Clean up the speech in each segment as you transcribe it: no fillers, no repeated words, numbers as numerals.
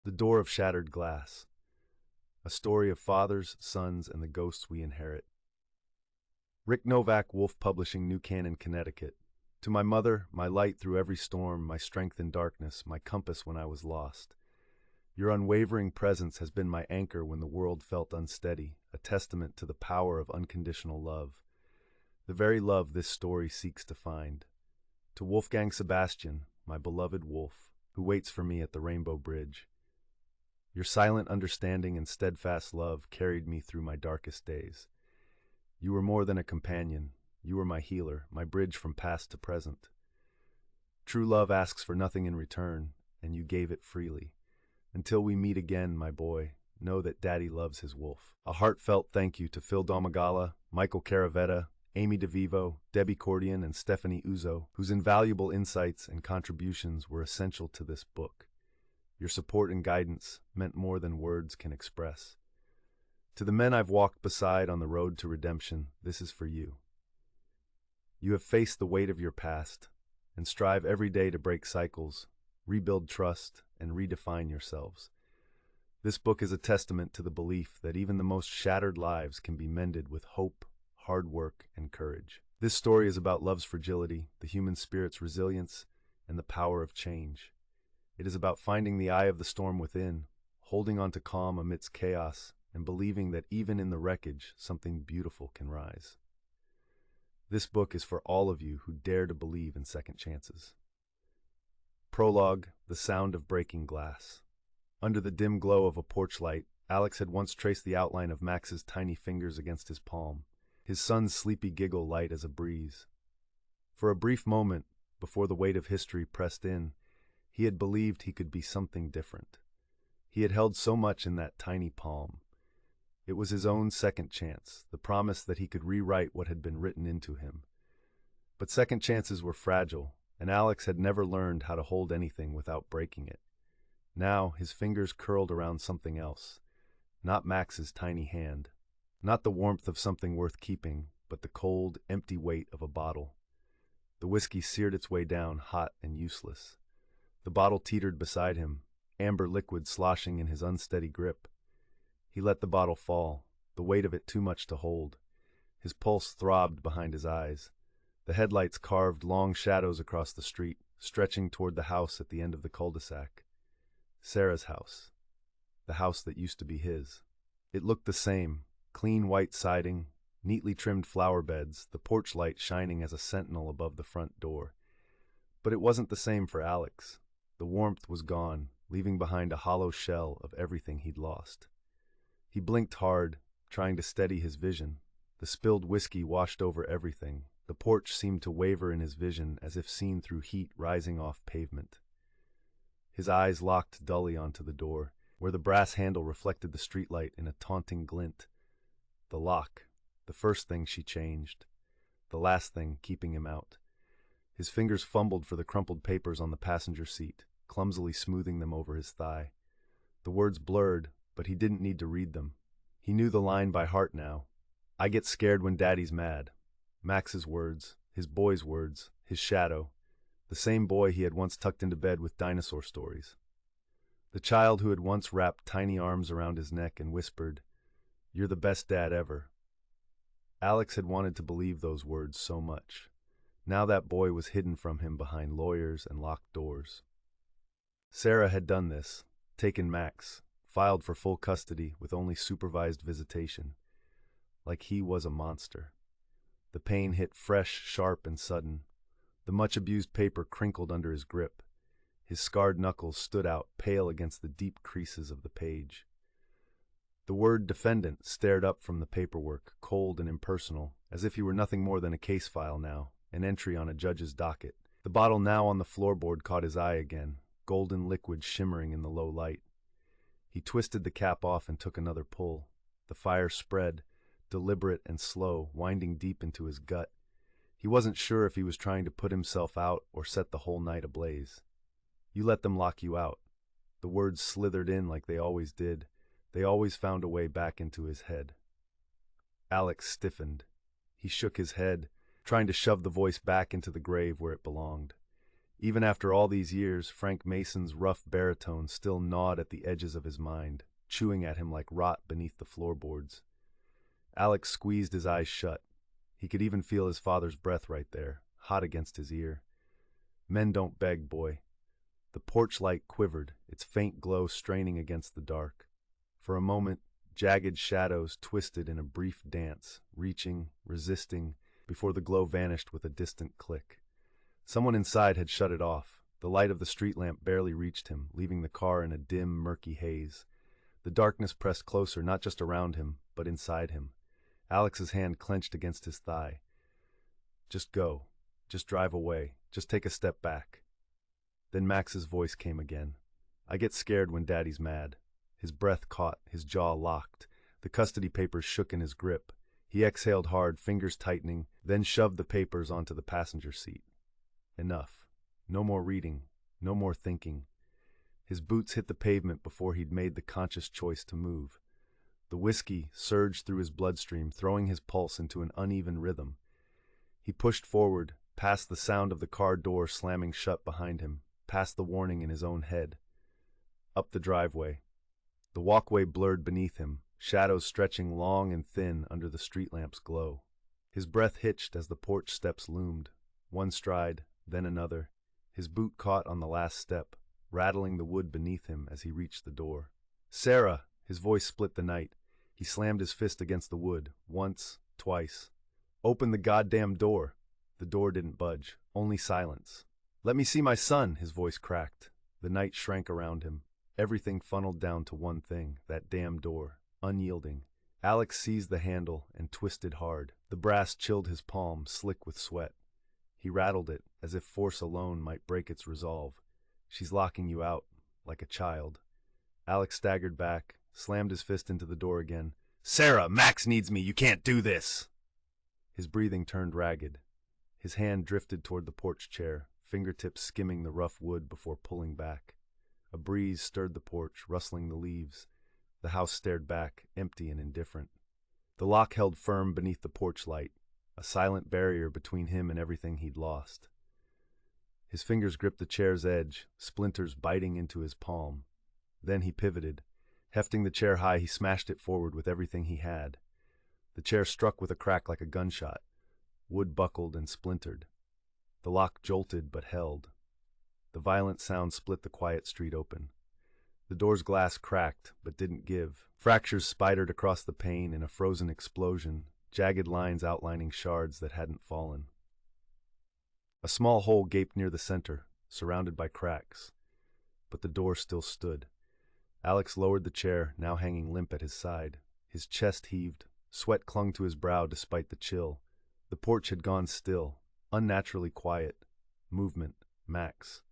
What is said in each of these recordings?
The Door of Shattered Glass. A story of fathers, sons, and the ghosts we inherit. Rick Novak, Wolf Publishing, New Canaan, Connecticut. To my mother, my light through every storm, my strength in darkness, my compass when I was lost. Your unwavering presence has been my anchor when the world felt unsteady, a testament to the power of unconditional love. The very love this story seeks to find. To Wolfgang Sebastian, my beloved wolf, who waits for me at the Rainbow Bridge. Your silent understanding and steadfast love carried me through my darkest days. You were more than a companion. You were my healer, my bridge from past to present. True love asks for nothing in return, and you gave it freely. Until we meet again, my boy, know that Daddy loves his wolf. A heartfelt thank you to Phil Domagala, Michael Caravetta, Amy DeVivo, Debbie Cordian, and Stephanie Uzo, whose invaluable insights and contributions were essential to this book. Your support and guidance meant more than words can express. To the men I've walked beside on the road to redemption, this is for you. You have faced the weight of your past and strive every day to break cycles, rebuild trust, and redefine yourselves. This book is a testament to the belief that even the most shattered lives can be mended with hope, hard work, and courage. This story is about love's fragility, the human spirit's resilience, and the power of change. It is about finding the eye of the storm within, holding on to calm amidst chaos, and believing that even in the wreckage, something beautiful can rise. This book is for all of you who dare to believe in second chances. Prologue: The Sound of Breaking Glass. Under the dim glow of a porch light, Alex had once traced the outline of Max's tiny fingers against his palm, his son's sleepy giggle light as a breeze. For a brief moment, before the weight of history pressed in, he had believed he could be something different. He had held so much in that tiny palm. It was his own second chance, the promise that he could rewrite what had been written into him. But second chances were fragile, and Alex had never learned how to hold anything without breaking it. Now his fingers curled around something else, not Max's tiny hand, not the warmth of something worth keeping, but the cold, empty weight of a bottle. The whiskey seared its way down, hot and useless. The bottle teetered beside him, amber liquid sloshing in his unsteady grip. He let the bottle fall, the weight of it too much to hold. His pulse throbbed behind his eyes. The headlights carved long shadows across the street, stretching toward the house at the end of the cul-de-sac. Sarah's house. The house that used to be his. It looked the same, clean white siding, neatly trimmed flower beds, the porch light shining as a sentinel above the front door. But it wasn't the same for Alex. The warmth was gone, leaving behind a hollow shell of everything he'd lost. He blinked hard, trying to steady his vision. The spilled whiskey washed over everything. The porch seemed to waver in his vision as if seen through heat rising off pavement. His eyes locked dully onto the door, where the brass handle reflected the streetlight in a taunting glint. The lock, the first thing she changed, the last thing keeping him out. His fingers fumbled for the crumpled papers on the passenger seat, clumsily smoothing them over his thigh. The words blurred, but he didn't need to read them. He knew the line by heart now. I get scared when Daddy's mad. Max's words, his boy's words, his shadow, the same boy he had once tucked into bed with dinosaur stories. The child who had once wrapped tiny arms around his neck and whispered, "You're the best dad ever." Alex had wanted to believe those words so much. Now that boy was hidden from him behind lawyers and locked doors. Sarah had done this, taken Max, filed for full custody with only supervised visitation. Like he was a monster. The pain hit fresh, sharp, and sudden. The much-abused paper crinkled under his grip. His scarred knuckles stood out pale against the deep creases of the page. The word defendant stared up from the paperwork, cold and impersonal, as if he were nothing more than a case file now, an entry on a judge's docket. The bottle now on the floorboard caught his eye again, golden liquid shimmering in the low light. He twisted the cap off and took another pull. The fire spread, deliberate and slow, winding deep into his gut. He wasn't sure if he was trying to put himself out or set the whole night ablaze. You let them lock you out. The words slithered in like they always did. They always found a way back into his head. Alex stiffened. He shook his head, trying to shove the voice back into the grave where it belonged. Even after all these years, Frank Mason's rough baritone still gnawed at the edges of his mind, chewing at him like rot beneath the floorboards. Alex squeezed his eyes shut. He could even feel his father's breath right there, hot against his ear. Men don't beg, boy. The porch light quivered, its faint glow straining against the dark. For a moment, jagged shadows twisted in a brief dance, reaching, resisting, before the glow vanished with a distant click. Someone inside had shut it off. The light of the street lamp barely reached him, leaving the car in a dim, murky haze. The darkness pressed closer, not just around him, but inside him. Alex's hand clenched against his thigh. Just go. Just drive away. Just take a step back. Then Max's voice came again. I get scared when Daddy's mad. His breath caught, his jaw locked. The custody papers shook in his grip. He exhaled hard, fingers tightening, then shoved the papers onto the passenger seat. Enough. No more reading. No more thinking. His boots hit the pavement before he'd made the conscious choice to move. The whiskey surged through his bloodstream, throwing his pulse into an uneven rhythm. He pushed forward, past the sound of the car door slamming shut behind him, past the warning in his own head. Up the driveway. The walkway blurred beneath him, shadows stretching long and thin under the street lamp's glow. His breath hitched as the porch steps loomed, one stride, then another. His boot caught on the last step, rattling the wood beneath him as he reached the door. Sarah! His voice split the night. He slammed his fist against the wood, once, twice. Open the goddamn door! The door didn't budge, only silence. Let me see my son, his voice cracked. The night shrank around him. Everything funneled down to one thing, that damn door, unyielding. Alex seized the handle and twisted hard. The brass chilled his palm, slick with sweat. He rattled it, as if force alone might break its resolve. She's locking you out, like a child. Alex staggered back, slammed his fist into the door again. Sarah, Max needs me, you can't do this! His breathing turned ragged. His hand drifted toward the porch chair, fingertips skimming the rough wood before pulling back. A breeze stirred the porch, rustling the leaves. The house stared back, empty and indifferent. The lock held firm beneath the porch light, a silent barrier between him and everything he'd lost. His fingers gripped the chair's edge, splinters biting into his palm. Then he pivoted. Hefting the chair high, he smashed it forward with everything he had. The chair struck with a crack like a gunshot. Wood buckled and splintered. The lock jolted but held. The violent sound split the quiet street open. The door's glass cracked but didn't give. Fractures spidered across the pane in a frozen explosion, jagged lines outlining shards that hadn't fallen. A small hole gaped near the center, surrounded by cracks. But the door still stood. Alex lowered the chair, now hanging limp at his side. His chest heaved. Sweat clung to his brow despite the chill. The porch had gone still, unnaturally quiet. Movement, Max.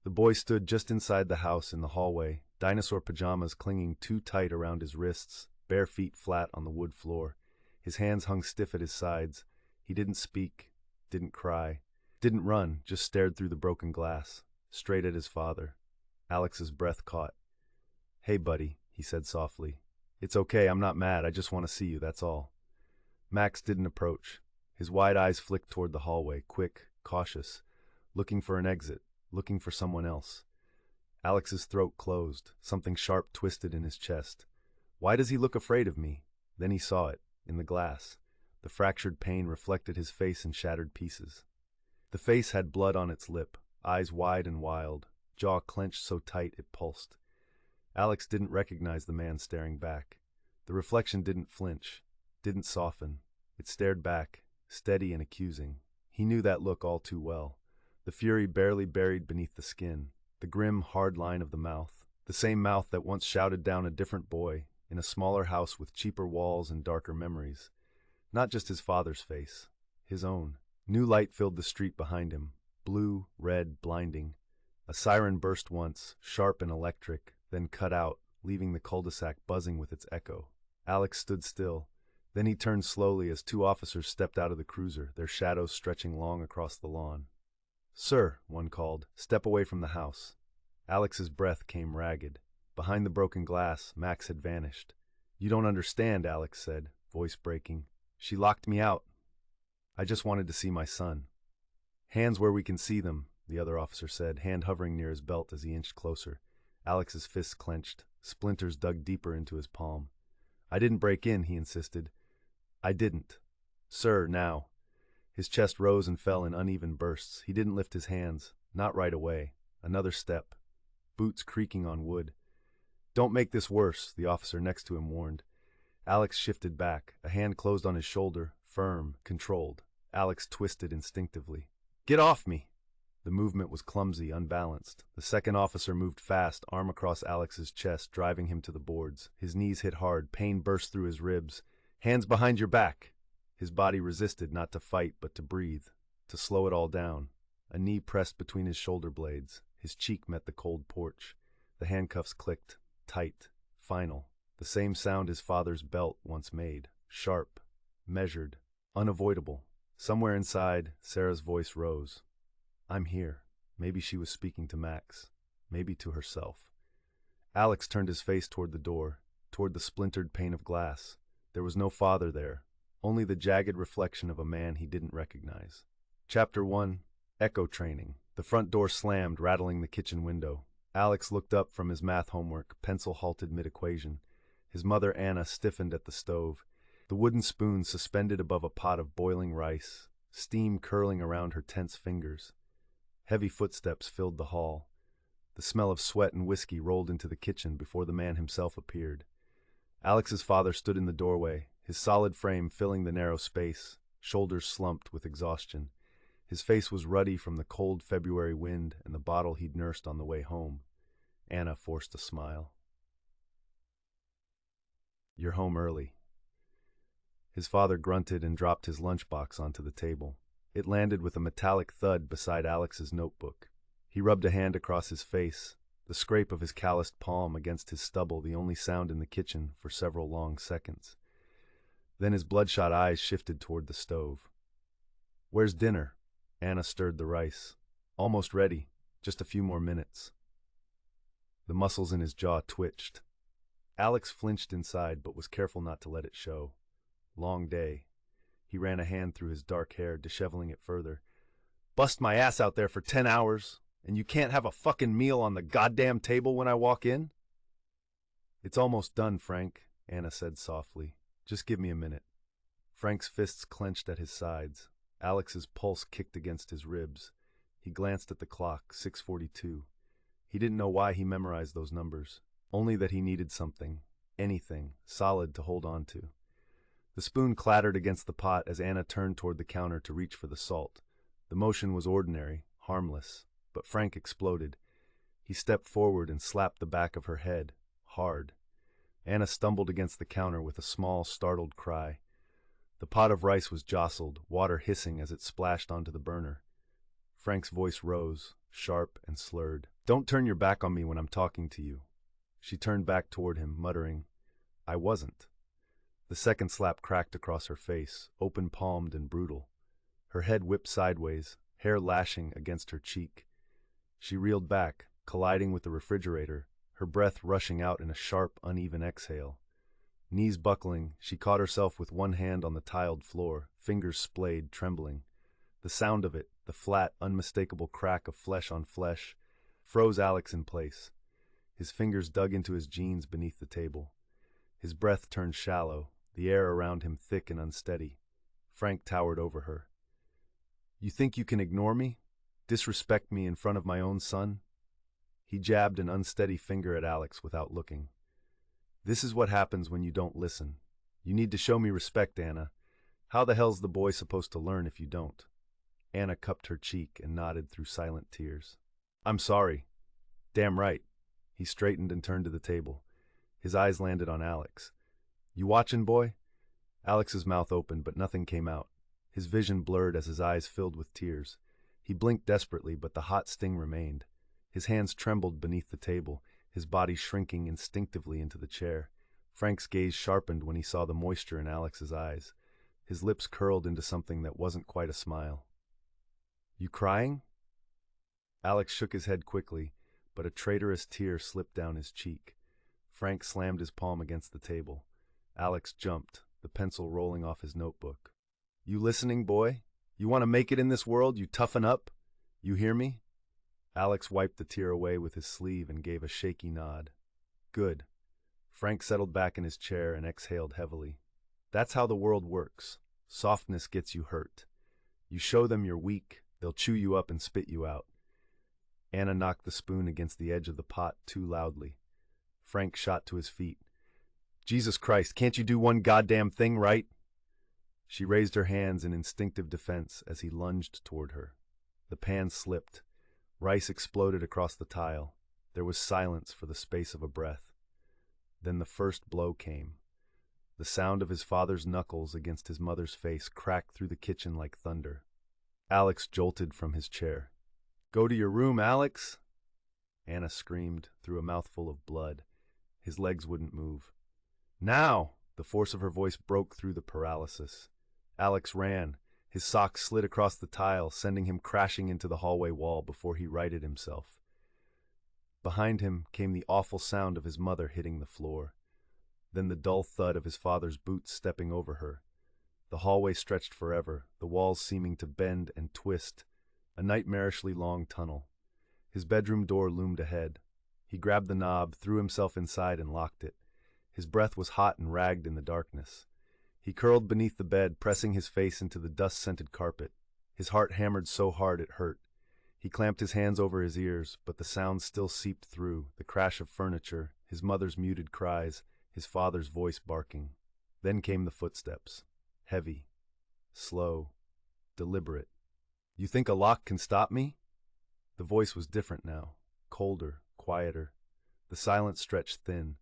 The boy stood just inside the house in the hallway, dinosaur pajamas clinging too tight around his wrists, bare feet flat on the wood floor. His hands hung stiff at his sides. He didn't speak, didn't cry, didn't run, just stared through the broken glass, straight at his father. Alex's breath caught. Hey, buddy, he said softly. It's okay, I'm not mad, I just want to see you, that's all. Max didn't approach. His wide eyes flicked toward the hallway, quick, cautious, looking for an exit, looking for someone else. Alex's throat closed, something sharp twisted in his chest. Why does he look afraid of me? Then he saw it, in the glass. The fractured pane reflected his face in shattered pieces. The face had blood on its lip, eyes wide and wild, jaw clenched so tight it pulsed. Alex didn't recognize the man staring back. The reflection didn't flinch, didn't soften. It stared back, steady and accusing. He knew that look all too well. The fury barely buried beneath the skin, the grim, hard line of the mouth. The same mouth that once shouted down a different boy, in a smaller house with cheaper walls and darker memories. Not just his father's face, his own. New light filled the street behind him, blue, red, blinding. A siren burst once, sharp and electric, then cut out, leaving the cul-de-sac buzzing with its echo. Alex stood still. Then he turned slowly as two officers stepped out of the cruiser, their shadows stretching long across the lawn. Sir, one called, step away from the house. Alex's breath came ragged. Behind the broken glass, Max had vanished. You don't understand, Alex said, voice breaking. She locked me out. I just wanted to see my son. Hands where we can see them, the other officer said, hand hovering near his belt as he inched closer. Alex's fists clenched. Splinters dug deeper into his palm. I didn't break in, he insisted. I didn't. Sir, now. His chest rose and fell in uneven bursts. He didn't lift his hands. Not right away. Another step. Boots creaking on wood. Don't make this worse, the officer next to him warned. Alex shifted back. A hand closed on his shoulder, firm, controlled. Alex twisted instinctively. Get off me! The movement was clumsy, unbalanced. The second officer moved fast, arm across Alex's chest, driving him to the boards. His knees hit hard. Pain burst through his ribs. Hands behind your back! His body resisted, not to fight, but to breathe, to slow it all down. A knee pressed between his shoulder blades. His cheek met the cold porch. The handcuffs clicked. Tight. Final. The same sound his father's belt once made. Sharp. Measured. Unavoidable. Somewhere inside, Sarah's voice rose. I'm here. Maybe she was speaking to Max. Maybe to herself. Alex turned his face toward the door, toward the splintered pane of glass. There was no father there, only the jagged reflection of a man he didn't recognize. Chapter 1. Echo Training. The front door slammed, rattling the kitchen window. Alex looked up from his math homework, pencil halted mid-equation. His mother, Anna, stiffened at the stove, the wooden spoon suspended above a pot of boiling rice, steam curling around her tense fingers. Heavy footsteps filled the hall. The smell of sweat and whiskey rolled into the kitchen before the man himself appeared. Alex's father stood in the doorway, his solid frame filling the narrow space, shoulders slumped with exhaustion. His face was ruddy from the cold February wind and the bottle he'd nursed on the way home. Anna forced a smile. You're home early. His father grunted and dropped his lunchbox onto the table. It landed with a metallic thud beside Alex's notebook. He rubbed a hand across his face, the scrape of his calloused palm against his stubble the only sound in the kitchen for several long seconds. Then his bloodshot eyes shifted toward the stove. Where's dinner? Anna stirred the rice. Almost ready. Just a few more minutes. The muscles in his jaw twitched. Alex flinched inside but was careful not to let it show. Long day. He ran a hand through his dark hair, disheveling it further. Bust my ass out there for 10 hours, and you can't have a fucking meal on the goddamn table when I walk in? It's almost done, Frank, Anna said softly. Just give me a minute. Frank's fists clenched at his sides. Alex's pulse kicked against his ribs. He glanced at the clock, 6:42. He didn't know why he memorized those numbers, only that he needed something, anything, solid to hold on to. The spoon clattered against the pot as Anna turned toward the counter to reach for the salt. The motion was ordinary, harmless, but Frank exploded. He stepped forward and slapped the back of her head, hard. Anna stumbled against the counter with a small, startled cry. The pot of rice was jostled, water hissing as it splashed onto the burner. Frank's voice rose, sharp and slurred. Don't turn your back on me when I'm talking to you. She turned back toward him, muttering, I wasn't. The second slap cracked across her face, open-palmed and brutal. Her head whipped sideways, hair lashing against her cheek. She reeled back, colliding with the refrigerator, her breath rushing out in a sharp, uneven exhale. Knees buckling, she caught herself with one hand on the tiled floor, fingers splayed, trembling. The sound of it, the flat, unmistakable crack of flesh on flesh, froze Alex in place. His fingers dug into his jeans beneath the table. His breath turned shallow, the air around him thick and unsteady. Frank towered over her. You think you can ignore me? Disrespect me in front of my own son? He jabbed an unsteady finger at Alex without looking. This is what happens when you don't listen. You need to show me respect, Anna. How the hell's the boy supposed to learn if you don't? Anna cupped her cheek and nodded through silent tears. I'm sorry. Damn right. He straightened and turned to the table. His eyes landed on Alex. You watchin', boy? Alex's mouth opened, but nothing came out. His vision blurred as his eyes filled with tears. He blinked desperately, but the hot sting remained. His hands trembled beneath the table, his body shrinking instinctively into the chair. Frank's gaze sharpened when he saw the moisture in Alex's eyes. His lips curled into something that wasn't quite a smile. You crying? Alex shook his head quickly, but a traitorous tear slipped down his cheek. Frank slammed his palm against the table. Alex jumped, the pencil rolling off his notebook. You listening, boy? You want to make it in this world? You toughen up? You hear me? Alex wiped the tear away with his sleeve and gave a shaky nod. Good. Frank settled back in his chair and exhaled heavily. That's how the world works. Softness gets you hurt. You show them you're weak, they'll chew you up and spit you out. Anna knocked the spoon against the edge of the pot too loudly. Frank shot to his feet. Jesus Christ, can't you do one goddamn thing right? She raised her hands in instinctive defense as he lunged toward her. The pan slipped. Rice exploded across the tile. There was silence for the space of a breath. Then the first blow came. The sound of his father's knuckles against his mother's face cracked through the kitchen like thunder. Alex jolted from his chair. "Go to your room, Alex!" Anna screamed through a mouthful of blood. His legs wouldn't move. "Now!" The force of her voice broke through the paralysis. Alex ran. His socks slid across the tile, sending him crashing into the hallway wall before he righted himself. Behind him came the awful sound of his mother hitting the floor. Then the dull thud of his father's boots stepping over her. The hallway stretched forever, the walls seeming to bend and twist, a nightmarishly long tunnel. His bedroom door loomed ahead. He grabbed the knob, threw himself inside, and locked it. His breath was hot and ragged in the darkness. He curled beneath the bed, pressing his face into the dust-scented carpet. His heart hammered so hard it hurt. He clamped his hands over his ears, but the sound still seeped through, the crash of furniture, his mother's muted cries, his father's voice barking. Then came the footsteps. Heavy, slow, deliberate. "You think a lock can stop me?" The voice was different now, colder, quieter. The silence stretched thin.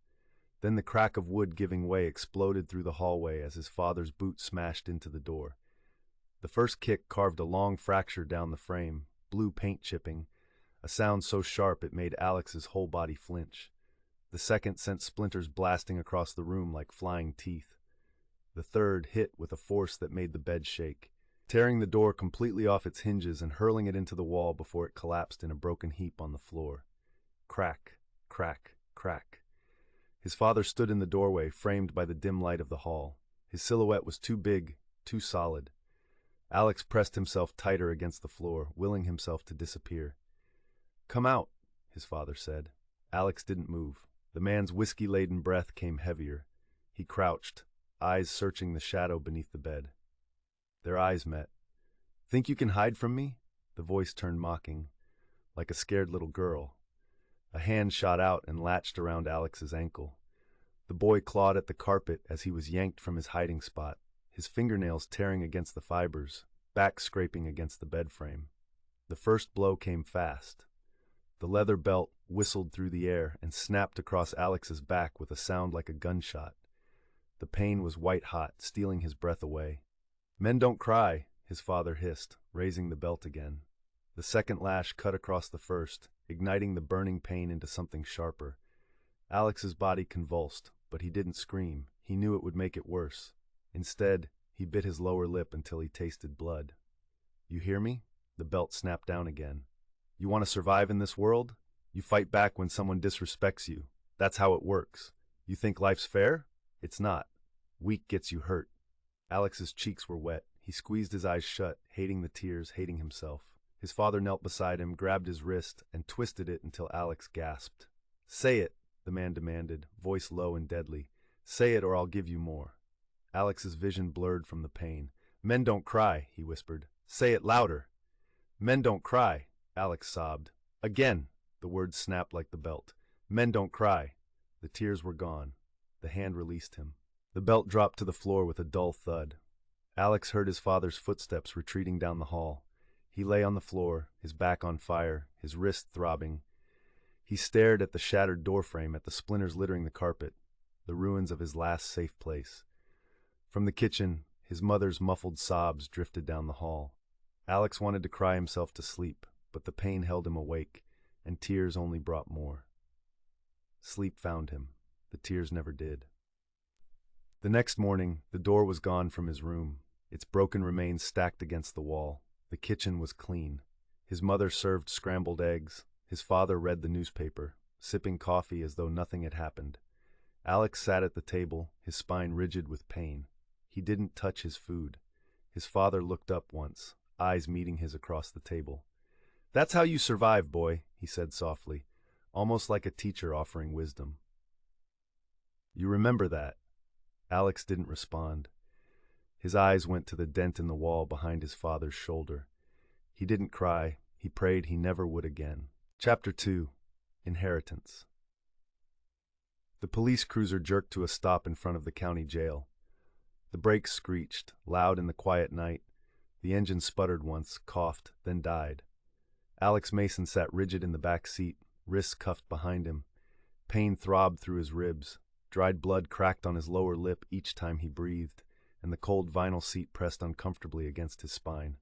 Then the crack of wood giving way exploded through the hallway as his father's boot smashed into the door. The first kick carved a long fracture down the frame, blue paint chipping, a sound so sharp it made Alex's whole body flinch. The second sent splinters blasting across the room like flying teeth. The third hit with a force that made the bed shake, tearing the door completely off its hinges and hurling it into the wall before it collapsed in a broken heap on the floor. Crack, crack, crack. His father stood in the doorway, framed by the dim light of the hall. His silhouette was too big, too solid. Alex pressed himself tighter against the floor, willing himself to disappear. "Come out," his father said. Alex didn't move. The man's whiskey-laden breath came heavier. He crouched, eyes searching the shadow beneath the bed. Their eyes met. "Think you can hide from me?" The voice turned mocking, like a scared little girl. A hand shot out and latched around Alex's ankle. The boy clawed at the carpet as he was yanked from his hiding spot, his fingernails tearing against the fibers, back scraping against the bed frame. The first blow came fast. The leather belt whistled through the air and snapped across Alex's back with a sound like a gunshot. The pain was white-hot, stealing his breath away. "Men don't cry," his father hissed, raising the belt again. The second lash cut across the first, igniting the burning pain into something sharper. Alex's body convulsed, but he didn't scream. He knew it would make it worse. Instead, he bit his lower lip until he tasted blood. "You hear me?" The belt snapped down again. "You want to survive in this world? You fight back when someone disrespects you. That's how it works. You think life's fair? It's not. Weak gets you hurt." Alex's cheeks were wet. He squeezed his eyes shut, hating the tears, hating himself. His father knelt beside him, grabbed his wrist, and twisted it until Alex gasped. "Say it," the man demanded, voice low and deadly. "Say it or I'll give you more." Alex's vision blurred from the pain. "Men don't cry," he whispered. "Say it louder." "Men don't cry," Alex sobbed. "Again!" The words snapped like the belt. "Men don't cry." The tears were gone. The hand released him. The belt dropped to the floor with a dull thud. Alex heard his father's footsteps retreating down the hall. He lay on the floor, his back on fire, his wrist throbbing. He stared at the shattered doorframe, at the splinters littering the carpet, the ruins of his last safe place. From the kitchen, his mother's muffled sobs drifted down the hall. Alex wanted to cry himself to sleep, but the pain held him awake, and tears only brought more. Sleep found him. The tears never did. The next morning, the door was gone from his room, its broken remains stacked against the wall. The kitchen was clean. His mother served scrambled eggs. His father read the newspaper, sipping coffee as though nothing had happened. Alex sat at the table, his spine rigid with pain. He didn't touch his food. His father looked up once, eyes meeting his across the table. That's how you survive, boy, he said softly, almost like a teacher offering wisdom. You remember that? Alex didn't respond. His eyes went to the dent in the wall behind his father's shoulder. He didn't cry. He prayed he never would again. Chapter 2. Inheritance. The police cruiser jerked to a stop in front of the county jail. The brakes screeched, loud in the quiet night. The engine sputtered once, coughed, then died. Alex Mason sat rigid in the back seat, wrists cuffed behind him. Pain throbbed through his ribs. Dried blood cracked on his lower lip each time he breathed, and the cold vinyl seat pressed uncomfortably against his spine.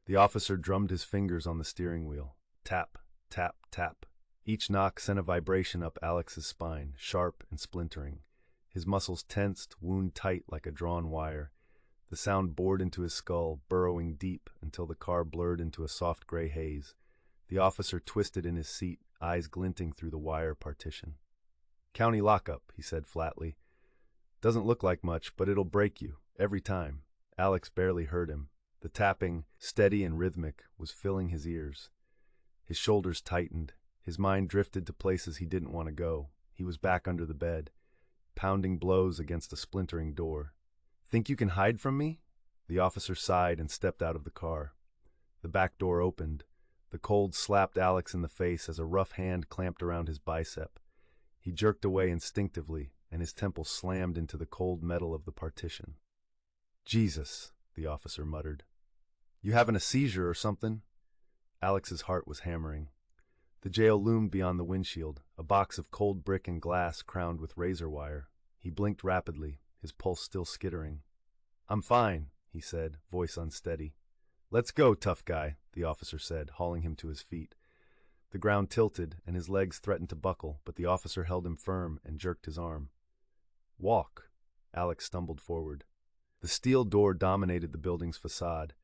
The officer drummed his fingers on the steering wheel. Tap, tap, tap. Each knock sent a vibration up Alex's spine, sharp and splintering. His muscles tensed, wound tight like a drawn wire. The sound bored into his skull, burrowing deep until the car blurred into a soft gray haze. The officer twisted in his seat, eyes glinting through the wire partition. "County lockup," he said flatly. "Doesn't look like much, but it'll break you, every time." Alex barely heard him. The tapping, steady and rhythmic, was filling his ears. His shoulders tightened. His mind drifted to places he didn't want to go. He was back under the bed, pounding blows against a splintering door. "Think you can hide from me?" The officer sighed and stepped out of the car. The back door opened. The cold slapped Alex in the face as a rough hand clamped around his bicep. He jerked away instinctively, and his temple slammed into the cold metal of the partition. "Jesus," the officer muttered. "You having a seizure or something?" Alex's heart was hammering. The jail loomed beyond the windshield, a box of cold brick and glass crowned with razor wire. He blinked rapidly, his pulse still skittering. "I'm fine," he said, voice unsteady. "Let's go, tough guy," the officer said, hauling him to his feet. The ground tilted, and his legs threatened to buckle, but the officer held him firm and jerked his arm. "Walk." Alex stumbled forward. The steel door dominated the building's facade,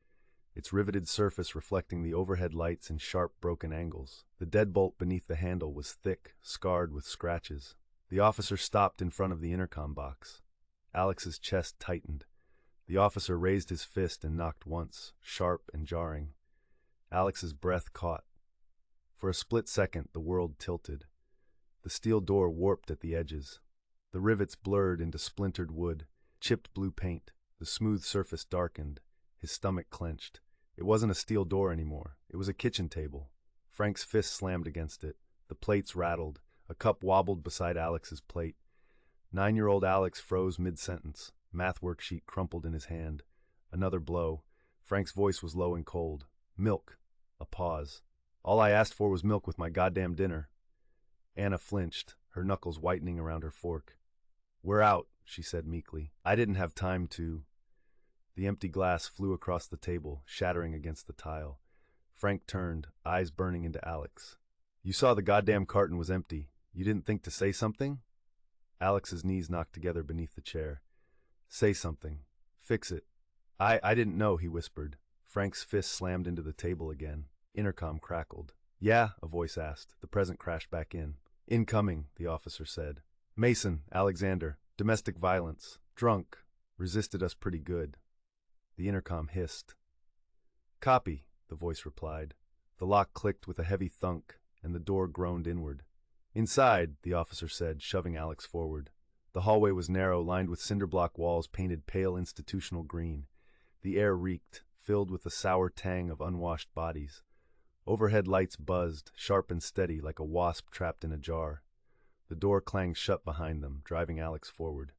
its riveted surface reflecting the overhead lights in sharp, broken angles. The deadbolt beneath the handle was thick, scarred with scratches. The officer stopped in front of the intercom box. Alex's chest tightened. The officer raised his fist and knocked once, sharp and jarring. Alex's breath caught. For a split second, the world tilted. The steel door warped at the edges. The rivets blurred into splintered wood, chipped blue paint. The smooth surface darkened. His stomach clenched. It wasn't a steel door anymore. It was a kitchen table. Frank's fist slammed against it. The plates rattled. A cup wobbled beside Alex's plate. 9-year-old Alex froze mid-sentence. Math worksheet crumpled in his hand. Another blow. Frank's voice was low and cold. "Milk." A pause. "All I asked for was milk with my goddamn dinner." Anna flinched, her knuckles whitening around her fork. "We're out," she said meekly. "I didn't have time to—" The empty glass flew across the table, shattering against the tile. Frank turned, eyes burning into Alex. "You saw the goddamn carton was empty. You didn't think to say something?" Alex's knees knocked together beneath the chair. "Say something. Fix it." I didn't know," he whispered. Frank's fist slammed into the table again. Intercom crackled. "Yeah?" a voice asked. The present crashed back in. "Incoming," the officer said. "Mason, Alexander. Domestic violence. Drunk. Resisted us pretty good." The intercom hissed. "Copy," the voice replied. The lock clicked with a heavy thunk, and the door groaned inward. "Inside," the officer said, shoving Alex forward. The hallway was narrow, lined with cinder-block walls painted pale institutional green. The air reeked, filled with the sour tang of unwashed bodies. Overhead lights buzzed, sharp and steady, like a wasp trapped in a jar. The door clanged shut behind them, driving Alex forward.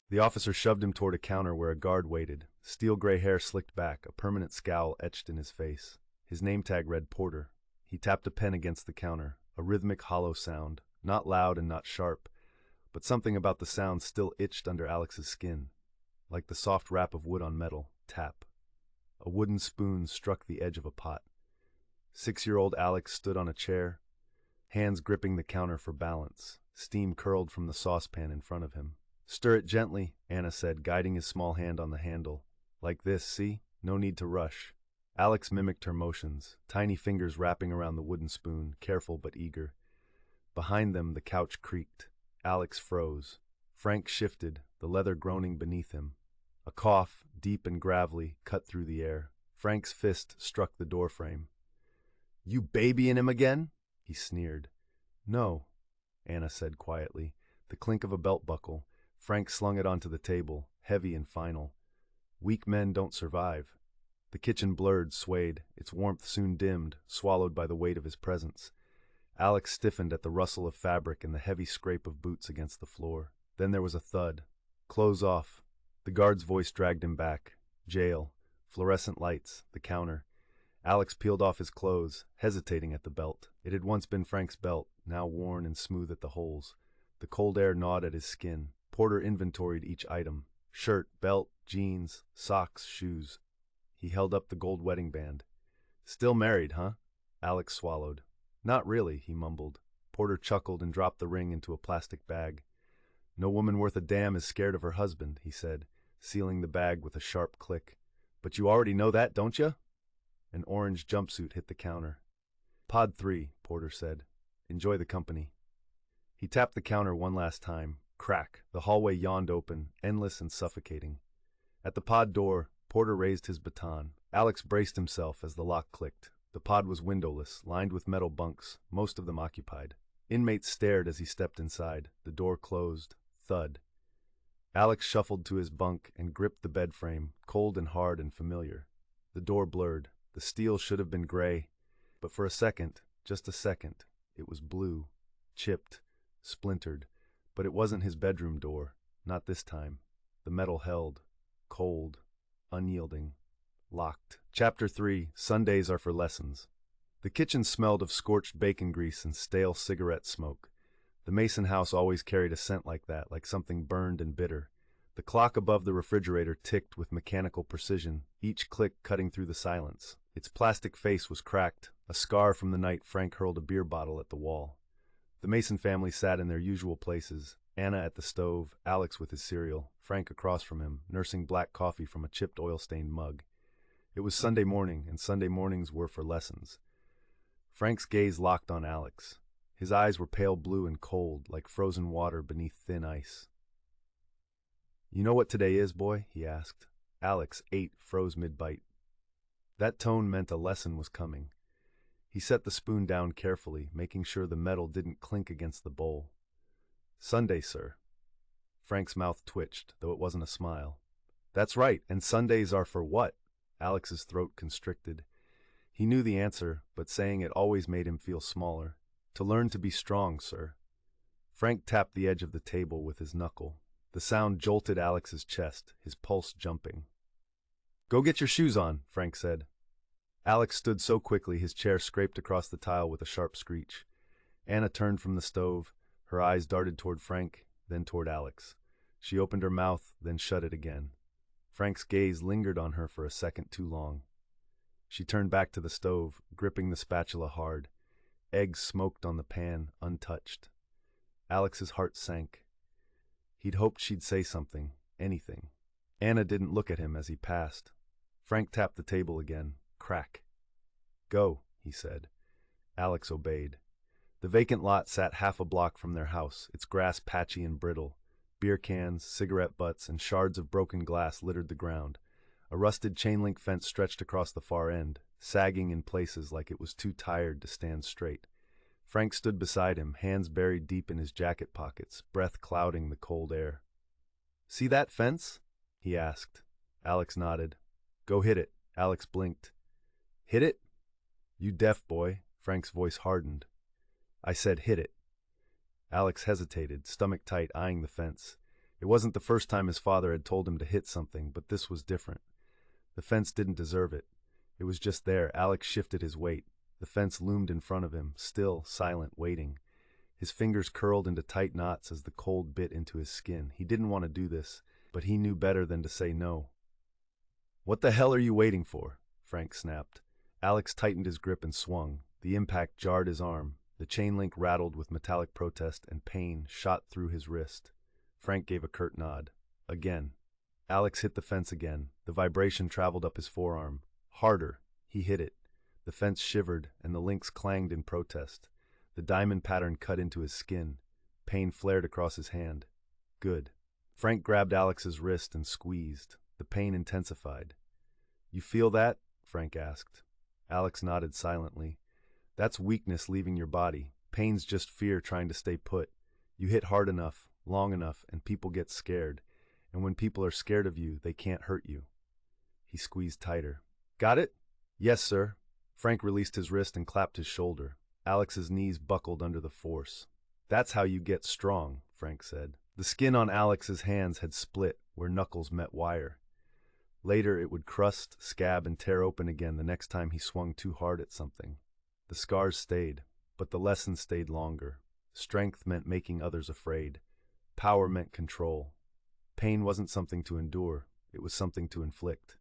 The officer shoved him toward a counter where a guard waited. Steel gray hair slicked back, a permanent scowl etched in his face. His name tag read Porter. He tapped a pen against the counter, a rhythmic, hollow sound, not loud and not sharp, but something about the sound still itched under Alex's skin, like the soft rap of wood on metal. Tap. A wooden spoon struck the edge of a pot. 6-year-old Alex stood on a chair, hands gripping the counter for balance. Steam curled from the saucepan in front of him. "Stir it gently," Anna said, guiding his small hand on the handle. "Like this, see? No need to rush." Alex mimicked her motions, tiny fingers wrapping around the wooden spoon, careful but eager. Behind them, the couch creaked. Alex froze. Frank shifted, the leather groaning beneath him. A cough, deep and gravelly, cut through the air. Frank's fist struck the doorframe. You babying him again? He sneered. No, Anna said quietly. The clink of a belt buckle. Frank slung it onto the table, heavy and final. Weak men don't survive. The kitchen blurred, swayed, its warmth soon dimmed, swallowed by the weight of his presence. Alex stiffened at the rustle of fabric and the heavy scrape of boots against the floor. Then there was a thud. Clothes off. The guard's voice dragged him back. Jail. Fluorescent lights. The counter. Alex peeled off his clothes, hesitating at the belt. It had once been Frank's belt, now worn and smooth at the holes. The cold air gnawed at his skin. Porter inventoried each item. Shirt, belt, jeans, socks, shoes. He held up the gold wedding band. Still married, huh? Alex swallowed. Not really, he mumbled. Porter chuckled and dropped the ring into a plastic bag. No woman worth a damn is scared of her husband, he said, sealing the bag with a sharp click. But you already know that, don't you? An orange jumpsuit hit the counter. Pod 3, Porter said. Enjoy the company. He tapped the counter one last time. Crack. The hallway yawned open, endless and suffocating. At the pod door, Porter raised his baton. Alex braced himself as the lock clicked. The pod was windowless, lined with metal bunks, most of them occupied. Inmates stared as he stepped inside. The door closed. Thud. Alex shuffled to his bunk and gripped the bed frame, cold and hard and familiar. The door blurred. The steel should have been gray, but for a second, just a second, it was blue, chipped, splintered. But it wasn't his bedroom door, not this time. The metal held, cold, unyielding, locked. Chapter 3, Sundays are for lessons. The kitchen smelled of scorched bacon grease and stale cigarette smoke. The Mason house always carried a scent like that, like something burned and bitter. The clock above the refrigerator ticked with mechanical precision, each click cutting through the silence. Its plastic face was cracked, a scar from the night Frank hurled a beer bottle at the wall. The Mason family sat in their usual places, Anna at the stove, Alex with his cereal, Frank across from him, nursing black coffee from a chipped oil-stained mug. It was Sunday morning, and Sunday mornings were for lessons. Frank's gaze locked on Alex. His eyes were pale blue and cold, like frozen water beneath thin ice. You know what today is, boy? He asked. Alex froze mid-bite. That tone meant a lesson was coming. He set the spoon down carefully, making sure the metal didn't clink against the bowl. Sunday, sir. Frank's mouth twitched, though it wasn't a smile. That's right, and Sundays are for what? Alex's throat constricted. He knew the answer, but saying it always made him feel smaller. To learn to be strong, sir. Frank tapped the edge of the table with his knuckle. The sound jolted Alex's chest, his pulse jumping. Go get your shoes on, Frank said. Alex stood so quickly his chair scraped across the tile with a sharp screech. Anna turned from the stove. Her eyes darted toward Frank, then toward Alex. She opened her mouth, then shut it again. Frank's gaze lingered on her for a second too long. She turned back to the stove, gripping the spatula hard. Eggs smoked on the pan, untouched. Alex's heart sank. He'd hoped she'd say something, anything. Anna didn't look at him as he passed. Frank tapped the table again. Crack. Go, he said. Alex obeyed. The vacant lot sat half a block from their house, its grass patchy and brittle. Beer cans, cigarette butts, and shards of broken glass littered the ground. A rusted chain-link fence stretched across the far end, sagging in places like it was too tired to stand straight. Frank stood beside him, hands buried deep in his jacket pockets, breath clouding the cold air. See that fence? He asked. Alex nodded. Go hit it. Alex blinked. Hit it? You deaf boy. Frank's voice hardened. I said hit it. Alex hesitated, stomach tight, eyeing the fence. It wasn't the first time his father had told him to hit something, but this was different. The fence didn't deserve it. It was just there. Alex shifted his weight. The fence loomed in front of him, still, silent, waiting. His fingers curled into tight knots as the cold bit into his skin. He didn't want to do this, but he knew better than to say no. What the hell are you waiting for? Frank snapped. Alex tightened his grip and swung. The impact jarred his arm. The chain link rattled with metallic protest, and pain shot through his wrist. Frank gave a curt nod. Again. Alex hit the fence again. The vibration traveled up his forearm. Harder. He hit it. The fence shivered, and the links clanged in protest. The diamond pattern cut into his skin. Pain flared across his hand. Good. Frank grabbed Alex's wrist and squeezed. The pain intensified. You feel that? Frank asked. Alex nodded silently. That's weakness leaving your body. Pain's just fear trying to stay put. You hit hard enough, long enough, and people get scared. And when people are scared of you, they can't hurt you. He squeezed tighter. Got it? Yes, sir. Frank released his wrist and clapped his shoulder. Alex's knees buckled under the force. That's how you get strong, Frank said. The skin on Alex's hands had split where knuckles met wire. Later, it would crust, scab, and tear open again the next time he swung too hard at something. The scars stayed, but the lesson stayed longer. Strength meant making others afraid. Power meant control. Pain wasn't something to endure, it was something to inflict.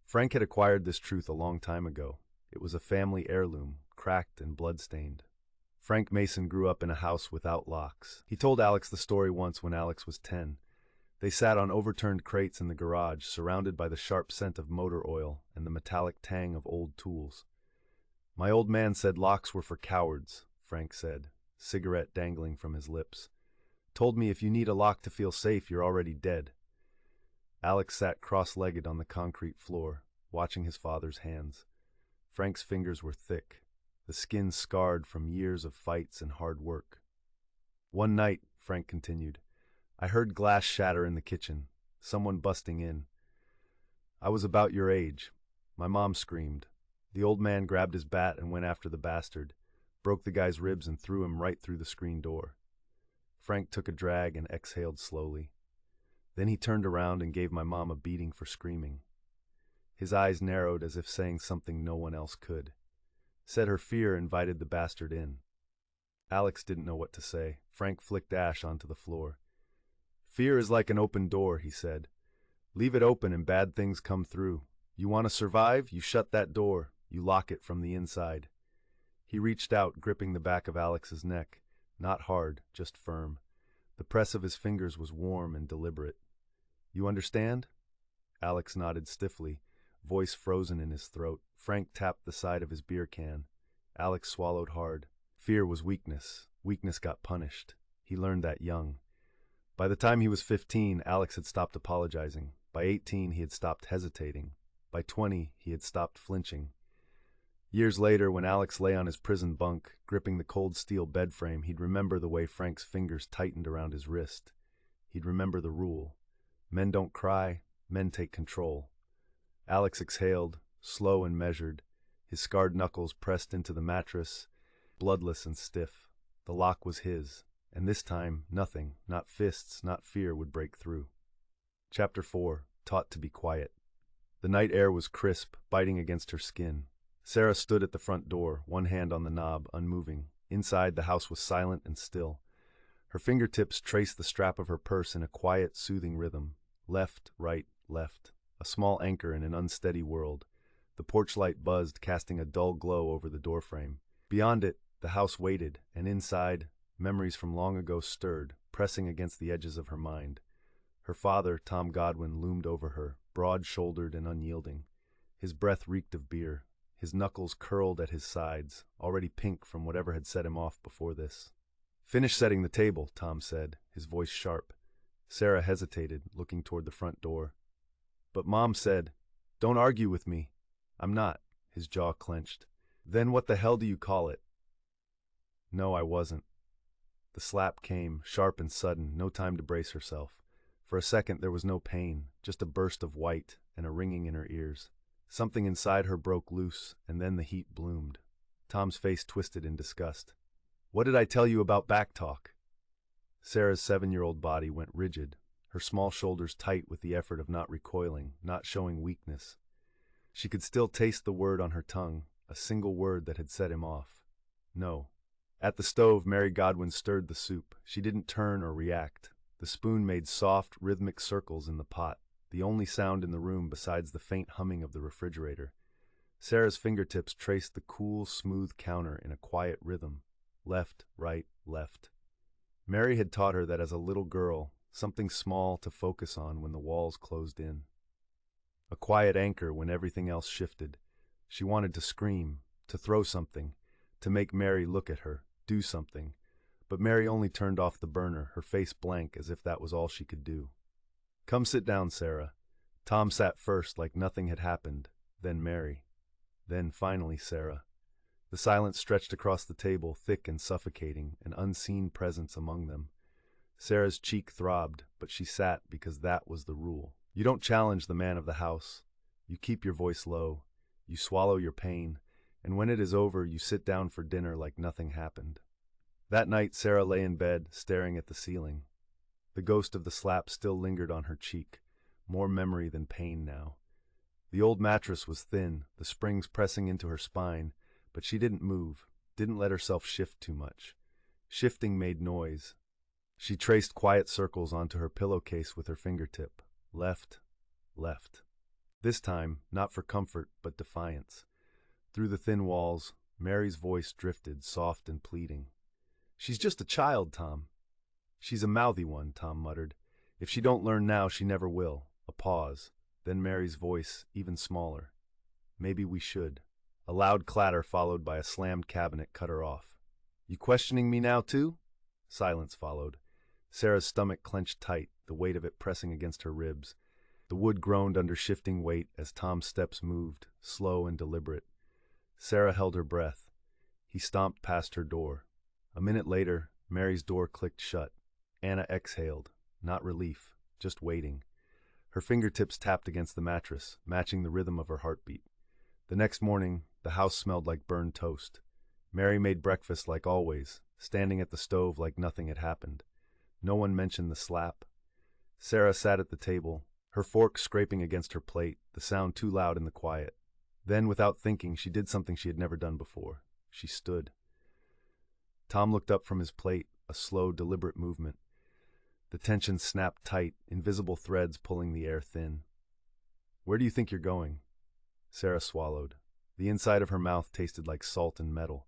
Frank had acquired this truth a long time ago. It was a family heirloom, cracked and blood-stained. Frank Mason grew up in a house without locks. He told Alex the story once when Alex was 10. They sat on overturned crates in the garage, surrounded by the sharp scent of motor oil and the metallic tang of old tools. My old man said locks were for cowards, Frank said, cigarette dangling from his lips. Told me if you need a lock to feel safe, you're already dead. Alex sat cross-legged on the concrete floor, watching his father's hands. Frank's fingers were thick, the skin scarred from years of fights and hard work. One night, Frank continued, I heard glass shatter in the kitchen, someone busting in. I was about your age. My mom screamed. The old man grabbed his bat and went after the bastard, broke the guy's ribs and threw him right through the screen door. Frank took a drag and exhaled slowly. Then he turned around and gave my mom a beating for screaming. His eyes narrowed as if saying something no one else could. Said her fear invited the bastard in. Alex didn't know what to say. Frank flicked ash onto the floor. Fear is like an open door, he said. Leave it open and bad things come through. You want to survive? You shut that door. You lock it from the inside. He reached out, gripping the back of Alex's neck. Not hard, just firm. The press of his fingers was warm and deliberate. You understand? Alex nodded stiffly, voice frozen in his throat. Frank tapped the side of his beer can. Alex swallowed hard. Fear was weakness. Weakness got punished. He learned that young. By the time he was 15, Alex had stopped apologizing. By 18, he had stopped hesitating. By 20, he had stopped flinching. Years later, when Alex lay on his prison bunk, gripping the cold steel bed frame, he'd remember the way Frank's fingers tightened around his wrist. He'd remember the rule. Men don't cry, men take control. Alex exhaled, slow and measured, his scarred knuckles pressed into the mattress, bloodless and stiff. The lock was his, and this time, nothing, not fists, not fear, would break through. Chapter 4. Taught to be quiet. The night air was crisp, biting against her skin. Sarah stood at the front door, one hand on the knob, unmoving. Inside, the house was silent and still. Her fingertips traced the strap of her purse in a quiet, soothing rhythm. Left, right, left. A small anchor in an unsteady world. The porch light buzzed, casting a dull glow over the doorframe. Beyond it, the house waited, and inside, memories from long ago stirred, pressing against the edges of her mind. Her father, Tom Godwin, loomed over her, broad-shouldered and unyielding. His breath reeked of beer. His knuckles curled at his sides, already pink from whatever had set him off before this. Finish setting the table, Tom said, his voice sharp. Sarah hesitated, looking toward the front door. But Mom said, Don't argue with me. I'm not. His jaw clenched. Then what the hell do you call it? No, I wasn't. The slap came, sharp and sudden, no time to brace herself. For a second there was no pain, just a burst of white and a ringing in her ears. Something inside her broke loose, and then the heat bloomed. Tom's face twisted in disgust. What did I tell you about back talk? Sarah's 7-year-old body went rigid, her small shoulders tight with the effort of not recoiling, not showing weakness. She could still taste the word on her tongue, a single word that had set him off. No. At the stove, Mary Godwin stirred the soup. She didn't turn or react. The spoon made soft, rhythmic circles in the pot, the only sound in the room besides the faint humming of the refrigerator. Sarah's fingertips traced the cool, smooth counter in a quiet rhythm. Left, right, left. Mary had taught her that as a little girl, something small to focus on when the walls closed in. A quiet anchor when everything else shifted. She wanted to scream, to throw something, to make Mary look at her, do something. But Mary only turned off the burner, her face blank as if that was all she could do. Come sit down, Sarah. Tom sat first like nothing had happened, then Mary. Then finally Sarah. The silence stretched across the table, thick and suffocating, an unseen presence among them. Sarah's cheek throbbed, but she sat because that was the rule. You don't challenge the man of the house. You keep your voice low. You swallow your pain, and when it is over, you sit down for dinner like nothing happened. That night, Sarah lay in bed, staring at the ceiling. The ghost of the slap still lingered on her cheek, more memory than pain now. The old mattress was thin, the springs pressing into her spine, but she didn't move, didn't let herself shift too much. Shifting made noise. She traced quiet circles onto her pillowcase with her fingertip. Left, left. This time, not for comfort, but defiance. Through the thin walls, Mary's voice drifted, soft and pleading. "She's just a child, Tom." "She's a mouthy one," Tom muttered. "If she don't learn now, she never will." A pause. Then Mary's voice, even smaller. "Maybe we should." A loud clatter followed by a slammed cabinet cut her off. "You questioning me now, too?" Silence followed. Sarah's stomach clenched tight, the weight of it pressing against her ribs. The wood groaned under shifting weight as Tom's steps moved, slow and deliberate. Sarah held her breath. He stomped past her door. A minute later, Mary's door clicked shut. Anna exhaled, not relief, just waiting. Her fingertips tapped against the mattress, matching the rhythm of her heartbeat. The next morning, the house smelled like burned toast. Mary made breakfast like always, standing at the stove like nothing had happened. No one mentioned the slap. Sarah sat at the table, her fork scraping against her plate, the sound too loud in the quiet. Then, without thinking, she did something she had never done before. She stood. Tom looked up from his plate, a slow, deliberate movement. The tension snapped tight, invisible threads pulling the air thin. "Where do you think you're going?" Sarah swallowed. The inside of her mouth tasted like salt and metal.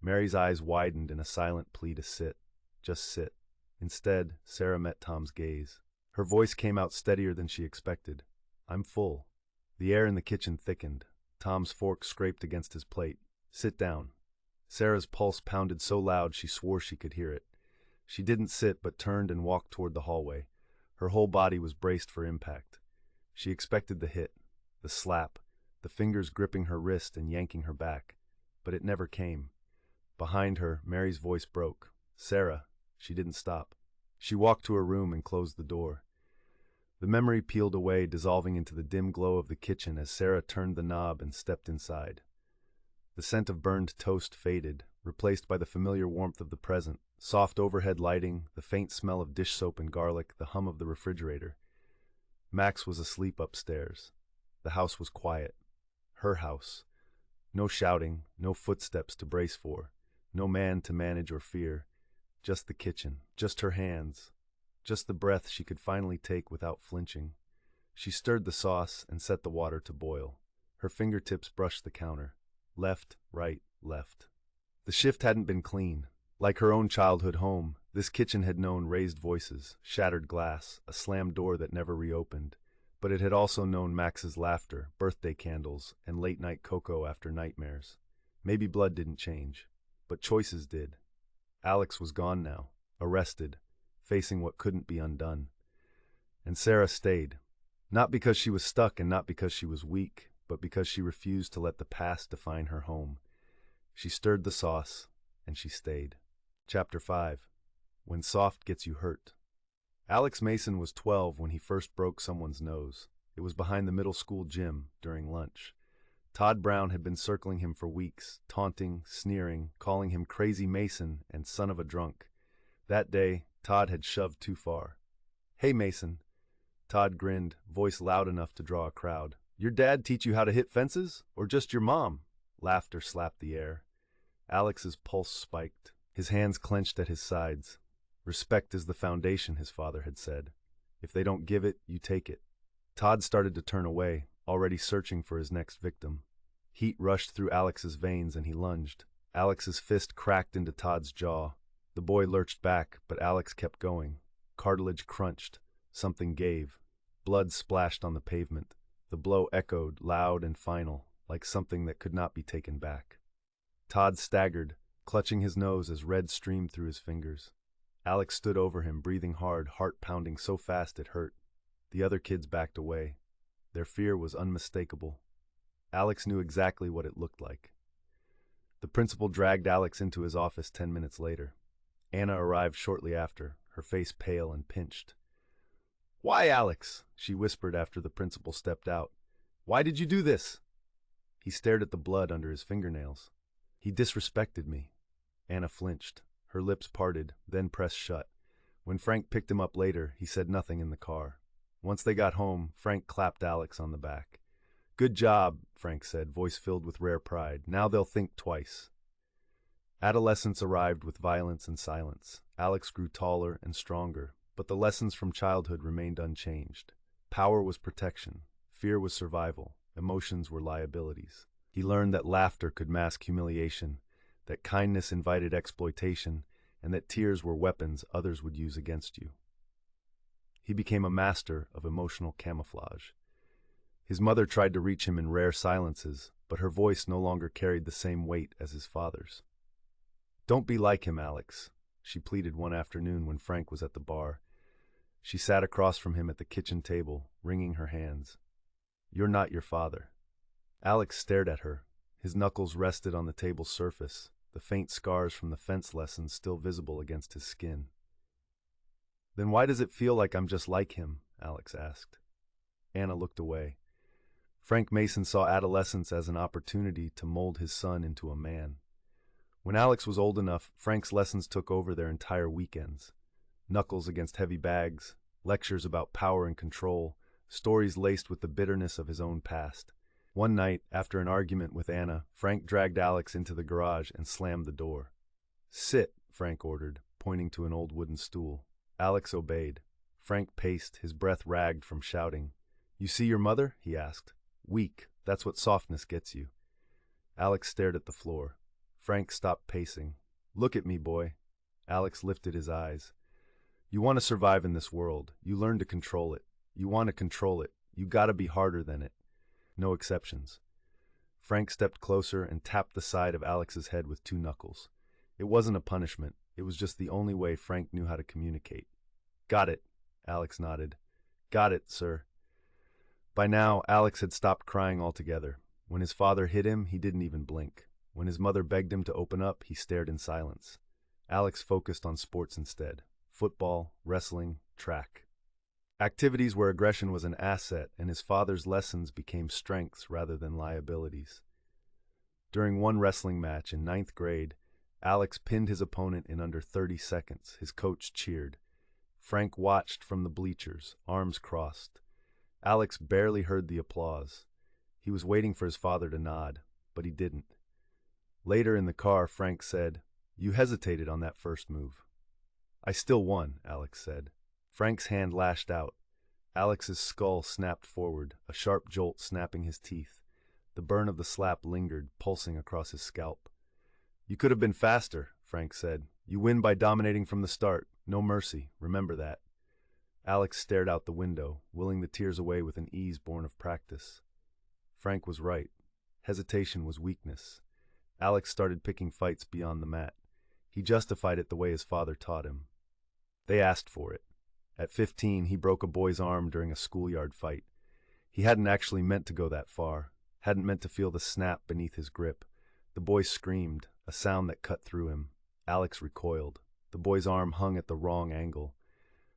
Mary's eyes widened in a silent plea to sit. Just sit. Instead, Sarah met Tom's gaze. Her voice came out steadier than she expected. "I'm full." The air in the kitchen thickened. Tom's fork scraped against his plate. "Sit down." Sarah's pulse pounded so loud she swore she could hear it. She didn't sit but turned and walked toward the hallway. Her whole body was braced for impact. She expected the hit, the slap, the fingers gripping her wrist and yanking her back. But it never came. Behind her, Mary's voice broke. "Sarah." She didn't stop. She walked to her room and closed the door. The memory peeled away, dissolving into the dim glow of the kitchen as Sarah turned the knob and stepped inside. The scent of burned toast faded, replaced by the familiar warmth of the present, soft overhead lighting, the faint smell of dish soap and garlic, the hum of the refrigerator. Max was asleep upstairs. The house was quiet. Her house. No shouting, no footsteps to brace for, no man to manage or fear. Just the kitchen, just her hands, just the breath she could finally take without flinching. She stirred the sauce and set the water to boil. Her fingertips brushed the counter. Left, right, left. The shift hadn't been clean. Like her own childhood home, this kitchen had known raised voices, shattered glass, a slammed door that never reopened. But it had also known Max's laughter, birthday candles, and late-night cocoa after nightmares. Maybe blood didn't change, but choices did. Alex was gone now, arrested, facing what couldn't be undone. And Sarah stayed. Not because she was stuck and not because she was weak, but because she refused to let the past define her home. She stirred the sauce, and she stayed. Chapter 5. When Soft Gets You Hurt. Alex Mason was 12 when he first broke someone's nose. It was behind the middle school gym, during lunch. Todd Brown had been circling him for weeks, taunting, sneering, calling him Crazy Mason and son of a drunk. That day, Todd had shoved too far. "Hey, Mason." Todd grinned, voice loud enough to draw a crowd. "Your dad teach you how to hit fences? Or just your mom?" Laughter slapped the air. Alex's pulse spiked. His hands clenched at his sides. "Respect is the foundation," his father had said. "If they don't give it, you take it." Todd started to turn away, already searching for his next victim. Heat rushed through Alex's veins and he lunged. Alex's fist cracked into Todd's jaw. The boy lurched back, but Alex kept going. Cartilage crunched. Something gave. Blood splashed on the pavement. The blow echoed, loud and final, like something that could not be taken back. Todd staggered, clutching his nose as red streamed through his fingers. Alex stood over him, breathing hard, heart pounding so fast it hurt. The other kids backed away. Their fear was unmistakable. Alex knew exactly what it looked like. The principal dragged Alex into his office 10 minutes later. Anna arrived shortly after, her face pale and pinched. "Why, Alex?" she whispered after the principal stepped out. "Why did you do this?" He stared at the blood under his fingernails. "He disrespected me." Anna flinched. Her lips parted, then pressed shut. When Frank picked him up later, he said nothing in the car. Once they got home, Frank clapped Alex on the back. "Good job," Frank said, voice filled with rare pride. "Now they'll think twice." Adolescence arrived with violence and silence. Alex grew taller and stronger, but the lessons from childhood remained unchanged. Power was protection. Fear was survival. Emotions were liabilities. He learned that laughter could mask humiliation, that kindness invited exploitation, and that tears were weapons others would use against you. He became a master of emotional camouflage. His mother tried to reach him in rare silences, but her voice no longer carried the same weight as his father's. "Don't be like him, Alex," she pleaded one afternoon when Frank was at the bar. She sat across from him at the kitchen table, wringing her hands. "You're not your father." Alex stared at her. His knuckles rested on the table's surface, the faint scars from the fence lessons still visible against his skin. "Then why does it feel like I'm just like him?" Alex asked. Anna looked away. Frank Mason saw adolescence as an opportunity to mold his son into a man. When Alex was old enough, Frank's lessons took over their entire weekends. Knuckles against heavy bags, lectures about power and control, stories laced with the bitterness of his own past. One night, after an argument with Anna, Frank dragged Alex into the garage and slammed the door. "Sit," Frank ordered, pointing to an old wooden stool. Alex obeyed. Frank paced, his breath ragged from shouting. "You see your mother?" he asked. "Weak. That's what softness gets you." Alex stared at the floor. Frank stopped pacing. "Look at me, boy." Alex lifted his eyes. "You want to survive in this world. You learn to control it. You want to control it. You gotta be harder than it. No exceptions." Frank stepped closer and tapped the side of Alex's head with two knuckles. It wasn't a punishment. It was just the only way Frank knew how to communicate. "Got it," Alex nodded. "Got it, sir." By now, Alex had stopped crying altogether. When his father hit him, he didn't even blink. When his mother begged him to open up, he stared in silence. Alex focused on sports instead. Football, wrestling, track. Activities where aggression was an asset, and his father's lessons became strengths rather than liabilities. During one wrestling match in 9th grade, Alex pinned his opponent in under 30 seconds. His coach cheered. Frank watched from the bleachers, arms crossed. Alex barely heard the applause. He was waiting for his father to nod, but he didn't. Later in the car, Frank said, "You hesitated on that first move." "I still won," Alex said. Frank's hand lashed out. Alex's skull snapped forward, a sharp jolt snapping his teeth. The burn of the slap lingered, pulsing across his scalp. "You could have been faster," Frank said. "You win by dominating from the start. No mercy. Remember that." Alex stared out the window, willing the tears away with an ease born of practice. Frank was right. Hesitation was weakness. Alex started picking fights beyond the mat. He justified it the way his father taught him. They asked for it. At 15, he broke a boy's arm during a schoolyard fight. He hadn't actually meant to go that far, hadn't meant to feel the snap beneath his grip. The boy screamed, a sound that cut through him. Alex recoiled. The boy's arm hung at the wrong angle.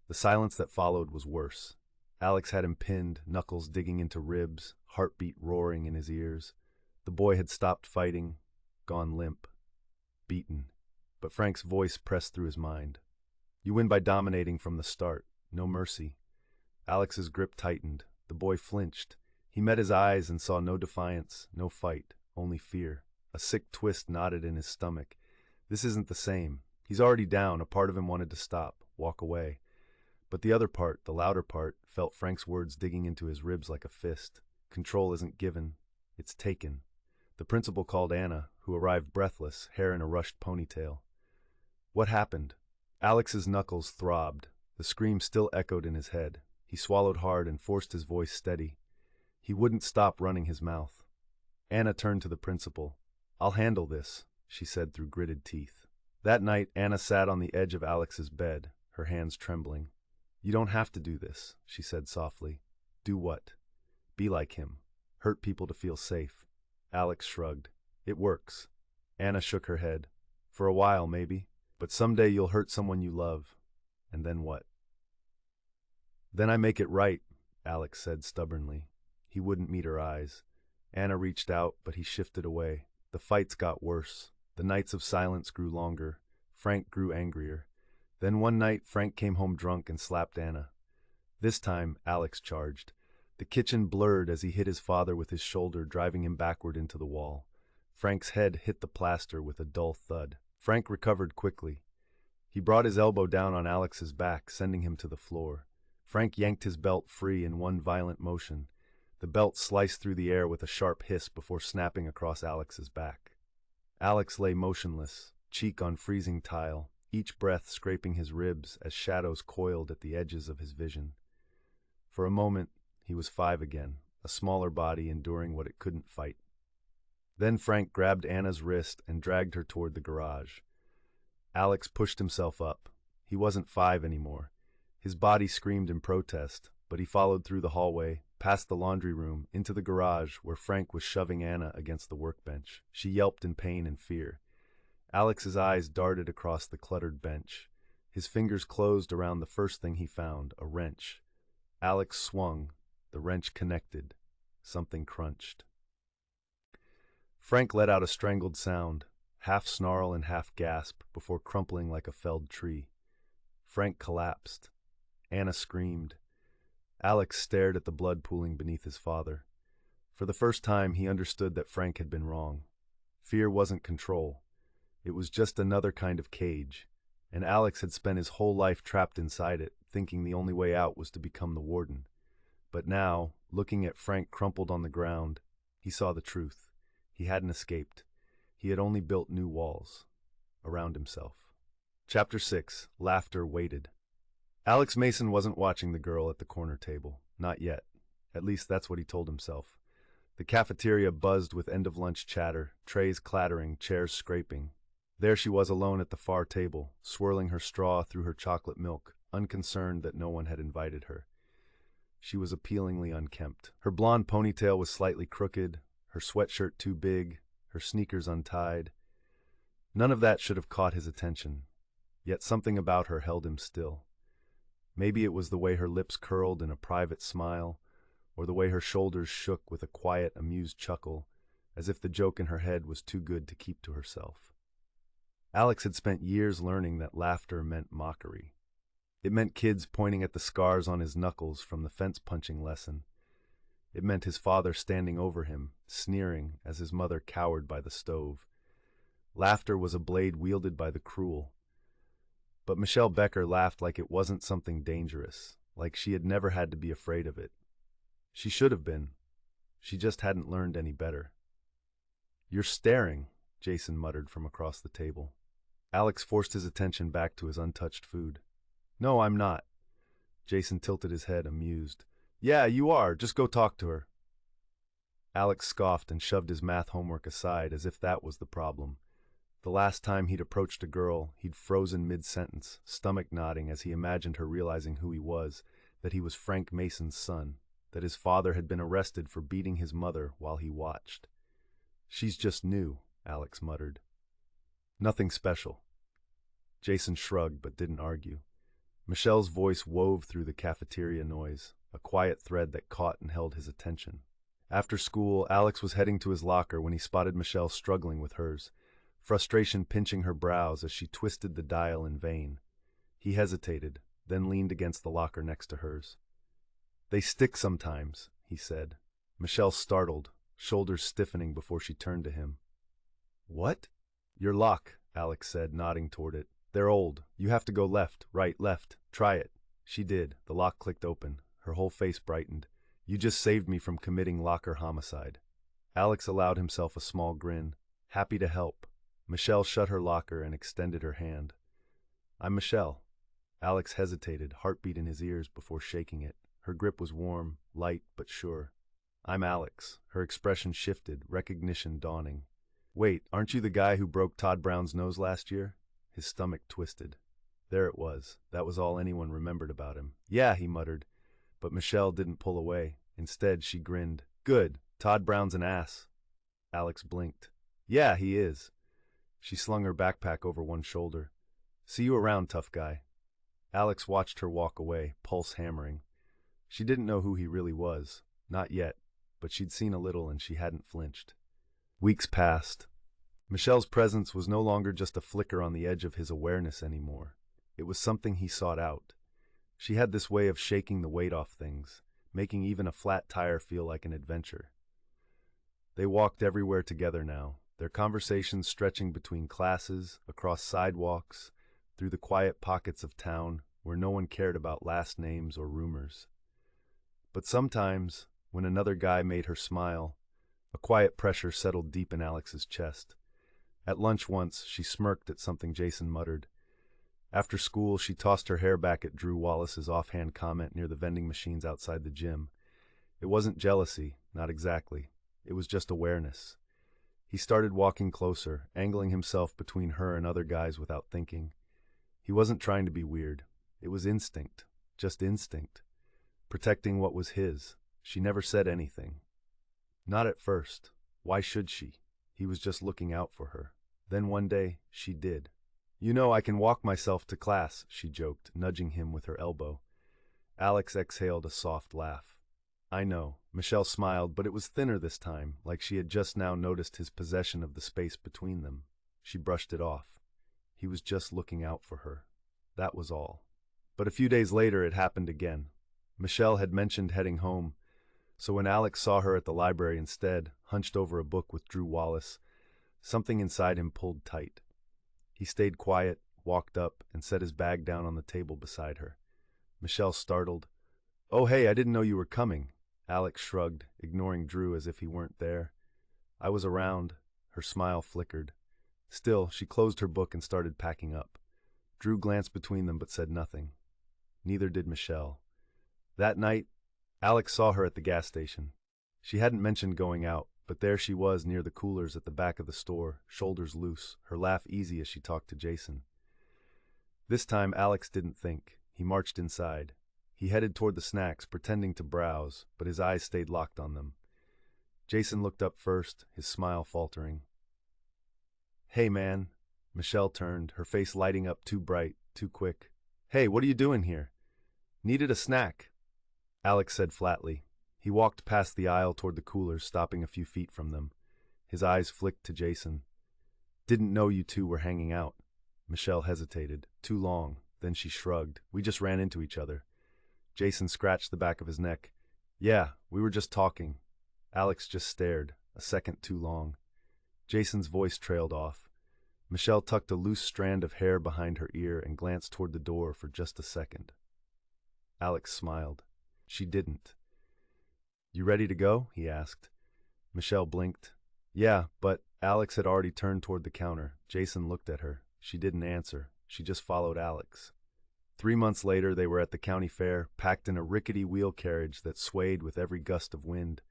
The silence that followed was worse. Alex had him pinned, knuckles digging into ribs, heartbeat roaring in his ears. The boy had stopped fighting, gone limp, beaten. But Frank's voice pressed through his mind. "You win by dominating from the start. No mercy." Alex's grip tightened. The boy flinched. He met his eyes and saw no defiance, no fight, only fear. A sick twist knotted in his stomach. This isn't the same. He's already down. A part of him wanted to stop, walk away. But the other part, the louder part, felt Frank's words digging into his ribs like a fist. Control isn't given. It's taken. The principal called Anna, who arrived breathless, hair in a rushed ponytail. "What happened?" Alex's knuckles throbbed. The scream still echoed in his head. He swallowed hard and forced his voice steady. He wouldn't stop running his mouth. Anna turned to the principal. "I'll handle this," she said through gritted teeth. That night, Anna sat on the edge of Alex's bed, her hands trembling. "You don't have to do this," she said softly. "Do what?" "Be like him. Hurt people to feel safe." Alex shrugged. "It works." Anna shook her head. For a while, maybe. But someday you'll hurt someone you love. And then what? Then I make it right, Alex said stubbornly. He wouldn't meet her eyes. Anna reached out, but he shifted away. The fights got worse. The nights of silence grew longer. Frank grew angrier. Then one night, Frank came home drunk and slapped Anna. This time, Alex charged. The kitchen blurred as he hit his father with his shoulder, driving him backward into the wall. Frank's head hit the plaster with a dull thud. Frank recovered quickly. He brought his elbow down on Alex's back, sending him to the floor. Frank yanked his belt free in one violent motion. The belt sliced through the air with a sharp hiss before snapping across Alex's back. Alex lay motionless, cheek on freezing tile, each breath scraping his ribs as shadows coiled at the edges of his vision. For a moment, he was 5 again, a smaller body enduring what it couldn't fight. Then Frank grabbed Anna's wrist and dragged her toward the garage. Alex pushed himself up. He wasn't 5 anymore. His body screamed in protest, but he followed through the hallway, past the laundry room, into the garage where Frank was shoving Anna against the workbench. She yelped in pain and fear. Alex's eyes darted across the cluttered bench. His fingers closed around the first thing he found, a wrench. Alex swung. The wrench connected. Something crunched. Frank let out a strangled sound, half snarl and half gasp, before crumpling like a felled tree. Frank collapsed. Anna screamed. Alex stared at the blood pooling beneath his father. For the first time, he understood that Frank had been wrong. Fear wasn't control. It was just another kind of cage, and Alex had spent his whole life trapped inside it, thinking the only way out was to become the warden. But now, looking at Frank crumpled on the ground, he saw the truth. He hadn't escaped. He had only built new walls around himself. Chapter 6. Laughter waited. Alex Mason wasn't watching the girl at the corner table. Not yet. At least that's what he told himself. The cafeteria buzzed with end-of-lunch chatter, trays clattering, chairs scraping. There she was alone at the far table, swirling her straw through her chocolate milk, unconcerned that no one had invited her. She was appealingly unkempt. Her blonde ponytail was slightly crooked, her sweatshirt too big, her sneakers untied. None of that should have caught his attention, yet something about her held him still. Maybe it was the way her lips curled in a private smile, or the way her shoulders shook with a quiet, amused chuckle, as if the joke in her head was too good to keep to herself. Alex had spent years learning that laughter meant mockery. It meant kids pointing at the scars on his knuckles from the fence-punching lesson. It meant his father standing over him, sneering as his mother cowered by the stove. Laughter was a blade wielded by the cruel. But Michelle Becker laughed like it wasn't something dangerous, like she had never had to be afraid of it. She should have been. She just hadn't learned any better. "You're staring," Jason muttered from across the table. Alex forced his attention back to his untouched food. "No, I'm not." Jason tilted his head, amused. "Yeah, you are. Just go talk to her." Alex scoffed and shoved his math homework aside as if that was the problem. The last time he'd approached a girl, he'd frozen mid-sentence, stomach nodding as he imagined her realizing who he was, that he was Frank Mason's son, that his father had been arrested for beating his mother while he watched. "She's just new," Alex muttered. "Nothing special." Jason shrugged but didn't argue. Michelle's voice wove through the cafeteria noise, a quiet thread that caught and held his attention. After school, Alex was heading to his locker when he spotted Michelle struggling with hers, frustration pinching her brows as she twisted the dial in vain. He hesitated, then leaned against the locker next to hers. "They stick sometimes," he said. Michelle startled, shoulders stiffening before she turned to him. "What?" "Your lock," Alex said, nodding toward it. "They're old. You have to go left, right, left. Try it." She did. The lock clicked open. Her whole face brightened. "You just saved me from committing locker homicide." Alex allowed himself a small grin. "Happy to help." Michelle shut her locker and extended her hand. "I'm Michelle." Alex hesitated, heartbeat in his ears before shaking it. Her grip was warm, light, but sure. "I'm Alex." Her expression shifted, recognition dawning. "Wait, aren't you the guy who broke Todd Brown's nose last year?" His stomach twisted. There it was. That was all anyone remembered about him. "Yeah," he muttered. But Michelle didn't pull away. Instead, she grinned. "Good. Todd Brown's an ass." Alex blinked. "Yeah, he is." She slung her backpack over one shoulder. See you around, tough guy. Alex watched her walk away, pulse hammering. She didn't know who he really was. Not yet, but she'd seen a little and she hadn't flinched. Weeks passed. Michelle's presence was no longer just a flicker on the edge of his awareness anymore. It was something he sought out. She had this way of shaking the weight off things, making even a flat tire feel like an adventure. They walked everywhere together now, their conversations stretching between classes, across sidewalks, through the quiet pockets of town where no one cared about last names or rumors. But sometimes, when another guy made her smile, a quiet pressure settled deep in Alex's chest. At lunch once, she smirked at something Jason muttered. After school, she tossed her hair back at Drew Wallace's offhand comment near the vending machines outside the gym. It wasn't jealousy, not exactly. It was just awareness. He started walking closer, angling himself between her and other guys without thinking. He wasn't trying to be weird. It was instinct, just instinct. Protecting what was his. She never said anything. Not at first. Why should she? He was just looking out for her. Then one day, she did. You know, I can walk myself to class, she joked, nudging him with her elbow. Alex exhaled a soft laugh. I know. Michelle smiled, but it was thinner this time, like she had just now noticed his possession of the space between them. She brushed it off. He was just looking out for her. That was all. But a few days later, it happened again. Michelle had mentioned heading home, so when Alex saw her at the library instead, hunched over a book with Drew Wallace, something inside him pulled tight. He stayed quiet, walked up, and set his bag down on the table beside her. Michelle startled. Oh, hey, I didn't know you were coming. Alex shrugged, ignoring Drew as if he weren't there. I was around. Her smile flickered. Still, she closed her book and started packing up. Drew glanced between them but said nothing. Neither did Michelle. That night, Alex saw her at the gas station. She hadn't mentioned going out, but there she was near the coolers at the back of the store, shoulders loose, her laugh easy as she talked to Jason. This time, Alex didn't think. He marched inside. He headed toward the snacks, pretending to browse, but his eyes stayed locked on them. Jason looked up first, his smile faltering. Hey, man. Michelle turned, her face lighting up too bright, too quick. Hey, what are you doing here? Needed a snack, Alex said flatly. He walked past the aisle toward the coolers, stopping a few feet from them. His eyes flicked to Jason. Didn't know you two were hanging out. Michelle hesitated. Too long. Then she shrugged. We just ran into each other. Jason scratched the back of his neck. Yeah, we were just talking. Alex just stared, a second too long. Jason's voice trailed off. Michelle tucked a loose strand of hair behind her ear and glanced toward the door for just a second. Alex smiled. She didn't. You ready to go? He asked. Michelle blinked. Yeah, but Alex had already turned toward the counter. Jason looked at her. She didn't answer. She just followed Alex. 3 months later, they were at the county fair, packed in a rickety wheel carriage that swayed with every gust of wind.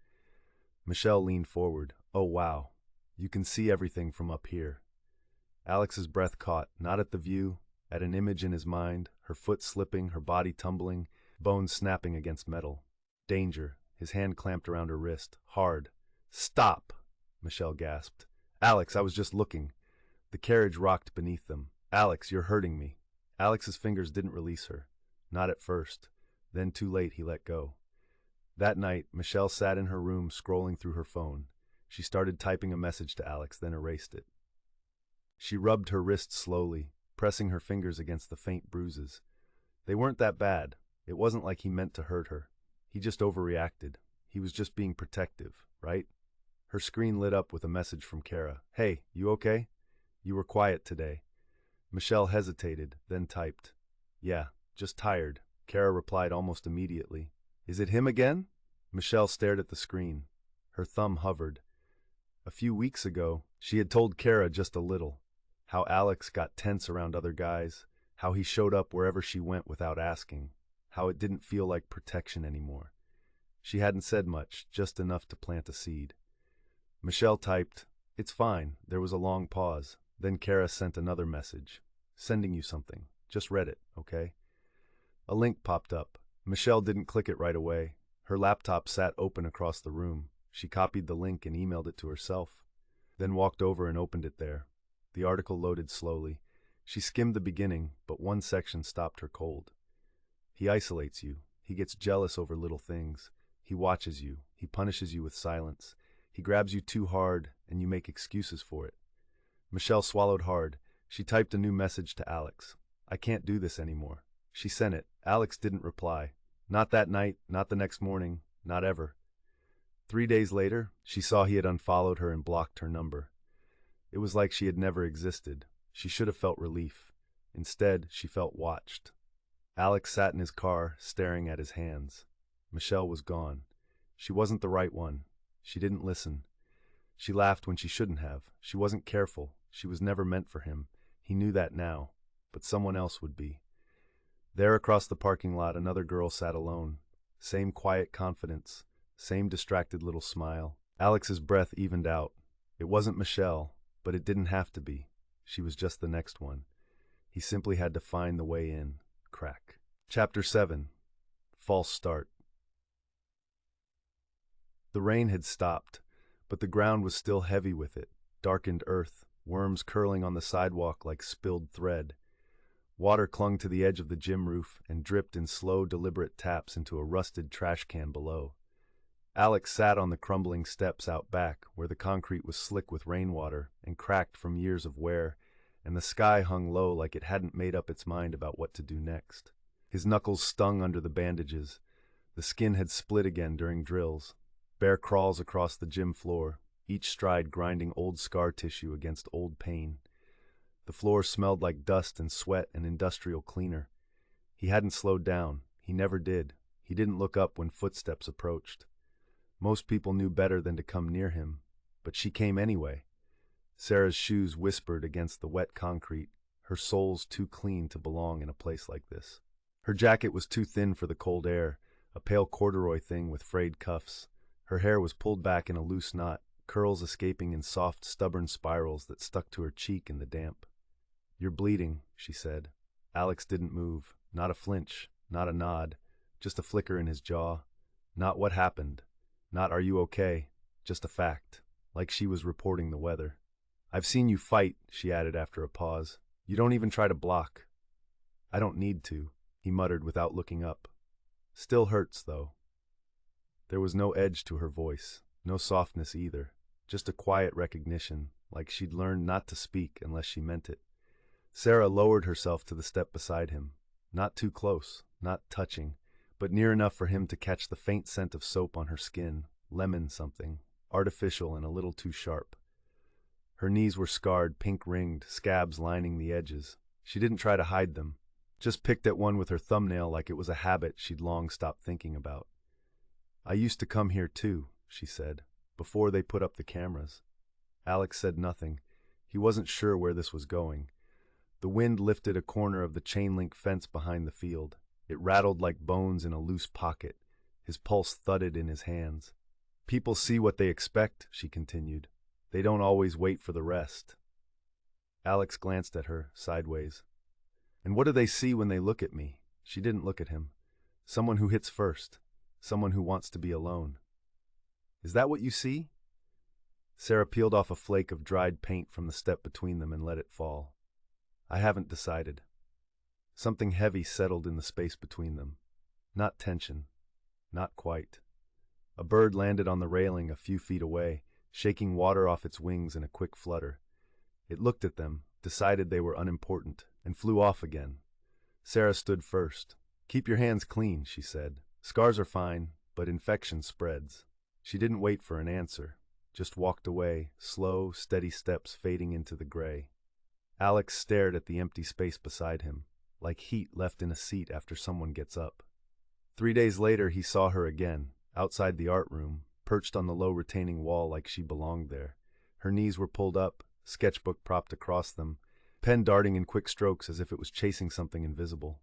Michelle leaned forward. Oh, wow. You can see everything from up here. Alex's breath caught, not at the view, at an image in his mind, her foot slipping, her body tumbling, bones snapping against metal. Danger. His hand clamped around her wrist. Hard. Stop! Michelle gasped. Alex, I was just looking. The carriage rocked beneath them. Alex, you're hurting me. Alex's fingers didn't release her. Not at first. Then too late he let go. That night, Michelle sat in her room scrolling through her phone. She started typing a message to Alex, then erased it. She rubbed her wrist slowly, pressing her fingers against the faint bruises. They weren't that bad. It wasn't like he meant to hurt her. He just overreacted. He was just being protective, right? Her screen lit up with a message from Kara. Hey, you okay? You were quiet today. Michelle hesitated, then typed. Yeah, just tired. Kara replied almost immediately. Is it him again? Michelle stared at the screen. Her thumb hovered. A few weeks ago, she had told Kara just a little. How Alex got tense around other guys. How he showed up wherever she went without asking. How it didn't feel like protection anymore. She hadn't said much, just enough to plant a seed. Michelle typed, It's fine. There was a long pause. Then Kara sent another message. Sending you something. Just read it, okay? A link popped up. Michelle didn't click it right away. Her laptop sat open across the room. She copied the link and emailed it to herself. Then walked over and opened it there. The article loaded slowly. She skimmed the beginning, but one section stopped her cold. He isolates you. He gets jealous over little things. He watches you. He punishes you with silence. He grabs you too hard, and you make excuses for it. Michelle swallowed hard. She typed a new message to Alex. I can't do this anymore. She sent it. Alex didn't reply. Not that night, not the next morning, not ever. 3 days later, she saw he had unfollowed her and blocked her number. It was like she had never existed. She should have felt relief. Instead, she felt watched. Alex sat in his car, staring at his hands. Michelle was gone. She wasn't the right one. She didn't listen. She laughed when she shouldn't have. She wasn't careful. She was never meant for him. He knew that now, but someone else would be. There across the parking lot, another girl sat alone. Same quiet confidence, same distracted little smile. Alex's breath evened out. It wasn't Michelle, but it didn't have to be. She was just the next one. He simply had to find the way in. Crack. Chapter 7. False Start. The rain had stopped, but the ground was still heavy with it. Darkened earth, worms curling on the sidewalk like spilled thread. Water clung to the edge of the gym roof and dripped in slow, deliberate taps into a rusted trash can below. Alex sat on the crumbling steps out back, where the concrete was slick with rainwater and cracked from years of wear, and the sky hung low like it hadn't made up its mind about what to do next. His knuckles stung under the bandages. The skin had split again during drills. Bear crawls across the gym floor, each stride grinding old scar tissue against old pain. The floor smelled like dust and sweat and industrial cleaner. He hadn't slowed down. He never did. He didn't look up when footsteps approached. Most people knew better than to come near him, but she came anyway. Sarah's shoes whispered against the wet concrete, her soles too clean to belong in a place like this. Her jacket was too thin for the cold air, a pale corduroy thing with frayed cuffs. Her hair was pulled back in a loose knot, curls escaping in soft, stubborn spirals that stuck to her cheek in the damp. "You're bleeding," she said. Alex didn't move, not a flinch, not a nod, just a flicker in his jaw. Not what happened, not "are you okay," just a fact, like she was reporting the weather. "I've seen you fight," she added after a pause. "You don't even try to block." "I don't need to," he muttered without looking up. "Still hurts, though." There was no edge to her voice, no softness either, just a quiet recognition, like she'd learned not to speak unless she meant it. Sarah lowered herself to the step beside him, not too close, not touching, but near enough for him to catch the faint scent of soap on her skin, lemon something, artificial and a little too sharp. Her knees were scarred, pink-ringed, scabs lining the edges. She didn't try to hide them, just picked at one with her thumbnail like it was a habit she'd long stopped thinking about. "I used to come here too," she said, "before they put up the cameras." Alex said nothing. He wasn't sure where this was going. The wind lifted a corner of the chain-link fence behind the field. It rattled like bones in a loose pocket. His pulse thudded in his hands. "People see what they expect," she continued. "They don't always wait for the rest." Alex glanced at her, sideways. "And what do they see when they look at me?" She didn't look at him. "Someone who hits first. Someone who wants to be alone." "Is that what you see?" Sarah peeled off a flake of dried paint from the step between them and let it fall. "I haven't decided." Something heavy settled in the space between them. Not tension. Not quite. A bird landed on the railing a few feet away, shaking water off its wings in a quick flutter. It looked at them, decided they were unimportant, and flew off again. Sarah stood first. "Keep your hands clean," she said. "Scars are fine, but infection spreads." She didn't wait for an answer, just walked away, slow, steady steps fading into the gray. Alex stared at the empty space beside him, like heat left in a seat after someone gets up. 3 days later, he saw her again, outside the art room, perched on the low retaining wall like she belonged there. Her knees were pulled up, sketchbook propped across them, pen darting in quick strokes as if it was chasing something invisible.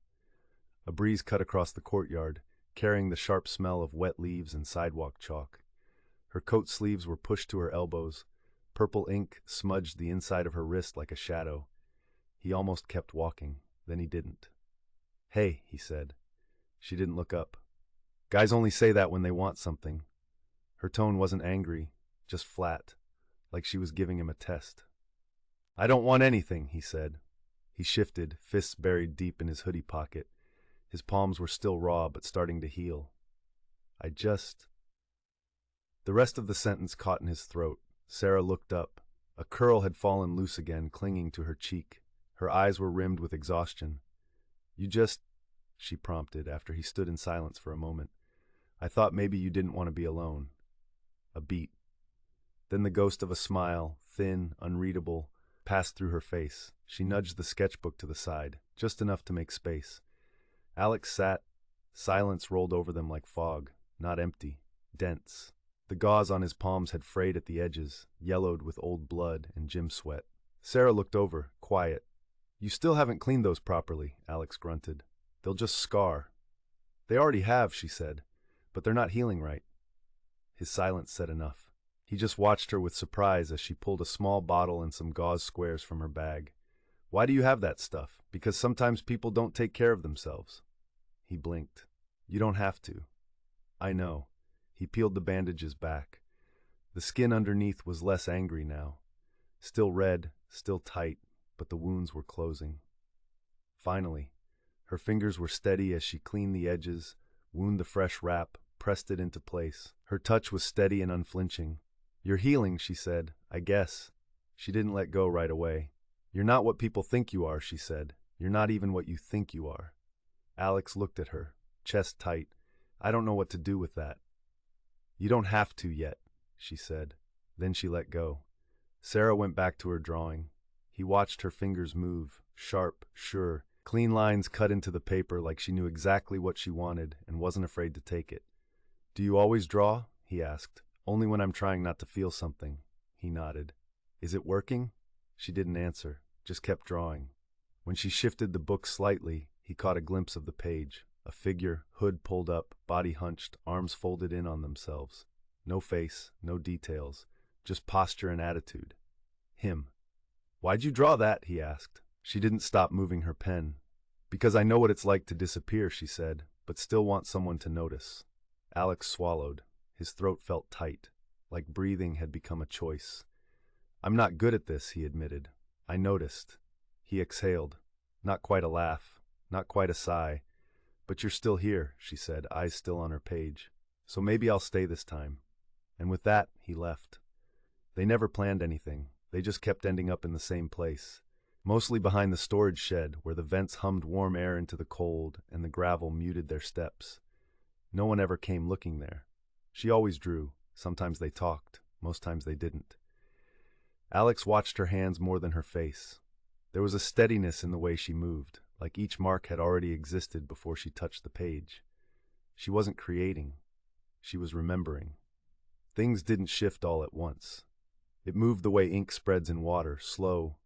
A breeze cut across the courtyard, carrying the sharp smell of wet leaves and sidewalk chalk. Her coat sleeves were pushed to her elbows. Purple ink smudged the inside of her wrist like a shadow. He almost kept walking, then he didn't. "Hey," he said. She didn't look up. "Guys only say that when they want something." Her tone wasn't angry, just flat, like she was giving him a test. I don't want anything, he said. He shifted, fists buried deep in his hoodie pocket. His palms were still raw, but starting to heal. I just... The rest of the sentence caught in his throat. Sarah looked up. A curl had fallen loose again, clinging to her cheek. Her eyes were rimmed with exhaustion. You just... she prompted, after he stood in silence for a moment. I thought maybe you didn't want to be alone. A beat. Then the ghost of a smile, thin, unreadable, passed through her face. She nudged the sketchbook to the side, just enough to make space. Alex sat. Silence rolled over them like fog, not empty, dense. The gauze on his palms had frayed at the edges, yellowed with old blood and gym sweat. Sarah looked over, quiet. You still haven't cleaned those properly, Alex grunted. They'll just scar. They already have, she said, but they're not healing right. His silence said enough. He just watched her with surprise as she pulled a small bottle and some gauze squares from her bag. Why do you have that stuff? Because sometimes people don't take care of themselves. He blinked. You don't have to. I know. He peeled the bandages back. The skin underneath was less angry now. Still red, still tight, but the wounds were closing. Finally, her fingers were steady as she cleaned the edges, wound the fresh wrap, pressed it into place. Her touch was steady and unflinching. You're healing, she said, I guess. She didn't let go right away. You're not what people think you are, she said. You're not even what you think you are. Alex looked at her, chest tight. I don't know what to do with that. You don't have to yet, she said. Then she let go. Sarah went back to her drawing. He watched her fingers move, sharp, sure, clean lines cut into the paper like she knew exactly what she wanted and wasn't afraid to take it. Do you always draw? He asked. Only when I'm trying not to feel something. He nodded. Is it working? She didn't answer, just kept drawing. When she shifted the book slightly, he caught a glimpse of the page. A figure, hood pulled up, body hunched, arms folded in on themselves. No face, no details, just posture and attitude. Him. Why'd you draw that? He asked. She didn't stop moving her pen. Because I know what it's like to disappear, she said, but still want someone to notice. Alex swallowed. His throat felt tight, like breathing had become a choice. I'm not good at this, he admitted. I noticed. He exhaled. Not quite a laugh, not quite a sigh. But you're still here, she said, eyes still on her page. So maybe I'll stay this time. And with that, he left. They never planned anything. They just kept ending up in the same place. Mostly behind the storage shed, where the vents hummed warm air into the cold and the gravel muted their steps. No one ever came looking there. She always drew. Sometimes they talked. Most times they didn't. Alex watched her hands more than her face. There was a steadiness in the way she moved, like each mark had already existed before she touched the page. She wasn't creating. She was remembering. Things didn't shift all at once. It moved the way ink spreads in water, slow,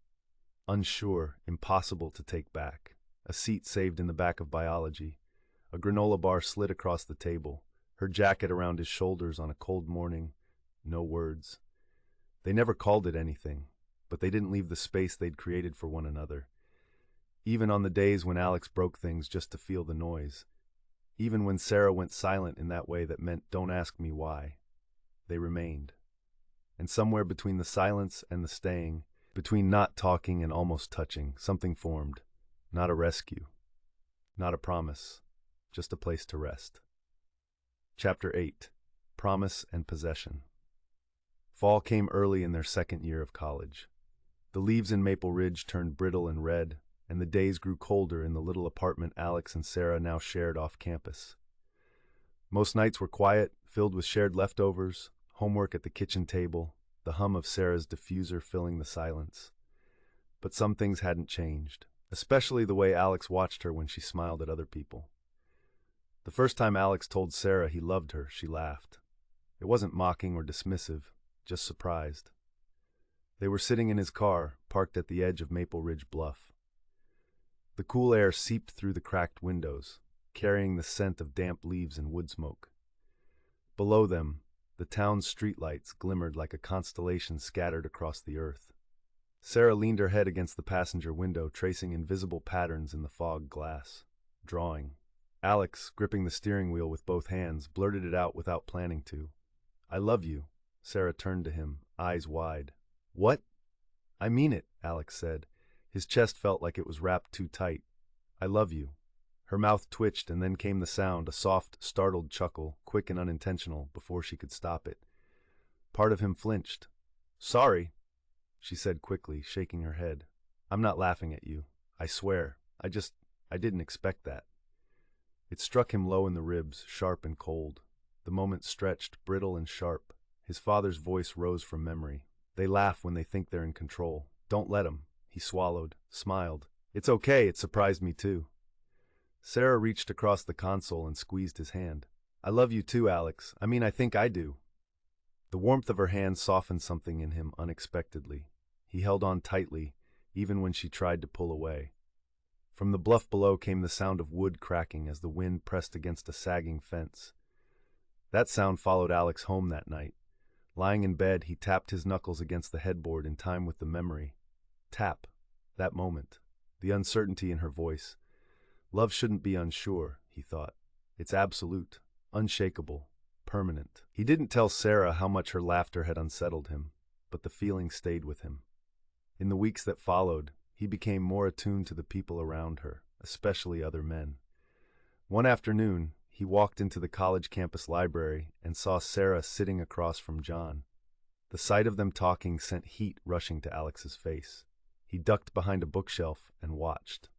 unsure, impossible to take back. A seat saved in the back of biology. A granola bar slid across the table, her jacket around his shoulders on a cold morning. No words. They never called it anything, but they didn't leave the space they'd created for one another. Even on the days when Alex broke things just to feel the noise. Even when Sarah went silent in that way that meant, don't ask me why. They remained. And somewhere between the silence and the staying, between not talking and almost touching, something formed. Not a rescue. Not a promise. Just a place to rest. Chapter 8. Promise and Possession. Fall came early in their second year of college. The leaves in Maple Ridge turned brittle and red, and the days grew colder in the little apartment Alex and Sarah now shared off campus. Most nights were quiet, filled with shared leftovers, homework at the kitchen table, the hum of Sarah's diffuser filling the silence. But some things hadn't changed, especially the way Alex watched her when she smiled at other people. The first time Alex told Sarah he loved her, she laughed. It wasn't mocking or dismissive, just surprised. They were sitting in his car, parked at the edge of Maple Ridge Bluff. The cool air seeped through the cracked windows, carrying the scent of damp leaves and wood smoke. Below them, the town's streetlights glimmered like a constellation scattered across the earth. Sarah leaned her head against the passenger window, tracing invisible patterns in the fog glass. Drawing. Alex, gripping the steering wheel with both hands, blurted it out without planning to. I love you. Sarah turned to him, eyes wide. What? I mean it, Alex said. His chest felt like it was wrapped too tight. I love you. Her mouth twitched and then came the sound, a soft, startled chuckle, quick and unintentional, before she could stop it. Part of him flinched. Sorry, she said quickly, shaking her head. I'm not laughing at you. I swear. I didn't expect that. It struck him low in the ribs, sharp and cold. The moment stretched, brittle and sharp. His father's voice rose from memory. They laugh when they think they're in control. Don't let 'em. He swallowed, smiled. It's okay, it surprised me too. Sarah reached across the console and squeezed his hand. I love you too, Alex. I think I do. The warmth of her hand softened something in him unexpectedly. He held on tightly, even when she tried to pull away. From the bluff below came the sound of wood cracking as the wind pressed against a sagging fence. That sound followed Alex home that night. Lying in bed, he tapped his knuckles against the headboard in time with the memory. Tap. That moment. The uncertainty in her voice. Love shouldn't be unsure, he thought. It's absolute, unshakable, permanent. He didn't tell Sarah how much her laughter had unsettled him, but the feeling stayed with him. In the weeks that followed, he became more attuned to the people around her, especially other men. One afternoon, he walked into the college campus library and saw Sarah sitting across from John. The sight of them talking sent heat rushing to Alex's face. He ducked behind a bookshelf and watched.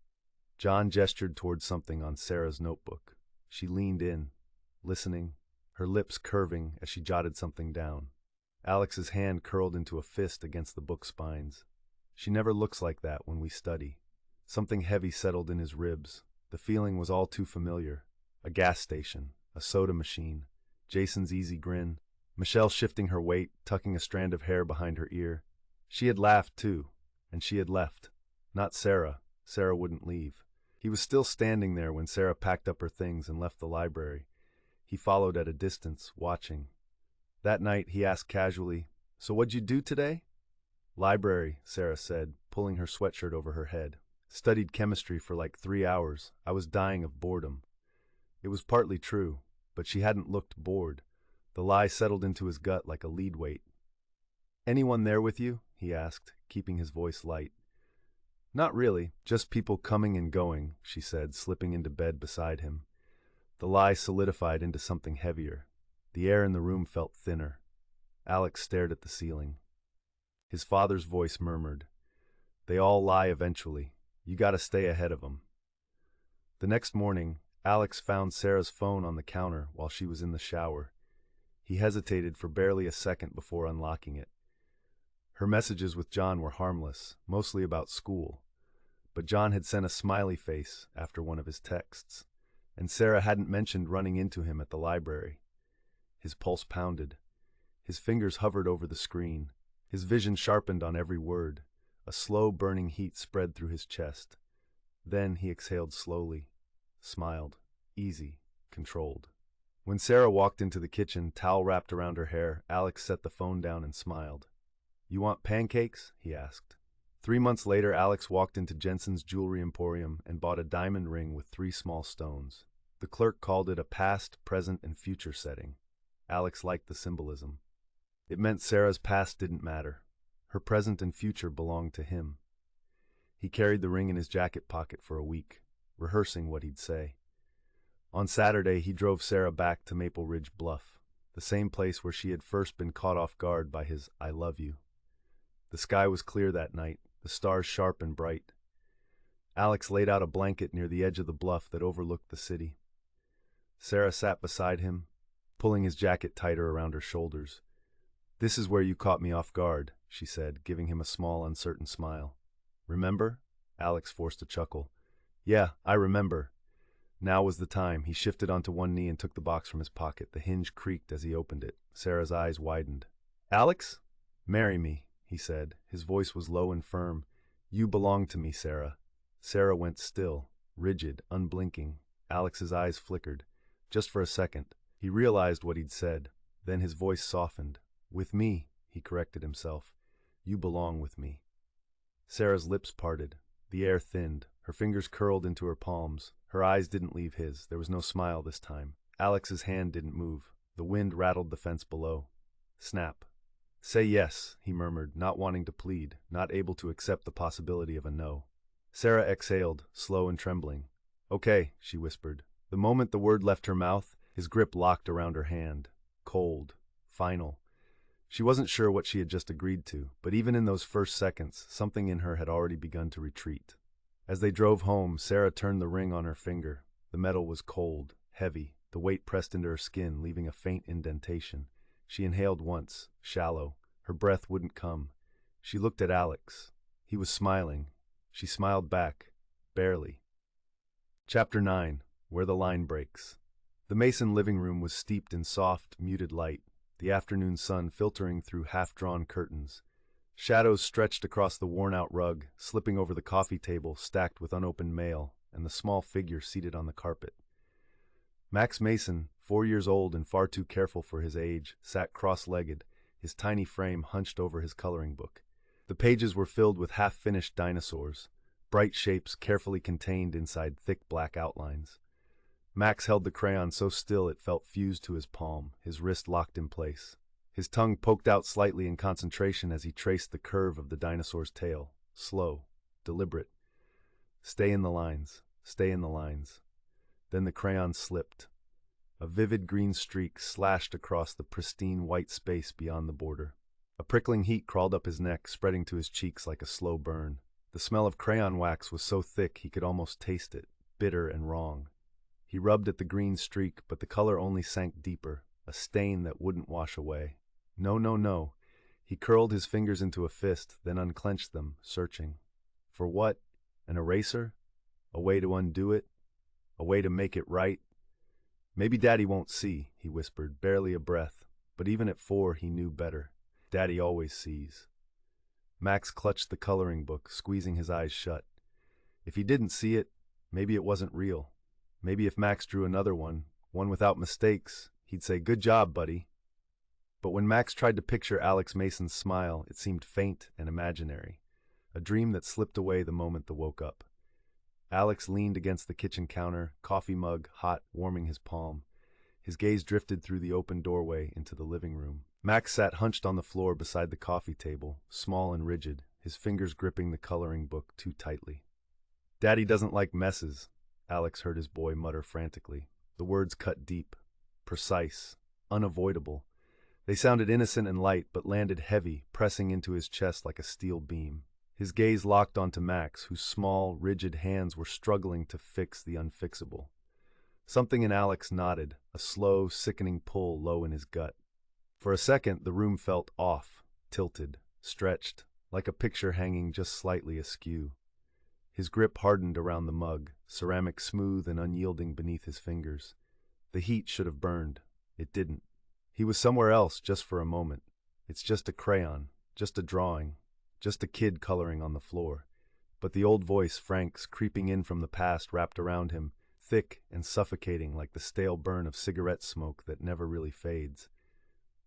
John gestured toward something on Sarah's notebook. She leaned in, listening, her lips curving as she jotted something down. Alex's hand curled into a fist against the book spines. She never looks like that when we study. Something heavy settled in his ribs. The feeling was all too familiar. A gas station, a soda machine, Jason's easy grin, Michelle shifting her weight, tucking a strand of hair behind her ear. She had laughed too, and she had left. Not Sarah. Sarah wouldn't leave. He was still standing there when Sarah packed up her things and left the library. He followed at a distance, watching. That night, he asked casually, "So what'd you do today?" "Library," Sarah said, pulling her sweatshirt over her head. "Studied chemistry for like 3 hours. I was dying of boredom." It was partly true, but she hadn't looked bored. The lie settled into his gut like a lead weight. "Anyone there with you?" he asked, keeping his voice light. "Not really, just people coming and going," she said, slipping into bed beside him. The lie solidified into something heavier. The air in the room felt thinner. Alex stared at the ceiling. His father's voice murmured, "They all lie eventually. You gotta stay ahead of 'em." The next morning, Alex found Sarah's phone on the counter while she was in the shower. He hesitated for barely a second before unlocking it. Her messages with John were harmless, mostly about school. But John had sent a smiley face after one of his texts, and Sarah hadn't mentioned running into him at the library. His pulse pounded. His fingers hovered over the screen. His vision sharpened on every word. A slow burning heat spread through his chest. Then he exhaled slowly, smiled, easy, controlled. When Sarah walked into the kitchen, towel wrapped around her hair, Alex set the phone down and smiled. "You want pancakes?" he asked. 3 months later, Alex walked into Jensen's jewelry emporium and bought a diamond ring with 3 small stones. The clerk called it a past, present, and future setting. Alex liked the symbolism. It meant Sarah's past didn't matter. Her present and future belonged to him. He carried the ring in his jacket pocket for a week, rehearsing what he'd say. On Saturday, he drove Sarah back to Maple Ridge Bluff, the same place where she had first been caught off guard by his "I love you." The sky was clear that night, the stars sharp and bright. Alex laid out a blanket near the edge of the bluff that overlooked the city. Sarah sat beside him, pulling his jacket tighter around her shoulders. "This is where you caught me off guard," she said, giving him a small, uncertain smile. "Remember?" Alex forced a chuckle. "Yeah, I remember." Now was the time. He shifted onto one knee and took the box from his pocket. The hinge creaked as he opened it. Sarah's eyes widened. "Alex? Marry me," he said. His voice was low and firm. "You belong to me, Sarah." Sarah went still, rigid, unblinking. Alex's eyes flickered. Just for a second. He realized what he'd said. Then his voice softened. "With me," he corrected himself. "You belong with me." Sarah's lips parted. The air thinned. Her fingers curled into her palms. Her eyes didn't leave his. There was no smile this time. Alex's hand didn't move. The wind rattled the fence below. Snap. Say yes, he murmured, not wanting to plead, not able to accept the possibility of a no. Sarah exhaled, slow and trembling. Okay, she whispered. The moment the word left her mouth, his grip locked around her hand. Cold. Final. She wasn't sure what she had just agreed to, but even in those first seconds, something in her had already begun to retreat. As they drove home, Sarah turned the ring on her finger. The metal was cold, heavy, the weight pressed into her skin, leaving a faint indentation. She inhaled once, shallow. Her breath wouldn't come. She looked at Alex. He was smiling. She smiled back. Barely. Chapter 9. Where the Line Breaks. The Mason living room was steeped in soft, muted light, the afternoon sun filtering through half-drawn curtains. Shadows stretched across the worn-out rug, slipping over the coffee table stacked with unopened mail, and the small figure seated on the carpet. Max Mason, 4 years old and far too careful for his age, sat cross-legged, his tiny frame hunched over his coloring book. The pages were filled with half-finished dinosaurs, bright shapes carefully contained inside thick black outlines. Max held the crayon so still it felt fused to his palm, his wrist locked in place. His tongue poked out slightly in concentration as he traced the curve of the dinosaur's tail, slow, deliberate. Stay in the lines, stay in the lines. Then the crayon slipped. A vivid green streak slashed across the pristine white space beyond the border. A prickling heat crawled up his neck, spreading to his cheeks like a slow burn. The smell of crayon wax was so thick he could almost taste it, bitter and wrong. He rubbed at the green streak, but the color only sank deeper, a stain that wouldn't wash away. No, no, no. He curled his fingers into a fist, then unclenched them, searching. For what? An eraser? A way to undo it? A way to make it right? Maybe Daddy won't see, he whispered, barely a breath, but even at 4 he knew better. Daddy always sees. Max clutched the coloring book, squeezing his eyes shut. If he didn't see it, maybe it wasn't real. Maybe if Max drew another one without mistakes, he'd say, "Good job, buddy." But when Max tried to picture Alex Mason's smile, it seemed faint and imaginary, a dream that slipped away the moment they woke up. Alex leaned against the kitchen counter, coffee mug hot, warming his palm. His gaze drifted through the open doorway into the living room. Max sat hunched on the floor beside the coffee table, small and rigid, his fingers gripping the coloring book too tightly. "Daddy doesn't like messes," Alex heard his boy mutter frantically. The words cut deep, precise, unavoidable. They sounded innocent and light, but landed heavy, pressing into his chest like a steel beam. His gaze locked onto Max, whose small, rigid hands were struggling to fix the unfixable. Something in Alex nodded, a slow, sickening pull low in his gut. For a second, the room felt off, tilted, stretched, like a picture hanging just slightly askew. His grip hardened around the mug, ceramic smooth and unyielding beneath his fingers. The heat should have burned. It didn't. He was somewhere else just for a moment. It's just a crayon, just a drawing, just a kid coloring on the floor. But the old voice, Frank's, creeping in from the past, wrapped around him, thick and suffocating like the stale burn of cigarette smoke that never really fades.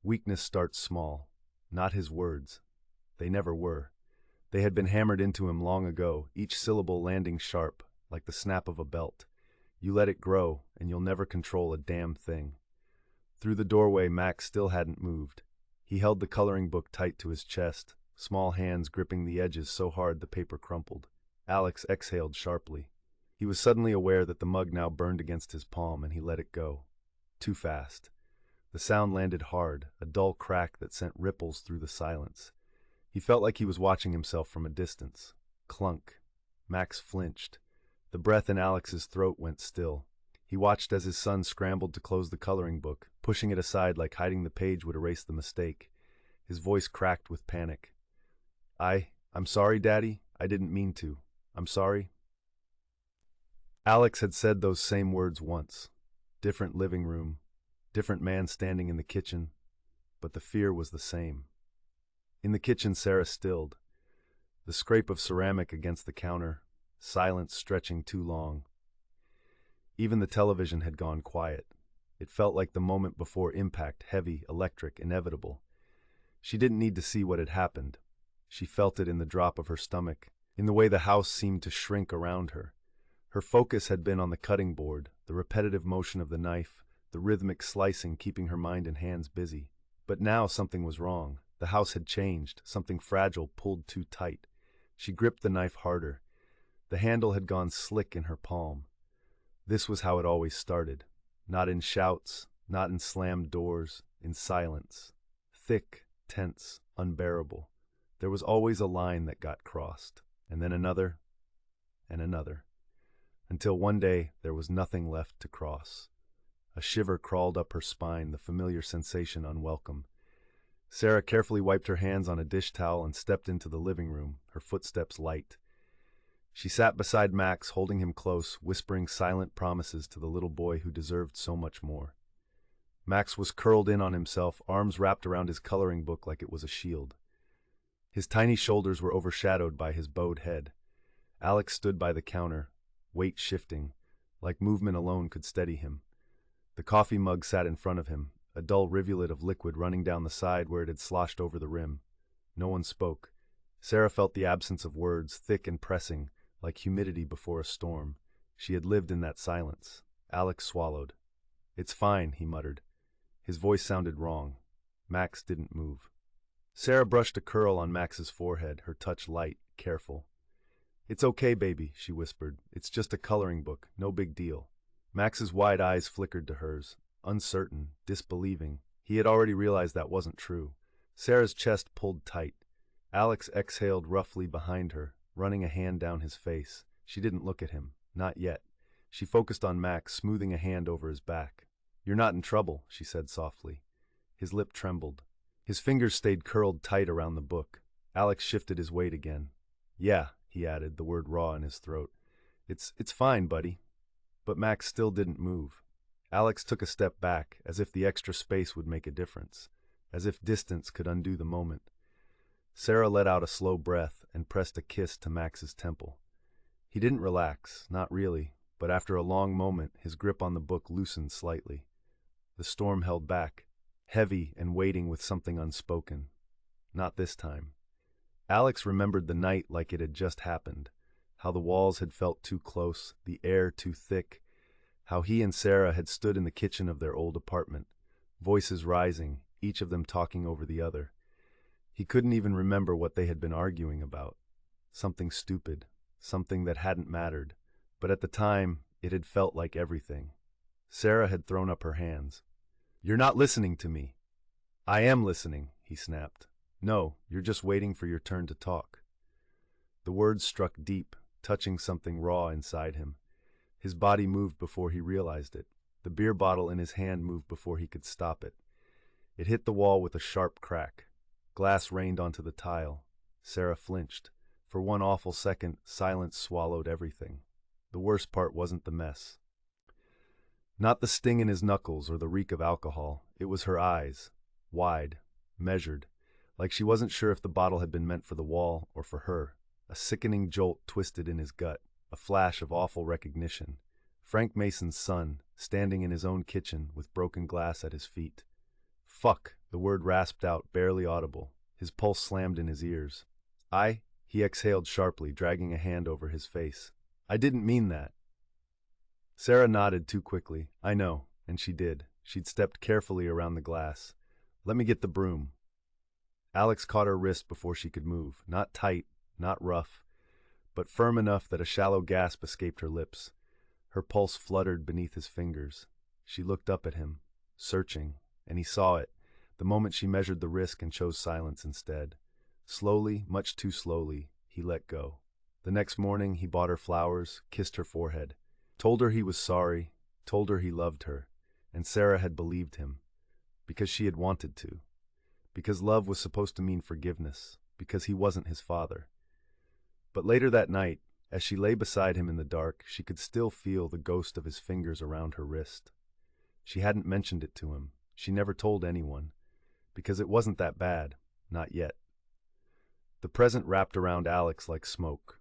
Weakness starts small. Not his words. They never were. They had been hammered into him long ago, each syllable landing sharp, like the snap of a belt. You let it grow, and you'll never control a damn thing. Through the doorway, Max still hadn't moved. He held the coloring book tight to his chest, small hands gripping the edges so hard the paper crumpled. Alex exhaled sharply. He was suddenly aware that the mug now burned against his palm, and he let it go. Too fast. The sound landed hard, a dull crack that sent ripples through the silence. He felt like he was watching himself from a distance. Clunk. Max flinched. The breath in Alex's throat went still. He watched as his son scrambled to close the coloring book, pushing it aside like hiding the page would erase the mistake. His voice cracked with panic. I'm sorry, Daddy. I didn't mean to. I'm sorry." Alex had said those same words once. Different living room, different man standing in the kitchen, but the fear was the same. In the kitchen, Sarah stilled. The scrape of ceramic against the counter, silence stretching too long. Even the television had gone quiet. It felt like the moment before impact, heavy, electric, inevitable. She didn't need to see what had happened. She felt it in the drop of her stomach, in the way the house seemed to shrink around her. Her focus had been on the cutting board, the repetitive motion of the knife, the rhythmic slicing keeping her mind and hands busy. But now something was wrong. The house had changed. Something fragile pulled too tight. She gripped the knife harder. The handle had gone slick in her palm. This was how it always started. Not in shouts, not in slammed doors, in silence. Thick, tense, unbearable. There was always a line that got crossed, and then another, and another, until one day there was nothing left to cross. A shiver crawled up her spine, the familiar sensation unwelcome. Sarah carefully wiped her hands on a dish towel and stepped into the living room, her footsteps light. She sat beside Max, holding him close, whispering silent promises to the little boy who deserved so much more. Max was curled in on himself, arms wrapped around his coloring book like it was a shield. His tiny shoulders were overshadowed by his bowed head. Alex stood by the counter, weight shifting, like movement alone could steady him. The coffee mug sat in front of him, a dull rivulet of liquid running down the side where it had sloshed over the rim. No one spoke. Sarah felt the absence of words, thick and pressing, like humidity before a storm. She had lived in that silence. Alex swallowed. "It's fine," he muttered. His voice sounded wrong. Max didn't move. Sarah brushed a curl on Max's forehead, her touch light, careful. "It's okay, baby," she whispered. "It's just a coloring book, no big deal." Max's wide eyes flickered to hers, uncertain, disbelieving. He had already realized that wasn't true. Sarah's chest pulled tight. Alex exhaled roughly behind her, running a hand down his face. She didn't look at him. Not yet. She focused on Max, smoothing a hand over his back. "You're not in trouble," she said softly. His lip trembled. His fingers stayed curled tight around the book. Alex shifted his weight again. "Yeah," he added, the word raw in his throat. It's fine, buddy." But Max still didn't move. Alex took a step back, as if the extra space would make a difference, as if distance could undo the moment. Sarah let out a slow breath and pressed a kiss to Max's temple. He didn't relax, not really, but after a long moment, his grip on the book loosened slightly. The storm held back, heavy and waiting with something unspoken. Not this time. Alex remembered the night like it had just happened, how the walls had felt too close, the air too thick, how he and Sarah had stood in the kitchen of their old apartment, voices rising, each of them talking over the other. He couldn't even remember what they had been arguing about. Something stupid, something that hadn't mattered, but at the time, it had felt like everything. Sarah had thrown up her hands. "You're not listening to me." "I am listening," he snapped. "No, you're just waiting for your turn to talk." The words struck deep, touching something raw inside him. His body moved before he realized it. The beer bottle in his hand moved before he could stop it. It hit the wall with a sharp crack. Glass rained onto the tile. Sarah flinched. For one awful second, silence swallowed everything. The worst part wasn't the mess. Not the sting in his knuckles or the reek of alcohol. It was her eyes. Wide, measured, like she wasn't sure if the bottle had been meant for the wall or for her. A sickening jolt twisted in his gut, a flash of awful recognition. Frank Mason's son, standing in his own kitchen with broken glass at his feet. "Fuck," the word rasped out, barely audible. His pulse slammed in his ears. He exhaled sharply, dragging a hand over his face. "I didn't mean that." Sarah nodded too quickly. "I know," and she did. She'd stepped carefully around the glass. "Let me get the broom." Alex caught her wrist before she could move. Not tight, not rough, but firm enough that a shallow gasp escaped her lips. Her pulse fluttered beneath his fingers. She looked up at him, searching, and he saw it, the moment she measured the risk and chose silence instead. Slowly, much too slowly, he let go. The next morning, he bought her flowers, kissed her forehead, told her he was sorry, told her he loved her, and Sarah had believed him, because she had wanted to, because love was supposed to mean forgiveness, because he wasn't his father. But later that night, as she lay beside him in the dark, she could still feel the ghost of his fingers around her wrist. She hadn't mentioned it to him. She never told anyone, because it wasn't that bad, not yet. The present wrapped around Alex like smoke.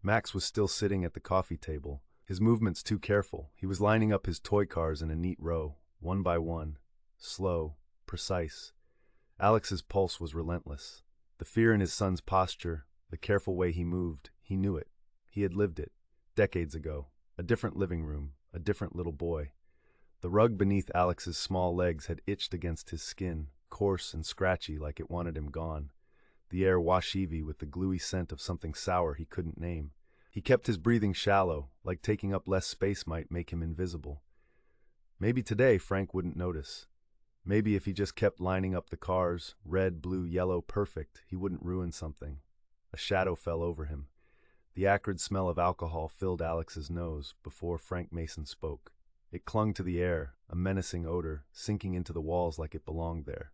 Max was still sitting at the coffee table, his movements too careful. He was lining up his toy cars in a neat row, one by one, slow, precise. Alex's pulse was relentless. The fear in his son's posture, the careful way he moved, he knew it. He had lived it, decades ago. A different living room, a different little boy. The rug beneath Alex's small legs had itched against his skin, coarse and scratchy like it wanted him gone, the air wash-heavy with the gluey scent of something sour he couldn't name. He kept his breathing shallow, like taking up less space might make him invisible. Maybe today Frank wouldn't notice. Maybe if he just kept lining up the cars, red, blue, yellow, perfect, he wouldn't ruin something. A shadow fell over him. The acrid smell of alcohol filled Alex's nose before Frank Mason spoke. It clung to the air, a menacing odor, sinking into the walls like it belonged there.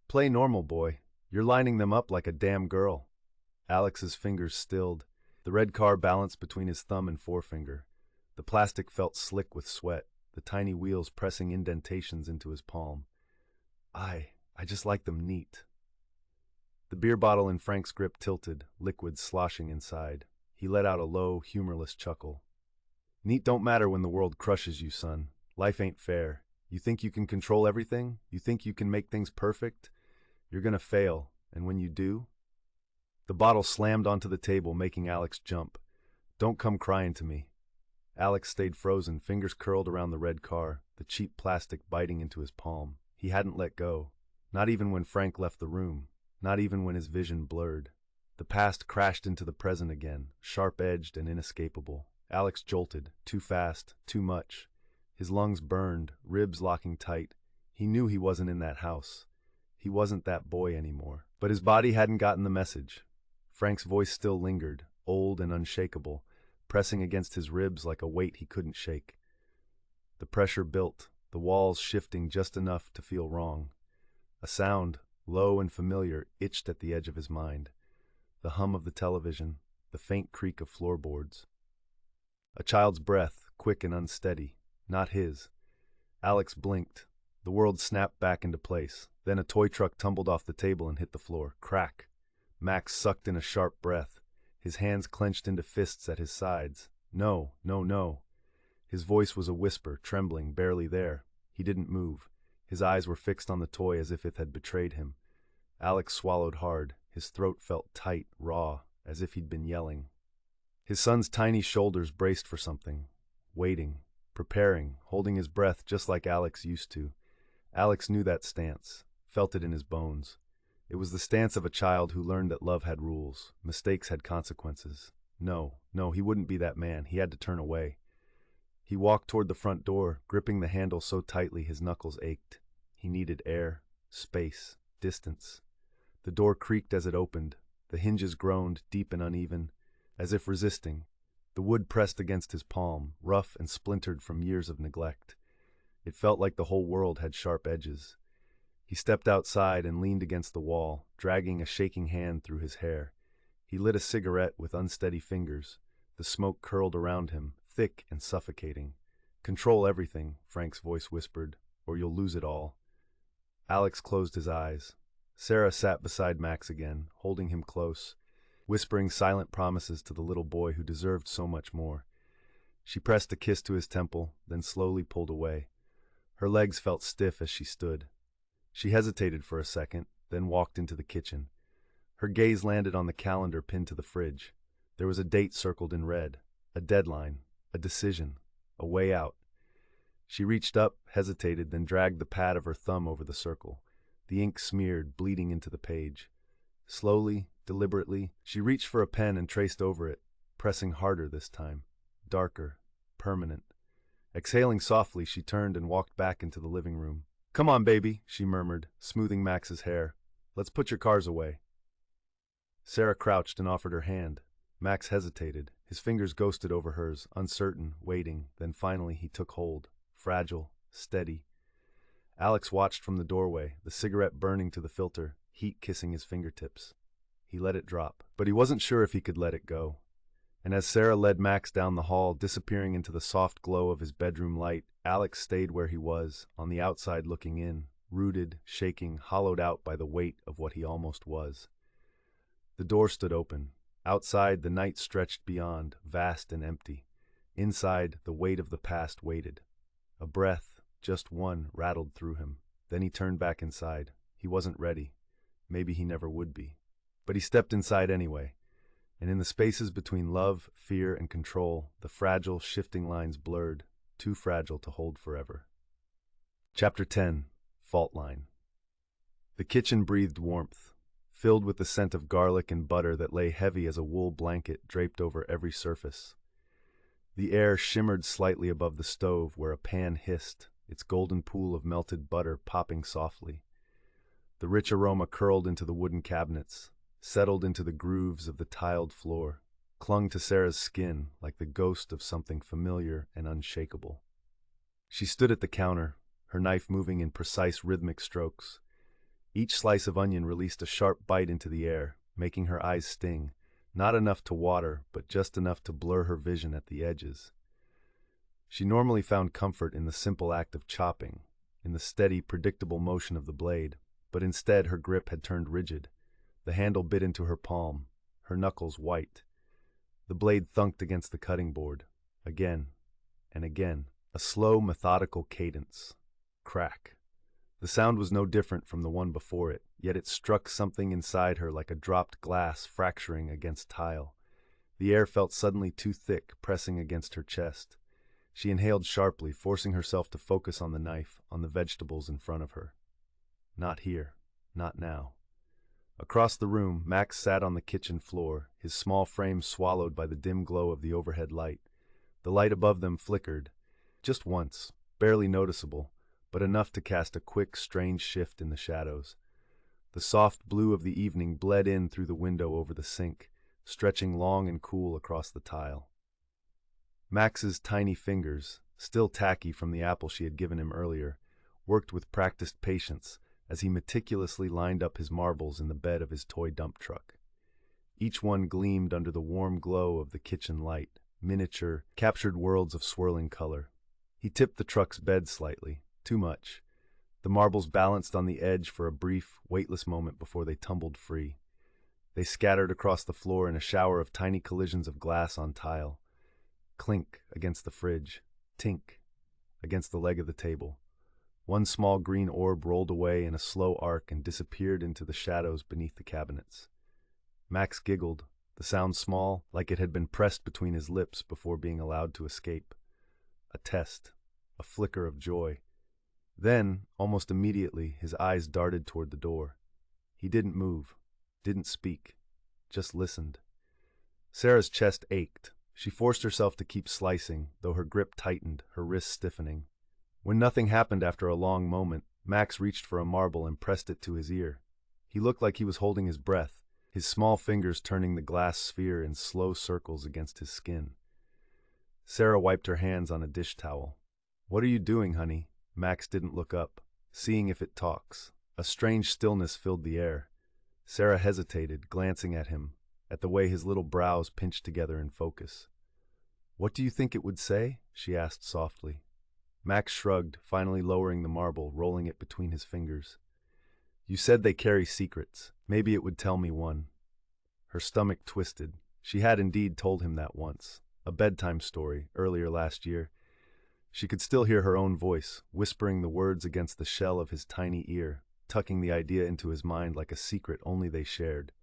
"Play normal, boy. You're lining them up like a damn girl." Alex's fingers stilled. The red car balanced between his thumb and forefinger. The plastic felt slick with sweat, the tiny wheels pressing indentations into his palm. I just like them neat." The beer bottle in Frank's grip tilted, liquid sloshing inside. He let out a low, humorless chuckle. "Neat don't matter when the world crushes you, son. Life ain't fair. You think you can control everything? You think you can make things perfect? You're gonna fail, and when you do..." The bottle slammed onto the table, making Alex jump. "Don't come crying to me." Alex stayed frozen, fingers curled around the red car, the cheap plastic biting into his palm. He hadn't let go. Not even when Frank left the room. Not even when his vision blurred. The past crashed into the present again, sharp-edged and inescapable. Alex jolted, too fast, too much. His lungs burned, ribs locking tight. He knew he wasn't in that house. He wasn't that boy anymore. But his body hadn't gotten the message. Frank's voice still lingered, old and unshakable, pressing against his ribs like a weight he couldn't shake. The pressure built, the walls shifting just enough to feel wrong. A sound, low and familiar, itched at the edge of his mind. The hum of the television, the faint creak of floorboards. A child's breath, quick and unsteady, not his. Alex blinked. The world snapped back into place. Then a toy truck tumbled off the table and hit the floor. Crack. Max sucked in a sharp breath, his hands clenched into fists at his sides. "No, no, no." His voice was a whisper, trembling, barely there. He didn't move. His eyes were fixed on the toy as if it had betrayed him. Alex swallowed hard. His throat felt tight, raw, as if he'd been yelling. His son's tiny shoulders braced for something. Waiting, preparing, holding his breath just like Alex used to. Alex knew that stance, felt it in his bones. It was the stance of a child who learned that love had rules, mistakes had consequences. No, he wouldn't be that man. He had to turn away. He walked toward the front door, gripping the handle so tightly his knuckles ached. He needed air, space, distance. The door creaked as it opened. The hinges groaned, deep and uneven, as if resisting. The wood pressed against his palm, rough and splintered from years of neglect. It felt like the whole world had sharp edges. He stepped outside and leaned against the wall, dragging a shaking hand through his hair. He lit a cigarette with unsteady fingers. The smoke curled around him, thick and suffocating. "Control everything," Frank's voice whispered, "or you'll lose it all." Alex closed his eyes. Sarah sat beside Max again, holding him close, whispering silent promises to the little boy who deserved so much more. She pressed a kiss to his temple, then slowly pulled away. Her legs felt stiff as she stood. She hesitated for a second, then walked into the kitchen. Her gaze landed on the calendar pinned to the fridge. There was a date circled in red, a deadline, a decision, a way out. She reached up, hesitated, then dragged the pad of her thumb over the circle. The ink smeared, bleeding into the page. Slowly, deliberately, she reached for a pen and traced over it, pressing harder this time, darker, permanent. Exhaling softly, she turned and walked back into the living room. "Come on, baby," she murmured, smoothing Max's hair. "Let's put your cars away." Sarah crouched and offered her hand. Max hesitated. His fingers ghosted over hers, uncertain, waiting. Then finally he took hold, fragile, steady. Alex watched from the doorway, the cigarette burning to the filter, heat kissing his fingertips. He let it drop, but he wasn't sure if he could let it go. And as Sarah led Max down the hall, disappearing into the soft glow of his bedroom light, Alex stayed where he was, on the outside looking in, rooted, shaking, hollowed out by the weight of what he almost was. The door stood open. Outside, the night stretched beyond, vast and empty. Inside, the weight of the past waited. A breath, just one, rattled through him. Then he turned back inside. He wasn't ready. Maybe he never would be. But he stepped inside anyway. And in the spaces between love, fear, and control, the fragile, shifting lines blurred, too fragile to hold forever. Chapter 10. Fault Line. The kitchen breathed warmth, filled with the scent of garlic and butter that lay heavy as a wool blanket draped over every surface. The air shimmered slightly above the stove where a pan hissed, its golden pool of melted butter popping softly. The rich aroma curled into the wooden cabinets, settled into the grooves of the tiled floor, clung to Sarah's skin like the ghost of something familiar and unshakable. She stood at the counter, her knife moving in precise rhythmic strokes. Each slice of onion released a sharp bite into the air, making her eyes sting, not enough to water, but just enough to blur her vision at the edges. She normally found comfort in the simple act of chopping, in the steady, predictable motion of the blade, but instead her grip had turned rigid. The handle bit into her palm, her knuckles white. The blade thunked against the cutting board, again and again, a slow, methodical cadence. Crack. The sound was no different from the one before it, yet it struck something inside her like a dropped glass fracturing against tile. The air felt suddenly too thick, pressing against her chest. She inhaled sharply, forcing herself to focus on the knife, on the vegetables in front of her. Not here. Not now. Across the room, Max sat on the kitchen floor, his small frame swallowed by the dim glow of the overhead light. The light above them flickered, just once, barely noticeable, but enough to cast a quick, strange shift in the shadows. The soft blue of the evening bled in through the window over the sink, stretching long and cool across the tile. Max's tiny fingers, still tacky from the apple she had given him earlier, worked with practiced patience as he meticulously lined up his marbles in the bed of his toy dump truck. Each one gleamed under the warm glow of the kitchen light, miniature, captured worlds of swirling color. He tipped the truck's bed slightly, too much. The marbles balanced on the edge for a brief, weightless moment before they tumbled free. They scattered across the floor in a shower of tiny collisions of glass on tile. Clink against the fridge, tink against the leg of the table. One small green orb rolled away in a slow arc and disappeared into the shadows beneath the cabinets. Max giggled, the sound small, like it had been pressed between his lips before being allowed to escape. A test, a flicker of joy. Then, almost immediately, his eyes darted toward the door. He didn't move, didn't speak, just listened. Sarah's chest ached. She forced herself to keep slicing, though her grip tightened, her wrists stiffening. When nothing happened after a long moment, Max reached for a marble and pressed it to his ear. He looked like he was holding his breath, his small fingers turning the glass sphere in slow circles against his skin. Sarah wiped her hands on a dish towel. "What are you doing, honey?" Max didn't look up. "Seeing if it talks." A strange stillness filled the air. Sarah hesitated, glancing at him, at the way his little brows pinched together in focus. "What do you think it would say?" she asked softly. Max shrugged, finally lowering the marble, rolling it between his fingers. "You said they carry secrets. Maybe it would tell me one." Her stomach twisted. She had indeed told him that once. A bedtime story, earlier last year. She could still hear her own voice, whispering the words against the shell of his tiny ear, tucking the idea into his mind like a secret only they shared,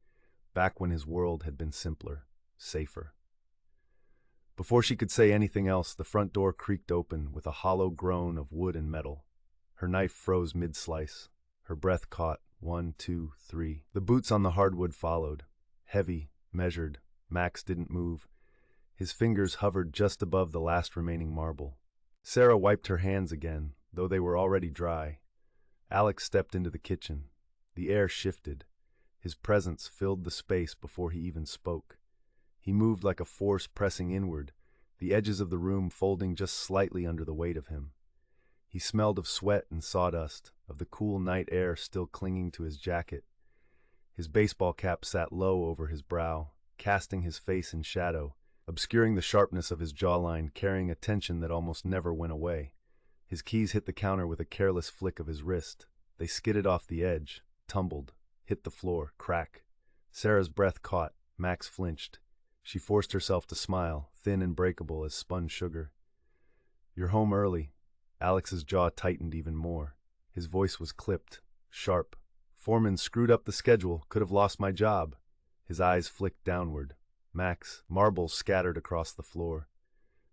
back when his world had been simpler, safer. Before she could say anything else, the front door creaked open with a hollow groan of wood and metal. Her knife froze mid-slice. Her breath caught. 1, 2, 3. The boots on the hardwood followed. Heavy, measured. Max didn't move. His fingers hovered just above the last remaining marble. Sarah wiped her hands again, though they were already dry. Alex stepped into the kitchen. The air shifted. His presence filled the space before he even spoke. He moved like a force pressing inward, the edges of the room folding just slightly under the weight of him. He smelled of sweat and sawdust, of the cool night air still clinging to his jacket. His baseball cap sat low over his brow, casting his face in shadow, obscuring the sharpness of his jawline, carrying a tension that almost never went away. His keys hit the counter with a careless flick of his wrist. They skidded off the edge, tumbled, hit the floor, crack. Sarah's breath caught. Max flinched. She forced herself to smile, thin and breakable as spun sugar. "You're home early." Alex's jaw tightened even more. His voice was clipped, sharp. "Foreman screwed up the schedule, could have lost my job." His eyes flicked downward. Max, marbles scattered across the floor.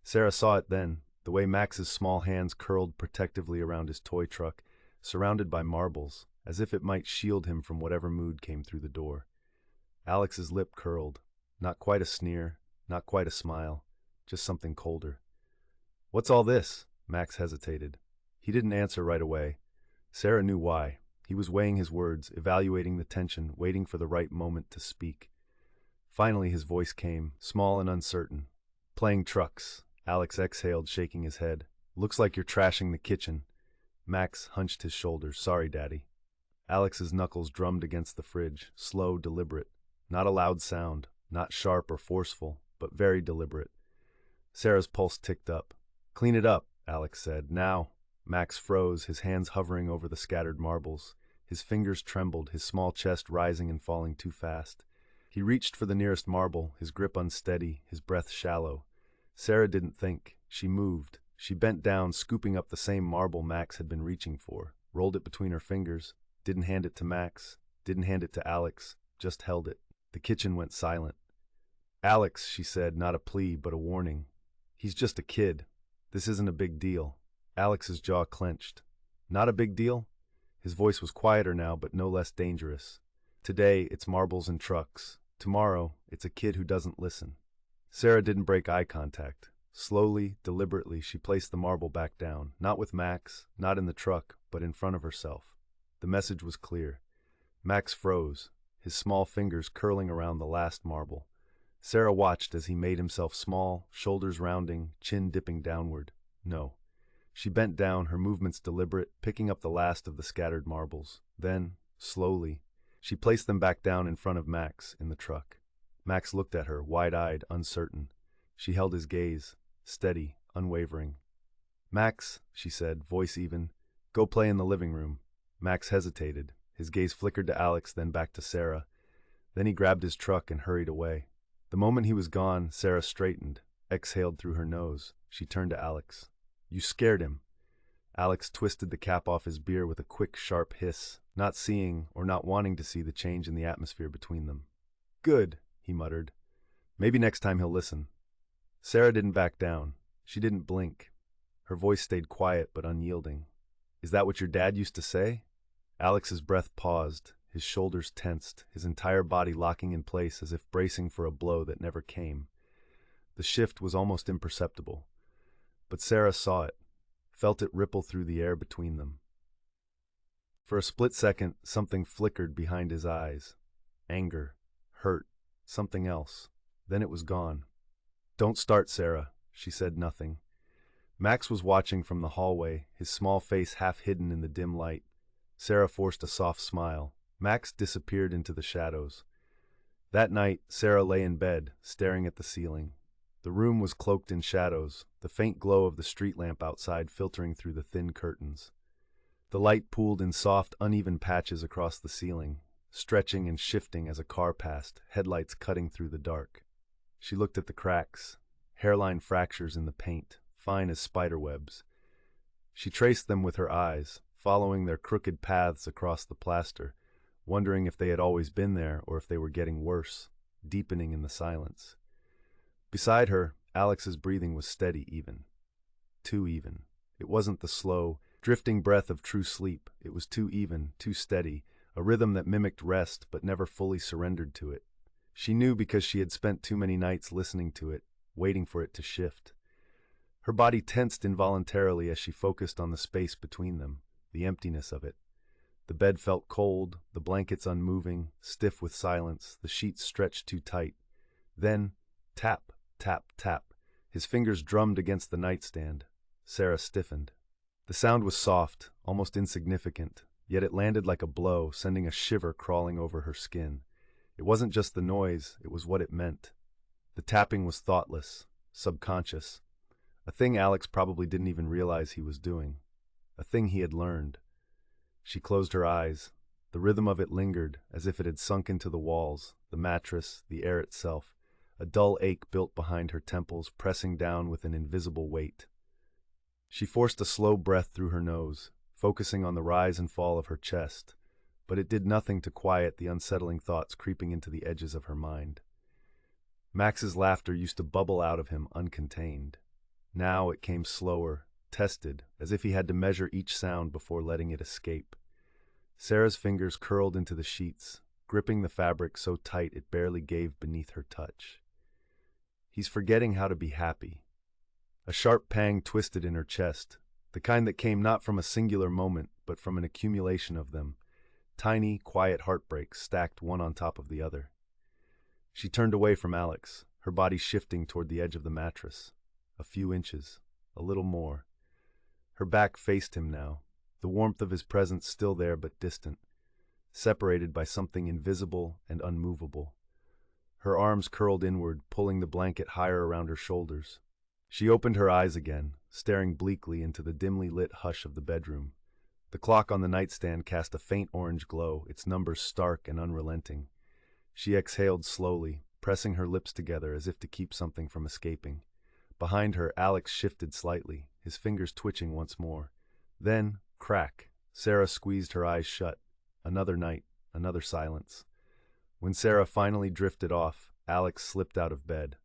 Sarah saw it then, the way Max's small hands curled protectively around his toy truck, surrounded by marbles, as if it might shield him from whatever mood came through the door. Alex's lip curled. Not quite a sneer, not quite a smile, just something colder. "What's all this?" Max hesitated. He didn't answer right away. Sarah knew why. He was weighing his words, evaluating the tension, waiting for the right moment to speak. Finally his voice came, small and uncertain. "Playing trucks." Alex exhaled, shaking his head. "Looks like you're trashing the kitchen." Max hunched his shoulders. "Sorry, Daddy." Alex's knuckles drummed against the fridge, slow, deliberate. Not a loud sound, not sharp or forceful, but very deliberate. Sarah's pulse ticked up. "Clean it up," Alex said. "Now." Max froze, his hands hovering over the scattered marbles. His fingers trembled, his small chest rising and falling too fast. He reached for the nearest marble, his grip unsteady, his breath shallow. Sarah didn't think. She moved. She bent down, scooping up the same marble Max had been reaching for, rolled it between her fingers, didn't hand it to Max, didn't hand it to Alex, just held it. The kitchen went silent. "Alex," she said, not a plea, but a warning. "He's just a kid. This isn't a big deal." Alex's jaw clenched. "Not a big deal?" His voice was quieter now, but no less dangerous. "Today, it's marbles and trucks. Tomorrow, it's a kid who doesn't listen." Sarah didn't break eye contact. Slowly, deliberately, she placed the marble back down, not with Max, not in the truck, but in front of herself. The message was clear. Max froze, his small fingers curling around the last marble. Sarah watched as he made himself small, shoulders rounding, chin dipping downward. No. She bent down, her movements deliberate, picking up the last of the scattered marbles. Then, slowly, she placed them back down in front of Max, in the truck. Max looked at her, wide-eyed, uncertain. She held his gaze, steady, unwavering. "Max," she said, voice even, "go play in the living room." Max hesitated. His gaze flickered to Alex, then back to Sarah. Then he grabbed his truck and hurried away. The moment he was gone, Sarah straightened, exhaled through her nose. She turned to Alex. "You scared him." Alex twisted the cap off his beer with a quick, sharp hiss, not seeing or not wanting to see the change in the atmosphere between them. "Good," he muttered. "Maybe next time he'll listen." Sarah didn't back down. She didn't blink. Her voice stayed quiet but unyielding. "Is that what your dad used to say?" Alex's breath paused, his shoulders tensed, his entire body locking in place as if bracing for a blow that never came. The shift was almost imperceptible. But Sarah saw it, felt it ripple through the air between them. For a split second, something flickered behind his eyes. Anger, hurt, something else. Then it was gone. "Don't start, Sarah," she said nothing. Max was watching from the hallway, his small face half hidden in the dim light. Sarah forced a soft smile. Max disappeared into the shadows. That night, Sarah lay in bed, staring at the ceiling. The room was cloaked in shadows, the faint glow of the street lamp outside filtering through the thin curtains. The light pooled in soft, uneven patches across the ceiling, stretching and shifting as a car passed, headlights cutting through the dark. She looked at the cracks, hairline fractures in the paint, fine as spiderwebs. She traced them with her eyes, following their crooked paths across the plaster, wondering if they had always been there or if they were getting worse, deepening in the silence. Beside her, Alex's breathing was steady even. Too even. It wasn't the slow, drifting breath of true sleep. It was too even, too steady, a rhythm that mimicked rest but never fully surrendered to it. She knew because she had spent too many nights listening to it, waiting for it to shift. Her body tensed involuntarily as she focused on the space between them, the emptiness of it. The bed felt cold, the blankets unmoving, stiff with silence, the sheets stretched too tight. Then, tap, tap, tap. His fingers drummed against the nightstand. Sarah stiffened. The sound was soft, almost insignificant, yet it landed like a blow, sending a shiver crawling over her skin. It wasn't just the noise, it was what it meant. The tapping was thoughtless, subconscious. A thing Alex probably didn't even realize he was doing. A thing he had learned. She closed her eyes. The rhythm of it lingered, as if it had sunk into the walls, the mattress, the air itself. A dull ache built behind her temples, pressing down with an invisible weight. She forced a slow breath through her nose, focusing on the rise and fall of her chest, but it did nothing to quiet the unsettling thoughts creeping into the edges of her mind. Max's laughter used to bubble out of him uncontained. Now it came slower, tested, as if he had to measure each sound before letting it escape. Sarah's fingers curled into the sheets, gripping the fabric so tight it barely gave beneath her touch. He's forgetting how to be happy. A sharp pang twisted in her chest, the kind that came not from a singular moment, but from an accumulation of them, tiny, quiet heartbreaks stacked one on top of the other. She turned away from Alex, her body shifting toward the edge of the mattress. A few inches, a little more. Her back faced him now, the warmth of his presence still there but distant, separated by something invisible and unmovable. Her arms curled inward, pulling the blanket higher around her shoulders. She opened her eyes again, staring bleakly into the dimly lit hush of the bedroom. The clock on the nightstand cast a faint orange glow, its numbers stark and unrelenting. She exhaled slowly, pressing her lips together as if to keep something from escaping. Behind her, Alex shifted slightly, his fingers twitching once more. Then, crack, Sarah squeezed her eyes shut. Another night, another silence. When Sarah finally drifted off, Alex slipped out of bed.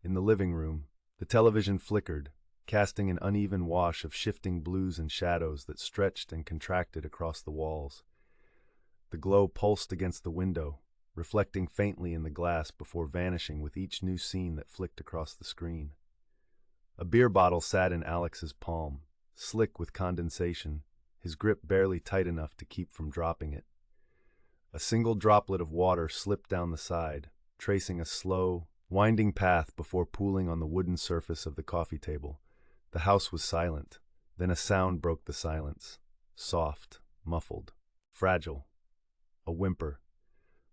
In the living room, the television flickered, casting an uneven wash of shifting blues and shadows that stretched and contracted across the walls. The glow pulsed against the window, reflecting faintly in the glass before vanishing with each new scene that flicked across the screen. A beer bottle sat in Alex's palm, slick with condensation, his grip barely tight enough to keep from dropping it. A single droplet of water slipped down the side, tracing a slow, winding path before pooling on the wooden surface of the coffee table. The house was silent. Then a sound broke the silence. Soft, muffled, fragile. A whimper.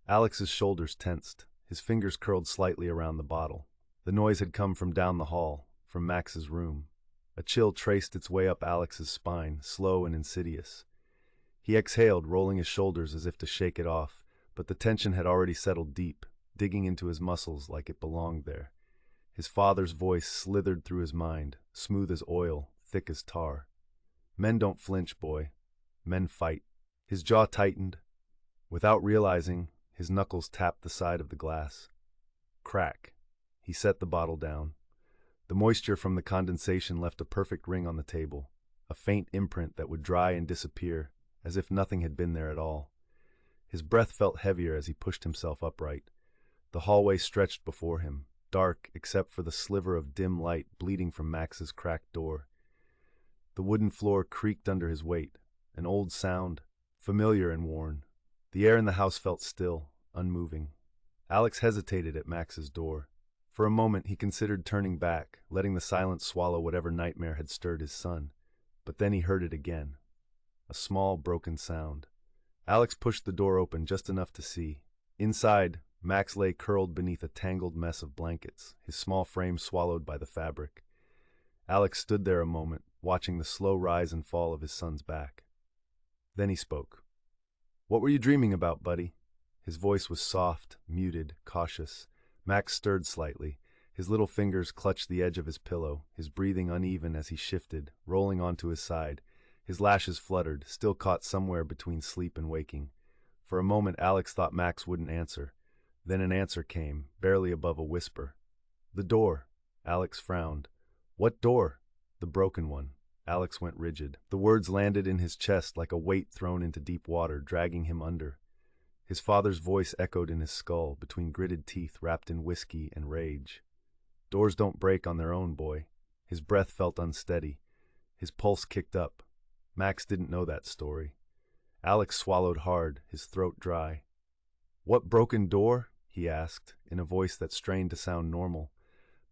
Alex's shoulders tensed, his fingers curled slightly around the bottle. The noise had come from down the hall, from Max's room. A chill traced its way up Alex's spine, slow and insidious. He exhaled, rolling his shoulders as if to shake it off, but the tension had already settled deep, digging into his muscles like it belonged there. His father's voice slithered through his mind, smooth as oil, thick as tar. Men don't flinch, boy. Men fight. His jaw tightened. Without realizing, his knuckles tapped the side of the glass. Crack. He set the bottle down. The moisture from the condensation left a perfect ring on the table, a faint imprint that would dry and disappear, as if nothing had been there at all. His breath felt heavier as he pushed himself upright. The hallway stretched before him, dark except for the sliver of dim light bleeding from Max's cracked door. The wooden floor creaked under his weight, an old sound, familiar and worn. The air in the house felt still, unmoving. Alex hesitated at Max's door. For a moment he considered turning back, letting the silence swallow whatever nightmare had stirred his son. But then he heard it again. A small, broken sound. Alex pushed the door open just enough to see. Inside, Max lay curled beneath a tangled mess of blankets, his small frame swallowed by the fabric. Alex stood there a moment, watching the slow rise and fall of his son's back. Then he spoke. "What were you dreaming about, buddy?" His voice was soft, muted, cautious. Max stirred slightly. His little fingers clutched the edge of his pillow, his breathing uneven as he shifted, rolling onto his side. His lashes fluttered, still caught somewhere between sleep and waking. For a moment Alex thought Max wouldn't answer. Then an answer came, barely above a whisper. "The door." Alex frowned. "What door?" "The broken one." Alex went rigid. The words landed in his chest like a weight thrown into deep water, dragging him under. His father's voice echoed in his skull, between gritted teeth wrapped in whiskey and rage. "Doors don't break on their own, boy." His breath felt unsteady. His pulse kicked up. Max didn't know that story. Alex swallowed hard, his throat dry. "What broken door?" he asked, in a voice that strained to sound normal.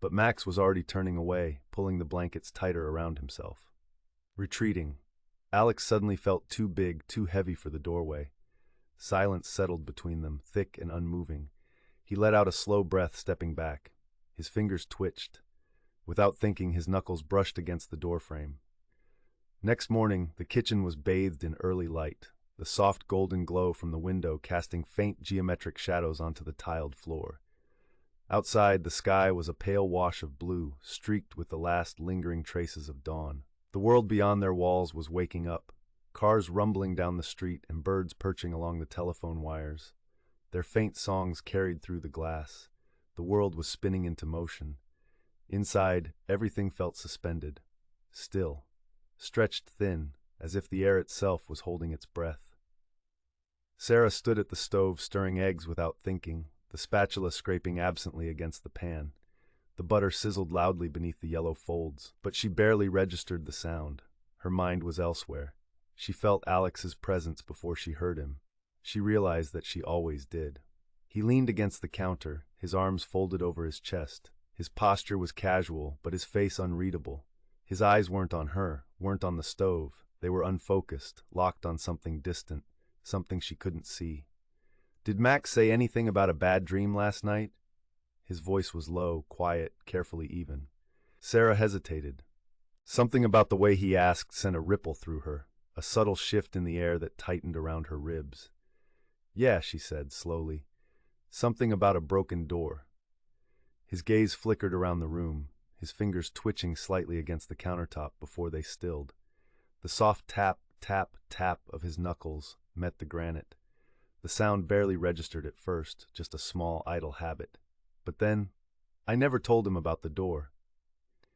But Max was already turning away, pulling the blankets tighter around himself. Retreating. Alex suddenly felt too big, too heavy for the doorway. Silence settled between them, thick and unmoving. He let out a slow breath, stepping back. His fingers twitched. Without thinking, his knuckles brushed against the doorframe. Next morning, the kitchen was bathed in early light, the soft golden glow from the window casting faint geometric shadows onto the tiled floor. Outside, the sky was a pale wash of blue, streaked with the last lingering traces of dawn. The world beyond their walls was waking up, cars rumbling down the street and birds perching along the telephone wires. Their faint songs carried through the glass. The world was spinning into motion. Inside, everything felt suspended, still. stretched thin, as if the air itself was holding its breath. Sarah stood at the stove stirring eggs without thinking, the spatula scraping absently against the pan. The butter sizzled loudly beneath the yellow folds, but she barely registered the sound. Her mind was elsewhere. She felt Alex's presence before she heard him. She realized that she always did. He leaned against the counter, his arms folded over his chest. His posture was casual, but his face unreadable. His eyes weren't on her, weren't on the stove. They were unfocused, locked on something distant, something she couldn't see. "Did Max say anything about a bad dream last night?" His voice was low, quiet, carefully even. Sarah hesitated. Something about the way he asked sent a ripple through her, a subtle shift in the air that tightened around her ribs. "Yeah," she said, slowly. "Something about a broken door." His gaze flickered around the room, his fingers twitching slightly against the countertop before they stilled. The soft tap, tap, tap of his knuckles met the granite. The sound barely registered at first, just a small, idle habit. But then, "I never told him about the door."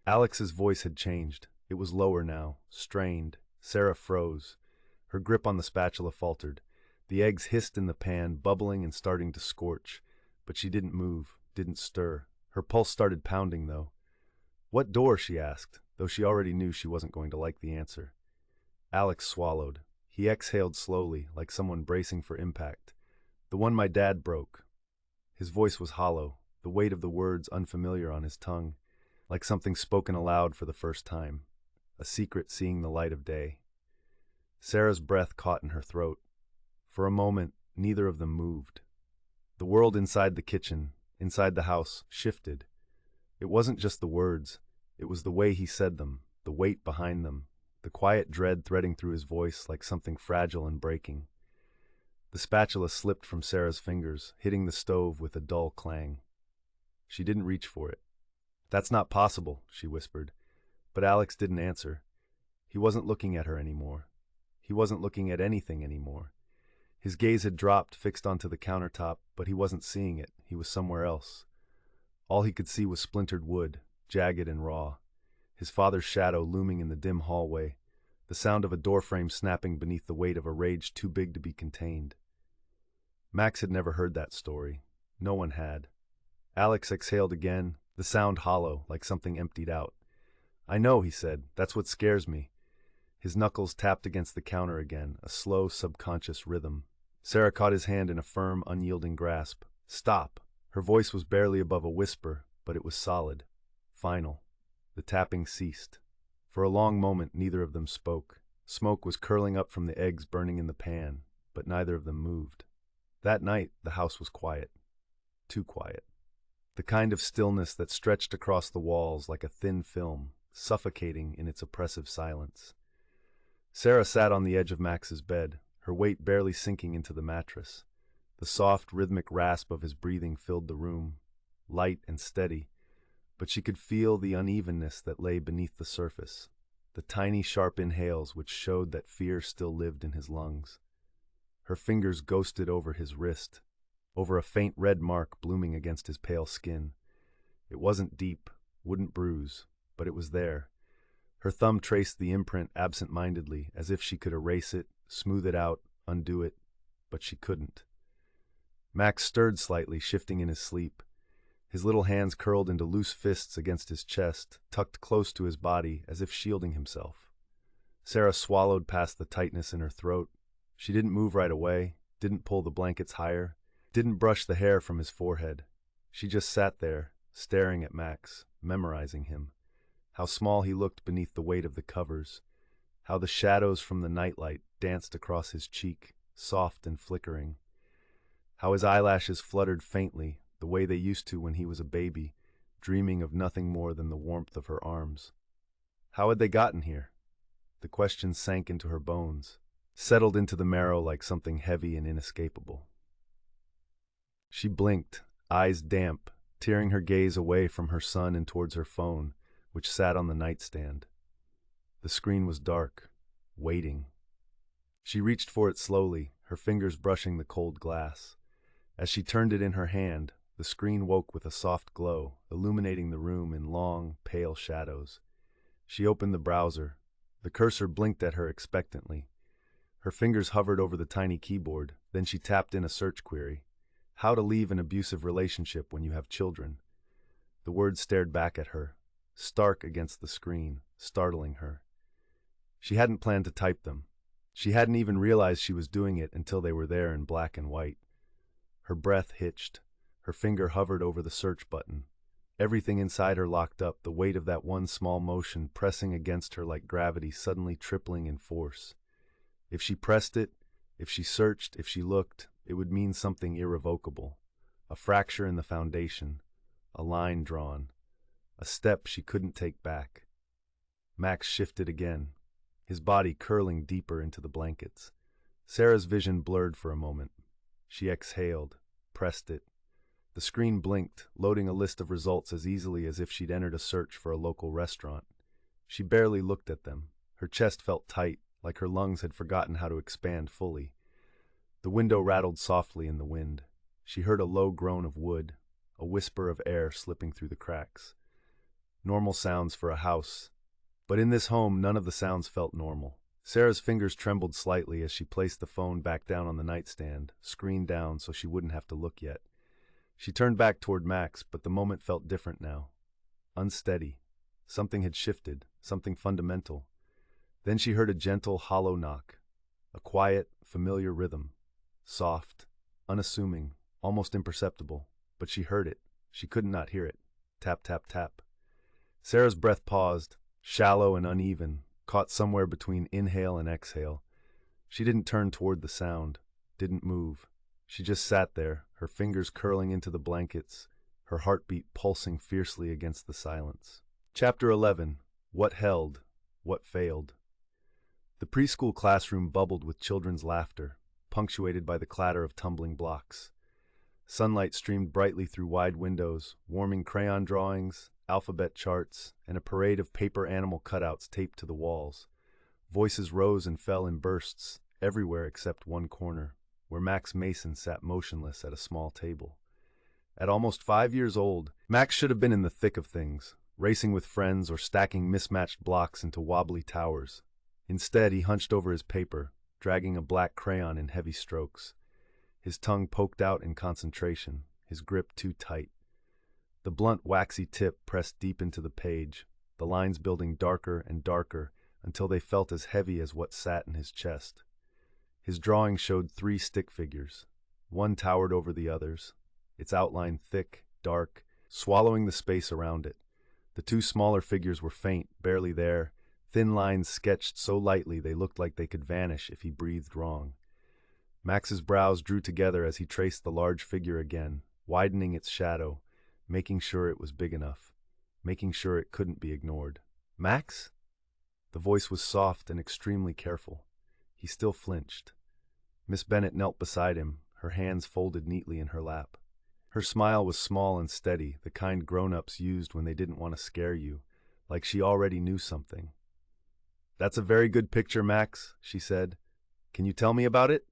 Alex's voice had changed. It was lower now, strained. Sarah froze. Her grip on the spatula faltered. The eggs hissed in the pan, bubbling and starting to scorch. But she didn't move, didn't stir. Her pulse started pounding, though. "What door?" she asked, though she already knew she wasn't going to like the answer. Alex swallowed. He exhaled slowly, like someone bracing for impact. "The one my dad broke." His voice was hollow, the weight of the words unfamiliar on his tongue, like something spoken aloud for the first time, a secret seeing the light of day. Sarah's breath caught in her throat. For a moment, neither of them moved. The world inside the kitchen, inside the house, shifted. It wasn't just the words, it was the way he said them, the weight behind them, the quiet dread threading through his voice like something fragile and breaking. The spatula slipped from Sarah's fingers, hitting the stove with a dull clang. She didn't reach for it. "That's not possible," she whispered. But Alex didn't answer. He wasn't looking at her anymore. He wasn't looking at anything anymore. His gaze had dropped, fixed onto the countertop, but he wasn't seeing it. He was somewhere else. All he could see was splintered wood, jagged and raw. His father's shadow looming in the dim hallway, the sound of a doorframe snapping beneath the weight of a rage too big to be contained. Max had never heard that story. No one had. Alex exhaled again, the sound hollow, like something emptied out. "I know," he said. "That's what scares me." His knuckles tapped against the counter again, a slow, subconscious rhythm. Sarah caught his hand in a firm, unyielding grasp. "Stop." Her voice was barely above a whisper, but it was solid, final. The tapping ceased. For a long moment, neither of them spoke. Smoke was curling up from the eggs burning in the pan, but neither of them moved. That night, the house was quiet. Too quiet. The kind of stillness that stretched across the walls like a thin film, suffocating in its oppressive silence. Sarah sat on the edge of Max's bed, her weight barely sinking into the mattress. The soft, rhythmic rasp of his breathing filled the room, light and steady, but she could feel the unevenness that lay beneath the surface, the tiny, sharp inhales which showed that fear still lived in his lungs. Her fingers ghosted over his wrist, over a faint red mark blooming against his pale skin. It wasn't deep, wouldn't bruise, but it was there. Her thumb traced the imprint absent-mindedly, as if she could erase it, smooth it out, undo it, but she couldn't. Max stirred slightly, shifting in his sleep. His little hands curled into loose fists against his chest, tucked close to his body, as if shielding himself. Sarah swallowed past the tightness in her throat. She didn't move right away, didn't pull the blankets higher, didn't brush the hair from his forehead. She just sat there, staring at Max, memorizing him. How small he looked beneath the weight of the covers. How the shadows from the nightlight danced across his cheek, soft and flickering. How his eyelashes fluttered faintly, the way they used to when he was a baby, dreaming of nothing more than the warmth of her arms. How had they gotten here? The question sank into her bones, settled into the marrow like something heavy and inescapable. She blinked, eyes damp, tearing her gaze away from her son and towards her phone, which sat on the nightstand. The screen was dark, waiting. She reached for it slowly, her fingers brushing the cold glass. As she turned it in her hand, the screen woke with a soft glow, illuminating the room in long, pale shadows. She opened the browser. The cursor blinked at her expectantly. Her fingers hovered over the tiny keyboard, then she tapped in a search query. How to leave an abusive relationship when you have children. The words stared back at her, stark against the screen, startling her. She hadn't planned to type them. She hadn't even realized she was doing it until they were there in black and white. Her breath hitched. Her finger hovered over the search button. Everything inside her locked up, the weight of that one small motion pressing against her like gravity suddenly tripling in force. If she pressed it, if she searched, if she looked, it would mean something irrevocable. A fracture in the foundation, a line drawn, a step she couldn't take back. Max shifted again, his body curling deeper into the blankets. Sarah's vision blurred for a moment. She exhaled, pressed it. The screen blinked, loading a list of results as easily as if she'd entered a search for a local restaurant. She barely looked at them. Her chest felt tight, like her lungs had forgotten how to expand fully. The window rattled softly in the wind. She heard a low groan of wood, a whisper of air slipping through the cracks. Normal sounds for a house. But in this home, none of the sounds felt normal. Sarah's fingers trembled slightly as she placed the phone back down on the nightstand, screen down so she wouldn't have to look yet. She turned back toward Max, but the moment felt different now. Unsteady. Something had shifted, something fundamental. Then she heard a gentle, hollow knock. A quiet, familiar rhythm. Soft, unassuming, almost imperceptible. But she heard it. She could not hear it. Tap, tap, tap. Sarah's breath paused, shallow and uneven, caught somewhere between inhale and exhale. She didn't turn toward the sound, didn't move. She just sat there, her fingers curling into the blankets, her heartbeat pulsing fiercely against the silence. Chapter 11. What Held, What Failed. The preschool classroom bubbled with children's laughter, punctuated by the clatter of tumbling blocks. Sunlight streamed brightly through wide windows, warming crayon drawings, alphabet charts, and a parade of paper animal cutouts taped to the walls. Voices rose and fell in bursts, everywhere except one corner, where Max Mason sat motionless at a small table. At almost 5 years old, Max should have been in the thick of things, racing with friends or stacking mismatched blocks into wobbly towers. Instead, he hunched over his paper, dragging a black crayon in heavy strokes. His tongue poked out in concentration, his grip too tight. The blunt, waxy tip pressed deep into the page, the lines building darker and darker until they felt as heavy as what sat in his chest. His drawing showed 3 stick figures. One towered over the others, its outline thick, dark, swallowing the space around it. The 2 smaller figures were faint, barely there, thin lines sketched so lightly they looked like they could vanish if he breathed wrong. Max's brows drew together as he traced the large figure again, widening its shadow, making sure it was big enough, making sure it couldn't be ignored. "Max?" The voice was soft and extremely careful. He still flinched. Miss Bennet knelt beside him, her hands folded neatly in her lap. Her smile was small and steady, the kind grown-ups used when they didn't want to scare you, like she already knew something. "That's a very good picture, Max," she said. "Can you tell me about it?"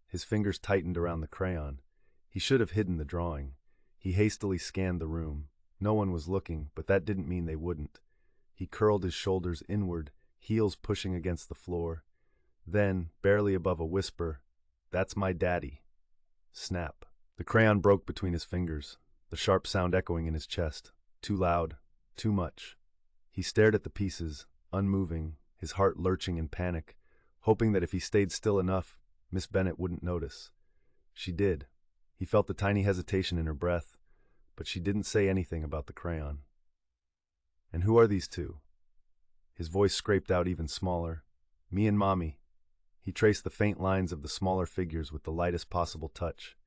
His fingers tightened around the crayon. He should have hidden the drawing. He hastily scanned the room. No one was looking, but that didn't mean they wouldn't. He curled his shoulders inward, heels pushing against the floor. Then, barely above a whisper, "That's my daddy." Snap. The crayon broke between his fingers, the sharp sound echoing in his chest. Too loud. Too much. He stared at the pieces, unmoving, his heart lurching in panic, hoping that if he stayed still enough, Miss Bennet wouldn't notice. She did. He felt the tiny hesitation in her breath, but she didn't say anything about the crayon. "And who are these 2? His voice scraped out even smaller. "Me and Mommy." He traced the faint lines of the smaller figures with the lightest possible touch,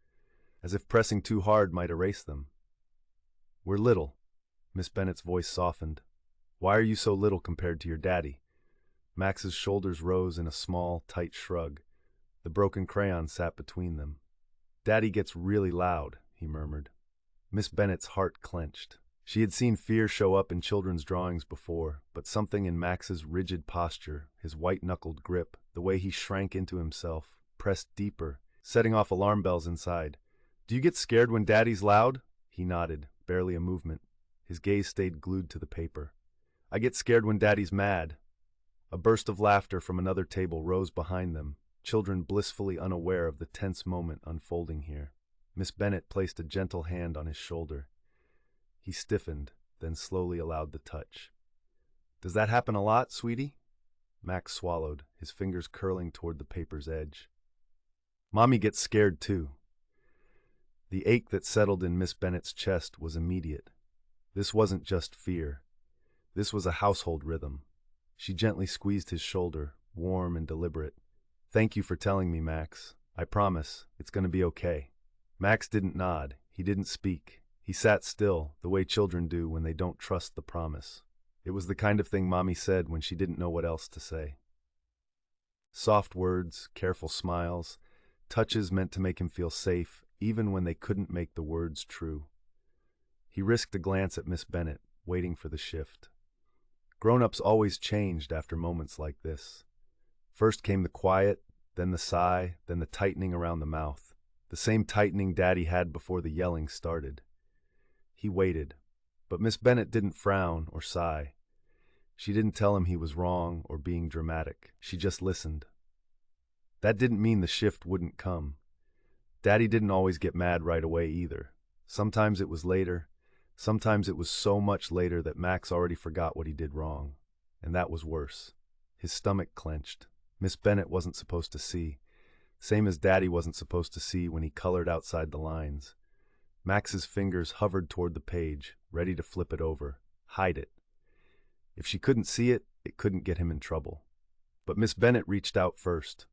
as if pressing too hard might erase them. "We're little." Miss Bennet's voice softened. "Why are you so little compared to your daddy?" Max's shoulders rose in a small, tight shrug. The broken crayon sat between them. "Daddy gets really loud," he murmured. Miss Bennet's heart clenched. She had seen fear show up in children's drawings before, but something in Max's rigid posture, his white-knuckled grip, the way he shrank into himself, pressed deeper, setting off alarm bells inside. "Do you get scared when Daddy's loud?" He nodded, barely a movement. His gaze stayed glued to the paper. "I get scared when Daddy's mad." A burst of laughter from another table rose behind them, children blissfully unaware of the tense moment unfolding here. Miss Bennet placed a gentle hand on his shoulder. He stiffened, then slowly allowed the touch. "Does that happen a lot, sweetie?" Max swallowed, his fingers curling toward the paper's edge. "Mommy gets scared too." The ache that settled in Miss Bennet's chest was immediate. This wasn't just fear. This was a household rhythm. She gently squeezed his shoulder, warm and deliberate. "Thank you for telling me, Max. I promise, it's going to be okay." Max didn't nod. He didn't speak. He sat still, the way children do when they don't trust the promise. It was the kind of thing Mommy said when she didn't know what else to say. Soft words, careful smiles, touches meant to make him feel safe, even when they couldn't make the words true. He risked a glance at Miss Bennet, waiting for the shift. Grown-ups always changed after moments like this. First came the quiet, then the sigh, then the tightening around the mouth. The same tightening Daddy had before the yelling started. He waited, but Miss Bennet didn't frown or sigh. She didn't tell him he was wrong or being dramatic. She just listened. That didn't mean the shift wouldn't come. Daddy didn't always get mad right away either. Sometimes it was later. Sometimes it was so much later that Max already forgot what he did wrong. And that was worse. His stomach clenched. Miss Bennet wasn't supposed to see. Same as Daddy wasn't supposed to see when he colored outside the lines. Max's fingers hovered toward the page, ready to flip it over, hide it. If she couldn't see it, it couldn't get him in trouble. But Miss Bennet reached out first.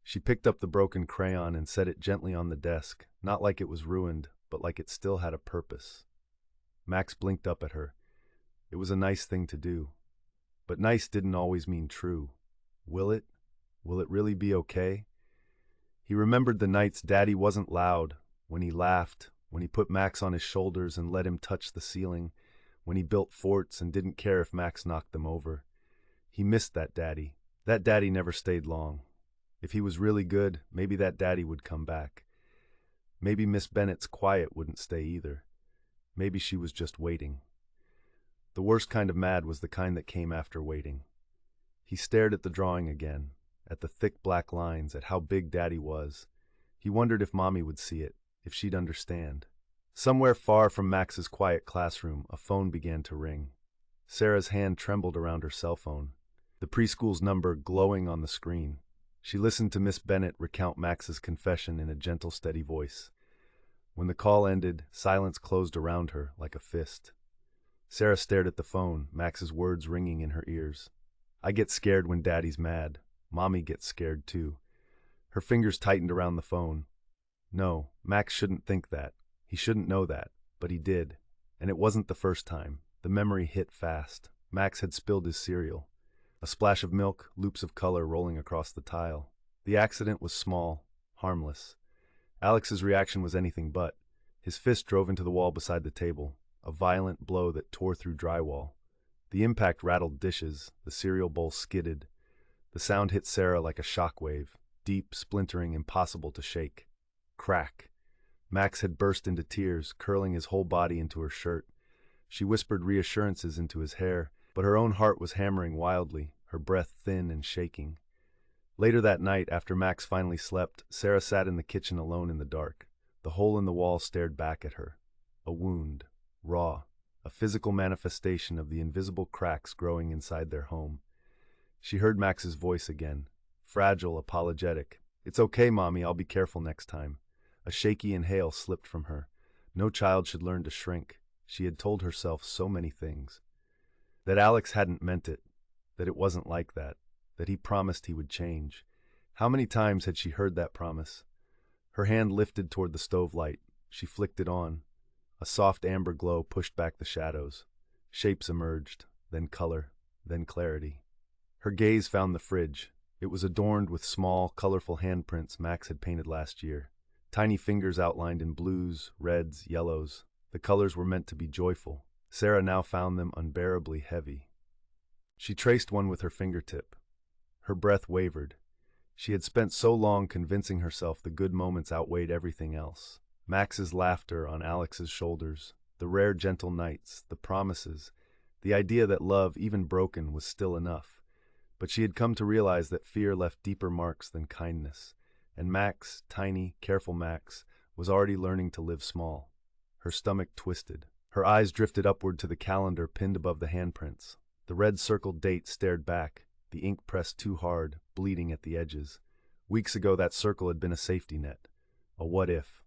She picked up the broken crayon and set it gently on the desk, not like it was ruined, but like it still had a purpose. Max blinked up at her. It was a nice thing to do. But nice didn't always mean true. Will it? Will it really be okay? He remembered the nights Daddy wasn't loud, when he laughed, when he put Max on his shoulders and let him touch the ceiling, when he built forts and didn't care if Max knocked them over. He missed that Daddy. That Daddy never stayed long. If he was really good, maybe that Daddy would come back. Maybe Miss Bennet's quiet wouldn't stay either. Maybe she was just waiting. The worst kind of mad was the kind that came after waiting. He stared at the drawing again, at the thick black lines, at how big Daddy was. He wondered if Mommy would see it, if she'd understand. Somewhere far from Max's quiet classroom, a phone began to ring. Sarah's hand trembled around her cell phone, the preschool's number glowing on the screen. She listened to Miss Bennet recount Max's confession in a gentle, steady voice. When the call ended, silence closed around her like a fist. Sarah stared at the phone, Max's words ringing in her ears. "I get scared when Daddy's mad. Mommy gets scared too." Her fingers tightened around the phone. No, Max shouldn't think that. He shouldn't know that. But he did. And it wasn't the first time. The memory hit fast. Max had spilled his cereal. A splash of milk, loops of color rolling across the tile. The accident was small, harmless. Alex's reaction was anything but. His fist drove into the wall beside the table, a violent blow that tore through drywall. The impact rattled dishes, the cereal bowl skidded. The sound hit Sarah like a shockwave, deep, splintering, impossible to shake. Crack. Max had burst into tears, curling his whole body into her shirt. She whispered reassurances into his hair, but her own heart was hammering wildly, her breath thin and shaking. Later that night, after Max finally slept, Sarah sat in the kitchen alone in the dark. The hole in the wall stared back at her. A wound, raw, a physical manifestation of the invisible cracks growing inside their home. She heard Max's voice again, fragile, apologetic. "It's okay, Mommy, I'll be careful next time." A shaky inhale slipped from her. No child should learn to shrink. She had told herself so many things. That Alex hadn't meant it, that it wasn't like that he promised he would change. How many times had she heard that promise? Her hand lifted toward the stove light. She flicked it on. A soft amber glow pushed back the shadows. Shapes emerged, then color, then clarity. Her gaze found the fridge. It was adorned with small, colorful handprints Max had painted last year. Tiny fingers outlined in blues, reds, yellows. The colors were meant to be joyful. Sarah now found them unbearably heavy. She traced one with her fingertip. Her breath wavered. She had spent so long convincing herself the good moments outweighed everything else. Max's laughter on Alex's shoulders, the rare gentle nights, the promises, the idea that love, even broken, was still enough. But she had come to realize that fear left deeper marks than kindness, and Max, tiny, careful Max, was already learning to live small. Her stomach twisted. Her eyes drifted upward to the calendar pinned above the handprints. The red circled date stared back, the ink pressed too hard, bleeding at the edges. Weeks ago that circle had been a safety net. A what if?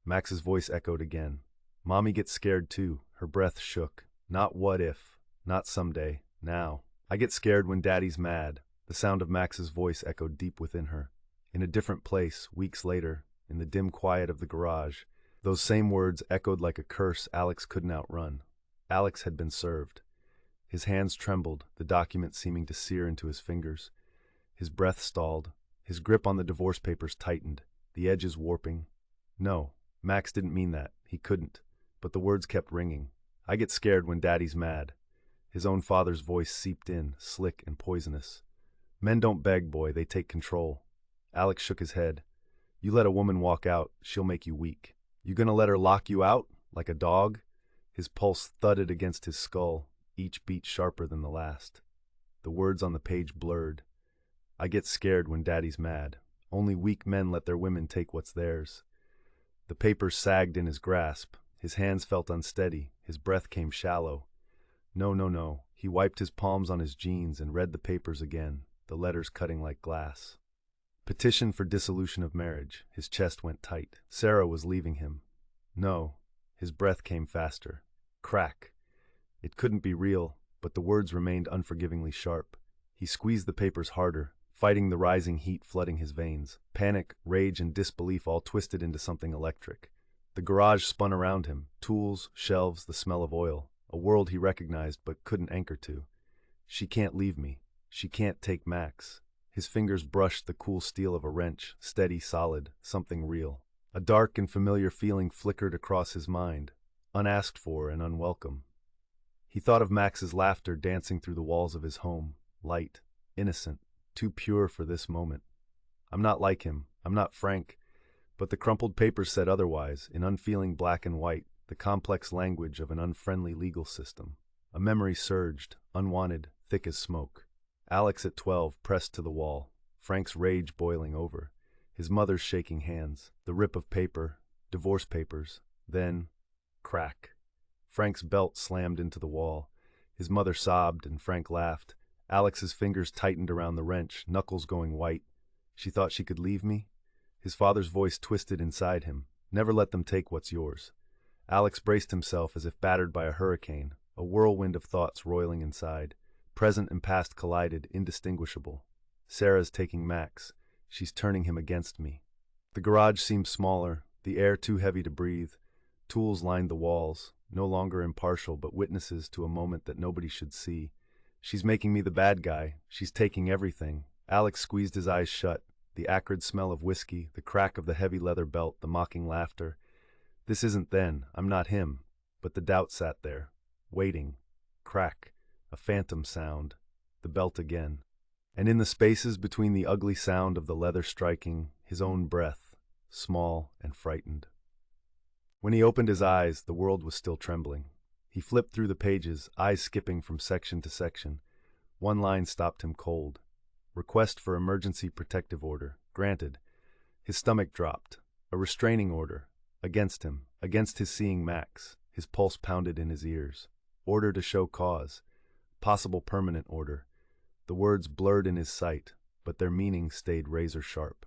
Max's voice echoed again. Mommy gets scared too. Her breath shook. Not what if, not someday, now. I get scared when Daddy's mad. The sound of Max's voice echoed deep within her. In a different place, weeks later, in the dim quiet of the garage, those same words echoed like a curse Alex couldn't outrun. Alex had been served. His hands trembled, the document seeming to sear into his fingers. His breath stalled. His grip on the divorce papers tightened, the edges warping. No, Max didn't mean that. He couldn't. But the words kept ringing. I get scared when Daddy's mad. His own father's voice seeped in, slick and poisonous. Men don't beg, boy, they take control. Alex shook his head. You let a woman walk out, she'll make you weak. You gonna let her lock you out, like a dog? His pulse thudded against his skull, each beat sharper than the last. The words on the page blurred. I get scared when Daddy's mad. Only weak men let their women take what's theirs. The papers sagged in his grasp. His hands felt unsteady. His breath came shallow. No, no, no. He wiped his palms on his jeans and read the papers again, the letters cutting like glass. Petition for dissolution of marriage. His chest went tight. Sarah was leaving him. No. His breath came faster. Crack. It couldn't be real, but the words remained unforgivingly sharp. He squeezed the papers harder, fighting the rising heat flooding his veins. Panic, rage, and disbelief all twisted into something electric. The garage spun around him. Tools, shelves, the smell of oil. A world he recognized but couldn't anchor to. She can't leave me. She can't take Max. His fingers brushed the cool steel of a wrench, steady, solid, something real. A dark and familiar feeling flickered across his mind, unasked for and unwelcome. He thought of Max's laughter dancing through the walls of his home, light, innocent, too pure for this moment. I'm not like him. I'm not Frank. But the crumpled papers said otherwise, in unfeeling black and white, the complex language of an unfriendly legal system. A memory surged, unwanted, thick as smoke. Alex at 12 pressed to the wall, Frank's rage boiling over, his mother's shaking hands, the rip of paper, divorce papers, then, crack. Frank's belt slammed into the wall. His mother sobbed and Frank laughed. Alex's fingers tightened around the wrench, knuckles going white. She thought she could leave me? His father's voice twisted inside him. Never let them take what's yours. Alex braced himself as if battered by a hurricane, a whirlwind of thoughts roiling inside. Present and past collided, indistinguishable. Sarah's taking Max. She's turning him against me. The garage seemed smaller, the air too heavy to breathe. Tools lined the walls, no longer impartial but witnesses to a moment that nobody should see. She's making me the bad guy. She's taking everything. Alex squeezed his eyes shut. The acrid smell of whiskey, the crack of the heavy leather belt, the mocking laughter. This isn't then. I'm not him. But the doubt sat there, waiting. Crack. A phantom sound. The belt again. And in the spaces between the ugly sound of the leather striking, his own breath, small and frightened. When he opened his eyes, the world was still trembling. He flipped through the pages, eyes skipping from section to section. One line stopped him cold. Request for emergency protective order. Granted. His stomach dropped. A restraining order. Against him. Against his seeing Max. His pulse pounded in his ears. Order to show cause. Possible permanent order. The words blurred in his sight, but their meaning stayed razor sharp.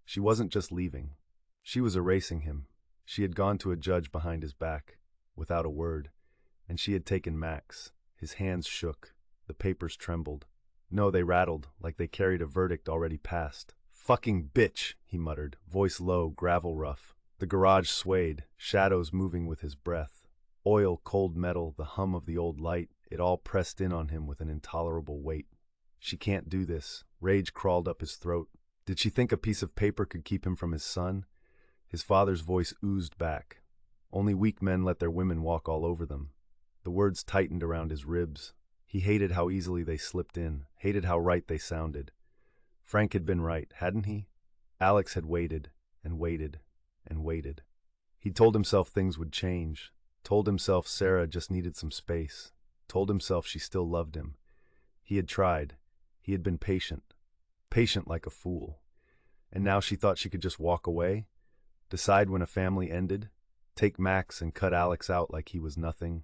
She wasn't just leaving. She was erasing him. She had gone to a judge behind his back, without a word, and she had taken Max. His hands shook. The papers trembled. No, they rattled, like they carried a verdict already passed. Fucking bitch, he muttered, voice low, gravel rough. The garage swayed, shadows moving with his breath. Oil, cold metal, the hum of the old light, it all pressed in on him with an intolerable weight. She can't do this. Rage crawled up his throat. Did she think a piece of paper could keep him from his son? His father's voice oozed back. Only weak men let their women walk all over them. The words tightened around his ribs. He hated how easily they slipped in, hated how right they sounded. Frank had been right, hadn't he? Alex had waited, and waited, and waited. He told himself things would change, told himself Sarah just needed some space, told himself she still loved him. He had tried. He had been patient, patient like a fool. And now she thought she could just walk away, decide when a family ended, take Max and cut Alex out like he was nothing.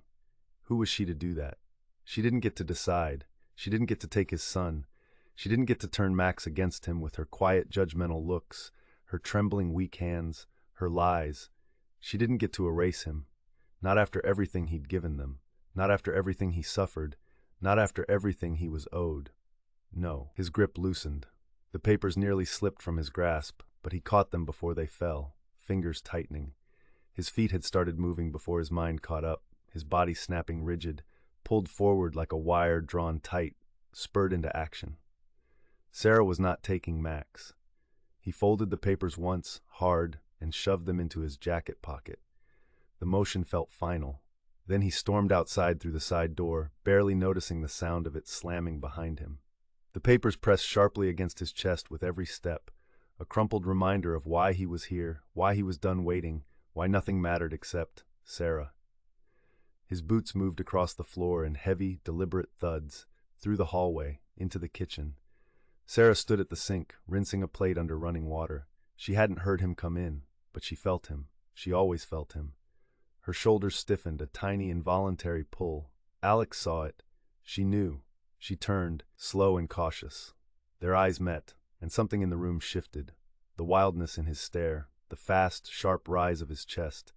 Who was she to do that? She didn't get to decide. She didn't get to take his son. She didn't get to turn Max against him with her quiet, judgmental looks, her trembling, weak hands, her lies. She didn't get to erase him. Not after everything he'd given them. Not after everything he suffered. Not after everything he was owed. No. His grip loosened. The papers nearly slipped from his grasp, but he caught them before they fell, fingers tightening. His feet had started moving before his mind caught up, his body snapping rigid, pulled forward like a wire drawn tight, spurred into action. Sarah was not taking Max. He folded the papers once, hard, and shoved them into his jacket pocket. The motion felt final. Then he stormed outside through the side door, barely noticing the sound of it slamming behind him. The papers pressed sharply against his chest with every step, a crumpled reminder of why he was here, why he was done waiting, why nothing mattered except Sarah. His boots moved across the floor in heavy, deliberate thuds, through the hallway, into the kitchen. Sarah stood at the sink, rinsing a plate under running water. She hadn't heard him come in, but she felt him. She always felt him. Her shoulders stiffened, a tiny, involuntary pull. Alex saw it. She knew. She turned, slow and cautious. Their eyes met, and something in the room shifted. The wildness in his stare, the fast, sharp rise of his chest.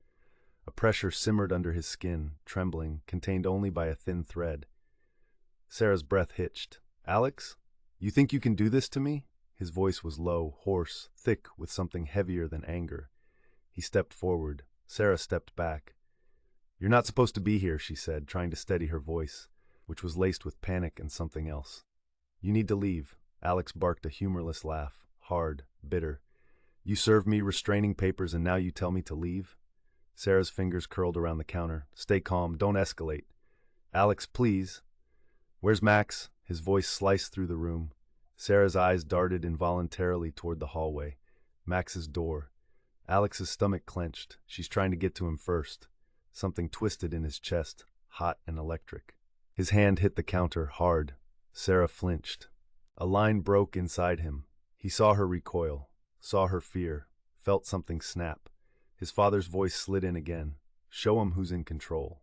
A pressure simmered under his skin, trembling, contained only by a thin thread. Sarah's breath hitched. "Alex? You think you can do this to me?" His voice was low, hoarse, thick with something heavier than anger. He stepped forward. Sarah stepped back. "You're not supposed to be here," she said, trying to steady her voice, which was laced with panic and something else. "You need to leave." Alex barked a humorless laugh, hard, bitter. "You served me restraining papers and now you tell me to leave?" Sarah's fingers curled around the counter. "Stay calm, don't escalate." "Alex, please." "Where's Max?" His voice sliced through the room. Sarah's eyes darted involuntarily toward the hallway. Max's door. Alex's stomach clenched. She's trying to get to him first. Something twisted in his chest, hot and electric. His hand hit the counter, hard. Sarah flinched. A line broke inside him. He saw her recoil, saw her fear, felt something snap. His father's voice slid in again. "Show him who's in control."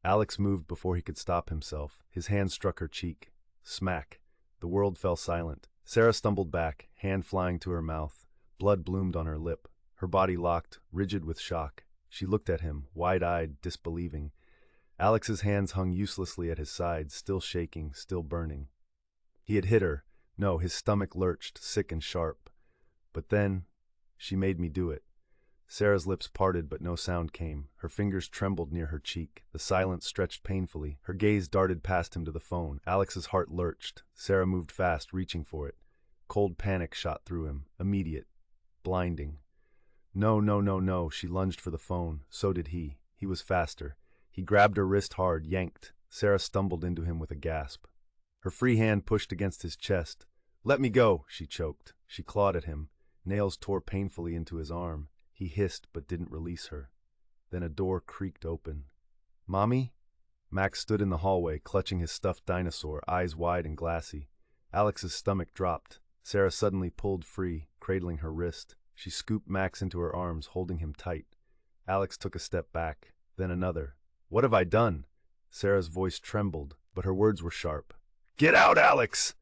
Alex moved before he could stop himself. His hand struck her cheek. Smack. The world fell silent. Sarah stumbled back, hand flying to her mouth. Blood bloomed on her lip. Her body locked, rigid with shock. She looked at him, wide-eyed, disbelieving. Alex's hands hung uselessly at his sides, still shaking, still burning. He had hit her. No, his stomach lurched, sick and sharp. But then, "She made me do it." Sarah's lips parted, but no sound came. Her fingers trembled near her cheek. The silence stretched painfully. Her gaze darted past him to the phone. Alex's heart lurched. Sarah moved fast, reaching for it. Cold panic shot through him. Immediate. Blinding. No, no, no, no. She lunged for the phone. So did he. He was faster. He grabbed her wrist hard, yanked. Sarah stumbled into him with a gasp. Her free hand pushed against his chest. "Let me go," she choked. She clawed at him. Nails tore painfully into his arm. He hissed but didn't release her. Then a door creaked open. "Mommy?" Max stood in the hallway, clutching his stuffed dinosaur, eyes wide and glassy. Alex's stomach dropped. Sarah suddenly pulled free, cradling her wrist. She scooped Max into her arms, holding him tight. Alex took a step back, then another. "What have I done?" Sarah's voice trembled, but her words were sharp. "Get out, Alex!"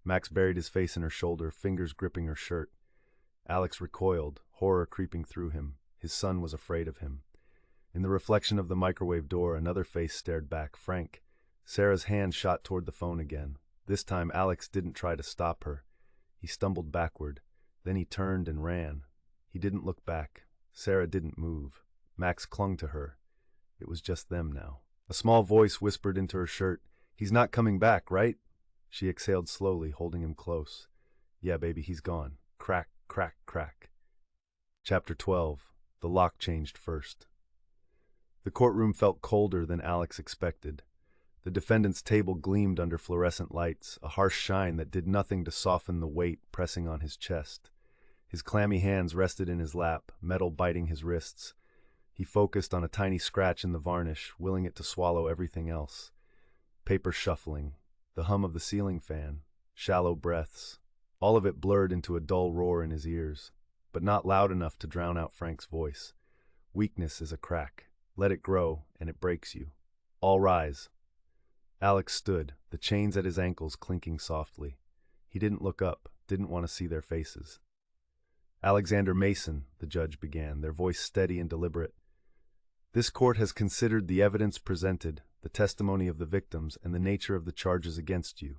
Max buried his face in her shoulder, fingers gripping her shirt. Alex recoiled, horror creeping through him. His son was afraid of him. In the reflection of the microwave door, another face stared back, Frank. Sarah's hand shot toward the phone again. This time, Alex didn't try to stop her. He stumbled backward. Then he turned and ran. He didn't look back. Sarah didn't move. Max clung to her. It was just them now. A small voice whispered into her shirt, "He's not coming back, right?" She exhaled slowly, holding him close. "Yeah, baby, he's gone." Crack, crack, crack. Chapter 12. The lock changed first. The courtroom felt colder than Alex expected. The defendant's table gleamed under fluorescent lights, a harsh shine that did nothing to soften the weight pressing on his chest. His clammy hands rested in his lap, metal biting his wrists. He focused on a tiny scratch in the varnish, willing it to swallow everything else. Paper shuffling, the hum of the ceiling fan, shallow breaths. All of it blurred into a dull roar in his ears, but not loud enough to drown out Frank's voice. Weakness is a crack. Let it grow, and it breaks you. All rise. Alex stood, the chains at his ankles clinking softly. He didn't look up, didn't want to see their faces. Alexander Mason, the judge began, their voice steady and deliberate. This court has considered the evidence presented, the testimony of the victims, and the nature of the charges against you.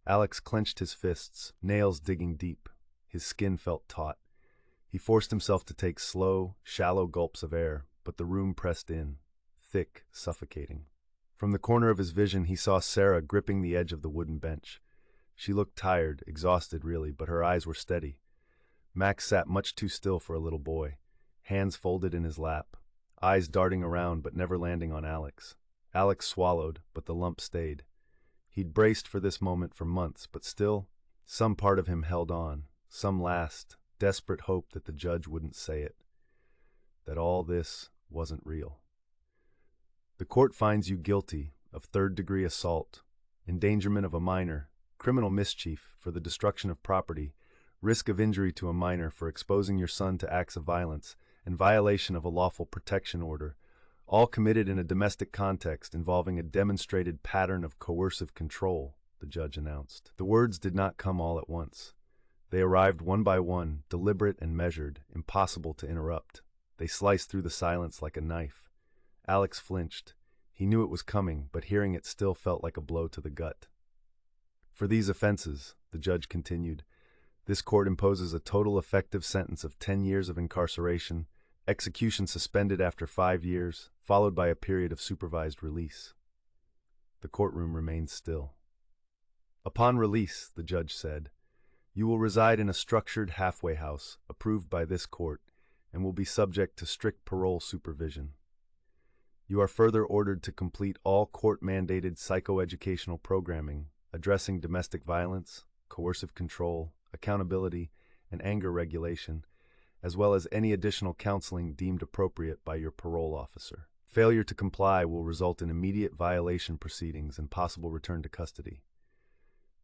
Alex clenched his fists, nails digging deep. His skin felt taut. He forced himself to take slow, shallow gulps of air, but the room pressed in, thick, suffocating. From the corner of his vision, he saw Sarah gripping the edge of the wooden bench. She looked tired, exhausted really, but her eyes were steady. Max sat much too still for a little boy, hands folded in his lap, eyes darting around but never landing on Alex. Alex swallowed, but the lump stayed. He'd braced for this moment for months, but still, some part of him held on, some last, desperate hope that the judge wouldn't say it, that all this wasn't real. The court finds you guilty of third-degree assault, endangerment of a minor, criminal mischief for the destruction of property, risk of injury to a minor for exposing your son to acts of violence, and violation of a lawful protection order, all committed in a domestic context involving a demonstrated pattern of coercive control, the judge announced. The words did not come all at once. They arrived one by one, deliberate and measured, impossible to interrupt. They sliced through the silence like a knife. Alex flinched. He knew it was coming, but hearing it still felt like a blow to the gut. For these offenses, the judge continued, this court imposes a total effective sentence of 10 years of incarceration, execution suspended after 5 years, followed by a period of supervised release. The courtroom remained still. Upon release, the judge said, you will reside in a structured halfway house, approved by this court, and will be subject to strict parole supervision. You are further ordered to complete all court-mandated psychoeducational programming, addressing domestic violence, coercive control, accountability, and anger regulation, as well as any additional counseling deemed appropriate by your parole officer. Failure to comply will result in immediate violation proceedings and possible return to custody.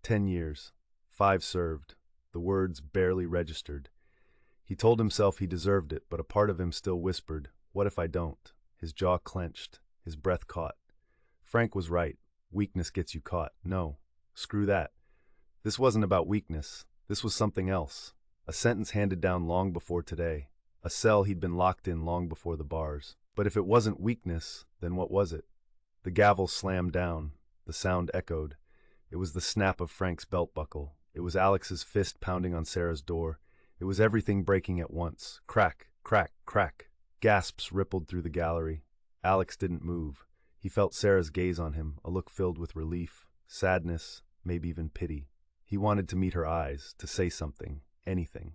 10 years, 5 served, the words barely registered. He told himself he deserved it, but a part of him still whispered, what if I don't? His jaw clenched, his breath caught. Frank was right. Weakness gets you caught. No, screw that. This wasn't about weakness. This was something else. A sentence handed down long before today. A cell he'd been locked in long before the bars. But if it wasn't weakness, then what was it? The gavel slammed down. The sound echoed. It was the snap of Frank's belt buckle. It was Alex's fist pounding on Sarah's door. It was everything breaking at once. Crack, crack, crack. Gasps rippled through the gallery. Alex didn't move. He felt Sarah's gaze on him, a look filled with relief, sadness, maybe even pity. He wanted to meet her eyes, to say something, anything.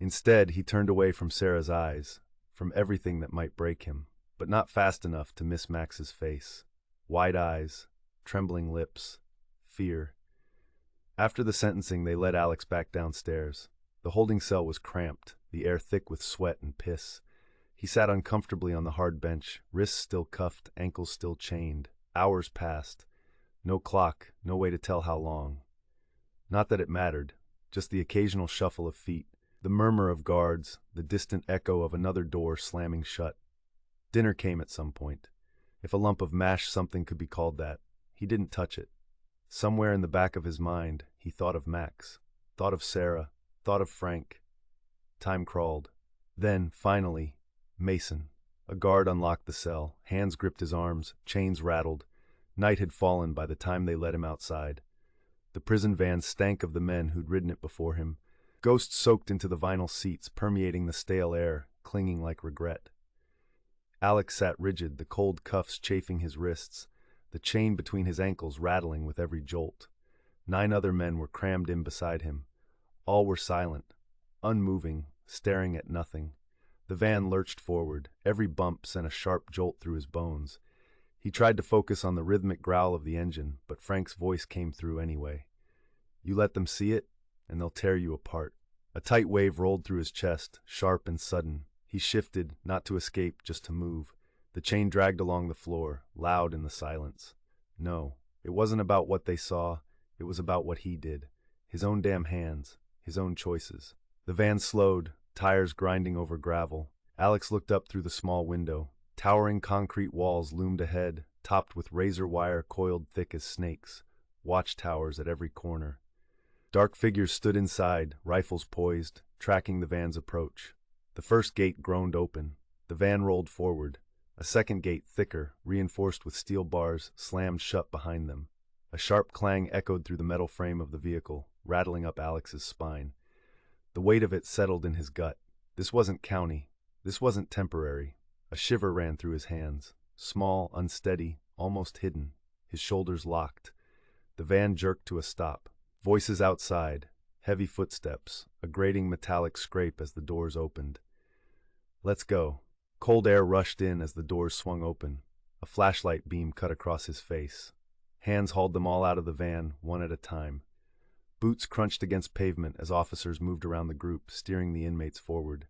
Instead, he turned away from Sarah's eyes, from everything that might break him, but not fast enough to miss Max's face. Wide eyes, trembling lips, fear. After the sentencing, they led Alex back downstairs. The holding cell was cramped, the air thick with sweat and piss. He sat uncomfortably on the hard bench, wrists still cuffed, ankles still chained. Hours passed. No clock, no way to tell how long. Not that it mattered, just the occasional shuffle of feet, the murmur of guards, the distant echo of another door slamming shut. Dinner came at some point. If a lump of mashed something could be called that. He didn't touch it. Somewhere in the back of his mind, he thought of Max, thought of Sarah, thought of Frank. Time crawled. Then, finally, Mason. A guard unlocked the cell, hands gripped his arms, chains rattled. Night had fallen by the time they let him outside. The prison van stank of the men who'd ridden it before him. Ghosts soaked into the vinyl seats, permeating the stale air, clinging like regret. Alex sat rigid, the cold cuffs chafing his wrists, the chain between his ankles rattling with every jolt. 9 other men were crammed in beside him. All were silent, unmoving, staring at nothing. The van lurched forward. Every bump sent a sharp jolt through his bones. He tried to focus on the rhythmic growl of the engine, but Frank's voice came through anyway. You let them see it, and they'll tear you apart. A tight wave rolled through his chest, sharp and sudden. He shifted, not to escape, just to move. The chain dragged along the floor, loud in the silence. No, it wasn't about what they saw. It was about what he did. His own damn hands. His own choices. The van slowed, tires grinding over gravel. Alex looked up through the small window. Towering concrete walls loomed ahead, topped with razor wire coiled thick as snakes. Watchtowers at every corner. Dark figures stood inside, rifles poised, tracking the van's approach. The first gate groaned open. The van rolled forward. A second gate, thicker, reinforced with steel bars, slammed shut behind them. A sharp clang echoed through the metal frame of the vehicle, rattling up Alex's spine. The weight of it settled in his gut. This wasn't county. This wasn't temporary. A shiver ran through his hands. Small, unsteady, almost hidden. His shoulders locked. The van jerked to a stop. Voices outside. Heavy footsteps. A grating metallic scrape as the doors opened. "Let's go." Cold air rushed in as the doors swung open. A flashlight beam cut across his face. Hands hauled them all out of the van, one at a time. Boots crunched against pavement as officers moved around the group, steering the inmates forward.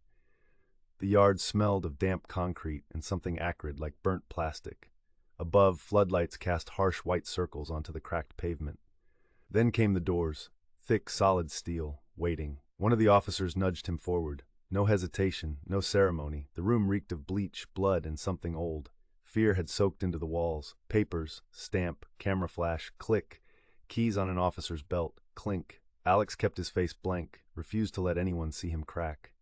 The yard smelled of damp concrete and something acrid like burnt plastic. Above, floodlights cast harsh white circles onto the cracked pavement. Then came the doors, thick, solid steel, waiting. One of the officers nudged him forward. No hesitation, no ceremony. The room reeked of bleach, blood, and something old. Fear had soaked into the walls. Papers, stamp, camera flash, click. Keys on an officer's belt, clink. Alex kept his face blank, refused to let anyone see him crack.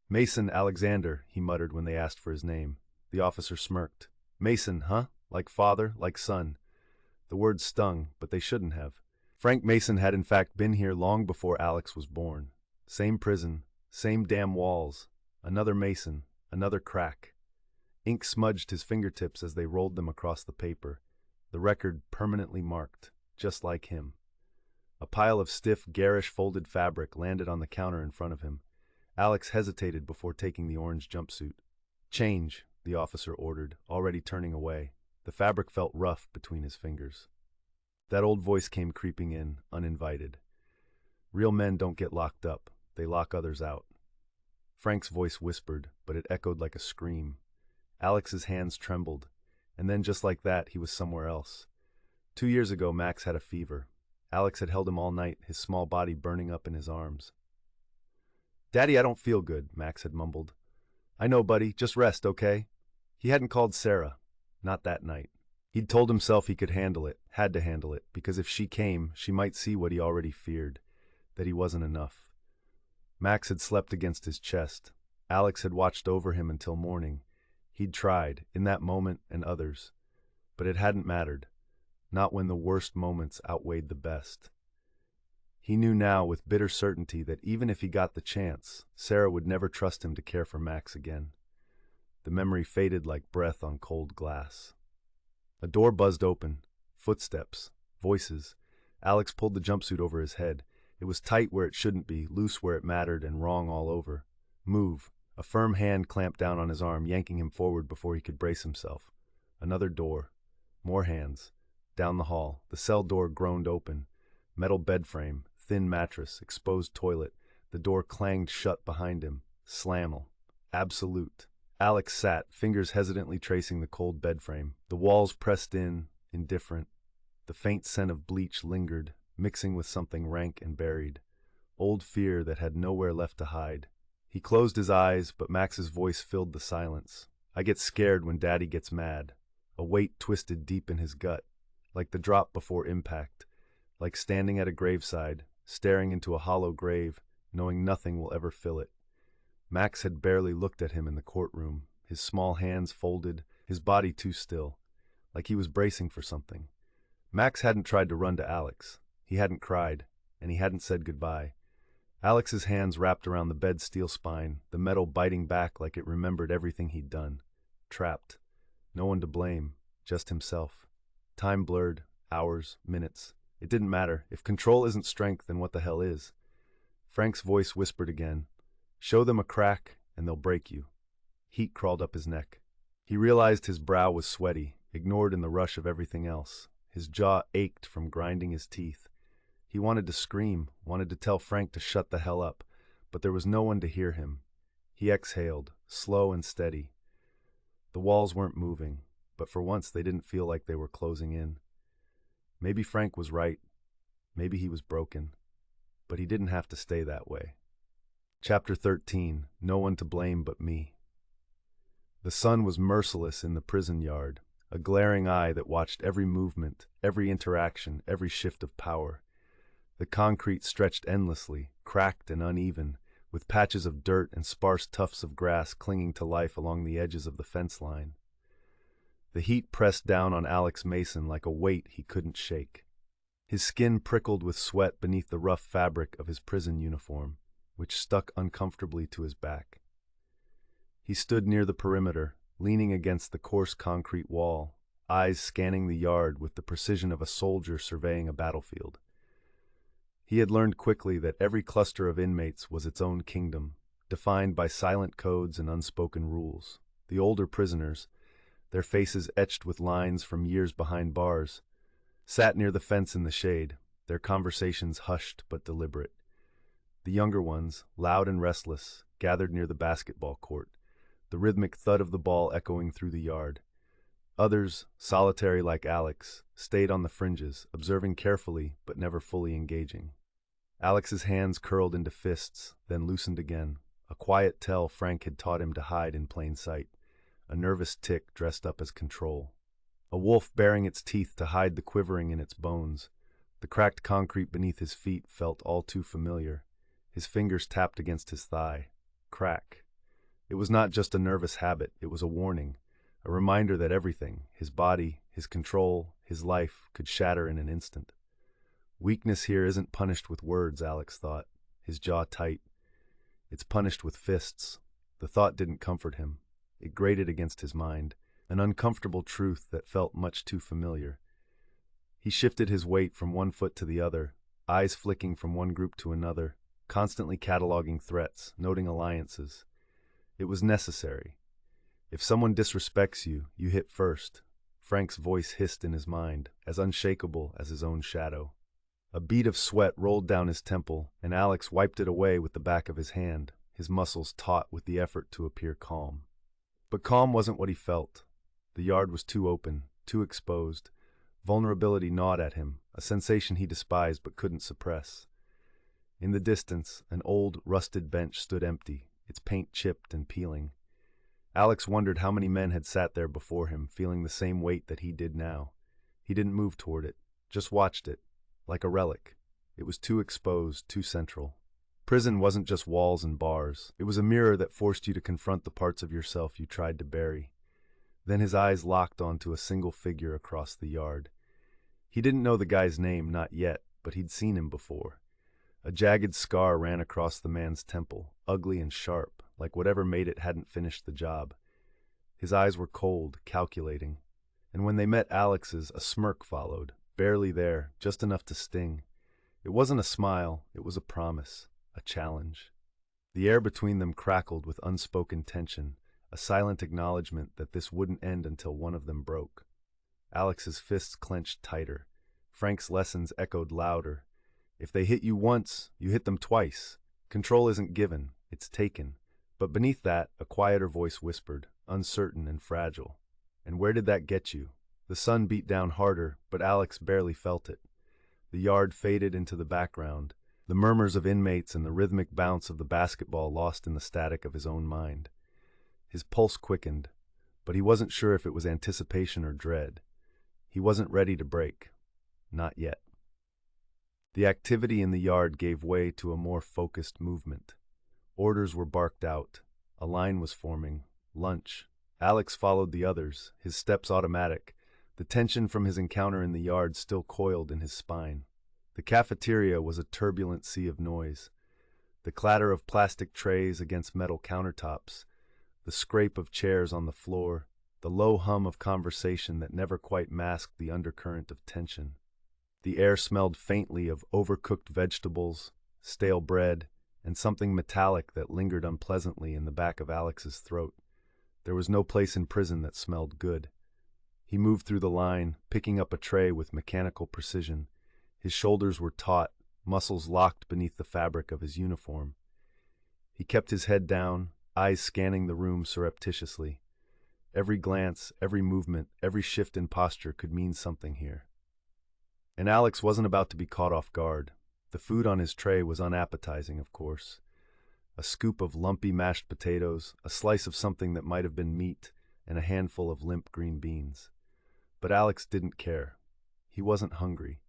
"Mason Alexander," he muttered when they asked for his name. The officer smirked. "Mason, huh? Like father, like son." The words stung, but they shouldn't have. Frank Mason had in fact been here long before Alex was born. Same prison, same damn walls. Another Mason, another crack. Ink smudged his fingertips as they rolled them across the paper. The record permanently marked, just like him. A pile of stiff, garish folded fabric landed on the counter in front of him. Alex hesitated before taking the orange jumpsuit. "Change," the officer ordered, already turning away. The fabric felt rough between his fingers. That old voice came creeping in, uninvited. "Real men don't get locked up. They lock others out." Frank's voice whispered, but it echoed like a scream. Alex's hands trembled, and then just like that, he was somewhere else. 2 years ago, Max had a fever. Alex had held him all night, his small body burning up in his arms. "Daddy, I don't feel good," Max had mumbled. "I know, buddy. Just rest, okay?" He hadn't called Sarah. Not that night. He'd told himself he could handle it, had to handle it, because if she came, she might see what he already feared, that he wasn't enough. Max had slept against his chest. Alex had watched over him until morning. He'd tried, in that moment and others. But it hadn't mattered. Not when the worst moments outweighed the best. He knew now with bitter certainty that even if he got the chance, Sarah would never trust him to care for Max again. The memory faded like breath on cold glass. A door buzzed open. Footsteps. Voices. Alex pulled the jumpsuit over his head. It was tight where it shouldn't be, loose where it mattered, and wrong all over. "Move." A firm hand clamped down on his arm, yanking him forward before he could brace himself. Another door. More hands. Down the hall. The cell door groaned open. Metal bed frame, thin mattress, exposed toilet. The door clanged shut behind him. Slammel. Absolute. Alex sat, fingers hesitantly tracing the cold bed frame. The walls pressed in, indifferent. The faint scent of bleach lingered, mixing with something rank and buried. Old fear that had nowhere left to hide. He closed his eyes, but Max's voice filled the silence. "I get scared when Daddy gets mad." A weight twisted deep in his gut, like the drop before impact, like standing at a graveside, staring into a hollow grave, knowing nothing will ever fill it. Max had barely looked at him in the courtroom, his small hands folded, his body too still, like he was bracing for something. Max hadn't tried to run to Alex. He hadn't cried, and he hadn't said goodbye. Alex's hands wrapped around the bed's steel spine, the metal biting back like it remembered everything he'd done. Trapped. No one to blame, just himself. Time blurred, hours, minutes. It didn't matter. If control isn't strength, then what the hell is? Frank's voice whispered again. "Show them a crack, and they'll break you." Heat crawled up his neck. He realized his brow was sweaty, ignored in the rush of everything else. His jaw ached from grinding his teeth. He wanted to scream, wanted to tell Frank to shut the hell up, but there was no one to hear him. He exhaled, slow and steady. The walls weren't moving, but for once they didn't feel like they were closing in. Maybe Frank was right. Maybe he was broken, but he didn't have to stay that way. Chapter 13. No one to blame but me. The sun was merciless in the prison yard, a glaring eye that watched every movement, every interaction, every shift of power. The concrete stretched endlessly, cracked and uneven, with patches of dirt and sparse tufts of grass clinging to life along the edges of the fence line. The heat pressed down on Alex Mason like a weight he couldn't shake. His skin prickled with sweat beneath the rough fabric of his prison uniform, which stuck uncomfortably to his back. He stood near the perimeter, leaning against the coarse concrete wall, eyes scanning the yard with the precision of a soldier surveying a battlefield. He had learned quickly that every cluster of inmates was its own kingdom, defined by silent codes and unspoken rules. The older prisoners, their faces etched with lines from years behind bars, sat near the fence in the shade, their conversations hushed but deliberate. The younger ones, loud and restless, gathered near the basketball court, the rhythmic thud of the ball echoing through the yard. Others, solitary like Alex, stayed on the fringes, observing carefully but never fully engaging. Alex's hands curled into fists, then loosened again, a quiet tell Frank had taught him to hide in plain sight, a nervous tick dressed up as control. A wolf baring its teeth to hide the quivering in its bones. The cracked concrete beneath his feet felt all too familiar. His fingers tapped against his thigh. Crack. It was not just a nervous habit, it was a warning, a reminder that everything, his body, his control, his life, could shatter in an instant. Weakness here isn't punished with words, Alex thought, his jaw tight. It's punished with fists. The thought didn't comfort him. It grated against his mind, an uncomfortable truth that felt much too familiar. He shifted his weight from one foot to the other, eyes flicking from one group to another, constantly cataloging threats, noting alliances. It was necessary. If someone disrespects you, you hit first. Frank's voice hissed in his mind, as unshakable as his own shadow. A bead of sweat rolled down his temple, and Alex wiped it away with the back of his hand, his muscles taut with the effort to appear calm. But calm wasn't what he felt. The yard was too open, too exposed. Vulnerability gnawed at him, a sensation he despised but couldn't suppress. In the distance, an old, rusted bench stood empty, its paint chipped and peeling. Alex wondered how many men had sat there before him, feeling the same weight that he did now. He didn't move toward it, just watched it, like a relic. It was too exposed, too central. Prison wasn't just walls and bars. It was a mirror that forced you to confront the parts of yourself you tried to bury. Then his eyes locked onto a single figure across the yard. He didn't know the guy's name, not yet, but he'd seen him before. A jagged scar ran across the man's temple, ugly and sharp, like whatever made it hadn't finished the job. His eyes were cold, calculating. And when they met Alex's, a smirk followed, barely there, just enough to sting. It wasn't a smile, it was a promise, a challenge. The air between them crackled with unspoken tension, a silent acknowledgement that this wouldn't end until one of them broke. Alex's fists clenched tighter. Frank's lessons echoed louder. If they hit you once, you hit them twice. Control isn't given, it's taken. But beneath that, a quieter voice whispered, uncertain and fragile. And where did that get you? The sun beat down harder, but Alex barely felt it. The yard faded into the background, the murmurs of inmates and the rhythmic bounce of the basketball lost in the static of his own mind. His pulse quickened, but he wasn't sure if it was anticipation or dread. He wasn't ready to break. Not yet. The activity in the yard gave way to a more focused movement. Orders were barked out. A line was forming. Lunch. Alex followed the others, his steps automatic, the tension from his encounter in the yard still coiled in his spine. The cafeteria was a turbulent sea of noise. The clatter of plastic trays against metal countertops, the scrape of chairs on the floor, the low hum of conversation that never quite masked the undercurrent of tension. The air smelled faintly of overcooked vegetables, stale bread, and something metallic that lingered unpleasantly in the back of Alex's throat. There was no place in prison that smelled good. He moved through the line, picking up a tray with mechanical precision. His shoulders were taut, muscles locked beneath the fabric of his uniform. He kept his head down, eyes scanning the room surreptitiously. Every glance, every movement, every shift in posture could mean something here. And Alex wasn't about to be caught off guard. The food on his tray was unappetizing, of course. A scoop of lumpy mashed potatoes, a slice of something that might have been meat, and a handful of limp green beans. But Alex didn't care. He wasn't hungry.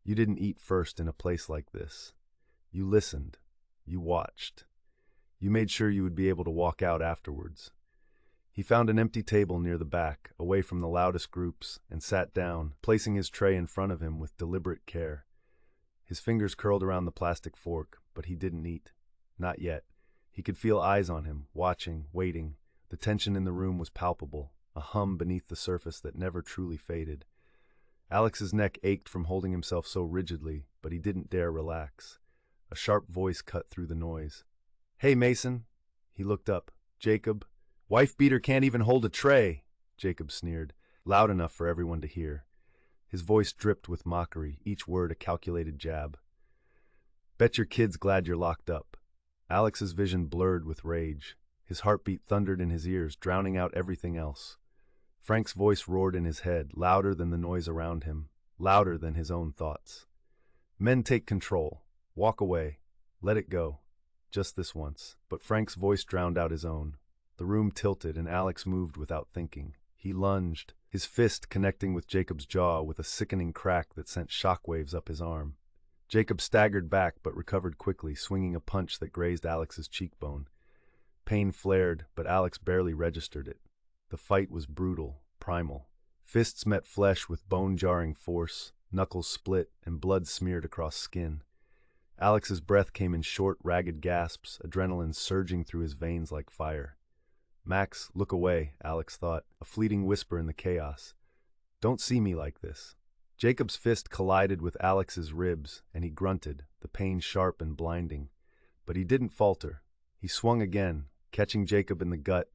You didn't eat first in a place like this. You listened. You watched. You made sure you would be able to walk out afterwards. He found an empty table near the back, away from the loudest groups, and sat down, placing his tray in front of him with deliberate care. His fingers curled around the plastic fork, but he didn't eat. Not yet. He could feel eyes on him, watching, waiting. The tension in the room was palpable, a hum beneath the surface that never truly faded. Alex's neck ached from holding himself so rigidly, but he didn't dare relax. A sharp voice cut through the noise. "Hey, Mason." He looked up. "Jacob." "Wife beater can't even hold a tray," Jacob sneered, loud enough for everyone to hear. His voice dripped with mockery, each word a calculated jab. "Bet your kid's glad you're locked up." Alex's vision blurred with rage. His heartbeat thundered in his ears, drowning out everything else. Frank's voice roared in his head, louder than the noise around him, louder than his own thoughts. "Men take control. Walk away. Let it go. Just this once." But Frank's voice drowned out his own. The room tilted and Alex moved without thinking. He lunged, his fist connecting with Jacob's jaw with a sickening crack that sent shockwaves up his arm. Jacob staggered back but recovered quickly, swinging a punch that grazed Alex's cheekbone. Pain flared, but Alex barely registered it. The fight was brutal, primal. Fists met flesh with bone-jarring force, knuckles split, and blood smeared across skin. Alex's breath came in short, ragged gasps, adrenaline surging through his veins like fire. "Max, look away," Alex thought, a fleeting whisper in the chaos. "Don't see me like this." Jacob's fist collided with Alex's ribs, and he grunted, the pain sharp and blinding. But he didn't falter. He swung again, catching Jacob in the gut,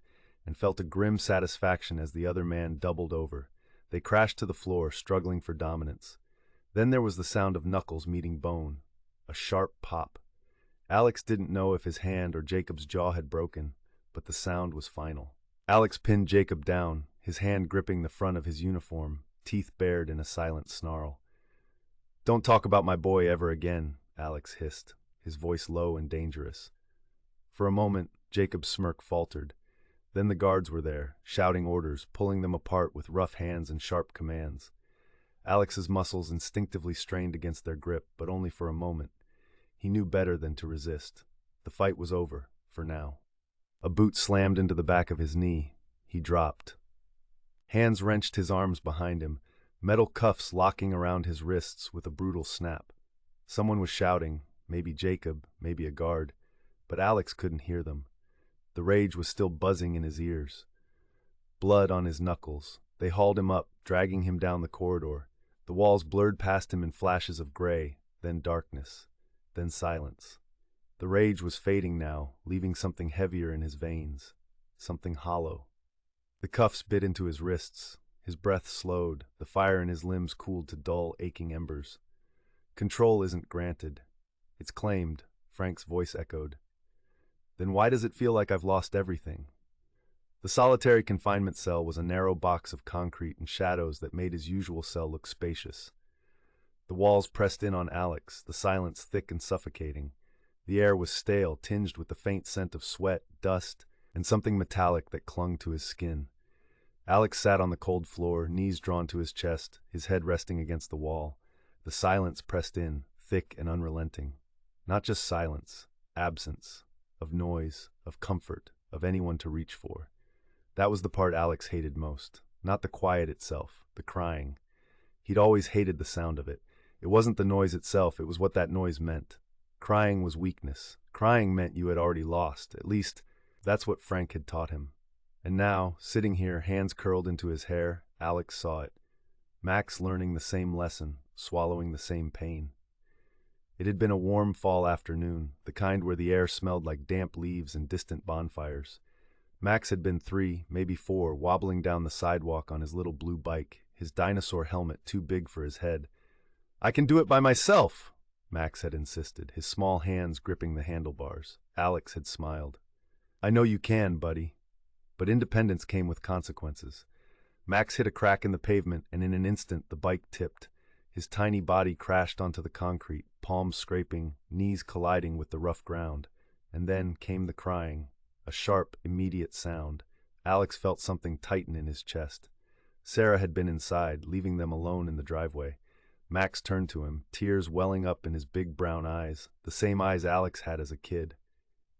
and felt a grim satisfaction as the other man doubled over. They crashed to the floor, struggling for dominance. Then there was the sound of knuckles meeting bone. A sharp pop. Alex didn't know if his hand or Jacob's jaw had broken, but the sound was final. Alex pinned Jacob down, his hand gripping the front of his uniform, teeth bared in a silent snarl. "Don't talk about my boy ever again," Alex hissed, his voice low and dangerous. For a moment, Jacob's smirk faltered. Then the guards were there, shouting orders, pulling them apart with rough hands and sharp commands. Alex's muscles instinctively strained against their grip, but only for a moment. He knew better than to resist. The fight was over, for now. A boot slammed into the back of his knee. He dropped. Hands wrenched his arms behind him, metal cuffs locking around his wrists with a brutal snap. Someone was shouting, maybe Jacob, maybe a guard, but Alex couldn't hear them. The rage was still buzzing in his ears. Blood on his knuckles. They hauled him up, dragging him down the corridor. The walls blurred past him in flashes of gray, then darkness, then silence. The rage was fading now, leaving something heavier in his veins, something hollow. The cuffs bit into his wrists. His breath slowed, the fire in his limbs cooled to dull, aching embers. "Control isn't granted. It's claimed," Frank's voice echoed. "Then why does it feel like I've lost everything?" The solitary confinement cell was a narrow box of concrete and shadows that made his usual cell look spacious. The walls pressed in on Alex, the silence thick and suffocating. The air was stale, tinged with the faint scent of sweat, dust, and something metallic that clung to his skin. Alex sat on the cold floor, knees drawn to his chest, his head resting against the wall. The silence pressed in, thick and unrelenting. Not just silence, absence, of noise, of comfort, of anyone to reach for. That was the part Alex hated most. Not the quiet itself, the crying. He'd always hated the sound of it. It wasn't the noise itself, it was what that noise meant. Crying was weakness. Crying meant you had already lost. At least, that's what Frank had taught him. And now, sitting here, hands curled into his hair, Alex saw it. Max learning the same lesson, swallowing the same pain. It had been a warm fall afternoon, the kind where the air smelled like damp leaves and distant bonfires. Max had been 3, maybe 4, wobbling down the sidewalk on his little blue bike, his dinosaur helmet too big for his head. "I can do it by myself," Max had insisted, his small hands gripping the handlebars. Alex had smiled. "I know you can, buddy." But independence came with consequences. Max hit a crack in the pavement, and in an instant the bike tipped. His tiny body crashed onto the concrete, palms scraping, knees colliding with the rough ground. And then came the crying, a sharp, immediate sound. Alex felt something tighten in his chest. Sarah had been inside, leaving them alone in the driveway. Max turned to him, tears welling up in his big brown eyes, the same eyes Alex had as a kid.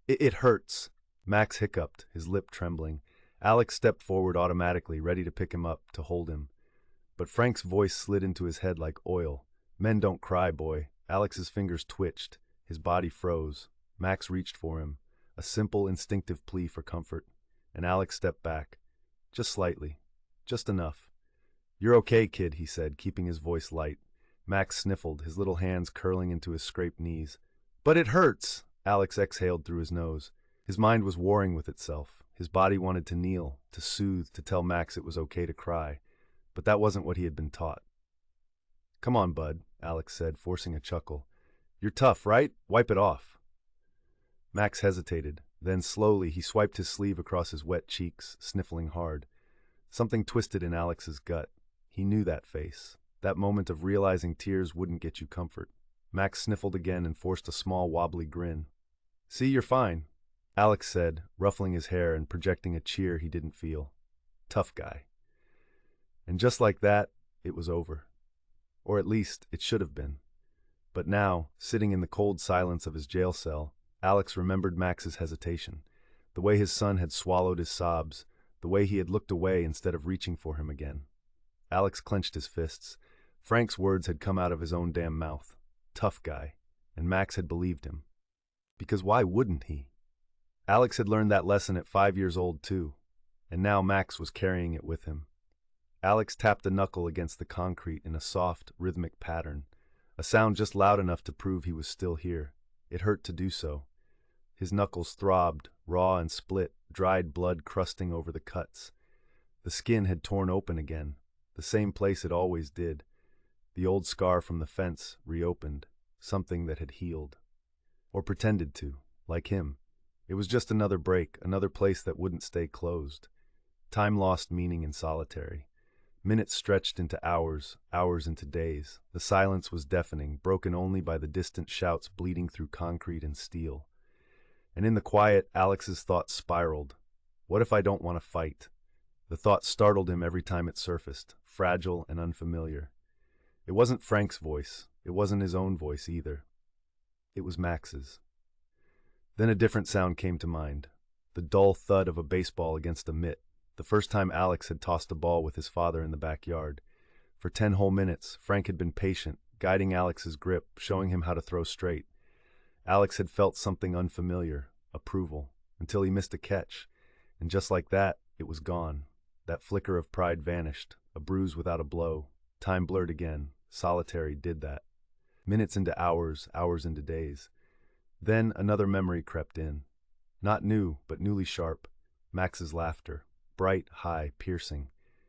It hurts, Max hiccuped, his lip trembling. Alex stepped forward automatically, ready to pick him up, to hold him. But Frank's voice slid into his head like oil. Men don't cry, boy. Alex's fingers twitched. His body froze. Max reached for him, a simple, instinctive plea for comfort. And Alex stepped back. Just slightly. Just enough. You're okay, kid, he said, keeping his voice light. Max sniffled, his little hands curling into his scraped knees. But it hurts, Alex exhaled through his nose. His mind was warring with itself. His body wanted to kneel, to soothe, to tell Max it was okay to cry. But that wasn't what he had been taught. Come on, bud, Alex said, forcing a chuckle. You're tough, right? Wipe it off. Max hesitated. Then slowly he swiped his sleeve across his wet cheeks, sniffling hard. Something twisted in Alex's gut. He knew that face. That moment of realizing tears wouldn't get you comfort. Max sniffled again and forced a small, wobbly grin. See, you're fine, Alex said, ruffling his hair and projecting a cheer he didn't feel. Tough guy. And just like that, it was over. Or at least, it should have been. But now, sitting in the cold silence of his jail cell, Alex remembered Max's hesitation, the way his son had swallowed his sobs, the way he had looked away instead of reaching for him again. Alex clenched his fists. Frank's words had come out of his own damn mouth. Tough guy. And Max had believed him. Because why wouldn't he? Alex had learned that lesson at 5 years old too, and now Max was carrying it with him. Alex tapped a knuckle against the concrete in a soft, rhythmic pattern, a sound just loud enough to prove he was still here. It hurt to do so. His knuckles throbbed, raw and split, dried blood crusting over the cuts. The skin had torn open again, the same place it always did. The old scar from the fence reopened, something that had healed. Or pretended to, like him. It was just another break, another place that wouldn't stay closed. Time lost meaning in solitary. Minutes stretched into hours, hours into days. The silence was deafening, broken only by the distant shouts bleeding through concrete and steel. And in the quiet, Alex's thoughts spiraled. What if I don't want to fight? The thought startled him every time it surfaced, fragile and unfamiliar. It wasn't Frank's voice. It wasn't his own voice either. It was Max's. Then a different sound came to mind. The dull thud of a baseball against a mitt. The first time Alex had tossed a ball with his father in the backyard. For 10 whole minutes, Frank had been patient, guiding Alex's grip, showing him how to throw straight. Alex had felt something unfamiliar, approval, until he missed a catch. And just like that, it was gone. That flicker of pride vanished, a bruise without a blow. Time blurred again. Solitary did that. Minutes into hours, hours into days. Then another memory crept in. Not new, but newly sharp. Max's laughter. Bright, high, piercing.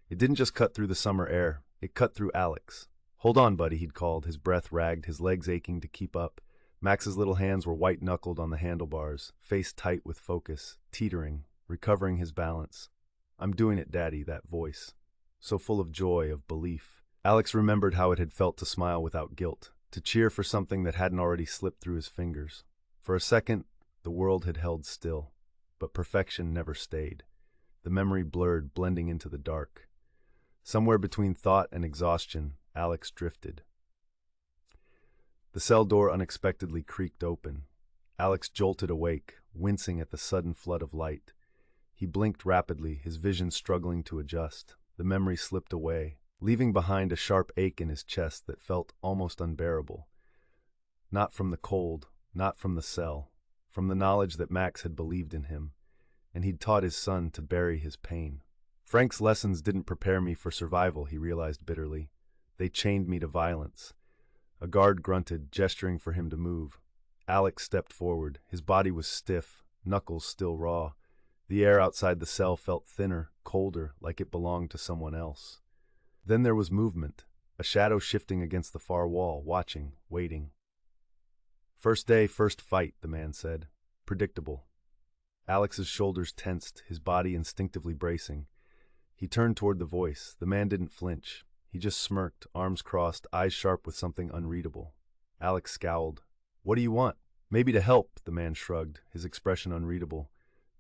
It didn't just cut through the summer air. It cut through Alex. Hold on, buddy, he'd called, his breath ragged, his legs aching to keep up. Max's little hands were white-knuckled on the handlebars, face tight with focus, teetering, recovering his balance. I'm doing it, Daddy, that voice. So full of joy, of belief. Alex remembered how it had felt to smile without guilt, to cheer for something that hadn't already slipped through his fingers. For a second, the world had held still, but perfection never stayed. The memory blurred, blending into the dark. Somewhere between thought and exhaustion, Alex drifted. The cell door unexpectedly creaked open. Alex jolted awake, wincing at the sudden flood of light. He blinked rapidly, his vision struggling to adjust. The memory slipped away, leaving behind a sharp ache in his chest that felt almost unbearable. Not from the cold, not from the cell, from the knowledge that Max had believed in him, and he'd taught his son to bury his pain. Frank's lessons didn't prepare me for survival, he realized bitterly. They chained me to violence. A guard grunted, gesturing for him to move. Alex stepped forward. His body was stiff, knuckles still raw. The air outside the cell felt thinner, colder, like it belonged to someone else. Then there was movement, a shadow shifting against the far wall, watching, waiting. First day, first fight, the man said. Predictable. Alex's shoulders tensed, his body instinctively bracing. He turned toward the voice. The man didn't flinch. He just smirked, arms crossed, eyes sharp with something unreadable. Alex scowled. What do you want? Maybe to help, the man shrugged, his expression unreadable.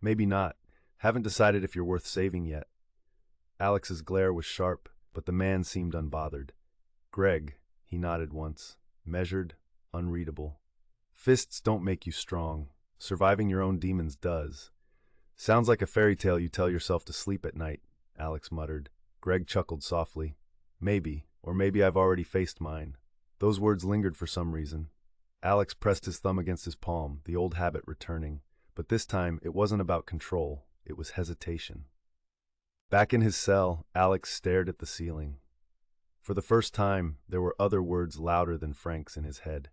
Maybe not. Haven't decided if you're worth saving yet. Alex's glare was sharp, but the man seemed unbothered. Greg, he nodded once. Measured, unreadable. Fists don't make you strong. Surviving your own demons does. Sounds like a fairy tale you tell yourself to sleep at night, Alex muttered. Greg chuckled softly. Maybe, or maybe I've already faced mine. Those words lingered for some reason. Alex pressed his thumb against his palm, the old habit returning. But this time, it wasn't about control. It was hesitation. Back in his cell, Alex stared at the ceiling. For the first time, there were other words louder than Frank's in his head.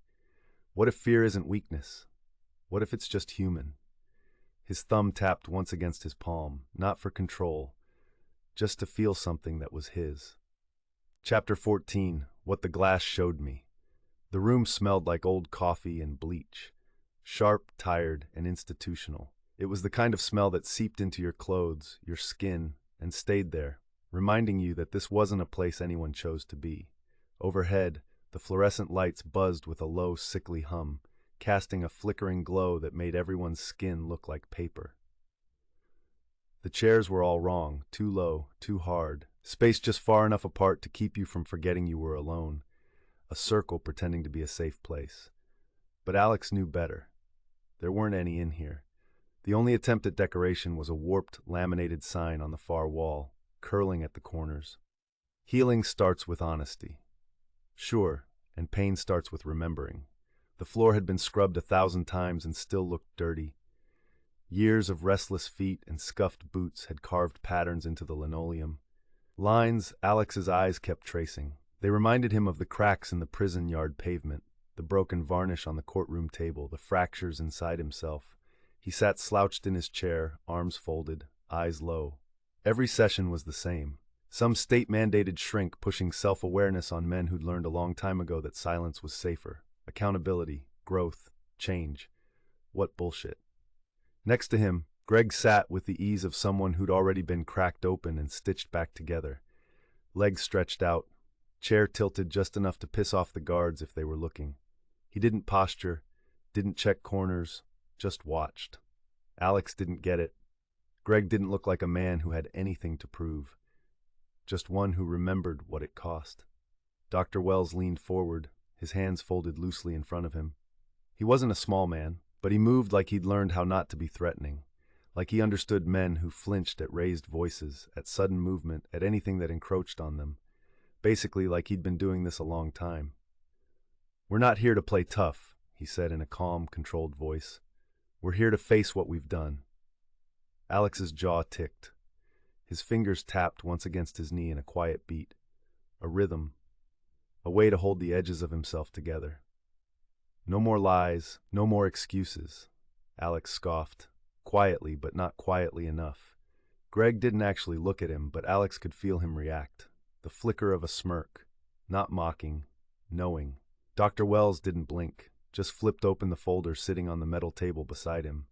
What if fear isn't weakness? What if it's just human? His thumb tapped once against his palm, not for control, just to feel something that was his. Chapter 14, What the Glass Showed Me. The room smelled like old coffee and bleach. Sharp, tired, and institutional. It was the kind of smell that seeped into your clothes, your skin, and stayed there, reminding you that this wasn't a place anyone chose to be. Overhead, the fluorescent lights buzzed with a low, sickly hum, casting a flickering glow that made everyone's skin look like paper. The chairs were all wrong, too low, too hard, spaced just far enough apart to keep you from forgetting you were alone, a circle pretending to be a safe place. But Alex knew better. There weren't any in here. The only attempt at decoration was a warped, laminated sign on the far wall, curling at the corners. Healing starts with honesty. Sure, and pain starts with remembering. The floor had been scrubbed 1,000 times and still looked dirty. Years of restless feet and scuffed boots had carved patterns into the linoleum. Lines Alex's eyes kept tracing. They reminded him of the cracks in the prison yard pavement, the broken varnish on the courtroom table, the fractures inside himself. He sat slouched in his chair, arms folded, eyes low. Every session was the same. Some state-mandated shrink pushing self-awareness on men who'd learned a long time ago that silence was safer. Accountability, growth, change. What bullshit. Next to him, Greg sat with the ease of someone who'd already been cracked open and stitched back together. Legs stretched out, chair tilted just enough to piss off the guards if they were looking. He didn't posture, didn't check corners, just watched. Alex didn't get it. Greg didn't look like a man who had anything to prove. Just one who remembered what it cost. Dr. Wells leaned forward, his hands folded loosely in front of him. He wasn't a small man, but he moved like he'd learned how not to be threatening, like he understood men who flinched at raised voices, at sudden movement, at anything that encroached on them. Basically, like he'd been doing this a long time. "We're not here to play tough," he said in a calm, controlled voice. "We're here to face what we've done." Alex's jaw ticked. His fingers tapped once against his knee in a quiet beat, a rhythm, a way to hold the edges of himself together. No more lies, no more excuses, Alex scoffed, quietly but not quietly enough. Greg didn't actually look at him, but Alex could feel him react. The flicker of a smirk, not mocking, knowing. Dr. Wells didn't blink, just flipped open the folder sitting on the metal table beside him.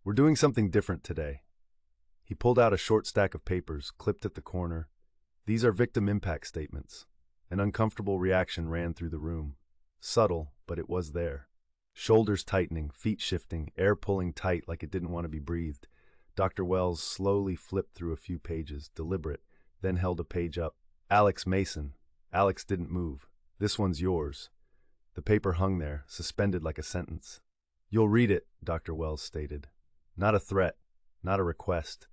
"We're doing something different today." He pulled out a short stack of papers, clipped at the corner. "These are victim impact statements." An uncomfortable reaction ran through the room. Subtle, but it was there. Shoulders tightening, feet shifting, air pulling tight like it didn't want to be breathed. Dr. Wells slowly flipped through a few pages, deliberate, then held a page up. "Alex Mason." Alex didn't move. "This one's yours." The paper hung there, suspended like a sentence. "You'll read it," Dr. Wells stated. Not a threat, not a request,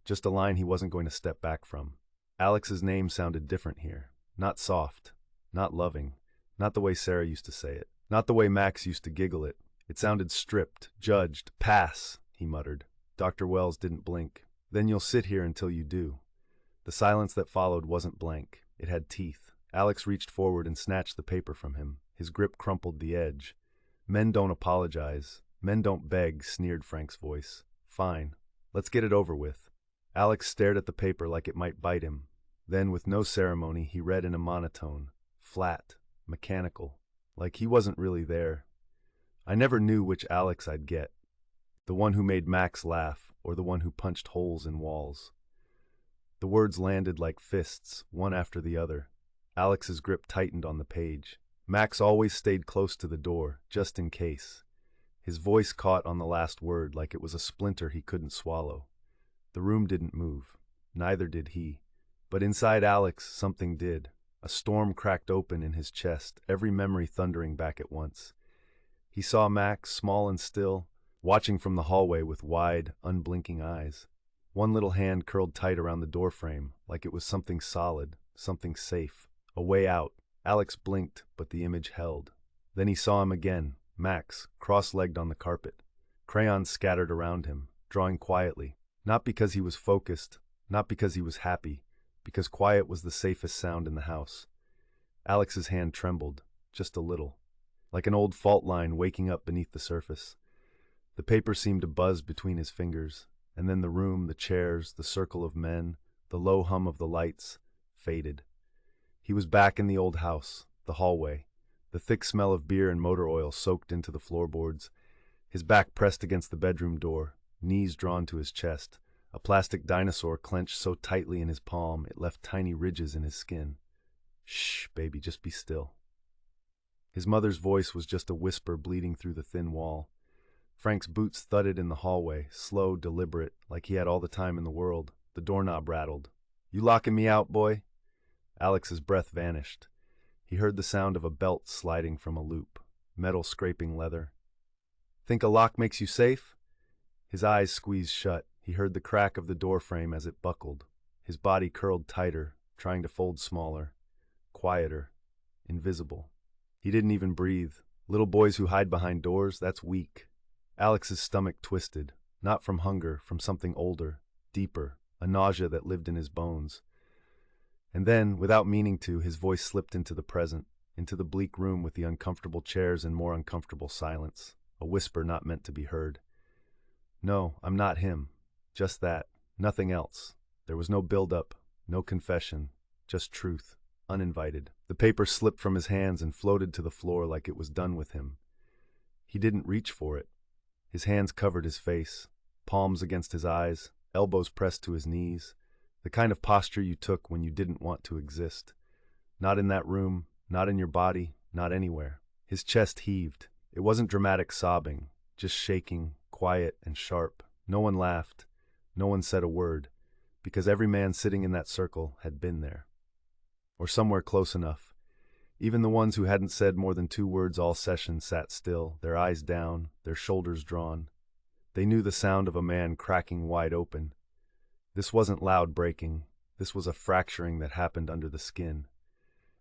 just a line he wasn't going to step back from. Alex's name sounded different here. Not soft, not loving, not the way Sarah used to say it, not the way Max used to giggle it. It sounded stripped, judged. "Pass," he muttered. Dr. Wells didn't blink. "Then you'll sit here until you do." The silence that followed wasn't blank. It had teeth. Alex reached forward and snatched the paper from him. His grip crumpled the edge. "Men don't apologize. Men don't beg," sneered Frank's voice. "Fine. Let's get it over with." Alex stared at the paper like it might bite him. Then, with no ceremony, he read in a monotone. Flat. Mechanical. Like he wasn't really there. "I never knew which Alex I'd get. The one who made Max laugh, or the one who punched holes in walls." The words landed like fists, one after the other. Alex's grip tightened on the page. Max always stayed close to the door, just in case. His voice caught on the last word like it was a splinter he couldn't swallow. The room didn't move. Neither did he. But inside Alex, something did. A storm cracked open in his chest, every memory thundering back at once. He saw Max, small and still, watching from the hallway with wide, unblinking eyes. One little hand curled tight around the doorframe, like it was something solid, something safe. A way out. Alex blinked, but the image held. Then he saw him again, Max, cross-legged on the carpet. Crayons scattered around him, drawing quietly. Not because he was focused, not because he was happy, because quiet was the safest sound in the house. Alex's hand trembled, just a little, like an old fault line waking up beneath the surface. The paper seemed to buzz between his fingers, and then the room, the chairs, the circle of men, the low hum of the lights, faded. He was back in the old house, the hallway. The thick smell of beer and motor oil soaked into the floorboards. His back pressed against the bedroom door, knees drawn to his chest. A plastic dinosaur clenched so tightly in his palm it left tiny ridges in his skin. "Shh, baby, just be still." His mother's voice was just a whisper bleeding through the thin wall. Frank's boots thudded in the hallway, slow, deliberate, like he had all the time in the world. The doorknob rattled. "You locking me out, boy?" Alex's breath vanished. He heard the sound of a belt sliding from a loop, metal scraping leather. "Think a lock makes you safe?" His eyes squeezed shut. He heard the crack of the doorframe as it buckled. His body curled tighter, trying to fold smaller, quieter, invisible. He didn't even breathe. Little boys who hide behind doors, that's weak. Alex's stomach twisted, not from hunger, from something older, deeper, a nausea that lived in his bones. And then, without meaning to, his voice slipped into the present, into the bleak room with the uncomfortable chairs and more uncomfortable silence, a whisper not meant to be heard. "No, I'm not him. Just that. Nothing else." There was no build-up, no confession, just truth, uninvited. The paper slipped from his hands and floated to the floor like it was done with him. He didn't reach for it. His hands covered his face, palms against his eyes, elbows pressed to his knees, the kind of posture you took when you didn't want to exist. Not in that room, not in your body, not anywhere. His chest heaved. It wasn't dramatic sobbing, just shaking, quiet and sharp. No one laughed. No one said a word, because every man sitting in that circle had been there. Or somewhere close enough. Even the ones who hadn't said more than 2 words all session sat still, their eyes down, their shoulders drawn. They knew the sound of a man cracking wide open. This wasn't loud breaking. This was a fracturing that happened under the skin.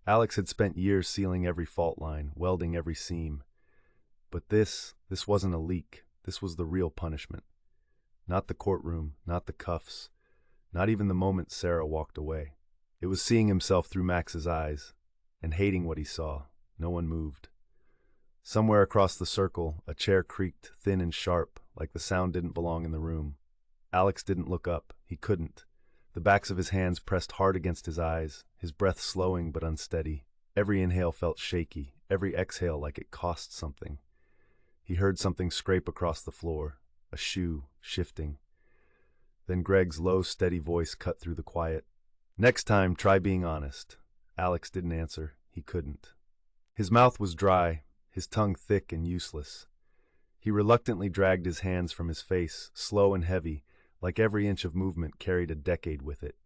Alex had spent years sealing every fault line, welding every seam. But this wasn't a leak. This was the real punishment. Not the courtroom, not the cuffs, not even the moment Sarah walked away. It was seeing himself through Max's eyes, and hating what he saw. No one moved. Somewhere across the circle, a chair creaked, thin and sharp, like the sound didn't belong in the room. Alex didn't look up. He couldn't. The backs of his hands pressed hard against his eyes, his breath slowing but unsteady. Every inhale felt shaky, every exhale like it cost something. He heard something scrape across the floor, a shoe, shifting. Then Greg's low, steady voice cut through the quiet. "Next time, try being honest." Alex didn't answer. He couldn't. His mouth was dry, his tongue thick and useless. He reluctantly dragged his hands from his face, slow and heavy, like every inch of movement carried a decade with it.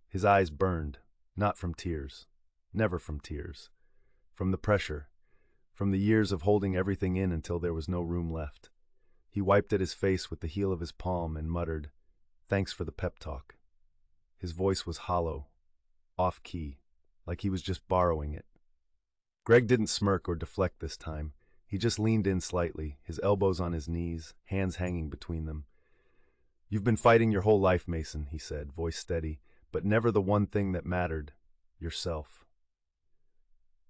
His eyes burned, not from tears, never from tears, from the pressure, from the years of holding everything in until there was no room left. He wiped at his face with the heel of his palm and muttered, "Thanks for the pep talk." His voice was hollow, off-key, like he was just borrowing it. Greg didn't smirk or deflect this time. He just leaned in slightly, his elbows on his knees, hands hanging between them. "You've been fighting your whole life, Mason," he said, voice steady, "but never the one thing that mattered, yourself."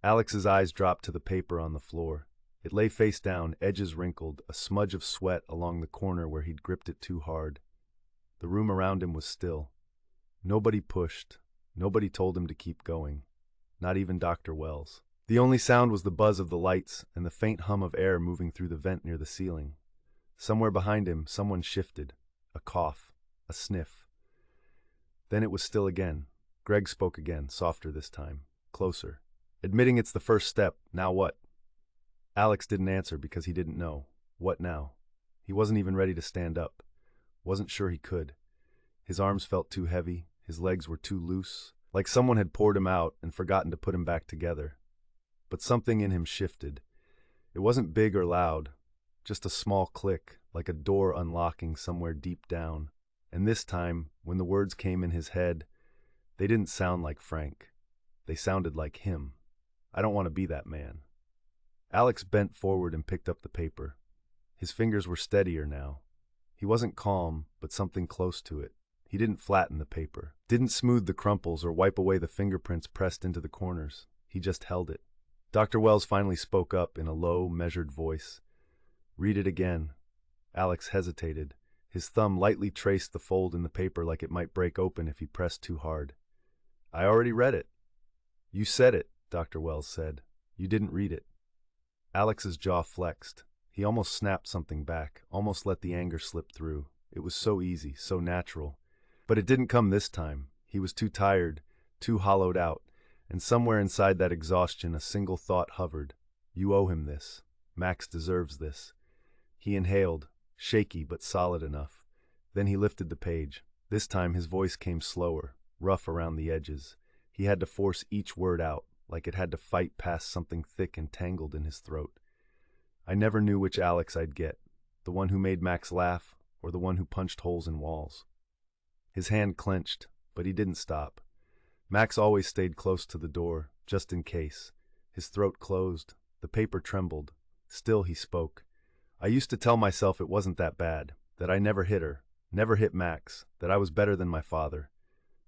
Alex's eyes dropped to the paper on the floor. It lay face down, edges wrinkled, a smudge of sweat along the corner where he'd gripped it too hard. The room around him was still. Nobody pushed. Nobody told him to keep going. Not even Dr. Wells. The only sound was the buzz of the lights and the faint hum of air moving through the vent near the ceiling. Somewhere behind him, someone shifted. A cough. A sniff. Then it was still again. Greg spoke again, softer this time. closer. Admitting it's the first step, now what? Alex didn't answer because he didn't know. What now? He wasn't even ready to stand up. Wasn't sure he could. His arms felt too heavy, his legs were too loose, like someone had poured him out and forgotten to put him back together. But something in him shifted. It wasn't big or loud, just a small click, like a door unlocking somewhere deep down. And this time, when the words came in his head, they didn't sound like Frank. They sounded like him. I don't want to be that man. Alex bent forward and picked up the paper. His fingers were steadier now. He wasn't calm, but something close to it. He didn't flatten the paper, didn't smooth the crumples or wipe away the fingerprints pressed into the corners. He just held it. Dr. Wells finally spoke up in a low, measured voice. "Read it again." Alex hesitated. His thumb lightly traced the fold in the paper like it might break open if he pressed too hard. "I already read it." "You said it," Dr. Wells said. "You didn't read it." Alex's jaw flexed. He almost snapped something back, almost let the anger slip through. It was so easy, so natural. But it didn't come this time. He was too tired, too hollowed out, and somewhere inside that exhaustion a single thought hovered. You owe him this. Max deserves this. He inhaled, shaky but solid enough. Then he lifted the page. This time his voice came slower, rough around the edges. He had to force each word out, like it had to fight past something thick and tangled in his throat. "I never knew which Alex I'd get, the one who made Max laugh or the one who punched holes in walls." His hand clenched, but he didn't stop. Max always stayed close to the door, just in case. His throat closed. The paper trembled. Still he spoke. "I used to tell myself it wasn't that bad, that I never hit her, never hit Max, that I was better than my father."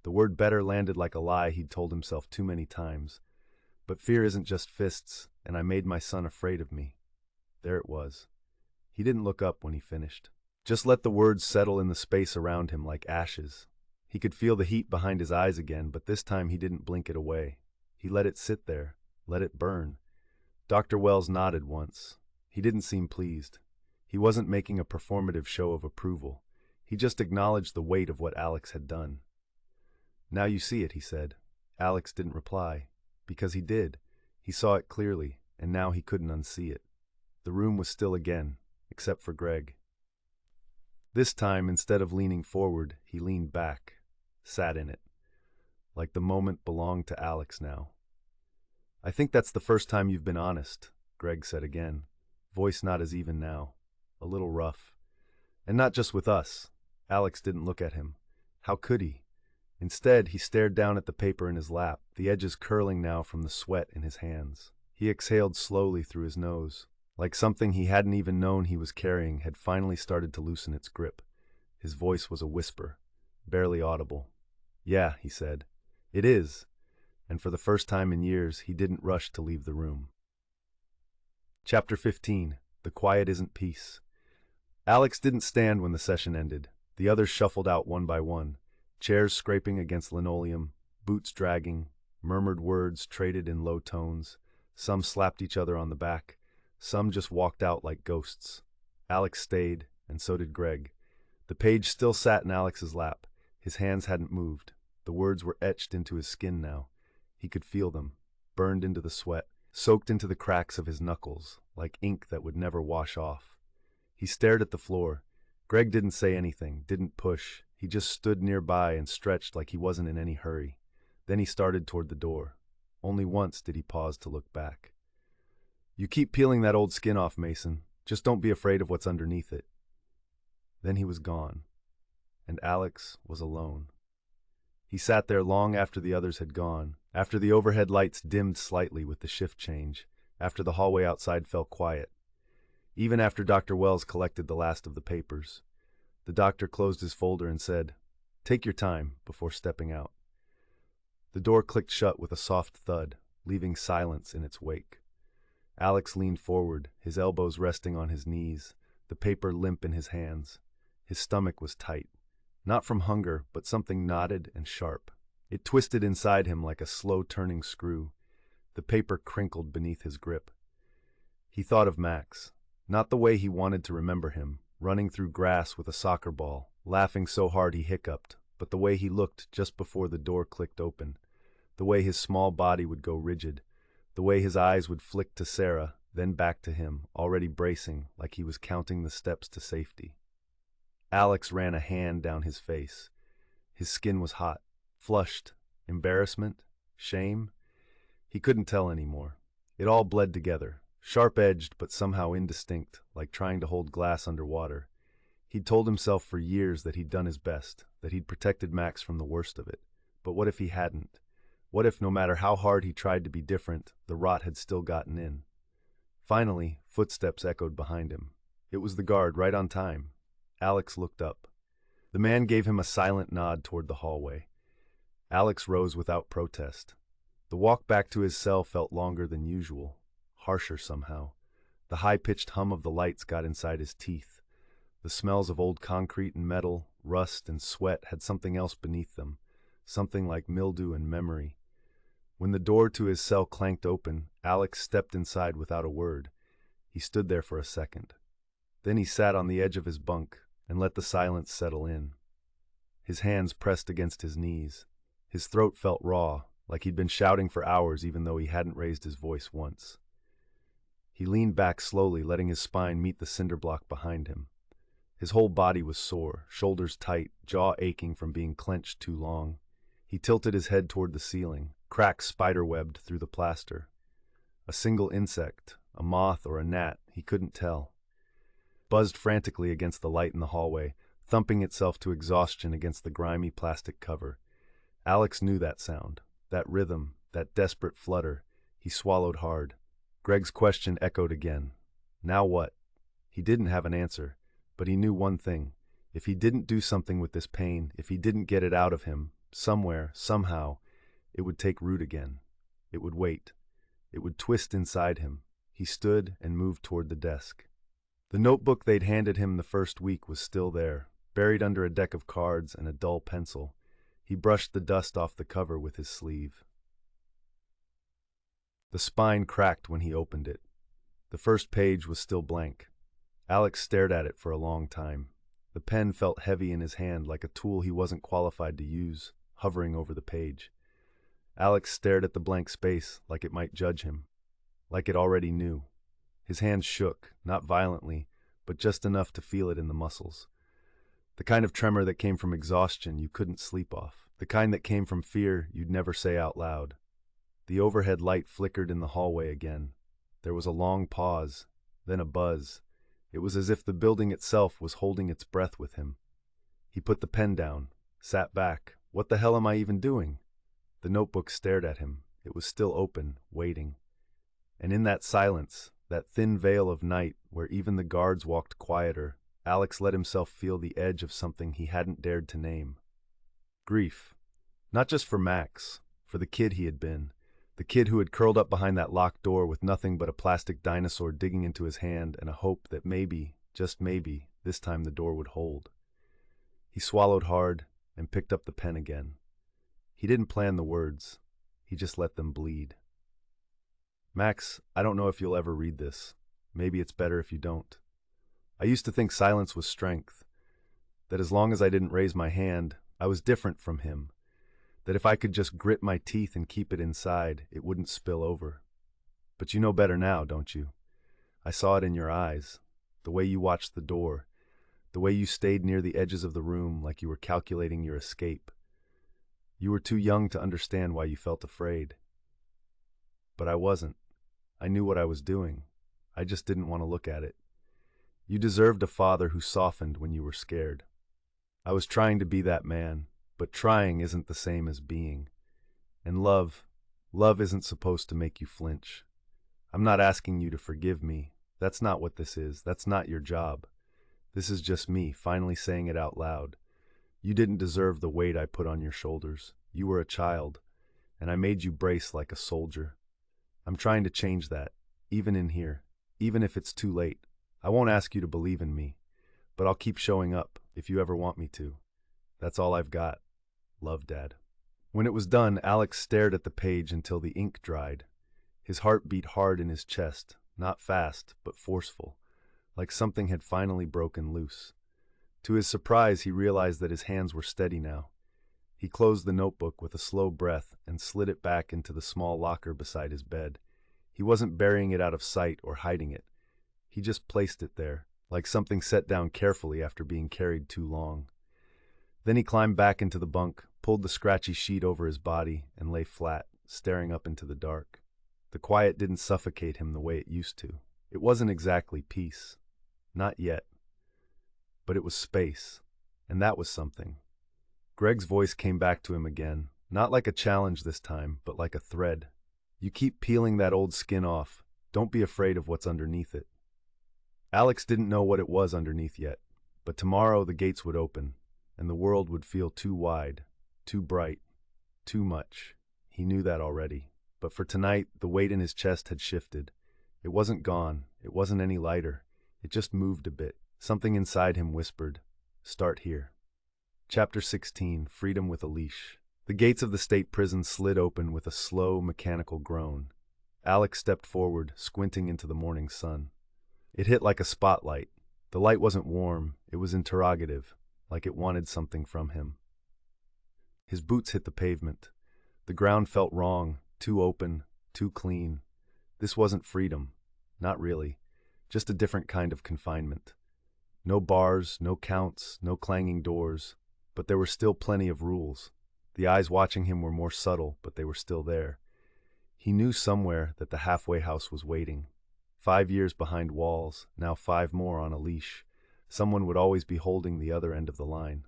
The word better landed like a lie he'd told himself too many times. But fear isn't just fists, and I made my son afraid of me. There it was. He didn't look up when he finished. Just let the words settle in the space around him like ashes. He could feel the heat behind his eyes again, but this time he didn't blink it away. He let it sit there, let it burn. Dr. Wells nodded once. He didn't seem pleased. He wasn't making a performative show of approval. He just acknowledged the weight of what Alex had done. "Now you see it," he said. Alex didn't reply. Because he did. He saw it clearly, and now he couldn't unsee it. The room was still again, except for Greg. This time, instead of leaning forward, he leaned back, sat in it. Like the moment belonged to Alex now. "I think that's the first time you've been honest," Greg said again, voice not as even now, a little rough. "And not just with us." Alex didn't look at him. How could he? Instead, he stared down at the paper in his lap, the edges curling now from the sweat in his hands. He exhaled slowly through his nose, like something he hadn't even known he was carrying had finally started to loosen its grip. His voice was a whisper, barely audible. "Yeah," he said, "it is." And for the first time in years, he didn't rush to leave the room. Chapter 15. The Quiet Isn't Peace. Alex didn't stand when the session ended. The others shuffled out one by one, chairs scraping against linoleum, boots dragging, murmured words traded in low tones. Some slapped each other on the back. Some just walked out like ghosts. Alex stayed, and so did Greg. The page still sat in Alex's lap. His hands hadn't moved. The words were etched into his skin now. He could feel them, burned into the sweat, soaked into the cracks of his knuckles, like ink that would never wash off. He stared at the floor. Greg didn't say anything, didn't push. He just stood nearby and stretched like he wasn't in any hurry. Then he started toward the door. Only once did he pause to look back. "You keep peeling that old skin off, Mason. Just don't be afraid of what's underneath it." Then he was gone, and Alex was alone. He sat there long after the others had gone, after the overhead lights dimmed slightly with the shift change, after the hallway outside fell quiet, even after Dr. Wells collected the last of the papers. The doctor closed his folder and said, "Take your time," before stepping out. The door clicked shut with a soft thud, leaving silence in its wake. Alex leaned forward, his elbows resting on his knees, the paper limp in his hands. His stomach was tight, not from hunger, but something knotted and sharp. It twisted inside him like a slow-turning screw. The paper crinkled beneath his grip. He thought of Max, not the way he wanted to remember him, running through grass with a soccer ball, laughing so hard he hiccuped, but the way he looked just before the door clicked open. the way his small body would go rigid, the way his eyes would flick to Sarah, then back to him, already bracing like he was counting the steps to safety. Alex ran a hand down his face. His skin was hot, flushed, embarrassment, shame. He couldn't tell anymore. It all bled together, sharp-edged but somehow indistinct, like trying to hold glass underwater. He'd told himself for years that he'd done his best, that he'd protected Max from the worst of it. But what if he hadn't? What if, no matter how hard he tried to be different, the rot had still gotten in? Finally, footsteps echoed behind him. It was the guard, right on time. Alex looked up. The man gave him a silent nod toward the hallway. Alex rose without protest. The walk back to his cell felt longer than usual, harsher somehow. The high-pitched hum of the lights got inside his teeth. The smells of old concrete and metal, rust and sweat had something else beneath them, something like mildew and memory. When the door to his cell clanked open, Alex stepped inside without a word. He stood there for a second. Then he sat on the edge of his bunk and let the silence settle in. His hands pressed against his knees. His throat felt raw, like he'd been shouting for hours even though he hadn't raised his voice once. He leaned back slowly, letting his spine meet the cinder block behind him. His whole body was sore, shoulders tight, jaw aching from being clenched too long. He tilted his head toward the ceiling, cracks spiderwebbed through the plaster. A single insect, a moth or a gnat, he couldn't tell, buzzed frantically against the light in the hallway, thumping itself to exhaustion against the grimy plastic cover. Alex knew that sound, that rhythm, that desperate flutter. He swallowed hard. Greg's question echoed again. Now what? He didn't have an answer, but he knew one thing. If he didn't do something with this pain, if he didn't get it out of him, somewhere, somehow, it would take root again. It would wait. It would twist inside him. He stood and moved toward the desk. The notebook they'd handed him the first week was still there, buried under a deck of cards and a dull pencil. He brushed the dust off the cover with his sleeve. The spine cracked when he opened it. The first page was still blank. Alex stared at it for a long time. The pen felt heavy in his hand, like a tool he wasn't qualified to use, hovering over the page. Alex stared at the blank space like it might judge him, like it already knew. His hands shook, not violently, but just enough to feel it in the muscles. The kind of tremor that came from exhaustion you couldn't sleep off, the kind that came from fear you'd never say out loud. The overhead light flickered in the hallway again. There was a long pause, then a buzz. It was as if the building itself was holding its breath with him. He put the pen down, sat back. What the hell am I even doing? The notebook stared at him. It was still open, waiting. And in that silence, that thin veil of night where even the guards walked quieter, Alex let himself feel the edge of something he hadn't dared to name. Grief. Not just for Max, for the kid he had been. The kid who had curled up behind that locked door with nothing but a plastic dinosaur digging into his hand and a hope that maybe, just maybe, this time the door would hold. He swallowed hard and picked up the pen again. He didn't plan the words. He just let them bleed. Max, I don't know if you'll ever read this. Maybe it's better if you don't. I used to think silence was strength, that as long as I didn't raise my hand, I was different from him, that if I could just grit my teeth and keep it inside, it wouldn't spill over. But you know better now, don't you? I saw it in your eyes, the way you watched the door, the way you stayed near the edges of the room like you were calculating your escape. You were too young to understand why you felt afraid. But I wasn't. I knew what I was doing. I just didn't want to look at it. You deserved a father who softened when you were scared. I was trying to be that man, but trying isn't the same as being. And love isn't supposed to make you flinch. I'm not asking you to forgive me. That's not what this is. That's not your job. This is just me finally saying it out loud. You didn't deserve the weight I put on your shoulders. You were a child, and I made you brace like a soldier. I'm trying to change that, even in here, even if it's too late. I won't ask you to believe in me, but I'll keep showing up if you ever want me to. That's all I've got. Love, Dad. When it was done, Alex stared at the page until the ink dried. His heart beat hard in his chest, not fast, but forceful, like something had finally broken loose. To his surprise, he realized that his hands were steady now. He closed the notebook with a slow breath and slid it back into the small locker beside his bed. He wasn't burying it out of sight or hiding it. He just placed it there, like something set down carefully after being carried too long. Then he climbed back into the bunk, pulled the scratchy sheet over his body, and lay flat, staring up into the dark. The quiet didn't suffocate him the way it used to. It wasn't exactly peace. Not yet. But it was space, and that was something. Greg's voice came back to him again, not like a challenge this time, but like a thread. You keep peeling that old skin off. Don't be afraid of what's underneath it. Alex didn't know what it was underneath yet, but tomorrow the gates would open, and the world would feel too wide, too bright, too much. He knew that already, but for tonight, the weight in his chest had shifted. It wasn't gone, it wasn't any lighter. It just moved a bit. Something inside him whispered, "Start here." Chapter 16, Freedom with a Leash. The gates of the state prison slid open with a slow, mechanical groan. Alex stepped forward, squinting into the morning sun. It hit like a spotlight. The light wasn't warm, it was interrogative, like it wanted something from him. His boots hit the pavement. The ground felt wrong, too open, too clean. This wasn't freedom. Not really. Just a different kind of confinement. No bars, no counts, no clanging doors. But there were still plenty of rules. The eyes watching him were more subtle, but they were still there. He knew somewhere that the halfway house was waiting. 5 years behind walls, now 5 more on a leash. Someone would always be holding the other end of the line.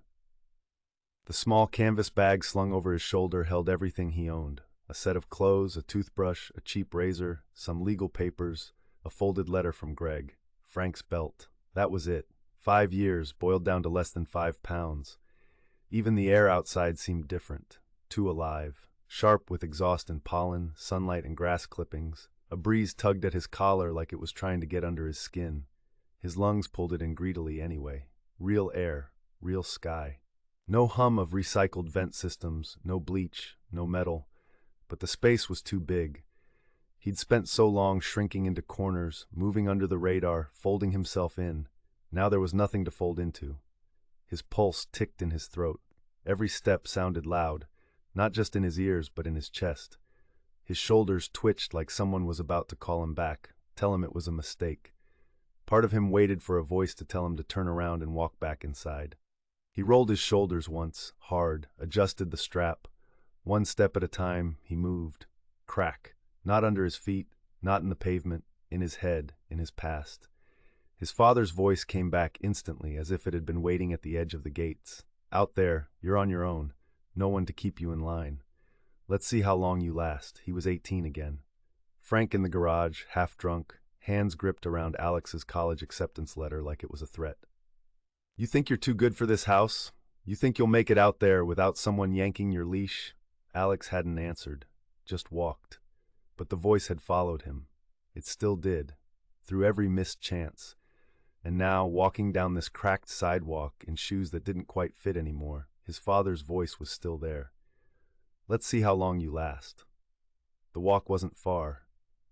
The small canvas bag slung over his shoulder held everything he owned. A set of clothes, a toothbrush, a cheap razor, some legal papers, a folded letter from Greg. Frank's belt. That was it. 5 years, boiled down to less than 5 pounds. Even the air outside seemed different, too alive, sharp with exhaust and pollen, sunlight and grass clippings. A breeze tugged at his collar like it was trying to get under his skin. His lungs pulled it in greedily anyway. Real air, real sky. No hum of recycled vent systems, no bleach, no metal. But the space was too big. He'd spent so long shrinking into corners, moving under the radar, folding himself in. Now there was nothing to fold into. His pulse ticked in his throat. Every step sounded loud, not just in his ears, but in his chest. His shoulders twitched like someone was about to call him back, tell him it was a mistake. Part of him waited for a voice to tell him to turn around and walk back inside. He rolled his shoulders once, hard, adjusted the strap. One step at a time, he moved. Crack. Not under his feet, not in the pavement, in his head, in his past. His father's voice came back instantly, as if it had been waiting at the edge of the gates. Out there, you're on your own. No one to keep you in line. Let's see how long you last. He was 18 again. Frank in the garage, half drunk, hands gripped around Alex's college acceptance letter like it was a threat. You think you're too good for this house? You think you'll make it out there without someone yanking your leash? Alex hadn't answered, just walked. But the voice had followed him. It still did, through every missed chance. And now, walking down this cracked sidewalk in shoes that didn't quite fit anymore, his father's voice was still there. Let's see how long you last. The walk wasn't far,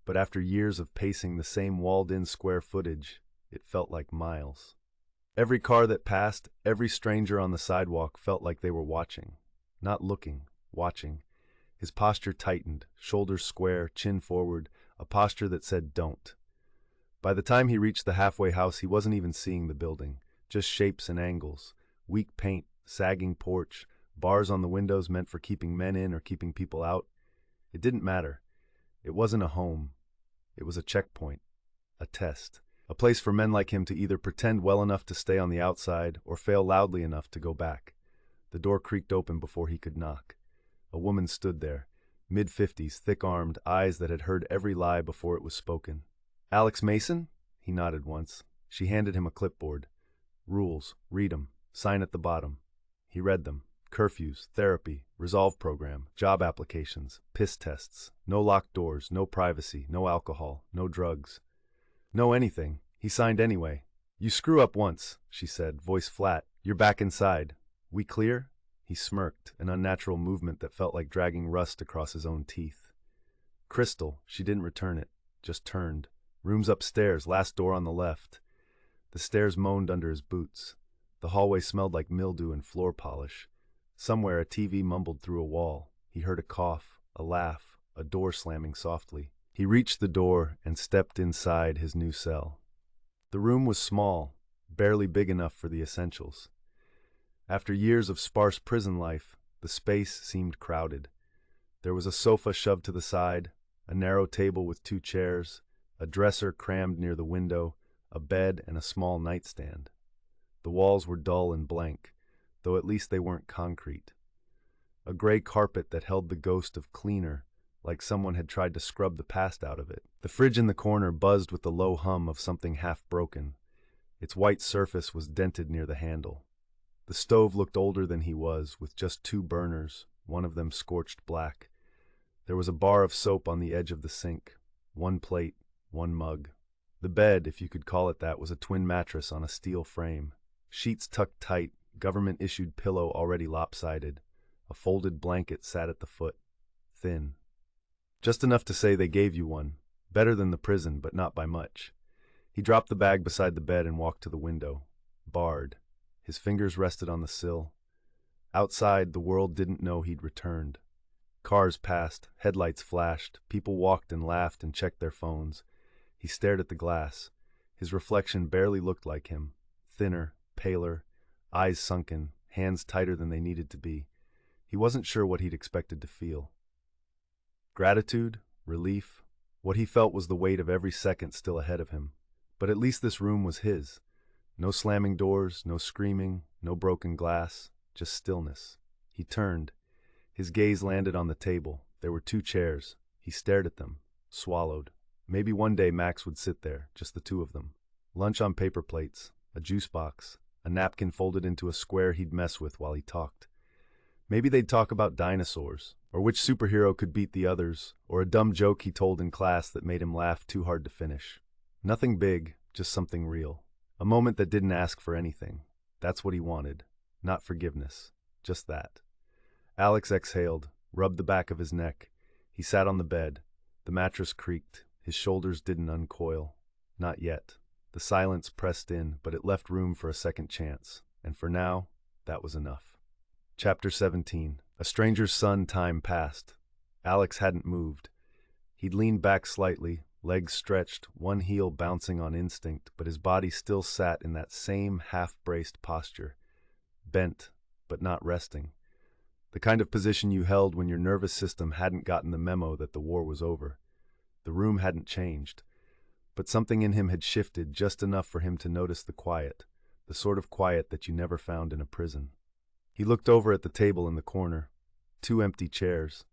but after years of pacing the same walled-in square footage, it felt like miles. Every car that passed, every stranger on the sidewalk felt like they were watching. Not looking, watching. His posture tightened, shoulders square, chin forward, a posture that said don't. By the time he reached the halfway house, he wasn't even seeing the building, just shapes and angles, weak paint, sagging porch, bars on the windows meant for keeping men in or keeping people out. It didn't matter. It wasn't a home. It was a checkpoint, a test, a place for men like him to either pretend well enough to stay on the outside or fail loudly enough to go back. The door creaked open before he could knock. A woman stood there, mid-50s, thick-armed, eyes that had heard every lie before it was spoken. Alex Mason? He nodded once. She handed him a clipboard. Rules. Read 'em. Sign at the bottom. He read them. Curfews, therapy, resolve program, job applications, piss tests, no locked doors, no privacy, no alcohol, no drugs. No anything. He signed anyway. You screw up once, she said, voice flat. You're back inside. We clear? He smirked, an unnatural movement that felt like dragging rust across his own teeth. Crystal. She didn't return it, just turned. Room's upstairs, last door on the left. The stairs moaned under his boots. The hallway smelled like mildew and floor polish. Somewhere a TV mumbled through a wall. He heard a cough, a laugh, a door slamming softly. He reached the door and stepped inside his new cell. The room was small, barely big enough for the essentials. After years of sparse prison life, the space seemed crowded. There was a sofa shoved to the side, a narrow table with 2 chairs, a dresser crammed near the window, a bed, and a small nightstand. The walls were dull and blank, though at least they weren't concrete. A gray carpet that held the ghost of cleaner, like someone had tried to scrub the past out of it. The fridge in the corner buzzed with the low hum of something half broken. Its white surface was dented near the handle. The stove looked older than he was, with just 2 burners, one of them scorched black. There was a bar of soap on the edge of the sink, 1 plate, 1 mug. The bed, if you could call it that, was a twin mattress on a steel frame. Sheets tucked tight, government-issued pillow already lopsided. A folded blanket sat at the foot, thin. Just enough to say they gave you one, better than the prison, but not by much. He dropped the bag beside the bed and walked to the window, barred. His fingers rested on the sill. Outside, the world didn't know he'd returned. Cars passed, headlights flashed, people walked and laughed and checked their phones. He stared at the glass. His reflection barely looked like him, thinner, paler, eyes sunken, hands tighter than they needed to be. He wasn't sure what he'd expected to feel. Gratitude? Relief? What he felt was the weight of every second still ahead of him. But at least this room was his. No slamming doors, no screaming, no broken glass, just stillness. He turned. His gaze landed on the table. There were 2 chairs. He stared at them, swallowed. Maybe one day Max would sit there, just the 2 of them. Lunch on paper plates, a juice box, a napkin folded into a square he'd mess with while he talked. Maybe they'd talk about dinosaurs, or which superhero could beat the others, or a dumb joke he told in class that made him laugh too hard to finish. Nothing big, just something real. A moment that didn't ask for anything. That's what he wanted. Not forgiveness. Just that. Alex exhaled, rubbed the back of his neck. He sat on the bed. The mattress creaked. His shoulders didn't uncoil. Not yet. The silence pressed in, but it left room for a second chance. And for now, that was enough. Chapter 17. A stranger's son. Time passed. Alex hadn't moved. He'd leaned back slightly, legs stretched, one heel bouncing on instinct, but his body still sat in that same half-braced posture. Bent, but not resting. The kind of position you held when your nervous system hadn't gotten the memo that the war was over. The room hadn't changed, but something in him had shifted just enough for him to notice the quiet, the sort of quiet that you never found in a prison. He looked over at the table in the corner. 2 empty chairs.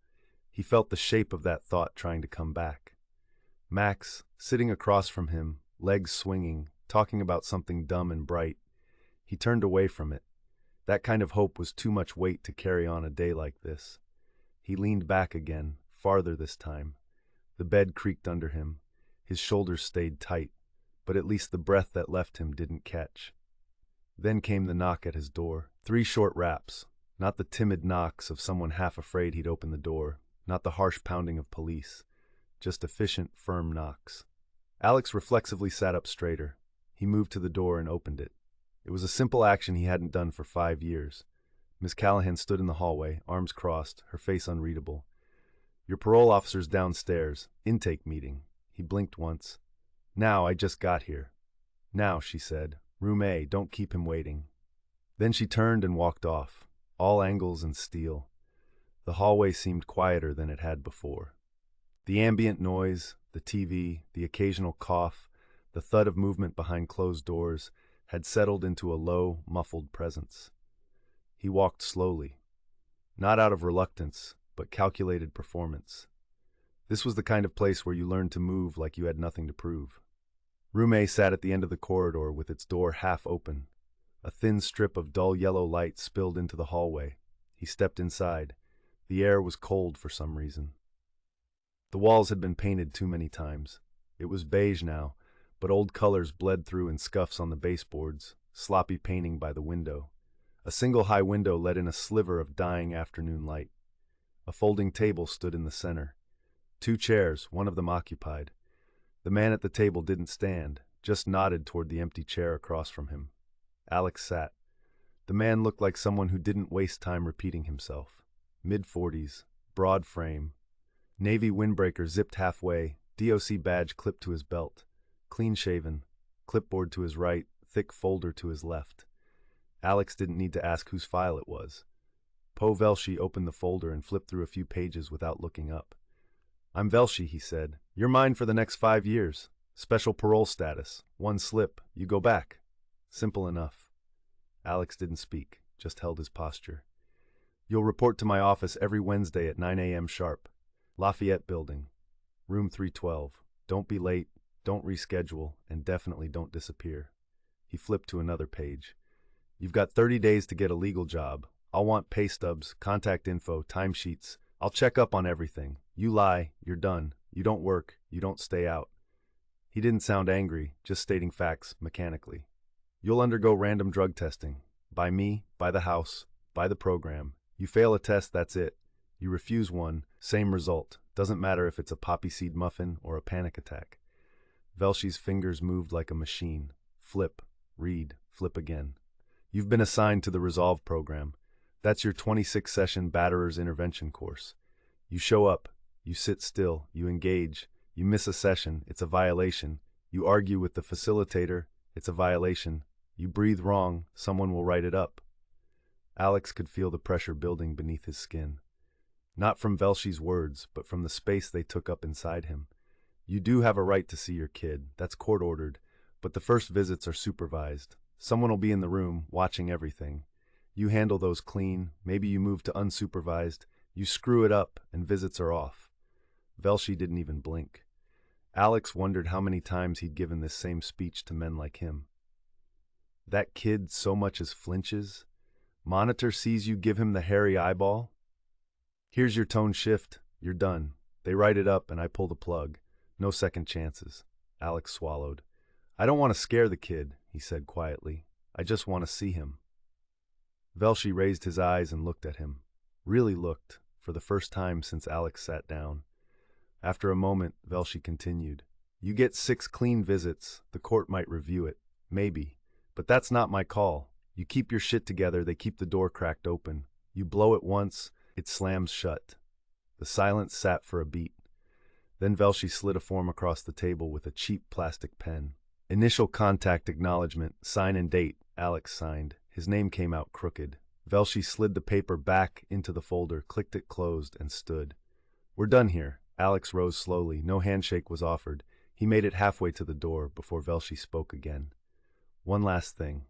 He felt the shape of that thought trying to come back. Max, sitting across from him, legs swinging, talking about something dumb and bright. He turned away from it. That kind of hope was too much weight to carry on a day like this. He leaned back again, farther this time. The bed creaked under him. His shoulders stayed tight, but at least the breath that left him didn't catch. Then came the knock at his door. 3 short raps. Not the timid knocks of someone half afraid he'd open the door. Not the harsh pounding of police. Just efficient, firm knocks. Alex reflexively sat up straighter. He moved to the door and opened it. It was a simple action he hadn't done for 5 years. Miss Callahan stood in the hallway, arms crossed, her face unreadable. "Your parole officer's downstairs. Intake meeting." He blinked once. "Now, I just got here." "Now," she said. "Room A, don't keep him waiting." Then she turned and walked off, all angles and steel. The hallway seemed quieter than it had before. The ambient noise, the TV, the occasional cough, the thud of movement behind closed doors had settled into a low, muffled presence. He walked slowly, not out of reluctance, but calculated performance. This was the kind of place where you learned to move like you had nothing to prove. Room A sat at the end of the corridor with its door half open. A thin strip of dull yellow light spilled into the hallway. He stepped inside. The air was cold for some reason. The walls had been painted too many times. It was beige now, but old colors bled through in scuffs on the baseboards, sloppy painting by the window. A single high window let in a sliver of dying afternoon light. A folding table stood in the center. 2 chairs, one of them occupied. The man at the table didn't stand, just nodded toward the empty chair across from him. Alex sat. The man looked like someone who didn't waste time repeating himself. Mid-40s, broad frame, navy windbreaker zipped halfway, DOC badge clipped to his belt, clean-shaven, clipboard to his right, thick folder to his left. Alex didn't need to ask whose file it was. Poe Velshi opened the folder and flipped through a few pages without looking up. "I'm Velshi," he said. "You're mine for the next 5 years. Special parole status. One slip, you go back." Simple enough. Alex didn't speak, just held his posture. "You'll report to my office every Wednesday at 9 a.m. sharp. Lafayette Building. Room 312. Don't be late, don't reschedule, and definitely don't disappear." He flipped to another page. "You've got 30 days to get a legal job. I'll want pay stubs, contact info, timesheets. I'll check up on everything. You lie, you're done. You don't work, you don't stay out." He didn't sound angry, just stating facts mechanically. "You'll undergo random drug testing. By me, by the house, by the program. You fail a test, that's it. You refuse one, same result. Doesn't matter if it's a poppy seed muffin or a panic attack." Velshi's fingers moved like a machine. Flip, read, flip again. "You've been assigned to the Resolve program. That's your 26-session batterer's intervention course. You show up, you sit still, you engage. You miss a session, it's a violation. You argue with the facilitator, it's a violation. You breathe wrong, someone will write it up." Alex could feel the pressure building beneath his skin. Not from Velshi's words, but from the space they took up inside him. "You do have a right to see your kid, that's court-ordered, but the first visits are supervised. Someone will be in the room, watching everything. You handle those clean, maybe you move to unsupervised, you screw it up, and visits are off." Velshi didn't even blink. Alex wondered how many times he'd given this same speech to men like him. "That kid so much as flinches? Monitor sees you give him the hairy eyeball? Here's your tone shift, you're done. They write it up and I pull the plug. No second chances." Alex swallowed. "I don't want to scare the kid," he said quietly. "I just want to see him." Velshi raised his eyes and looked at him. Really looked, for the first time since Alex sat down. After a moment, Velshi continued. "You get 6 clean visits, the court might review it. Maybe. But that's not my call. You keep your shit together, they keep the door cracked open. You blow it once, it slams shut." The silence sat for a beat. Then Velshi slid a form across the table with a cheap plastic pen. "Initial contact acknowledgement, sign and date," Alex signed. His name came out crooked. Velshi slid the paper back into the folder, clicked it closed, and stood. "We're done here." Alex rose slowly. No handshake was offered. He made it halfway to the door before Velshi spoke again. "One last thing."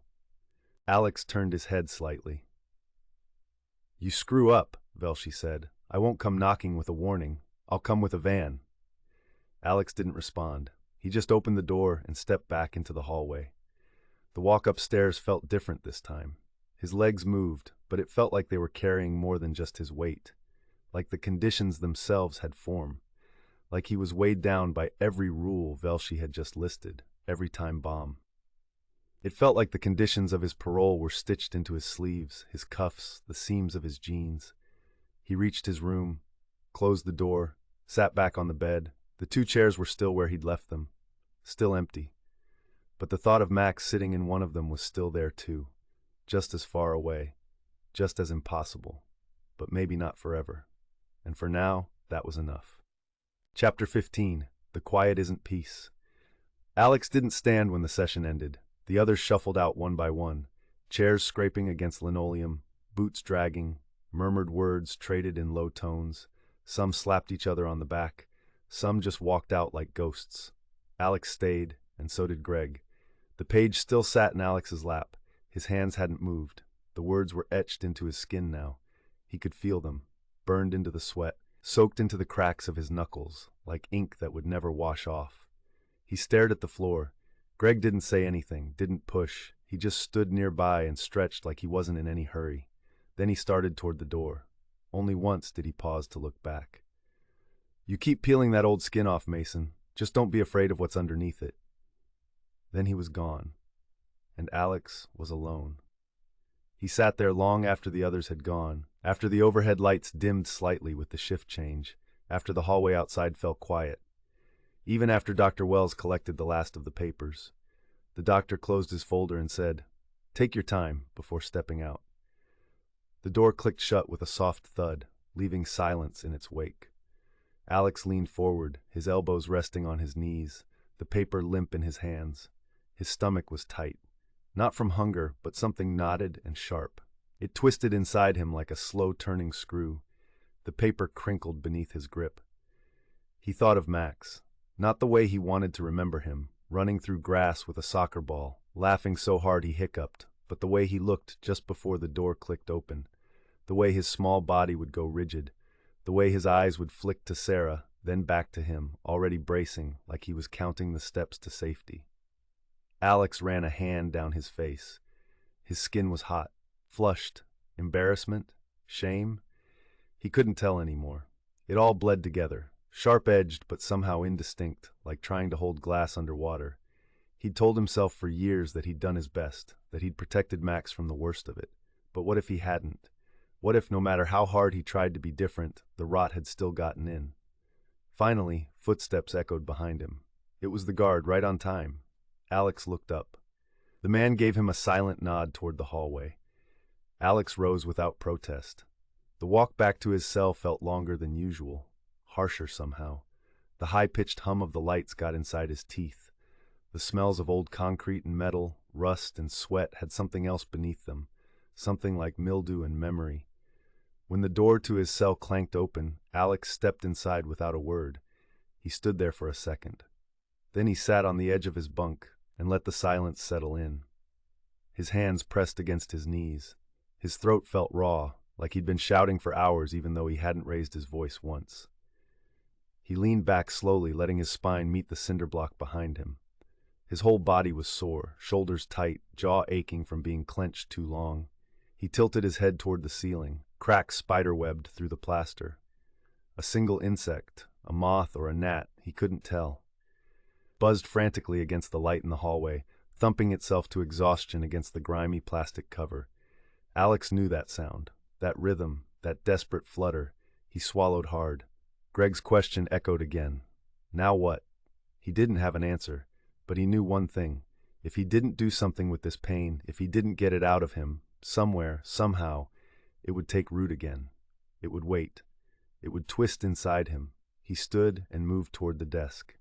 Alex turned his head slightly. "You screw up," Velshi said. "I won't come knocking with a warning. I'll come with a van." Alex didn't respond. He just opened the door and stepped back into the hallway. The walk upstairs felt different this time. His legs moved, but it felt like they were carrying more than just his weight. Like the conditions themselves had form. Like he was weighed down by every rule Velshi had just listed, every time bomb. It felt like the conditions of his parole were stitched into his sleeves, his cuffs, the seams of his jeans. He reached his room, closed the door, sat back on the bed. The 2 chairs were still where he'd left them, still empty. But the thought of Max sitting in one of them was still there too, just as far away, just as impossible, but maybe not forever. And for now, that was enough. Chapter 15. The Quiet Isn't Peace. Alex didn't stand when the session ended. The others shuffled out one by one, chairs scraping against linoleum, boots dragging, murmured words traded in low tones. Some slapped each other on the back. Some just walked out like ghosts. Alex stayed, and so did Greg. The page still sat in Alex's lap. His hands hadn't moved. The words were etched into his skin now. He could feel them, burned into the sweat, soaked into the cracks of his knuckles, like ink that would never wash off. He stared at the floor. Greg didn't say anything, didn't push. He just stood nearby and stretched like he wasn't in any hurry. Then he started toward the door. Only once did he pause to look back. "You keep peeling that old skin off, Mason. Just don't be afraid of what's underneath it." Then he was gone, and Alex was alone. He sat there long after the others had gone, after the overhead lights dimmed slightly with the shift change, after the hallway outside fell quiet, even after Dr. Wells collected the last of the papers. The doctor closed his folder and said, Take your time before stepping out. The door clicked shut with a soft thud, leaving silence in its wake. Alex leaned forward, his elbows resting on his knees, the paper limp in his hands. His stomach was tight, not from hunger, but something knotted and sharp. It twisted inside him like a slow-turning screw. The paper crinkled beneath his grip. He thought of Max, not the way he wanted to remember him, running through grass with a soccer ball, laughing so hard he hiccuped, but the way he looked just before the door clicked open, the way his small body would go rigid, the way his eyes would flick to Sarah, then back to him, already bracing like he was counting the steps to safety. Alex ran a hand down his face. His skin was hot, flushed, embarrassment, shame. He couldn't tell anymore. It all bled together, sharp-edged but somehow indistinct, like trying to hold glass underwater. He'd told himself for years that he'd done his best, that he'd protected Max from the worst of it. But what if he hadn't? What if, no matter how hard he tried to be different, the rot had still gotten in? Finally, footsteps echoed behind him. It was the guard, right on time. Alex looked up. The man gave him a silent nod toward the hallway. Alex rose without protest. The walk back to his cell felt longer than usual, harsher somehow. The high-pitched hum of the lights got inside his teeth. The smells of old concrete and metal, rust and sweat had something else beneath them, something like mildew and memory. When the door to his cell clanked open, Alex stepped inside without a word. He stood there for a second. Then he sat on the edge of his bunk and let the silence settle in. His hands pressed against his knees. His throat felt raw, like he'd been shouting for hours even though he hadn't raised his voice once. He leaned back slowly, letting his spine meet the cinder block behind him. His whole body was sore, shoulders tight, jaw aching from being clenched too long. He tilted his head toward the ceiling, cracks spiderwebbed through the plaster. A single insect, a moth or a gnat, he couldn't tell, buzzed frantically against the light in the hallway, thumping itself to exhaustion against the grimy plastic cover. Alex knew that sound, that rhythm, that desperate flutter. He swallowed hard. Greg's question echoed again. Now what? He didn't have an answer, but he knew one thing. If he didn't do something with this pain, if he didn't get it out of him, somewhere, somehow, it would take root again. It would wait. It would twist inside him. He stood and moved toward the desk.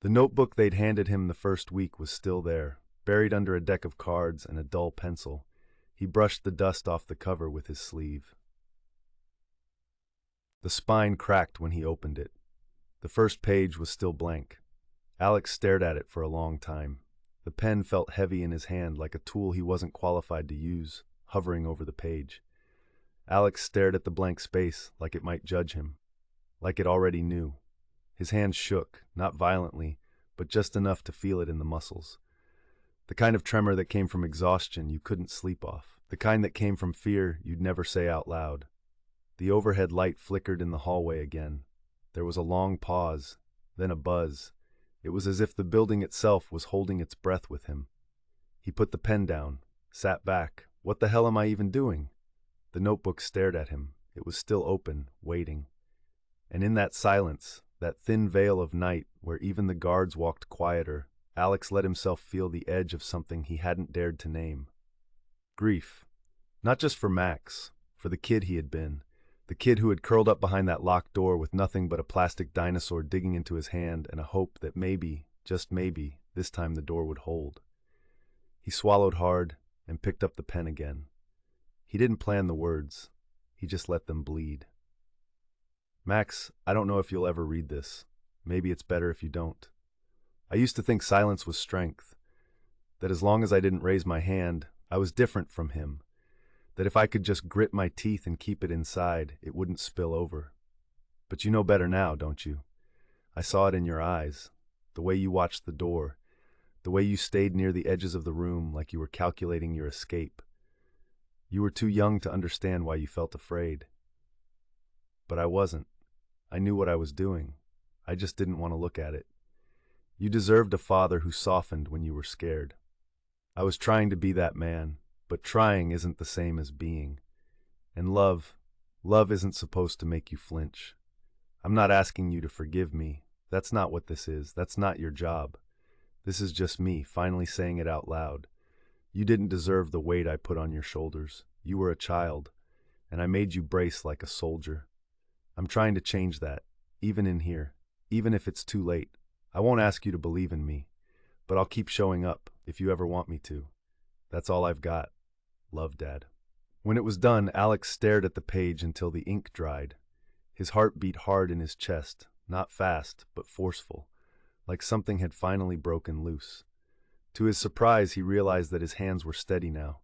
The notebook they'd handed him the first week was still there, buried under a deck of cards and a dull pencil. He brushed the dust off the cover with his sleeve. The spine cracked when he opened it. The first page was still blank. Alex stared at it for a long time. The pen felt heavy in his hand, like a tool he wasn't qualified to use, hovering over the page. Alex stared at the blank space like it might judge him, like it already knew. His hand shook, not violently, but just enough to feel it in the muscles. The kind of tremor that came from exhaustion you couldn't sleep off, the kind that came from fear you'd never say out loud. The overhead light flickered in the hallway again. There was a long pause, then a buzz. It was as if the building itself was holding its breath with him. He put the pen down, sat back. What the hell am I even doing? The notebook stared at him. It was still open, waiting. And in that silence, that thin veil of night where even the guards walked quieter, Alex let himself feel the edge of something he hadn't dared to name. Grief. Not just for Max, for the kid he had been. The kid who had curled up behind that locked door with nothing but a plastic dinosaur digging into his hand and a hope that maybe, just maybe, this time the door would hold. He swallowed hard and picked up the pen again. He didn't plan the words. He just let them bleed. Max, I don't know if you'll ever read this. Maybe it's better if you don't. I used to think silence was strength, that as long as I didn't raise my hand, I was different from him, that if I could just grit my teeth and keep it inside, it wouldn't spill over. But you know better now, don't you? I saw it in your eyes, the way you watched the door, the way you stayed near the edges of the room like you were calculating your escape. You were too young to understand why you felt afraid. But I wasn't. I knew what I was doing. I just didn't want to look at it. You deserved a father who softened when you were scared. I was trying to be that man, but trying isn't the same as being. And love isn't supposed to make you flinch. I'm not asking you to forgive me. That's not what this is. That's not your job. This is just me finally saying it out loud. You didn't deserve the weight I put on your shoulders. You were a child, and I made you brace like a soldier. I'm trying to change that, even in here, even if it's too late. I won't ask you to believe in me, but I'll keep showing up if you ever want me to. That's all I've got. Love, Dad. When it was done, Alex stared at the page until the ink dried. His heart beat hard in his chest, not fast, but forceful, like something had finally broken loose. To his surprise, he realized that his hands were steady now.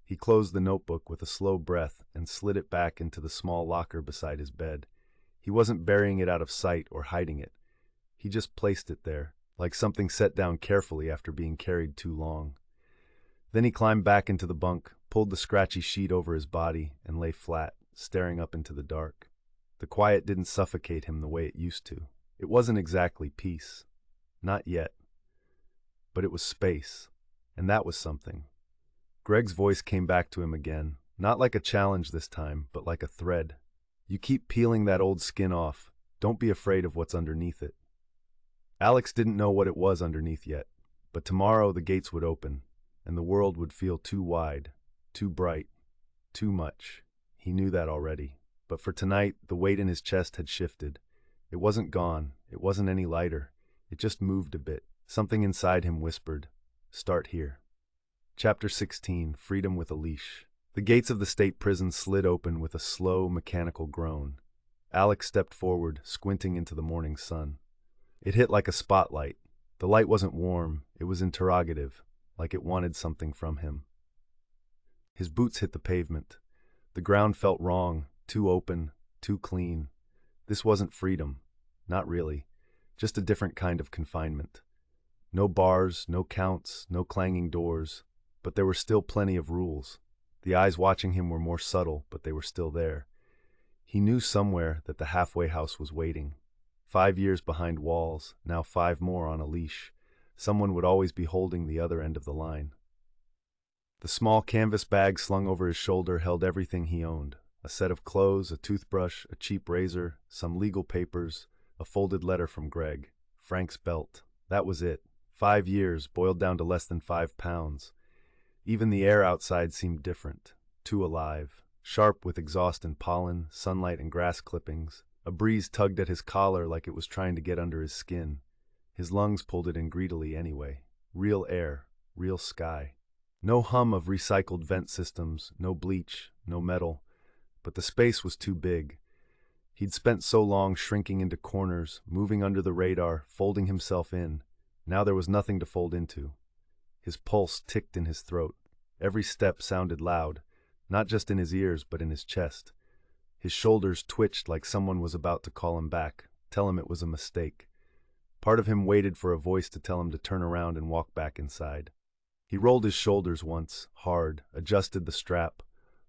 He closed the notebook with a slow breath and slid it back into the small locker beside his bed. He wasn't burying it out of sight or hiding it. He just placed it there, like something set down carefully after being carried too long. Then he climbed back into the bunk, pulled the scratchy sheet over his body, and lay flat, staring up into the dark. The quiet didn't suffocate him the way it used to. It wasn't exactly peace. Not yet. But it was space, and that was something. Greg's voice came back to him again, not like a challenge this time, but like a thread. You keep peeling that old skin off. Don't be afraid of what's underneath it. Alex didn't know what it was underneath yet, but tomorrow the gates would open, and the world would feel too wide, too bright, too much. He knew that already. But for tonight, the weight in his chest had shifted. It wasn't gone. It wasn't any lighter. It just moved a bit. Something inside him whispered, "Start here." Chapter 16, Freedom with a Leash. The gates of the state prison slid open with a slow, mechanical groan. Alex stepped forward, squinting into the morning sun. It hit like a spotlight. The light wasn't warm. It was interrogative, like it wanted something from him. His boots hit the pavement. The ground felt wrong, too open, too clean. This wasn't freedom. Not really. Just a different kind of confinement. No bars, no counts, no clanging doors. But there were still plenty of rules. The eyes watching him were more subtle, but they were still there. He knew somewhere that the halfway house was waiting. 5 years behind walls, now 5 more on a leash. Someone would always be holding the other end of the line. The small canvas bag slung over his shoulder held everything he owned. A set of clothes, a toothbrush, a cheap razor, some legal papers, a folded letter from Greg. Frank's belt. That was it. 5 years, boiled down to less than 5 pounds. Even the air outside seemed different, too alive, sharp with exhaust and pollen, sunlight and grass clippings. A breeze tugged at his collar like it was trying to get under his skin. His lungs pulled it in greedily anyway. Real air, real sky. No hum of recycled vent systems, no bleach, no metal. But the space was too big. He'd spent so long shrinking into corners, moving under the radar, folding himself in. Now there was nothing to fold into. His pulse ticked in his throat. Every step sounded loud, not just in his ears, but in his chest. His shoulders twitched like someone was about to call him back, tell him it was a mistake. Part of him waited for a voice to tell him to turn around and walk back inside. He rolled his shoulders once, hard, adjusted the strap.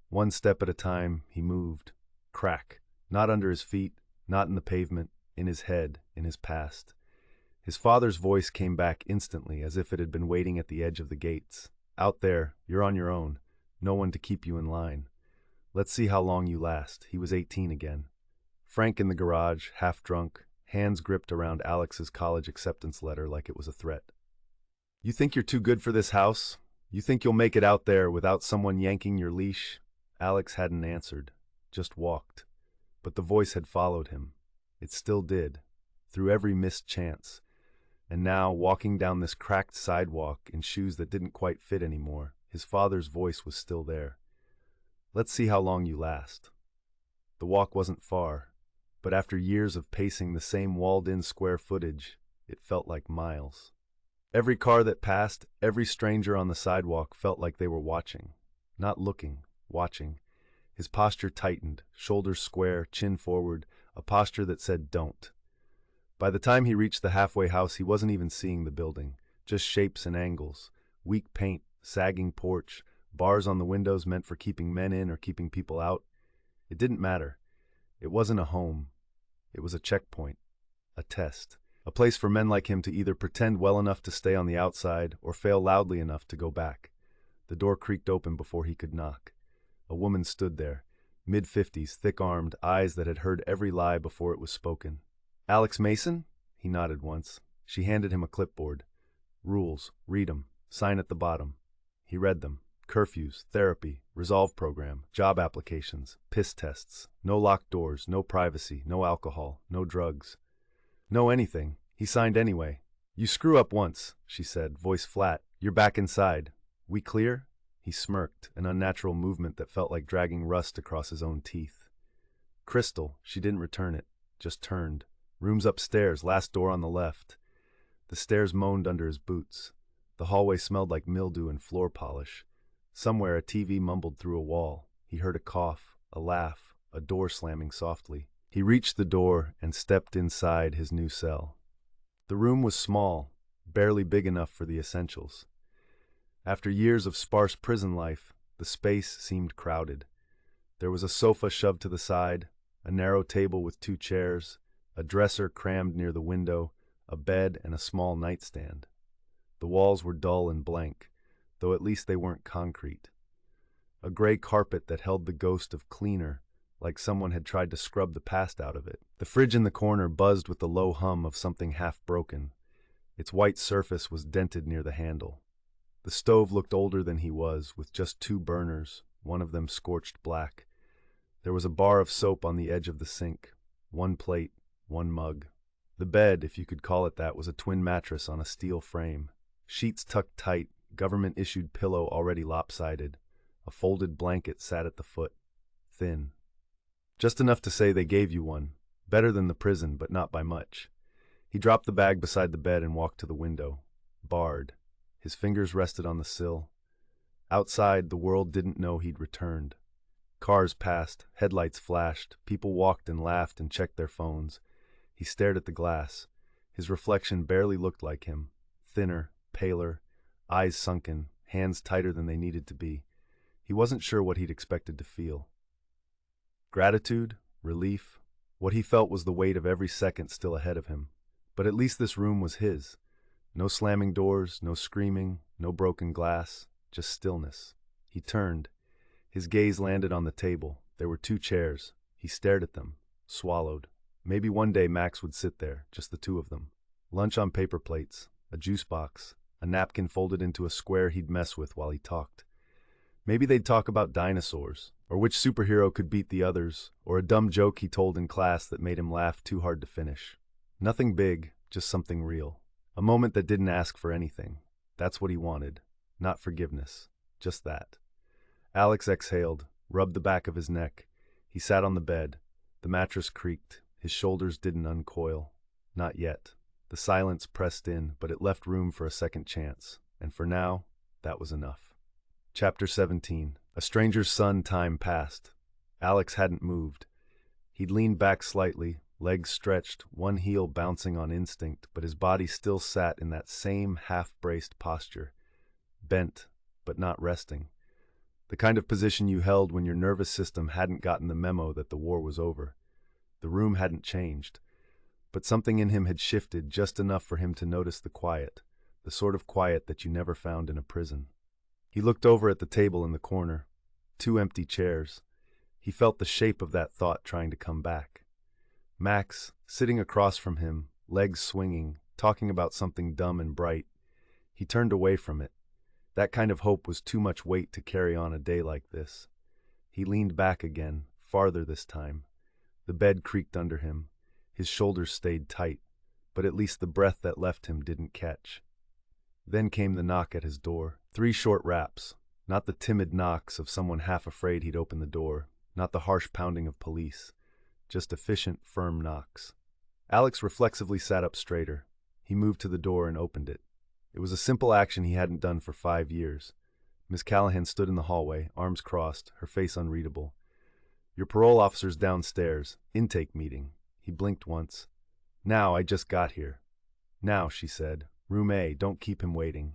One step at a time, he moved. Crack. Not under his feet, not in the pavement, in his head, in his past. His father's voice came back instantly, as if it had been waiting at the edge of the gates. Out there, you're on your own. No one to keep you in line. Let's see how long you last. He was 18 again. Frank in the garage, half drunk, hands gripped around Alex's college acceptance letter like it was a threat. You think you're too good for this house? You think you'll make it out there without someone yanking your leash? Alex hadn't answered, just walked. But the voice had followed him. It still did, through every missed chance. And now, walking down this cracked sidewalk in shoes that didn't quite fit anymore, his father's voice was still there. Let's see how long you last. The walk wasn't far, but after years of pacing the same walled-in square footage, it felt like miles. Every car that passed, every stranger on the sidewalk felt like they were watching. Not looking, watching. His posture tightened, shoulders square, chin forward, a posture that said don't. By the time he reached the halfway house, he wasn't even seeing the building, just shapes and angles, weak paint, sagging porch, bars on the windows meant for keeping men in or keeping people out. It didn't matter. It wasn't a home. It was a checkpoint, a test, a place for men like him to either pretend well enough to stay on the outside or fail loudly enough to go back. The door creaked open before he could knock. A woman stood there, mid-50s, thick-armed, eyes that had heard every lie before it was spoken. Alex Mason? He nodded once. She handed him a clipboard. Rules. Read 'em. Sign at the bottom. He read them. Curfews, therapy, resolve program, job applications, piss tests, no locked doors, no privacy, no alcohol, no drugs. No anything. He signed anyway. You screw up once, she said, voice flat. You're back inside. We clear? He smirked, an unnatural movement that felt like dragging rust across his own teeth. Crystal, she didn't return it, just turned. Room's upstairs, last door on the left. The stairs moaned under his boots. The hallway smelled like mildew and floor polish. Somewhere a TV mumbled through a wall. He heard a cough, a laugh, a door slamming softly. He reached the door and stepped inside his new cell. The room was small, barely big enough for the essentials. After years of sparse prison life, the space seemed crowded. There was a sofa shoved to the side, a narrow table with 2 chairs, a dresser crammed near the window, a bed and a small nightstand. The walls were dull and blank, though at least they weren't concrete. A gray carpet that held the ghost of cleaner, like someone had tried to scrub the past out of it. The fridge in the corner buzzed with the low hum of something half broken. Its white surface was dented near the handle. The stove looked older than he was, with just 2 burners, one of them scorched black. There was a bar of soap on the edge of the sink, 1 plate, 1 mug. The bed, if you could call it that, was a twin mattress on a steel frame. Sheets tucked tight, government-issued pillow already lopsided. A folded blanket sat at the foot, thin. Just enough to say they gave you one. Better than the prison, but not by much. He dropped the bag beside the bed and walked to the window. Barred. His fingers rested on the sill. Outside, the world didn't know he'd returned. Cars passed, headlights flashed, people walked and laughed and checked their phones. He stared at the glass. His reflection barely looked like him. Thinner, paler, eyes sunken, hands tighter than they needed to be. He wasn't sure what he'd expected to feel. Gratitude? Relief? What he felt was the weight of every second still ahead of him. But at least this room was his. No slamming doors, no screaming, no broken glass, just stillness. He turned. His gaze landed on the table. There were 2 chairs. He stared at them, swallowed. Maybe one day Max would sit there, just the 2 of them. Lunch on paper plates, a juice box, a napkin folded into a square he'd mess with while he talked. Maybe they'd talk about dinosaurs, or which superhero could beat the others, or a dumb joke he told in class that made him laugh too hard to finish. Nothing big, just something real. A moment that didn't ask for anything. That's what he wanted. Not forgiveness. Just that. Alex exhaled, rubbed the back of his neck. He sat on the bed. The mattress creaked. His shoulders didn't uncoil. Not yet. The silence pressed in, but it left room for a second chance. And for now, that was enough. Chapter 17. A stranger's son. Time passed. Alex hadn't moved. He'd leaned back slightly, legs stretched, one heel bouncing on instinct, but his body still sat in that same half-braced posture. Bent, but not resting. The kind of position you held when your nervous system hadn't gotten the memo that the war was over. The room hadn't changed, but something in him had shifted just enough for him to notice the quiet, the sort of quiet that you never found in a prison. He looked over at the table in the corner. 2 empty chairs. He felt the shape of that thought trying to come back. Max, sitting across from him, legs swinging, talking about something dumb and bright. He turned away from it. That kind of hope was too much weight to carry on a day like this. He leaned back again, farther this time. The bed creaked under him. His shoulders stayed tight, but at least the breath that left him didn't catch. Then came the knock at his door. 3 short raps. Not the timid knocks of someone half afraid he'd open the door. Not the harsh pounding of police. Just efficient, firm knocks. Alex reflexively sat up straighter. He moved to the door and opened it. It was a simple action he hadn't done for 5 years. Miss Callahan stood in the hallway, arms crossed, her face unreadable. Your parole officer's downstairs. Intake meeting. He blinked once. Now, I just got here. Now, she said. Room A, don't keep him waiting.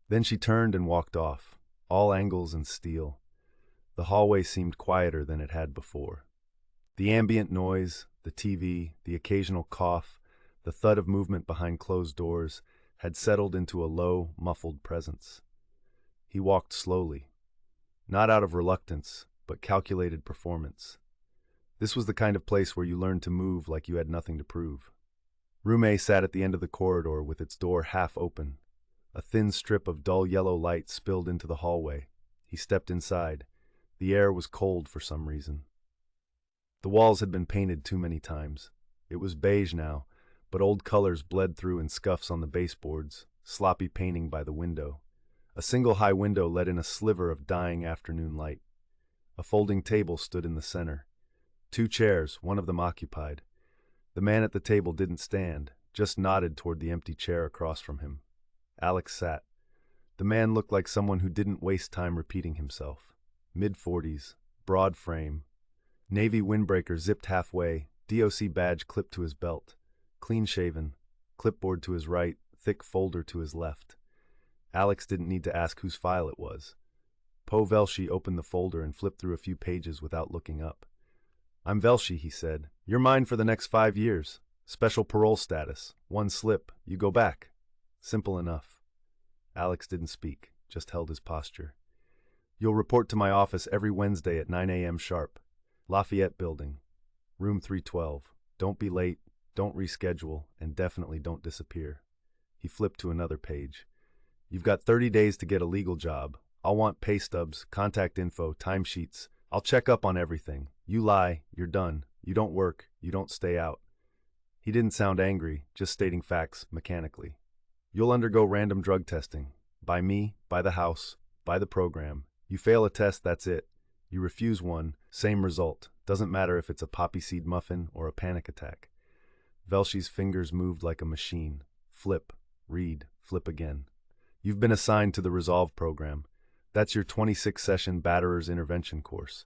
Then she turned and walked off, all angles and steel. The hallway seemed quieter than it had before. The ambient noise, the TV, the occasional cough, the thud of movement behind closed doors had settled into a low, muffled presence. He walked slowly, not out of reluctance, but calculated performance. This was the kind of place where you learned to move like you had nothing to prove. Room A sat at the end of the corridor with its door half open. A thin strip of dull yellow light spilled into the hallway. He stepped inside. The air was cold for some reason. The walls had been painted too many times. It was beige now, but old colors bled through in scuffs on the baseboards, sloppy painting by the window. A single high window let in a sliver of dying afternoon light. A folding table stood in the center. 2 chairs, one of them occupied. The man at the table didn't stand, just nodded toward the empty chair across from him. Alex sat. The man looked like someone who didn't waste time repeating himself. Mid-40s, broad frame, navy windbreaker zipped halfway, DOC badge clipped to his belt. Clean-shaven, clipboard to his right, thick folder to his left. Alex didn't need to ask whose file it was. Poe Velshi opened the folder and flipped through a few pages without looking up. "I'm Velshi," he said. "You're mine for the next 5 years. Special parole status. One slip, you go back." Simple enough. Alex didn't speak, just held his posture. "You'll report to my office every Wednesday at 9 a.m. sharp. Lafayette Building. Room 312. Don't be late, don't reschedule, and definitely don't disappear." He flipped to another page. "You've got 30 days to get a legal job. I'll want pay stubs, contact info, timesheets. I'll check up on everything. You lie, you're done. You don't work, you don't stay out." He didn't sound angry, just stating facts mechanically. "You'll undergo random drug testing. By me, by the house, by the program. You fail a test, that's it. You refuse one, same result. Doesn't matter if it's a poppy seed muffin or a panic attack." Velshi's fingers moved like a machine. Flip, read, flip again. "You've been assigned to the Resolve program. That's your 26-session batterer's intervention course.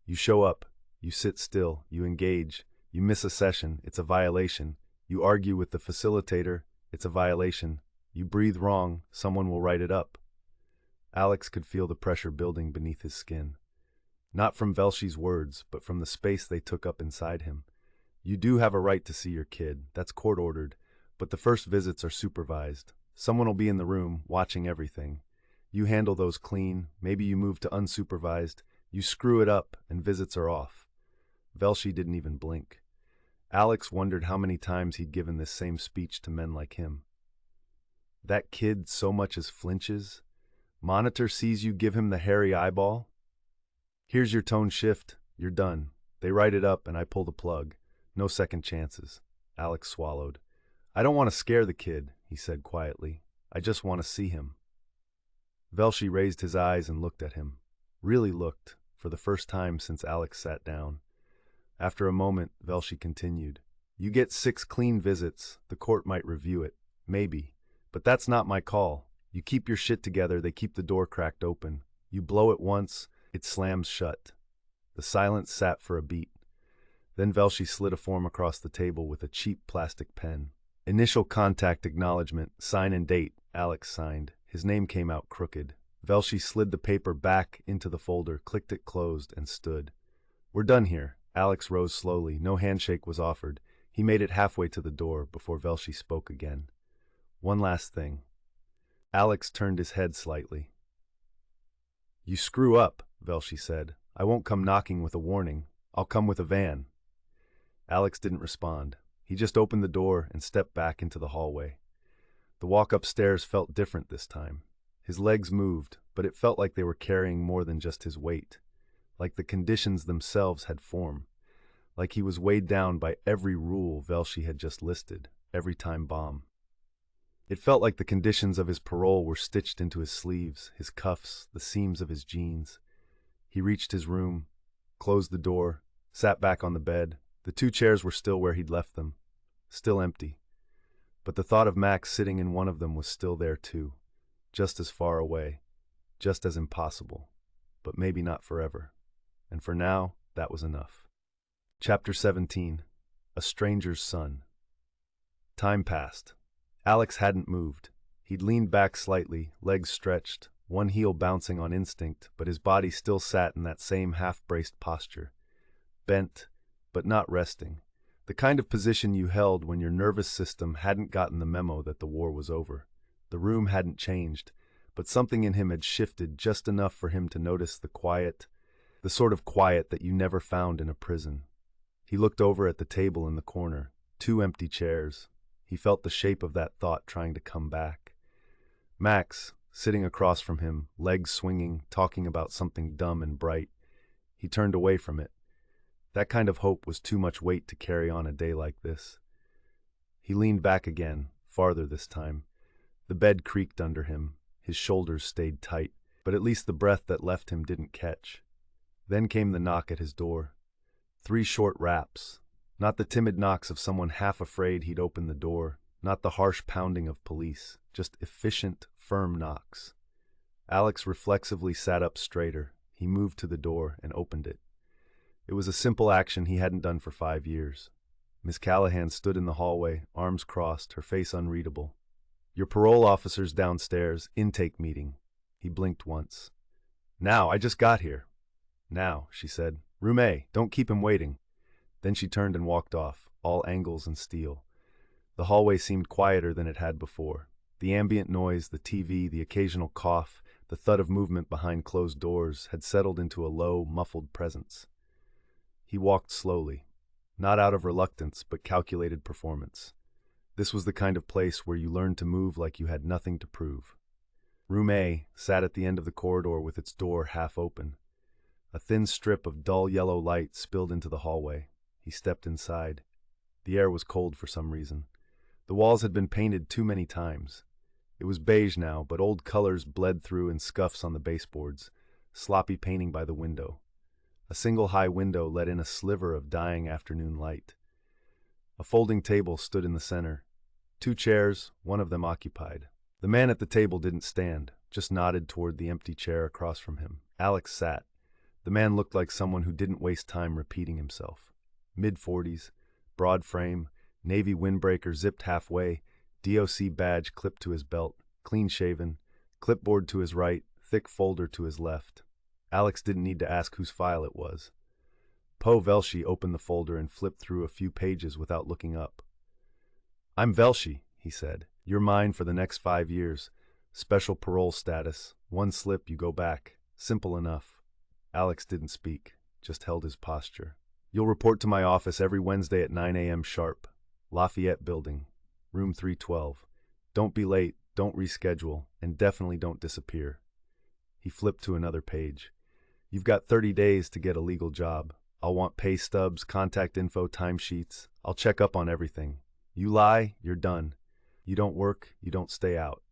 You show up, you sit still, you engage. You miss a session, it's a violation. You argue with the facilitator, it's a violation. You breathe wrong, someone will write it up." Alex could feel the pressure building beneath his skin. Not from Velshi's words, but from the space they took up inside him. "You do have a right to see your kid, that's court-ordered, but the first visits are supervised. Someone will be in the room, watching everything. You handle those clean, maybe you move to unsupervised, you screw it up, and visits are off." Velshi didn't even blink. Alex wondered how many times he'd given this same speech to men like him. "That kid so much as flinches? Monitor sees you give him the hairy eyeball? Here's your tone shift, you're done. They write it up and I pull the plug. No second chances." Alex swallowed. "I don't want to scare the kid," he said quietly. "I just want to see him." Velshi raised his eyes and looked at him. Really looked, for the first time since Alex sat down. After a moment, Velshi continued. "You get 6 clean visits, the court might review it. Maybe. But that's not my call. You keep your shit together, they keep the door cracked open. You blow it once, it slams shut." The silence sat for a beat. Then Velshi slid a form across the table with a cheap plastic pen. "Initial contact acknowledgement, sign and date," Alex signed. His name came out crooked. Velshi slid the paper back into the folder, clicked it closed, and stood. "We're done here." Alex rose slowly. No handshake was offered. He made it halfway to the door before Velshi spoke again. "One last thing." Alex turned his head slightly. "You screw up," Velshi said. "I won't come knocking with a warning. I'll come with a van." Alex didn't respond. He just opened the door and stepped back into the hallway. The walk upstairs felt different this time. His legs moved, but it felt like they were carrying more than just his weight. Like the conditions themselves had form. Like he was weighed down by every rule Velshi had just listed, every time bomb. It felt like the conditions of his parole were stitched into his sleeves, his cuffs, the seams of his jeans. He reached his room, closed the door, sat back on the bed. The 2 chairs were still where he'd left them, still empty. But the thought of Max sitting in one of them was still there too, just as far away, just as impossible, but maybe not forever. And for now, that was enough. Chapter 17. A Stranger's Son. Time passed. Alex hadn't moved. He'd leaned back slightly, legs stretched, one heel bouncing on instinct, but his body still sat in that same half-braced posture. Bent, but not resting. The kind of position you held when your nervous system hadn't gotten the memo that the war was over. The room hadn't changed, but something in him had shifted just enough for him to notice the quiet, the sort of quiet that you never found in a prison. He looked over at the table in the corner, 2 empty chairs. He felt the shape of that thought trying to come back. Max, sitting across from him, legs swinging, talking about something dumb and bright. He turned away from it. That kind of hope was too much weight to carry on a day like this. He leaned back again, farther this time. The bed creaked under him. His shoulders stayed tight, but at least the breath that left him didn't catch. Then came the knock at his door. 3 short raps. Not the timid knocks of someone half afraid he'd open the door, not the harsh pounding of police, just efficient, firm knocks. Alex reflexively sat up straighter. He moved to the door and opened it. It was a simple action he hadn't done for 5 years. Miss Callahan stood in the hallway, arms crossed, her face unreadable. "Your parole officer's downstairs, intake meeting." He blinked once. "Now, I just got here." "Now," she said. "Room A, don't keep him waiting." Then she turned and walked off, all angles and steel. The hallway seemed quieter than it had before. The ambient noise, the TV, the occasional cough, the thud of movement behind closed doors had settled into a low, muffled presence. He walked slowly, not out of reluctance, but calculated performance. This was the kind of place where you learned to move like you had nothing to prove. Room A sat at the end of the corridor with its door half open. A thin strip of dull yellow light spilled into the hallway. He stepped inside. The air was cold for some reason. The walls had been painted too many times. It was beige now, but old colors bled through in scuffs on the baseboards, sloppy painting by the window. A single high window let in a sliver of dying afternoon light. A folding table stood in the center. 2 chairs, one of them occupied. The man at the table didn't stand, just nodded toward the empty chair across from him. Alex sat. The man looked like someone who didn't waste time repeating himself. Mid-40s, broad frame, navy windbreaker zipped halfway, DOC badge clipped to his belt, clean-shaven, clipboard to his right, thick folder to his left. Alex didn't need to ask whose file it was. Poe Velshi opened the folder and flipped through a few pages without looking up. "I'm Velshi," he said. "You're mine for the next 5 years. Special parole status. 1 slip, you go back. Simple enough." Alex didn't speak, just held his posture. "You'll report to my office every Wednesday at 9 a.m. sharp. Lafayette Building, room 312. Don't be late, don't reschedule, and definitely don't disappear." He flipped to another page. "You've got 30 days to get a legal job. I'll want pay stubs, contact info, timesheets. I'll check up on everything. You lie, you're done. You don't work, you don't stay out."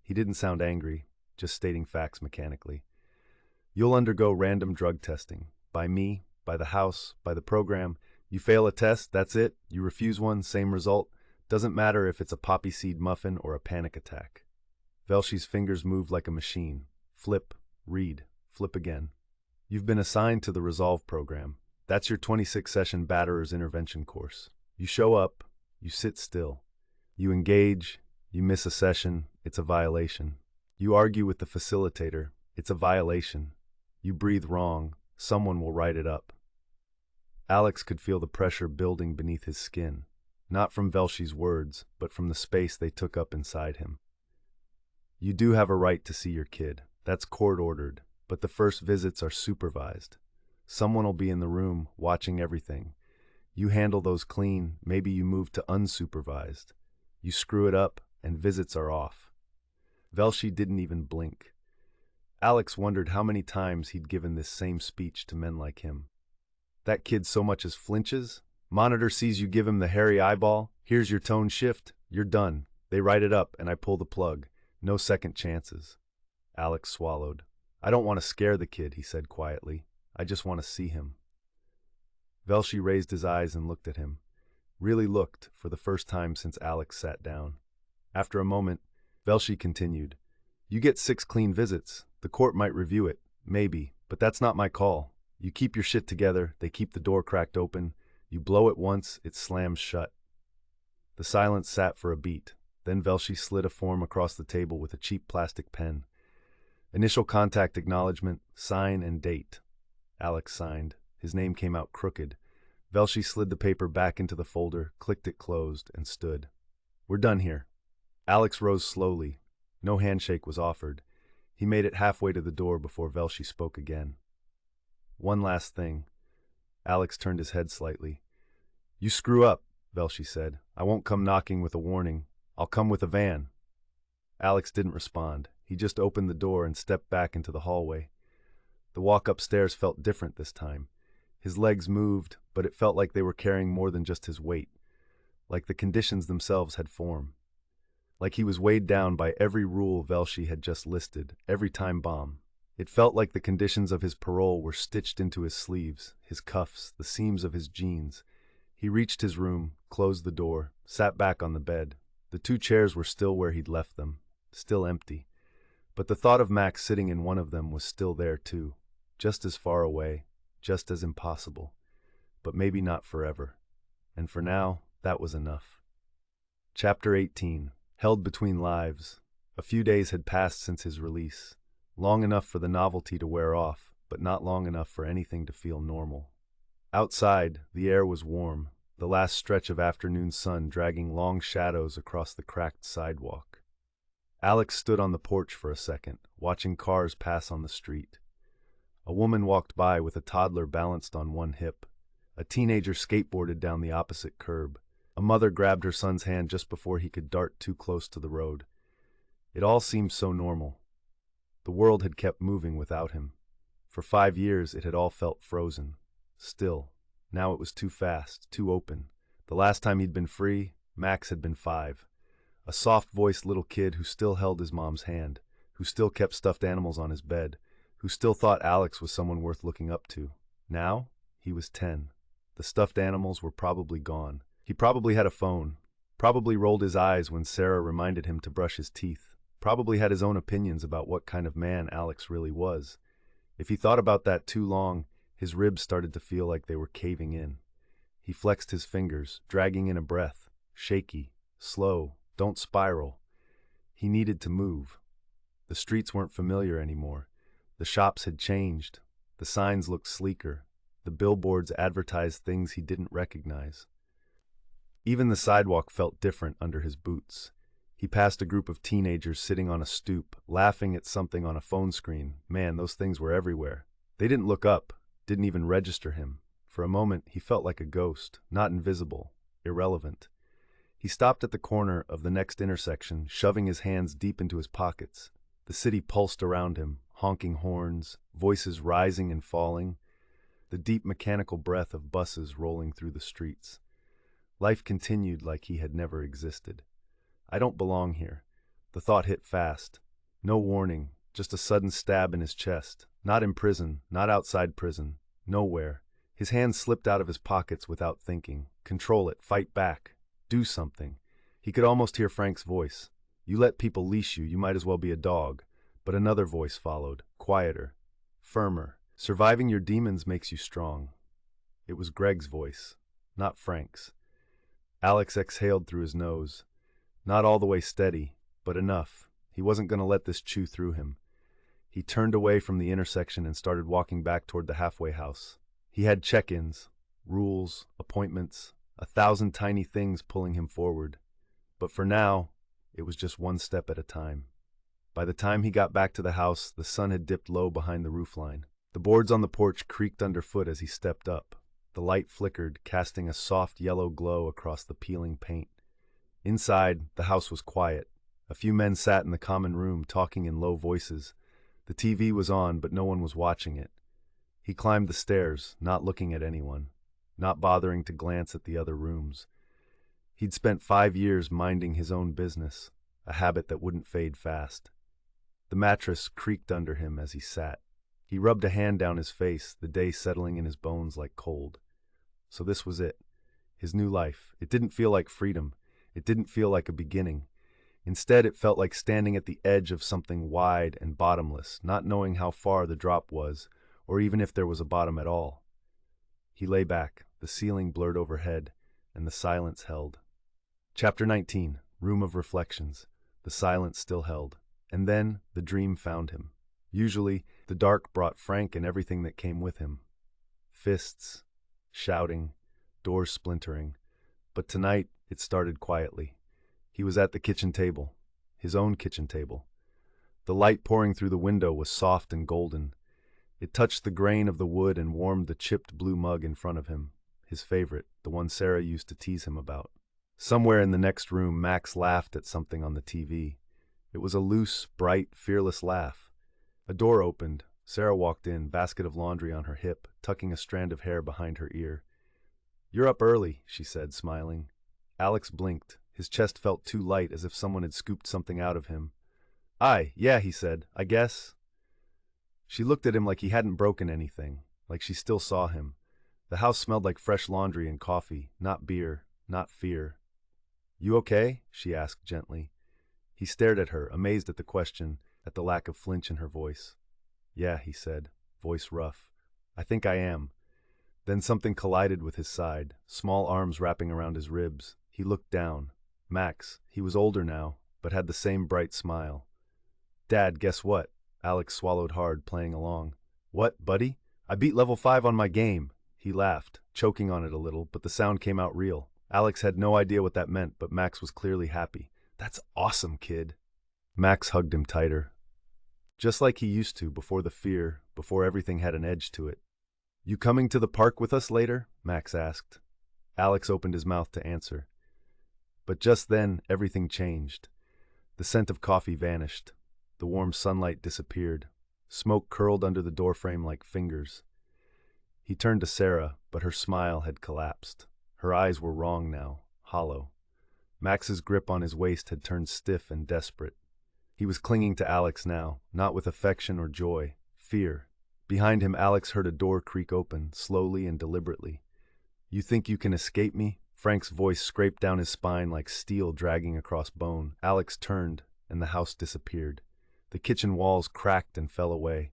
He didn't sound angry, just stating facts mechanically. "You'll undergo random drug testing. By me, by the house, by the program. You fail a test, that's it. You refuse one, same result. Doesn't matter if it's a poppy seed muffin or a panic attack." Velshi's fingers moved like a machine. Flip, read, flip again. "You've been assigned to the Resolve program. That's your 26-session batterer's intervention course. You show up, you sit still. You engage, you miss a session, it's a violation. You argue with the facilitator, it's a violation. You breathe wrong, someone will write it up." Alex could feel the pressure building beneath his skin, not from Velshi's words, but from the space they took up inside him. "You do have a right to see your kid. That's court-ordered, but the first visits are supervised. Someone will be in the room, watching everything. You handle those clean, maybe you move to unsupervised. You screw it up, and visits are off." Velshi didn't even blink. Alex wondered how many times he'd given this same speech to men like him. "That kid so much as flinches? Monitor sees you give him the hairy eyeball, here's your tone shift, you're done. They write it up, and I pull the plug. No second chances." Alex swallowed. "I don't want to scare the kid," he said quietly. "I just want to see him." Velshi raised his eyes and looked at him. Really looked, for the first time since Alex sat down. After a moment, Velshi continued. "You get 6 clean visits. The court might review it, maybe, but that's not my call. You keep your shit together, they keep the door cracked open. You blow it once, it slams shut." The silence sat for a beat. Then Velshi slid a form across the table with a cheap plastic pen. "Initial contact acknowledgement, sign and date." Alex signed. His name came out crooked. Velshi slid the paper back into the folder, clicked it closed, and stood. "We're done here." Alex rose slowly. No handshake was offered. He made it halfway to the door before Velshi spoke again. "One last thing." Alex turned his head slightly. "You screw up," Velshi said. "I won't come knocking with a warning. I'll come with a van." Alex didn't respond. He just opened the door and stepped back into the hallway. The walk upstairs felt different this time. His legs moved, but it felt like they were carrying more than just his weight, like the conditions themselves had form. Like he was weighed down by every rule Velshi had just listed, every time bomb. It felt like the conditions of his parole were stitched into his sleeves, his cuffs, the seams of his jeans. He reached his room, closed the door, sat back on the bed. The two chairs were still where he'd left them, still empty. But the thought of Max sitting in one of them was still there too, just as far away, just as impossible. But maybe not forever. And for now, that was enough. Chapter 18. Held between lives. A few days had passed since his release. Long enough for the novelty to wear off, but not long enough for anything to feel normal. Outside, the air was warm, the last stretch of afternoon sun dragging long shadows across the cracked sidewalk. Alex stood on the porch for a second, watching cars pass on the street. A woman walked by with a toddler balanced on one hip. A teenager skateboarded down the opposite curb. A mother grabbed her son's hand just before he could dart too close to the road. It all seemed so normal. The world had kept moving without him. For 5 years, it had all felt frozen. Still, now it was too fast, too open. The last time he'd been free, Max had been 5. A soft-voiced little kid who still held his mom's hand, who still kept stuffed animals on his bed, who still thought Alex was someone worth looking up to. Now, he was 10. The stuffed animals were probably gone. He probably had a phone, probably rolled his eyes when Sarah reminded him to brush his teeth, probably had his own opinions about what kind of man Alex really was. If he thought about that too long, his ribs started to feel like they were caving in. He flexed his fingers, dragging in a breath, shaky, slow, don't spiral. He needed to move. The streets weren't familiar anymore. The shops had changed. The signs looked sleeker. The billboards advertised things he didn't recognize. Even the sidewalk felt different under his boots. He passed a group of teenagers sitting on a stoop, laughing at something on a phone screen. Man, those things were everywhere. They didn't look up, didn't even register him. For a moment, he felt like a ghost, not invisible, irrelevant. He stopped at the corner of the next intersection, shoving his hands deep into his pockets. The city pulsed around him, honking horns, voices rising and falling, the deep mechanical breath of buses rolling through the streets. Life continued like he had never existed. I don't belong here. The thought hit fast. No warning, just a sudden stab in his chest. Not in prison, not outside prison, nowhere. His hands slipped out of his pockets without thinking. Control it, fight back, do something. He could almost hear Frank's voice. You let people leash you, you might as well be a dog. But another voice followed, quieter, firmer. Surviving your demons makes you strong. It was Greg's voice, not Frank's. Alex exhaled through his nose. Not all the way steady, but enough. He wasn't going to let this chew through him. He turned away from the intersection and started walking back toward the halfway house. He had check-ins, rules, appointments, 1,000 tiny things pulling him forward. But for now, it was just one step at a time. By the time he got back to the house, the sun had dipped low behind the roofline. The boards on the porch creaked underfoot as he stepped up. The light flickered, casting a soft yellow glow across the peeling paint. Inside, the house was quiet. A few men sat in the common room, talking in low voices. The TV was on, but no one was watching it. He climbed the stairs, not looking at anyone, not bothering to glance at the other rooms. He'd spent 5 years minding his own business, a habit that wouldn't fade fast. The mattress creaked under him as he sat. He rubbed a hand down his face, the day settling in his bones like cold. So this was it, his new life. It didn't feel like freedom. It didn't feel like a beginning. Instead, it felt like standing at the edge of something wide and bottomless, not knowing how far the drop was, or even if there was a bottom at all. He lay back, the ceiling blurred overhead, and the silence held. Chapter 19, Room of Reflections. The silence still held. And then the dream found him. Usually, the dark brought Frank and everything that came with him. Fists, shouting, doors splintering. But tonight, it started quietly. He was at the kitchen table, his own kitchen table. The light pouring through the window was soft and golden. It touched the grain of the wood and warmed the chipped blue mug in front of him, his favorite, the one Sarah used to tease him about. Somewhere in the next room, Max laughed at something on the TV. It was a loose, bright, fearless laugh. A door opened. Sarah walked in, basket of laundry on her hip, tucking a strand of hair behind her ear. "You're up early," she said, smiling. Alex blinked. His chest felt too light, as if someone had scooped something out of him. Yeah," he said. "I guess." She looked at him like he hadn't broken anything, like she still saw him. The house smelled like fresh laundry and coffee, not beer, not fear. "You okay?" she asked gently. He stared at her, amazed at the question, at the lack of flinch in her voice. "Yeah," he said, voice rough. "I think I am." Then something collided with his side, small arms wrapping around his ribs. He looked down. Max, he was older now, but had the same bright smile. "Dad, guess what?" Alex swallowed hard, playing along. "What, buddy? I beat level 5 on my game." He laughed, choking on it a little, but the sound came out real. Alex had no idea what that meant, but Max was clearly happy. "That's awesome, kid." Max hugged him tighter. Just like he used to, before the fear, before everything had an edge to it. "You coming to the park with us later?" Max asked. Alex opened his mouth to answer. But just then, everything changed. The scent of coffee vanished. The warm sunlight disappeared. Smoke curled under the doorframe like fingers. He turned to Sarah, but her smile had collapsed. Her eyes were wrong now, hollow. Max's grip on his waist had turned stiff and desperate. He was clinging to Alex now, not with affection or joy, fear. Behind him, Alex heard a door creak open, slowly and deliberately. "You think you can escape me?" Frank's voice scraped down his spine like steel dragging across bone. Alex turned, and the house disappeared. The kitchen walls cracked and fell away.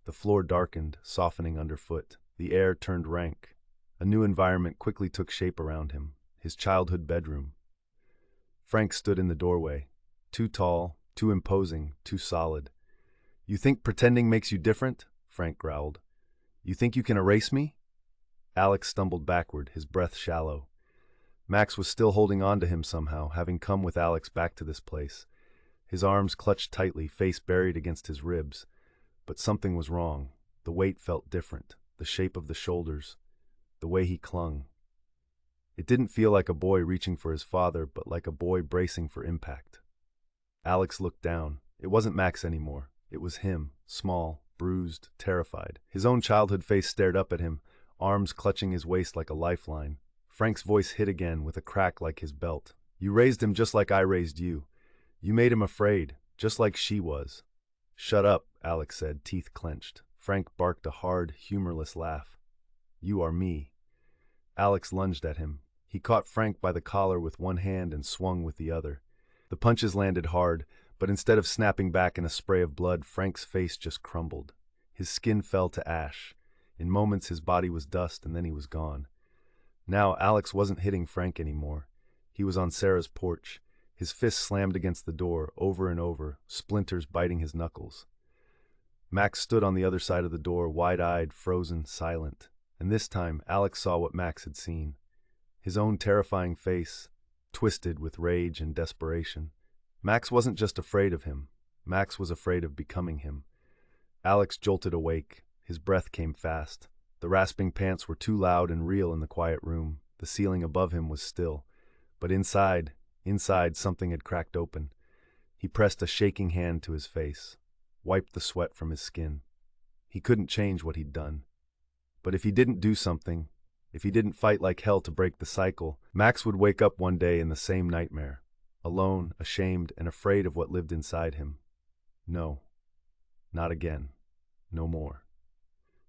The floor darkened, softening underfoot. The air turned rank. A new environment quickly took shape around him, his childhood bedroom. Frank stood in the doorway, too tall, too imposing, too solid. "You think pretending makes you different?" Frank growled. "You think you can erase me?" Alex stumbled backward, his breath shallow. Max was still holding on to him somehow, having come with Alex back to this place. His arms clutched tightly, face buried against his ribs. But something was wrong. The weight felt different, the shape of the shoulders, the way he clung. It didn't feel like a boy reaching for his father, but like a boy bracing for impact. Alex looked down. It wasn't Max anymore. It was him, small, bruised, terrified. His own childhood face stared up at him, arms clutching his waist like a lifeline. Frank's voice hit again, with a crack like his belt. "You raised him just like I raised you. You made him afraid, just like she was." "Shut up," Alex said, teeth clenched. Frank barked a hard, humorless laugh. "You are me." Alex lunged at him. He caught Frank by the collar with one hand and swung with the other. The punches landed hard, but instead of snapping back in a spray of blood, Frank's face just crumbled. His skin fell to ash. In moments, his body was dust, and then he was gone. Now, Alex wasn't hitting Frank anymore. He was on Sarah's porch. His fists slammed against the door, over and over, splinters biting his knuckles. Max stood on the other side of the door, wide-eyed, frozen, silent. And this time, Alex saw what Max had seen. His own terrifying face, twisted with rage and desperation. Max wasn't just afraid of him. Max was afraid of becoming him. Alex jolted awake. His breath came fast. The rasping pants were too loud and real in the quiet room. The ceiling above him was still. But inside, something had cracked open. He pressed a shaking hand to his face, wiped the sweat from his skin. He couldn't change what he'd done. But if he didn't do something, if he didn't fight like hell to break the cycle, Max would wake up one day in the same nightmare, alone, ashamed, and afraid of what lived inside him. No, not again. No more.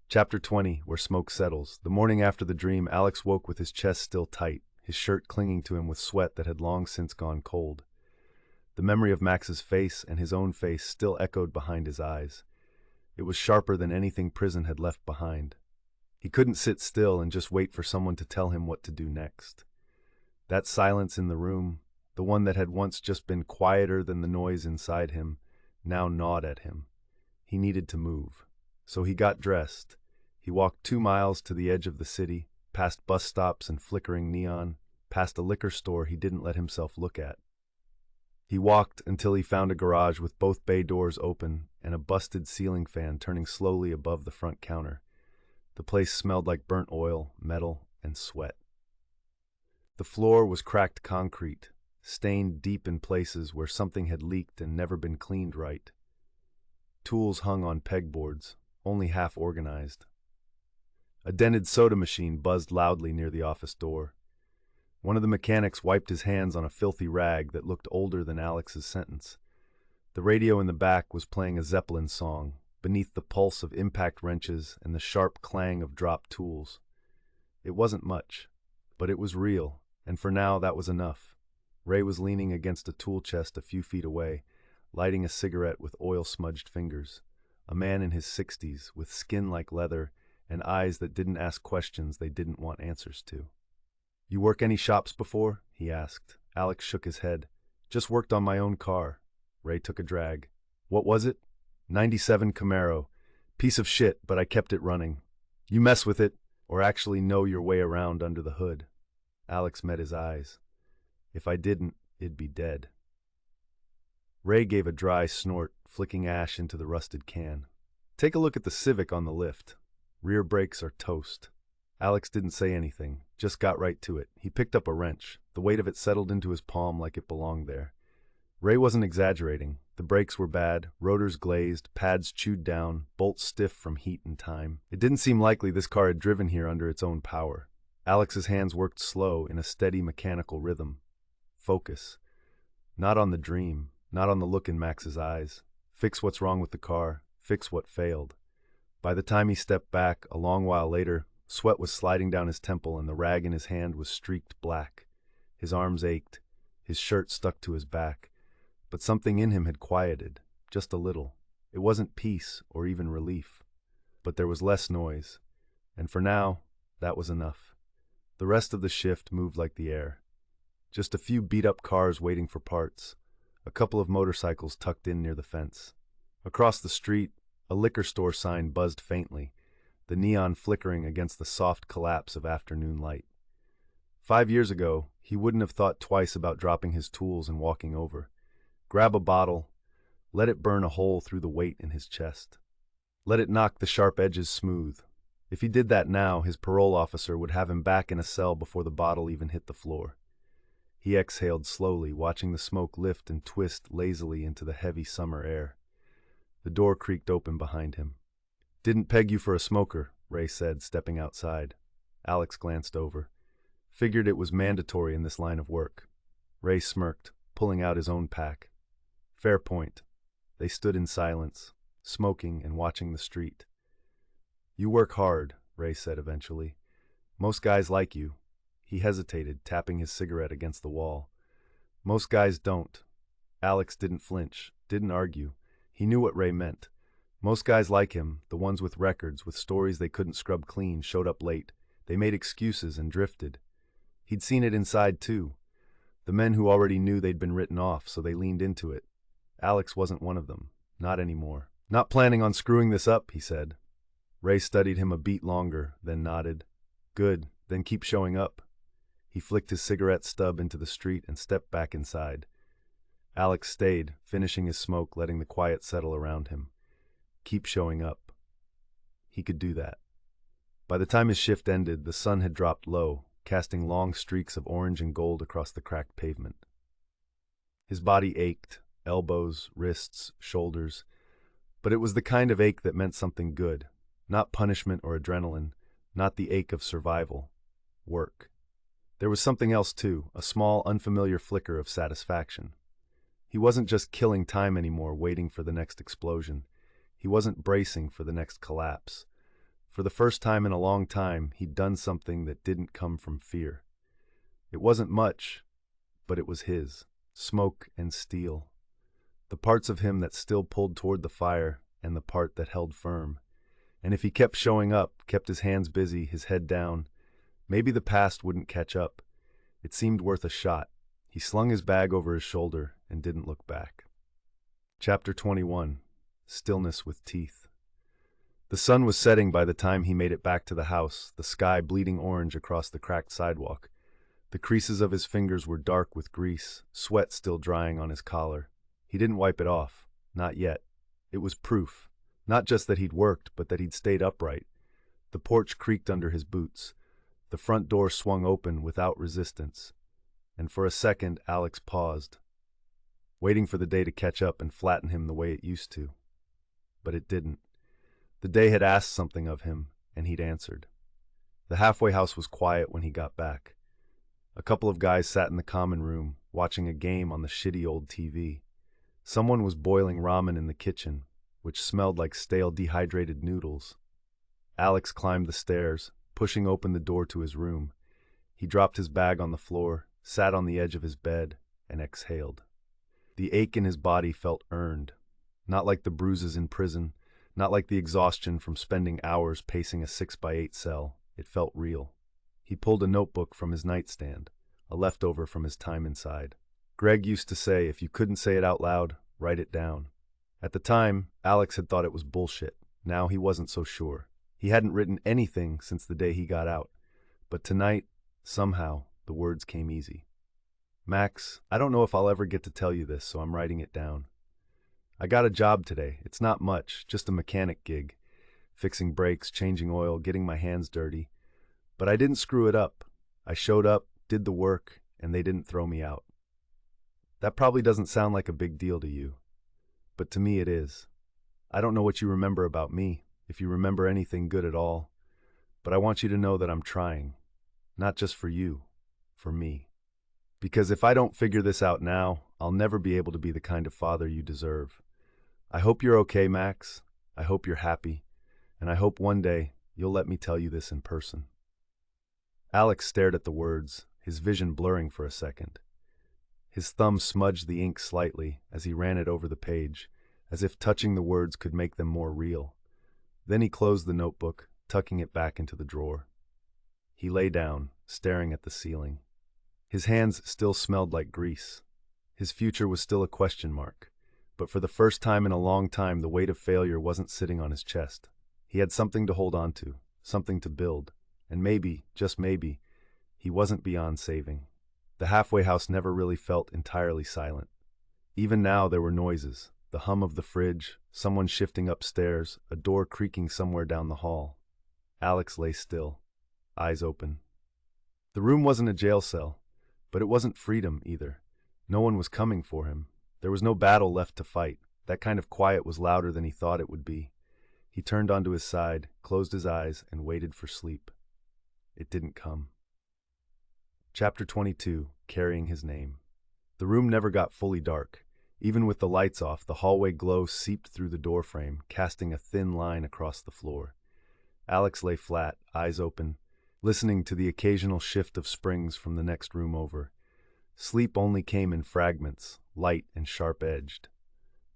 Chapter 20, Where Smoke Settles. The morning after the dream, Alex woke with his chest still tight, his shirt clinging to him with sweat that had long since gone cold. The memory of Max's face and his own face still echoed behind his eyes. It was sharper than anything prison had left behind. He couldn't sit still and just wait for someone to tell him what to do next. That silence in the room, the one that had once just been quieter than the noise inside him, now gnawed at him. He needed to move. So he got dressed. He walked 2 miles to the edge of the city, past bus stops and flickering neon, past a liquor store he didn't let himself look at. He walked until he found a garage with both bay doors open and a busted ceiling fan turning slowly above the front counter. The place smelled like burnt oil, metal, and sweat. The floor was cracked concrete, stained deep in places where something had leaked and never been cleaned right. Tools hung on pegboards, only half organized. A dented soda machine buzzed loudly near the office door. One of the mechanics wiped his hands on a filthy rag that looked older than Alex's sentence. The radio in the back was playing a Zeppelin song, beneath the pulse of impact wrenches and the sharp clang of dropped tools. It wasn't much, but it was real, and for now that was enough. Ray was leaning against a tool chest a few feet away, lighting a cigarette with oil-smudged fingers. A man in his 60s, with skin like leather and eyes that didn't ask questions they didn't want answers to. "You work any shops before?" he asked. Alex shook his head. "Just worked on my own car." Ray took a drag. "What was it?" "97 Camaro. Piece of shit, but I kept it running. You mess with it, or actually know your way around under the hood." Alex met his eyes. "If I didn't, it'd be dead." Ray gave a dry snort, flicking ash into the rusted can. "Take a look at the Civic on the lift. Rear brakes are toast." Alex didn't say anything, just got right to it. He picked up a wrench. The weight of it settled into his palm like it belonged there. Ray wasn't exaggerating. The brakes were bad, rotors glazed, pads chewed down, bolts stiff from heat and time. It didn't seem likely this car had driven here under its own power. Alex's hands worked slow, in a steady mechanical rhythm. Focus. Not on the dream, not on the look in Max's eyes. Fix what's wrong with the car, fix what failed. By the time he stepped back, a long while later, sweat was sliding down his temple and the rag in his hand was streaked black. His arms ached, his shirt stuck to his back. But something in him had quieted, just a little. It wasn't peace or even relief. But there was less noise. And for now, that was enough. The rest of the shift moved like the air. Just a few beat-up cars waiting for parts. A couple of motorcycles tucked in near the fence. Across the street, a liquor store sign buzzed faintly, the neon flickering against the soft collapse of afternoon light. 5 years ago, he wouldn't have thought twice about dropping his tools and walking over. Grab a bottle, let it burn a hole through the weight in his chest. Let it knock the sharp edges smooth. If he did that now, his parole officer would have him back in a cell before the bottle even hit the floor. He exhaled slowly, watching the smoke lift and twist lazily into the heavy summer air. The door creaked open behind him. "Didn't peg you for a smoker," Ray said, stepping outside. Alex glanced over. "Figured it was mandatory in this line of work." Ray smirked, pulling out his own pack. "Fair point." They stood in silence, smoking and watching the street. "You work hard," Ray said eventually. "Most guys like you." He hesitated, tapping his cigarette against the wall. "Most guys don't." Alex didn't flinch, didn't argue. He knew what Ray meant. Most guys like him, the ones with records, with stories they couldn't scrub clean, showed up late. They made excuses and drifted. He'd seen it inside, too. The men who already knew they'd been written off, so they leaned into it. Alex wasn't one of them. Not anymore. "Not planning on screwing this up," he said. Ray studied him a beat longer, then nodded. "Good, then keep showing up." He flicked his cigarette stub into the street and stepped back inside. Alex stayed, finishing his smoke, letting the quiet settle around him. Keep showing up. He could do that. By the time his shift ended, the sun had dropped low, casting long streaks of orange and gold across the cracked pavement. His body ached, elbows, wrists, shoulders, but it was the kind of ache that meant something good, not punishment or adrenaline, not the ache of survival. Work. There was something else too, a small, unfamiliar flicker of satisfaction. He wasn't just killing time anymore, waiting for the next explosion. He wasn't bracing for the next collapse. For the first time in a long time, he'd done something that didn't come from fear. It wasn't much, but it was his. Smoke and steel. The parts of him that still pulled toward the fire, and the part that held firm. And if he kept showing up, kept his hands busy, his head down, maybe the past wouldn't catch up. It seemed worth a shot. He slung his bag over his shoulder and didn't look back. Chapter 21. Stillness with Teeth. The sun was setting by the time he made it back to the house, the sky bleeding orange across the cracked sidewalk. The creases of his fingers were dark with grease, sweat still drying on his collar. He didn't wipe it off. Not yet. It was proof. Not just that he'd worked, but that he'd stayed upright. The porch creaked under his boots. The front door swung open without resistance. And for a second, Alex paused, waiting for the day to catch up and flatten him the way it used to. But it didn't. The day had asked something of him, and he'd answered. The halfway house was quiet when he got back. A couple of guys sat in the common room, watching a game on the shitty old TV. Someone was boiling ramen in the kitchen, which smelled like stale dehydrated noodles. Alex climbed the stairs, pushing open the door to his room. He dropped his bag on the floor, sat on the edge of his bed, and exhaled. The ache in his body felt earned, not like the bruises in prison, not like the exhaustion from spending hours pacing a 6x8 cell. It felt real. He pulled a notebook from his nightstand, a leftover from his time inside. Greg used to say, if you couldn't say it out loud, write it down. At the time, Alex had thought it was bullshit. Now he wasn't so sure. He hadn't written anything since the day he got out. But tonight, somehow, the words came easy. Max, I don't know if I'll ever get to tell you this, so I'm writing it down. I got a job today. It's not much, just a mechanic gig. Fixing brakes, changing oil, getting my hands dirty. But I didn't screw it up. I showed up, did the work, and they didn't throw me out. That probably doesn't sound like a big deal to you, but to me it is. I don't know what you remember about me, if you remember anything good at all, but I want you to know that I'm trying. Not just for you, for me. Because if I don't figure this out now, I'll never be able to be the kind of father you deserve. I hope you're okay, Max. I hope you're happy. And I hope one day you'll let me tell you this in person. Alex stared at the words, his vision blurring for a second. His thumb smudged the ink slightly as he ran it over the page, as if touching the words could make them more real. Then he closed the notebook, tucking it back into the drawer. He lay down, staring at the ceiling. His hands still smelled like grease. His future was still a question mark, but for the first time in a long time, the weight of failure wasn't sitting on his chest. He had something to hold on to, something to build, and maybe, just maybe, he wasn't beyond saving. The halfway house never really felt entirely silent. Even now there were noises, the hum of the fridge, someone shifting upstairs, a door creaking somewhere down the hall. Alex lay still, eyes open. The room wasn't a jail cell, but it wasn't freedom either. No one was coming for him. There was no battle left to fight. That kind of quiet was louder than he thought it would be. He turned onto his side, closed his eyes, and waited for sleep. It didn't come. Chapter 22, Carrying His Name. The room never got fully dark. Even with the lights off, the hallway glow seeped through the doorframe, casting a thin line across the floor. Alex lay flat, eyes open, listening to the occasional shift of springs from the next room over. Sleep only came in fragments, light and sharp-edged.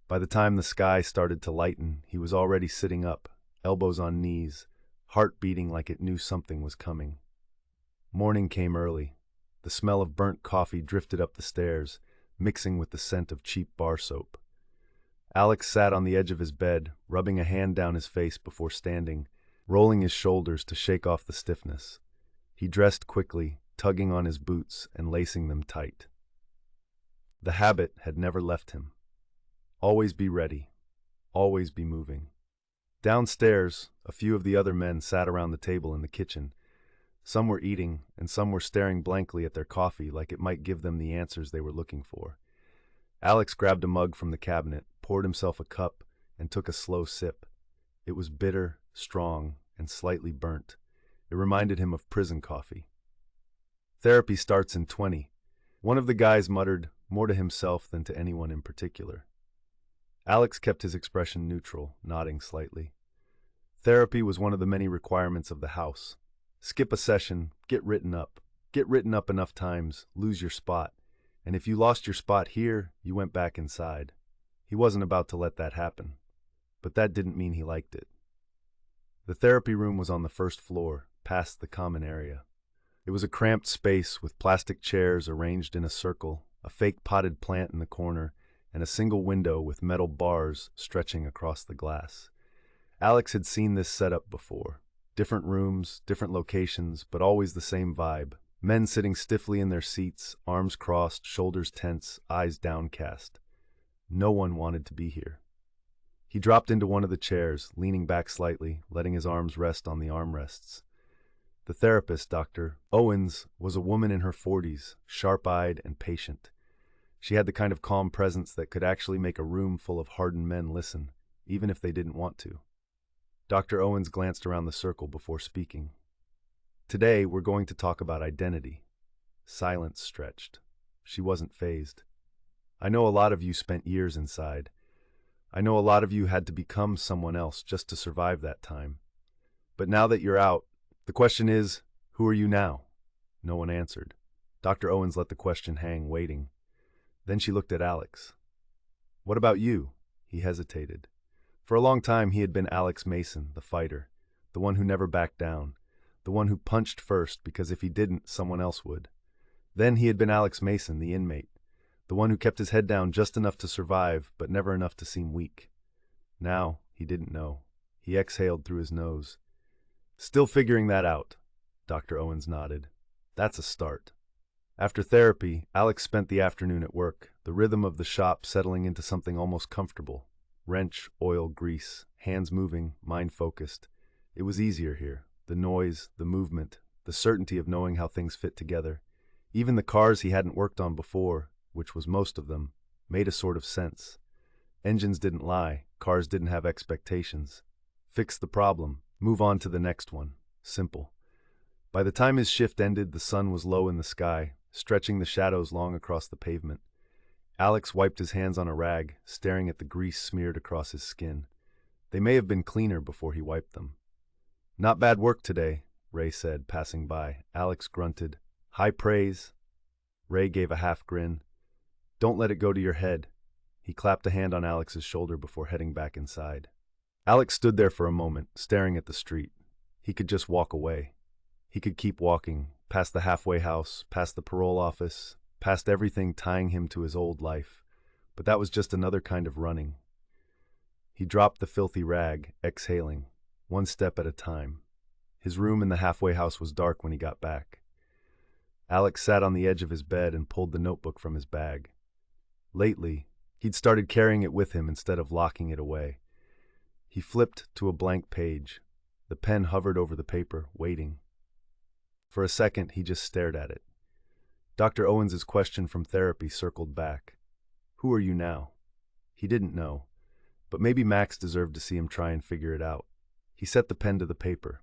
By the time the sky started to lighten, he was already sitting up, elbows on knees, heart beating like it knew something was coming. Morning came early. The smell of burnt coffee drifted up the stairs, mixing with the scent of cheap bar soap. Alex sat on the edge of his bed, rubbing a hand down his face before standing, rolling his shoulders to shake off the stiffness. He dressed quickly, tugging on his boots and lacing them tight. The habit had never left him. Always be ready. Always be moving. Downstairs, a few of the other men sat around the table in the kitchen. Some were eating, and some were staring blankly at their coffee like it might give them the answers they were looking for. Alex grabbed a mug from the cabinet, poured himself a cup, and took a slow sip. It was bitter, strong, and slightly burnt. It reminded him of prison coffee. Therapy starts in 20. One of the guys muttered, more to himself than to anyone in particular. Alex kept his expression neutral, nodding slightly. Therapy was one of the many requirements of the house. Skip a session, get written up. Get written up enough times, lose your spot. And if you lost your spot here, you went back inside. He wasn't about to let that happen. But that didn't mean he liked it. The therapy room was on the first floor, past the common area. It was a cramped space with plastic chairs arranged in a circle, a fake potted plant in the corner, and a single window with metal bars stretching across the glass. Alex had seen this setup before. Different rooms, different locations, but always the same vibe. Men sitting stiffly in their seats, arms crossed, shoulders tense, eyes downcast. No one wanted to be here. He dropped into one of the chairs, leaning back slightly, letting his arms rest on the armrests. The therapist, Dr. Owens, was a woman in her 40s, sharp-eyed and patient. She had the kind of calm presence that could actually make a room full of hardened men listen, even if they didn't want to. Dr. Owens glanced around the circle before speaking. Today, we're going to talk about identity. Silence stretched. She wasn't fazed. I know a lot of you spent years inside. I know a lot of you had to become someone else just to survive that time. But now that you're out, the question is, who are you now? No one answered. Dr. Owens let the question hang, waiting. Then she looked at Alex. What about you? He hesitated. For a long time, he had been Alex Mason, the fighter, the one who never backed down, the one who punched first because if he didn't, someone else would. Then he had been Alex Mason, the inmate, the one who kept his head down just enough to survive, but never enough to seem weak. Now, he didn't know. He exhaled through his nose. Still figuring that out, Dr. Owens nodded. That's a start. After therapy, Alex spent the afternoon at work, the rhythm of the shop settling into something almost comfortable. Wrench, oil, grease, hands moving, mind focused. It was easier here. The noise, the movement, the certainty of knowing how things fit together. Even the cars he hadn't worked on before, which was most of them, made a sort of sense. Engines didn't lie, cars didn't have expectations. Fix the problem, move on to the next one. Simple. By the time his shift ended, the sun was low in the sky, stretching the shadows long across the pavement. Alex wiped his hands on a rag, staring at the grease smeared across his skin. They may have been cleaner before he wiped them. Not bad work today, Ray said, passing by. Alex grunted. High praise. Ray gave a half grin. Don't let it go to your head. He clapped a hand on Alex's shoulder before heading back inside. Alex stood there for a moment, staring at the street. He could just walk away. He could keep walking, past the halfway house, past the parole office, past everything tying him to his old life. But that was just another kind of running. He dropped the filthy rag, exhaling, one step at a time. His room in the halfway house was dark when he got back. Alex sat on the edge of his bed and pulled the notebook from his bag. Lately, he'd started carrying it with him instead of locking it away. He flipped to a blank page. The pen hovered over the paper, waiting. For a second, he just stared at it. Dr. Owens's question from therapy circled back. Who are you now? He didn't know, but maybe Max deserved to see him try and figure it out. He set the pen to the paper.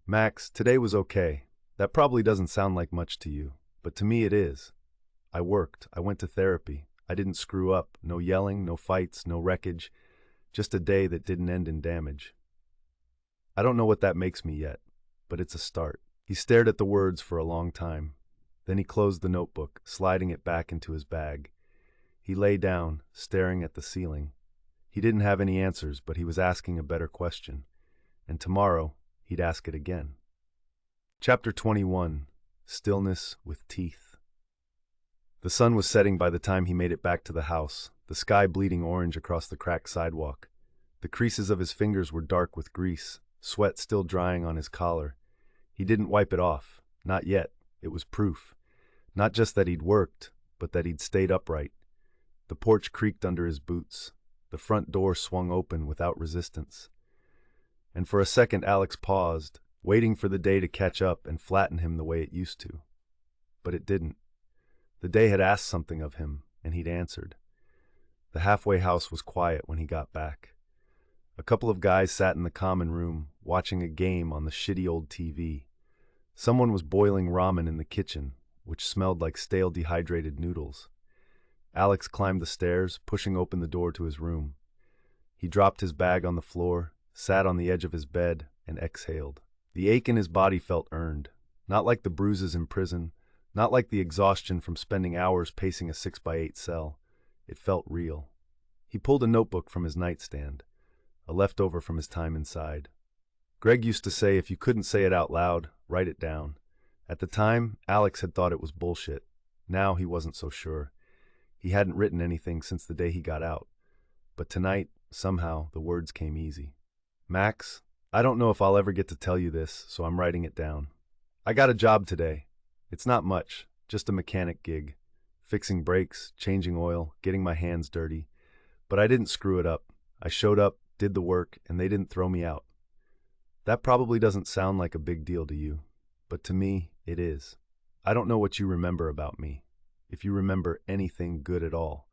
Max, today was okay. That probably doesn't sound like much to you, but to me it is. I worked, I went to therapy. I didn't screw up. No yelling, no fights, no wreckage. Just a day that didn't end in damage. I don't know what that makes me yet, but it's a start. He stared at the words for a long time. Then he closed the notebook, sliding it back into his bag. He lay down, staring at the ceiling. He didn't have any answers, but he was asking a better question. And tomorrow, he'd ask it again. Chapter 21. Stillness with Teeth. The sun was setting by the time he made it back to the house, the sky bleeding orange across the cracked sidewalk. The creases of his fingers were dark with grease, sweat still drying on his collar. He didn't wipe it off. Not yet. It was proof. Not just that he'd worked, but that he'd stayed upright. The porch creaked under his boots. The front door swung open without resistance. And for a second Alex paused, waiting for the day to catch up and flatten him the way it used to. But it didn't. The day had asked something of him, and he'd answered. The halfway house was quiet when he got back. A couple of guys sat in the common room, watching a game on the shitty old TV. Someone was boiling ramen in the kitchen, which smelled like stale dehydrated noodles. Alex climbed the stairs, pushing open the door to his room. He dropped his bag on the floor, sat on the edge of his bed, and exhaled. The ache in his body felt earned, not like the bruises in prison, not like the exhaustion from spending hours pacing a 6x8 cell. It felt real. He pulled a notebook from his nightstand, a leftover from his time inside. Greg used to say if you couldn't say it out loud, write it down. At the time, Alex had thought it was bullshit. Now he wasn't so sure. He hadn't written anything since the day he got out. But tonight, somehow, the words came easy. Max, I don't know if I'll ever get to tell you this, so I'm writing it down. I got a job today. It's not much, just a mechanic gig. Fixing brakes, changing oil, getting my hands dirty. But I didn't screw it up. I showed up, did the work, and they didn't throw me out. That probably doesn't sound like a big deal to you, but to me, it is. I don't know what you remember about me, if you remember anything good at all,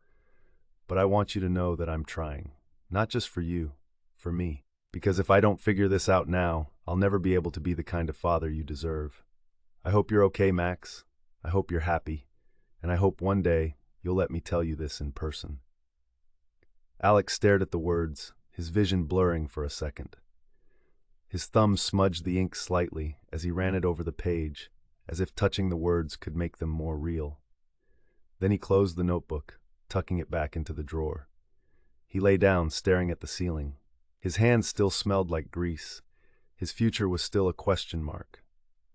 but I want you to know that I'm trying. Not just for you, for me. Because if I don't figure this out now, I'll never be able to be the kind of father you deserve. I hope you're okay, Max. I hope you're happy. And I hope one day you'll let me tell you this in person. Alex stared at the words, his vision blurring for a second. His thumb smudged the ink slightly as he ran it over the page, as if touching the words could make them more real. Then he closed the notebook, tucking it back into the drawer. He lay down, staring at the ceiling. His hands still smelled like grease. His future was still a question mark.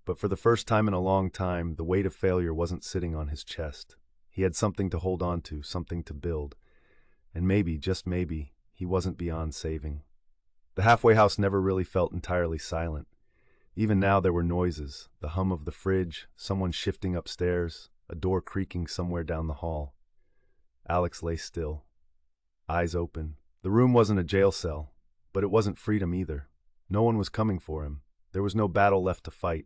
But for the first time in a long time, the weight of failure wasn't sitting on his chest. He had something to hold on to, something to build. And maybe, just maybe, he wasn't beyond saving. The halfway house never really felt entirely silent. Even now there were noises, the hum of the fridge, someone shifting upstairs, a door creaking somewhere down the hall. Alex lay still, eyes open. The room wasn't a jail cell, but it wasn't freedom either. No one was coming for him. There was no battle left to fight.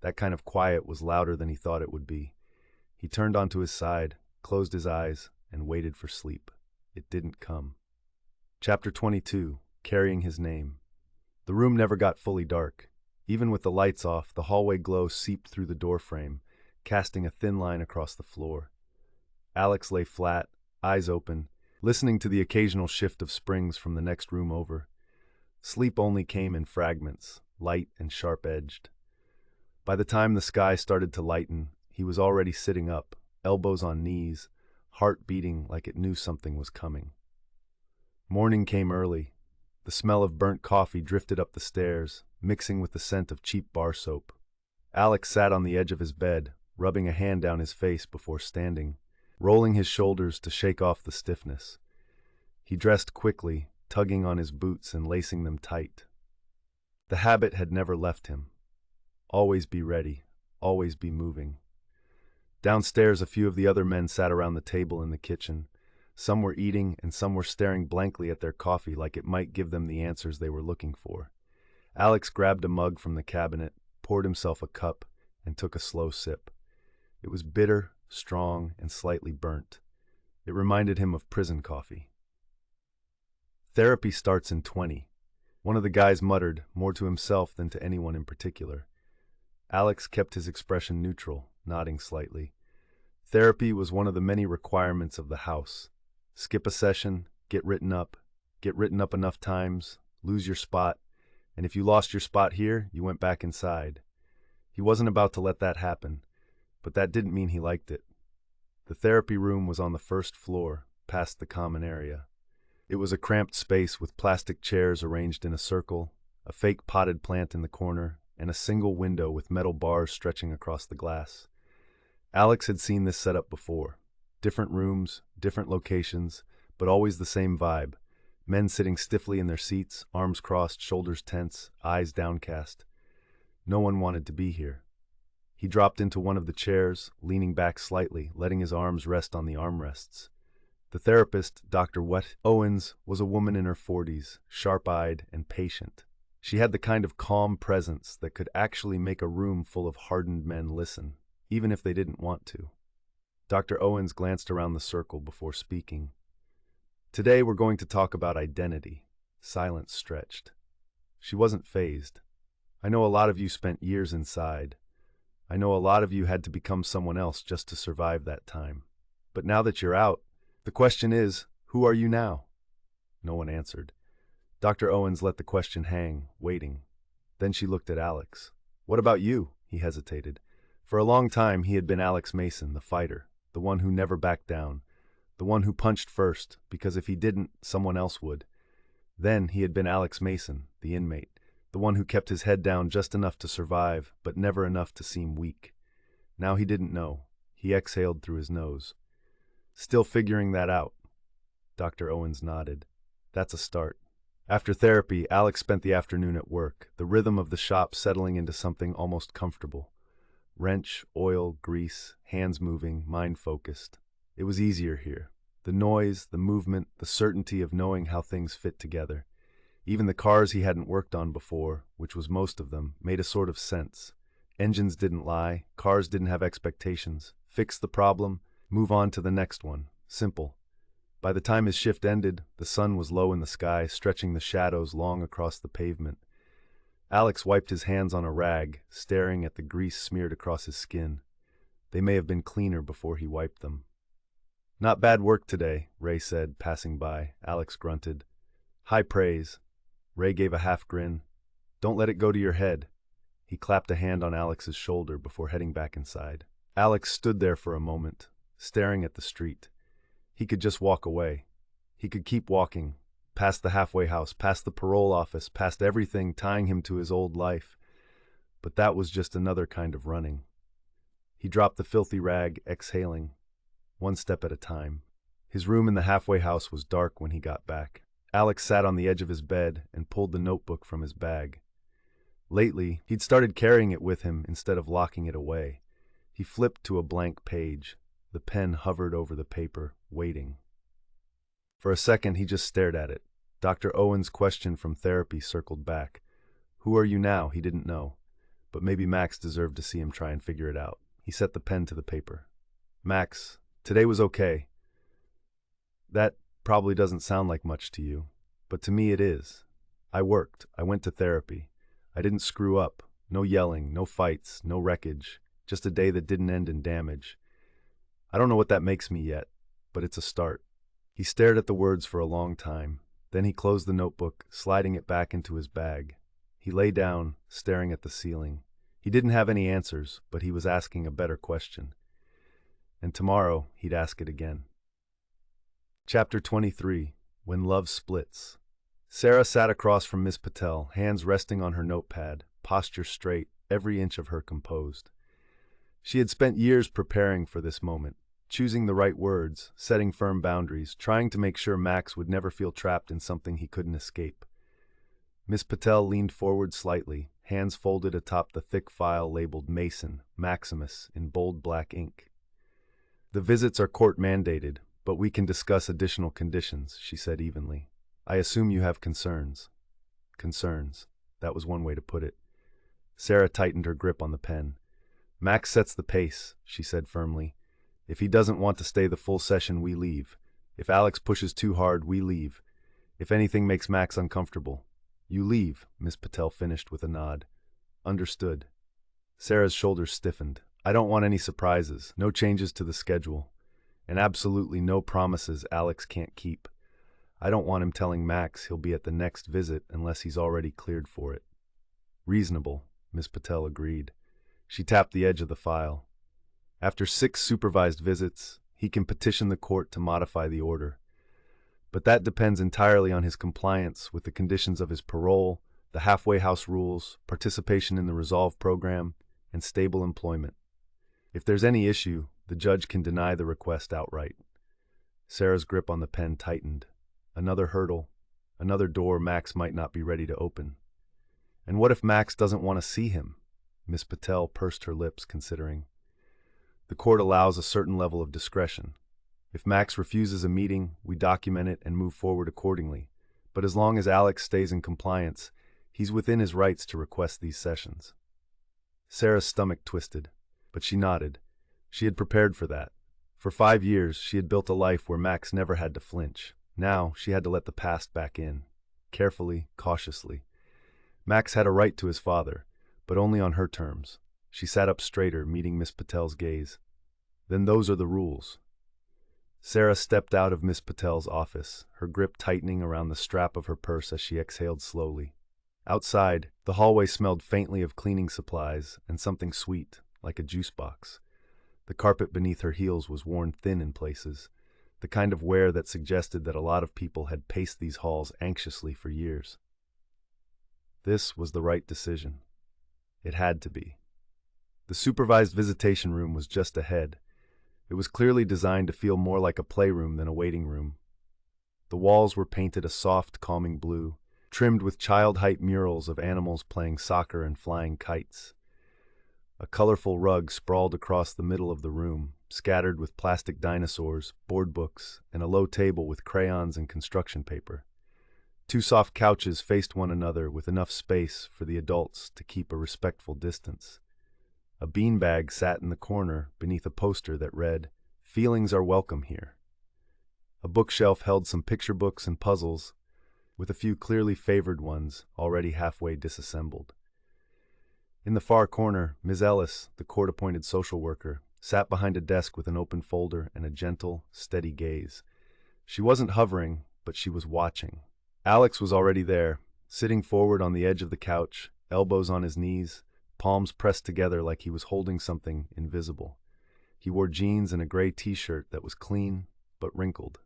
That kind of quiet was louder than he thought it would be. He turned onto his side, closed his eyes, and waited for sleep. It didn't come. Chapter 22, Carrying His Name. The room never got fully dark. Even with the lights off, the hallway glow seeped through the doorframe, casting a thin line across the floor. Alex lay flat, eyes open, listening to the occasional shift of springs from the next room over. Sleep only came in fragments, light and sharp-edged. By the time the sky started to lighten, he was already sitting up, elbows on knees, heart beating like it knew something was coming. Morning came early. The smell of burnt coffee drifted up the stairs, mixing with the scent of cheap bar soap. Alex sat on the edge of his bed, rubbing a hand down his face before standing, rolling his shoulders to shake off the stiffness. He dressed quickly, tugging on his boots and lacing them tight. The habit had never left him. Always be ready, always be moving. Downstairs, a few of the other men sat around the table in the kitchen. Some were eating and some were staring blankly at their coffee like it might give them the answers they were looking for. Alex grabbed a mug from the cabinet, poured himself a cup, and took a slow sip. It was bitter, strong, and slightly burnt. It reminded him of prison coffee. Therapy starts in 20. One of the guys muttered, more to himself than to anyone in particular. Alex kept his expression neutral, nodding slightly. Therapy was one of the many requirements of the house. Skip a session, get written up enough times, lose your spot, and if you lost your spot here, you went back inside. He wasn't about to let that happen, but that didn't mean he liked it. The therapy room was on the first floor, past the common area. It was a cramped space with plastic chairs arranged in a circle, a fake potted plant in the corner, and a single window with metal bars stretching across the glass. Alex had seen this setup before. Different rooms, different locations, but always the same vibe. Men sitting stiffly in their seats, arms crossed, shoulders tense, eyes downcast. No one wanted to be here. He dropped into one of the chairs, leaning back slightly, letting his arms rest on the armrests. The therapist, Dr. Owens, was a woman in her 40s, sharp-eyed and patient. She had the kind of calm presence that could actually make a room full of hardened men listen, even if they didn't want to. Dr. Owens glanced around the circle before speaking. Today we're going to talk about identity. Silence stretched. She wasn't fazed. I know a lot of you spent years inside. I know a lot of you had to become someone else just to survive that time. But now that you're out, the question is, who are you now? No one answered. Dr. Owens let the question hang, waiting. Then she looked at Alex. What about you? He hesitated. For a long time, he had been Alex Mason, the fighter, the one who never backed down, the one who punched first, because if he didn't, someone else would. Then he had been Alex Mason, the inmate, the one who kept his head down just enough to survive, but never enough to seem weak. Now he didn't know. He exhaled through his nose. Still figuring that out. Dr. Owens nodded. That's a start. After therapy, Alex spent the afternoon at work, the rhythm of the shop settling into something almost comfortable. Wrench, oil, grease, hands moving, mind focused. It was easier here. The noise, the movement, the certainty of knowing how things fit together. Even the cars he hadn't worked on before, which was most of them, made a sort of sense. Engines didn't lie, cars didn't have expectations. Fix the problem, move on to the next one. Simple. By the time his shift ended, the sun was low in the sky, stretching the shadows long across the pavement. Alex wiped his hands on a rag, staring at the grease smeared across his skin. They may have been cleaner before he wiped them. Not bad work today, Ray said, passing by. Alex grunted. High praise. Ray gave a half grin. Don't let it go to your head. He clapped a hand on Alex's shoulder before heading back inside. Alex stood there for a moment, staring at the street. He could just walk away. He could keep walking, past the halfway house, past the parole office, past everything tying him to his old life. But that was just another kind of running. He dropped the filthy rag, exhaling, one step at a time. His room in the halfway house was dark when he got back. Alex sat on the edge of his bed and pulled the notebook from his bag. Lately, he'd started carrying it with him instead of locking it away. He flipped to a blank page. The pen hovered over the paper, waiting. For a second, he just stared at it. Dr. Owen's question from therapy circled back. Who are you now? He didn't know. But maybe Max deserved to see him try and figure it out. He set the pen to the paper. Max, today was okay. That probably doesn't sound like much to you, but to me it is. I worked. I went to therapy. I didn't screw up. No yelling, no fights, no wreckage. Just a day that didn't end in damage. I don't know what that makes me yet, but it's a start. He stared at the words for a long time. Then he closed the notebook, sliding it back into his bag. He lay down, staring at the ceiling. He didn't have any answers, but he was asking a better question. And tomorrow, he'd ask it again. Chapter 23. When Love Splits. Sarah sat across from Miss Patel, hands resting on her notepad, posture straight, every inch of her composed. She had spent years preparing for this moment, choosing the right words, setting firm boundaries, trying to make sure Max would never feel trapped in something he couldn't escape. Miss Patel leaned forward slightly, hands folded atop the thick file labeled Mason, Maximus, in bold black ink. The visits are court-mandated, but we can discuss additional conditions, she said evenly. I assume you have concerns. Concerns. That was one way to put it. Sarah tightened her grip on the pen. Max sets the pace, she said firmly. If he doesn't want to stay the full session, we leave. If Alex pushes too hard, we leave. If anything makes Max uncomfortable, you leave, Miss Patel finished with a nod. Understood. Sarah's shoulders stiffened. I don't want any surprises, no changes to the schedule, and absolutely no promises Alex can't keep. I don't want him telling Max he'll be at the next visit unless he's already cleared for it. Reasonable, Miss Patel agreed. She tapped the edge of the file. After 6 supervised visits, he can petition the court to modify the order. But that depends entirely on his compliance with the conditions of his parole, the halfway house rules, participation in the Resolve program, and stable employment. If there's any issue, the judge can deny the request outright. Sarah's grip on the pen tightened. Another hurdle, another door Max might not be ready to open. And what if Max doesn't want to see him? Miss Patel pursed her lips, considering. The court allows a certain level of discretion. If Max refuses a meeting, we document it and move forward accordingly. But as long as Alex stays in compliance, he's within his rights to request these sessions. Sarah's stomach twisted, but she nodded. She had prepared for that. For 5 years, she had built a life where Max never had to flinch. Now, she had to let the past back in. Carefully, cautiously. Max had a right to his father, but only on her terms. She sat up straighter, meeting Miss Patel's gaze. Then those are the rules. Sarah stepped out of Miss Patel's office, her grip tightening around the strap of her purse as she exhaled slowly. Outside, the hallway smelled faintly of cleaning supplies and something sweet, like a juice box. The carpet beneath her heels was worn thin in places, the kind of wear that suggested that a lot of people had paced these halls anxiously for years. This was the right decision. It had to be. The supervised visitation room was just ahead. It was clearly designed to feel more like a playroom than a waiting room. The walls were painted a soft, calming blue, trimmed with child-height murals of animals playing soccer and flying kites. A colorful rug sprawled across the middle of the room, scattered with plastic dinosaurs, board books, and a low table with crayons and construction paper. 2 soft couches faced one another with enough space for the adults to keep a respectful distance. A beanbag sat in the corner beneath a poster that read, "Feelings are welcome here." A bookshelf held some picture books and puzzles, with a few clearly favored ones already halfway disassembled. In the far corner, Ms. Ellis, the court-appointed social worker, sat behind a desk with an open folder and a gentle, steady gaze. She wasn't hovering, but she was watching. Alex was already there, sitting forward on the edge of the couch, elbows on his knees, palms pressed together like he was holding something invisible. He wore jeans and a gray t-shirt that was clean, but wrinkled.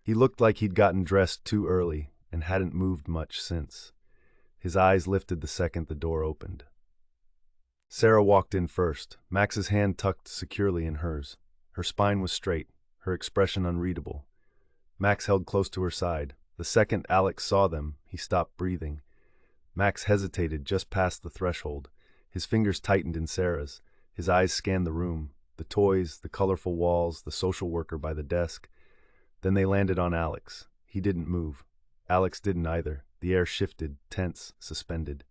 He looked like he'd gotten dressed too early and hadn't moved much since. His eyes lifted the second the door opened. Sarah walked in first, Max's hand tucked securely in hers. Her spine was straight, her expression unreadable. Max held close to her side. The second Alex saw them, he stopped breathing. Max hesitated just past the threshold. His fingers tightened in Sarah's. His eyes scanned the room, the toys, the colorful walls, the social worker by the desk. Then they landed on Alex. He didn't move. Alex didn't either. The air shifted, tense, suspended.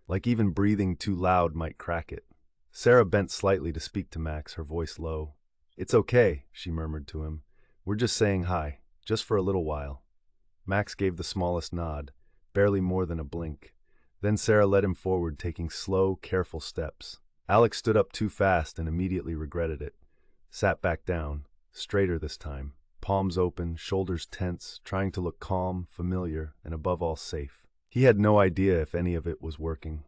Like even breathing too loud might crack it. Sarah bent slightly to speak to Max, her voice low. "It's okay," she murmured to him. "We're just saying hi, just for a little while." Max gave the smallest nod, barely more than a blink. Then Sarah led him forward, taking slow, careful steps. Alex stood up too fast and immediately regretted it. Sat back down, straighter this time, palms open, shoulders tense, trying to look calm, familiar, and above all safe. He had no idea if any of it was working.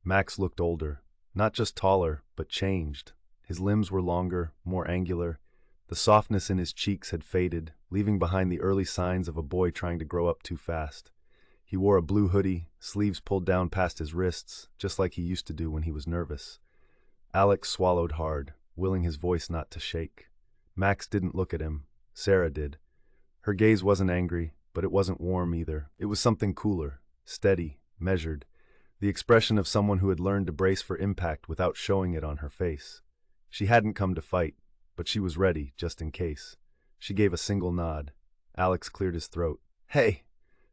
Max looked older, not just taller, but changed. His limbs were longer, more angular. The softness in his cheeks had faded, leaving behind the early signs of a boy trying to grow up too fast. He wore a blue hoodie, sleeves pulled down past his wrists, just like he used to do when he was nervous. Alex swallowed hard, willing his voice not to shake. Max didn't look at him. Sarah did. Her gaze wasn't angry, but it wasn't warm either. It was something cooler, steady, measured, the expression of someone who had learned to brace for impact without showing it on her face. She hadn't come to fight, but she was ready, just in case. She gave a single nod. Alex cleared his throat. "Hey!"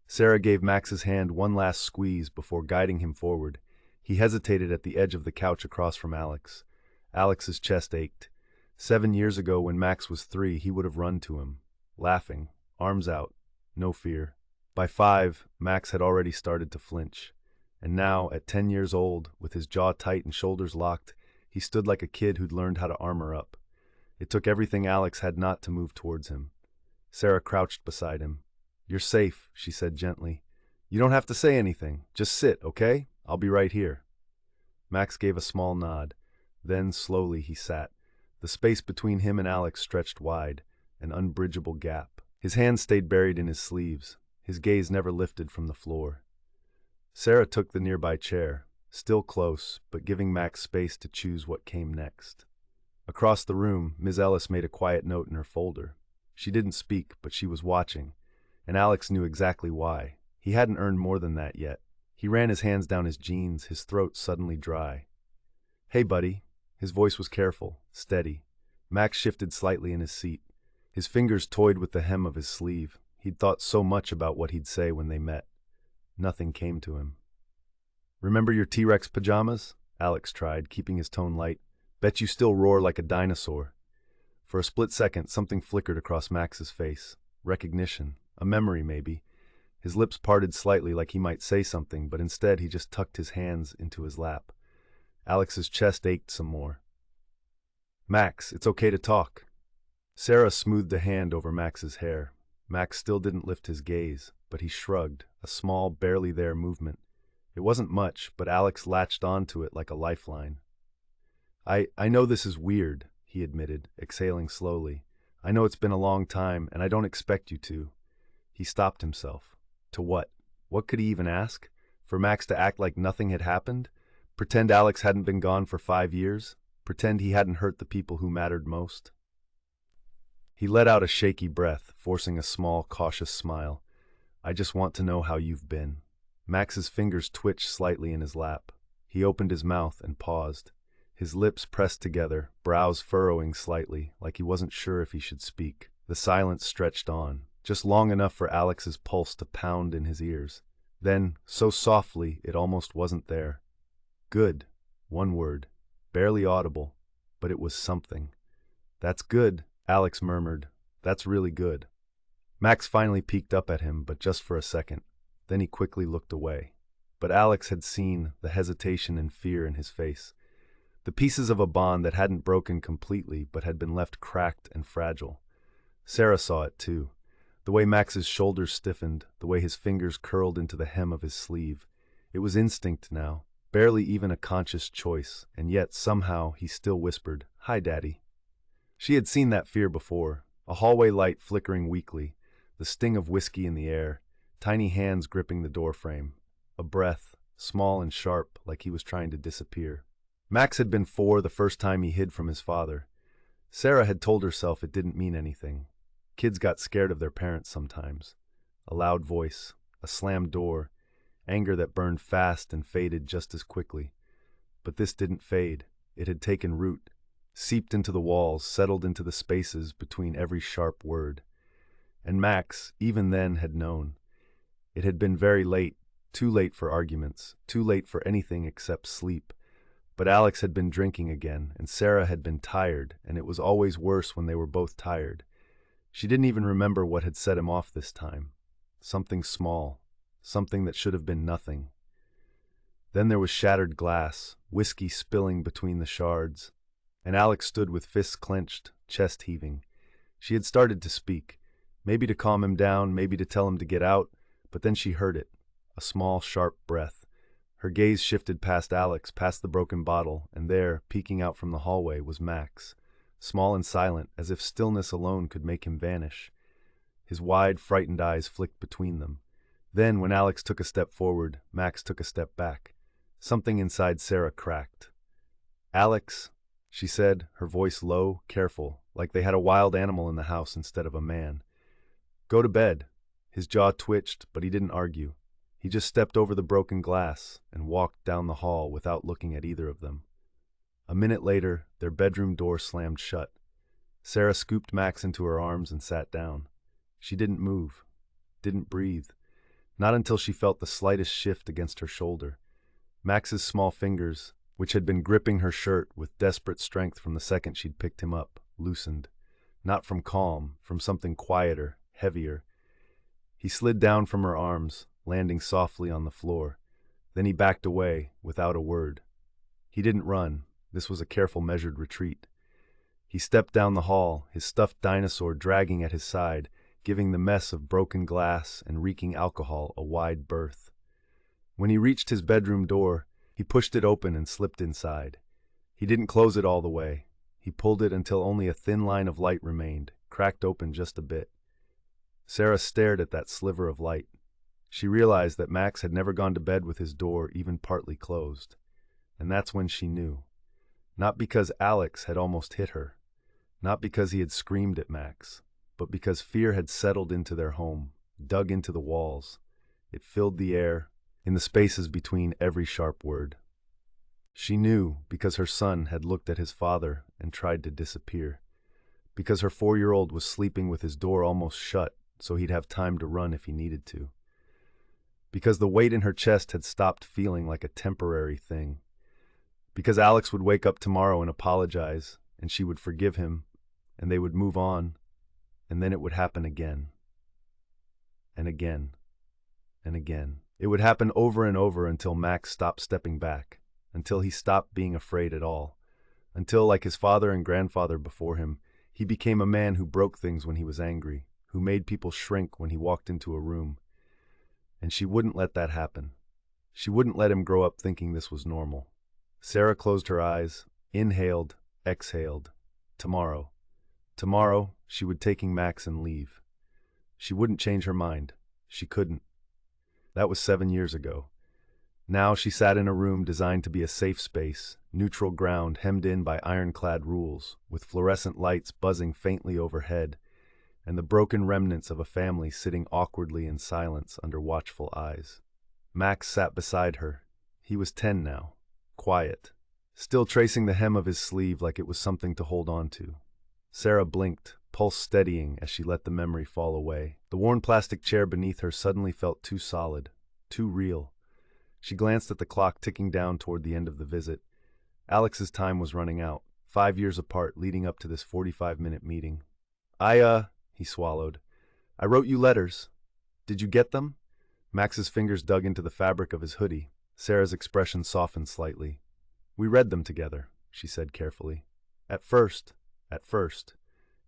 Sarah gave Max's hand one last squeeze before guiding him forward. He hesitated at the edge of the couch across from Alex. Alex's chest ached. 7 years ago, when Max was 3, he would have run to him, laughing, arms out, no fear. By 5, Max had already started to flinch. And now, at 10 years old, with his jaw tight and shoulders locked, he stood like a kid who'd learned how to armor up. It took everything Alex had not to move towards him. Sarah crouched beside him. "You're safe," she said gently. "You don't have to say anything. Just sit, okay? I'll be right here." Max gave a small nod. Then, slowly, he sat. The space between him and Alex stretched wide, an unbridgeable gap. His hands stayed buried in his sleeves. His gaze never lifted from the floor. Sarah took the nearby chair, still close, but giving Max space to choose what came next. Across the room, Ms. Ellis made a quiet note in her folder. She didn't speak, but she was watching, and Alex knew exactly why. He hadn't earned more than that yet. He ran his hands down his jeans, his throat suddenly dry. "Hey, buddy." His voice was careful, steady. Max shifted slightly in his seat. His fingers toyed with the hem of his sleeve. He'd thought so much about what he'd say when they met. Nothing came to him. "Remember your T-Rex pajamas?" Alex tried, keeping his tone light. "Bet you still roar like a dinosaur." For a split second, something flickered across Max's face. Recognition. A memory, maybe. His lips parted slightly like he might say something, but instead he just tucked his hands into his lap. Alex's chest ached some more. "Max, it's okay to talk." Sarah smoothed a hand over Max's hair. Max still didn't lift his gaze, but he shrugged, a small, barely there movement. It wasn't much, but Alex latched onto it like a lifeline. I know this is weird," he admitted, exhaling slowly. "I know it's been a long time, and I don't expect you to." He stopped himself. To what? What could he even ask? For Max to act like nothing had happened? Pretend Alex hadn't been gone for 5 years? Pretend he hadn't hurt the people who mattered most? He let out a shaky breath, forcing a small, cautious smile. "I just want to know how you've been." Max's fingers twitched slightly in his lap. He opened his mouth and paused. His lips pressed together, brows furrowing slightly, like he wasn't sure if he should speak. The silence stretched on, just long enough for Alex's pulse to pound in his ears. Then, so softly, it almost wasn't there. "Good." One word. barely audible, but it was something. "That's good," Alex murmured. "That's really good." Max finally peeked up at him, but just for a second. Then he quickly looked away. But Alex had seen the hesitation and fear in his face. The pieces of a bond that hadn't broken completely but had been left cracked and fragile. Sarah saw it too. The way Max's shoulders stiffened, the way his fingers curled into the hem of his sleeve. It was instinct now, barely even a conscious choice, and yet somehow he still whispered, "Hi, Daddy." She had seen that fear before, a hallway light flickering weakly, the sting of whiskey in the air, tiny hands gripping the doorframe, a breath, small and sharp, like he was trying to disappear. Max had been 4 the first time he hid from his father. Sarah had told herself it didn't mean anything. Kids got scared of their parents sometimes. A loud voice, a slammed door, anger that burned fast and faded just as quickly. But this didn't fade. It had taken root, seeped into the walls, settled into the spaces between every sharp word. And Max, even then, had known. It had been very late, too late for arguments, too late for anything except sleep. But Alex had been drinking again, and Sarah had been tired, and it was always worse when they were both tired. She didn't even remember what had set him off this time. Something small, something that should have been nothing. Then there was shattered glass, whiskey spilling between the shards, and Alex stood with fists clenched, chest heaving. She had started to speak, maybe to calm him down, maybe to tell him to get out, but then she heard it, a small, sharp breath. Her gaze shifted past Alex, past the broken bottle, and there, peeking out from the hallway, was Max, small and silent, as if stillness alone could make him vanish. His wide, frightened eyes flicked between them. Then, when Alex took a step forward, Max took a step back. Something inside Sarah cracked. "Alex," she said, her voice low, careful, like they had a wild animal in the house instead of a man. "Go to bed." His jaw twitched, but he didn't argue. He just stepped over the broken glass and walked down the hall without looking at either of them. A minute later, their bedroom door slammed shut. Sarah scooped Max into her arms and sat down. She didn't move, didn't breathe, not until she felt the slightest shift against her shoulder. Max's small fingers, which had been gripping her shirt with desperate strength from the second she'd picked him up, loosened. Not from calm, from something quieter, heavier. He slid down from her arms, landing softly on the floor. Then he backed away, without a word. He didn't run. This was a careful, measured retreat. He stepped down the hall, his stuffed dinosaur dragging at his side, giving the mess of broken glass and reeking alcohol a wide berth. When he reached his bedroom door, he pushed it open and slipped inside. He didn't close it all the way. He pulled it until only a thin line of light remained, cracked open just a bit. Sarah stared at that sliver of light. She realized that Max had never gone to bed with his door even partly closed. And that's when she knew. Not because Alex had almost hit her. Not because he had screamed at Max. But because fear had settled into their home, dug into the walls. It filled the air, in the spaces between every sharp word. She knew because her son had looked at his father and tried to disappear. Because her 4-year-old was sleeping with his door almost shut so he'd have time to run if he needed to. Because the weight in her chest had stopped feeling like a temporary thing. Because Alex would wake up tomorrow and apologize, and she would forgive him, and they would move on, and then it would happen again. And again. And again. It would happen over and over until Max stopped stepping back, until he stopped being afraid at all, until, like his father and grandfather before him, he became a man who broke things when he was angry, who made people shrink when he walked into a room. And she wouldn't let that happen. She wouldn't let him grow up thinking this was normal. Sarah closed her eyes, inhaled, exhaled. Tomorrow. Tomorrow, she would taking Max and leave. She wouldn't change her mind. She couldn't. That was 7 years ago. Now she sat in a room designed to be a safe space, neutral ground hemmed in by ironclad rules, with fluorescent lights buzzing faintly overhead, and the broken remnants of a family sitting awkwardly in silence under watchful eyes. Max sat beside her. He was 10 now, quiet, still tracing the hem of his sleeve like it was something to hold on to. Sarah blinked, pulse steadying as she let the memory fall away. The worn plastic chair beneath her suddenly felt too solid, too real. She glanced at the clock ticking down toward the end of the visit. Alex's time was running out, 5 years apart leading up to this 45-minute meeting. He swallowed. I wrote you letters. Did you get them? Max's fingers dug into the fabric of his hoodie. Sarah's expression softened slightly. We read them together, she said carefully. At first.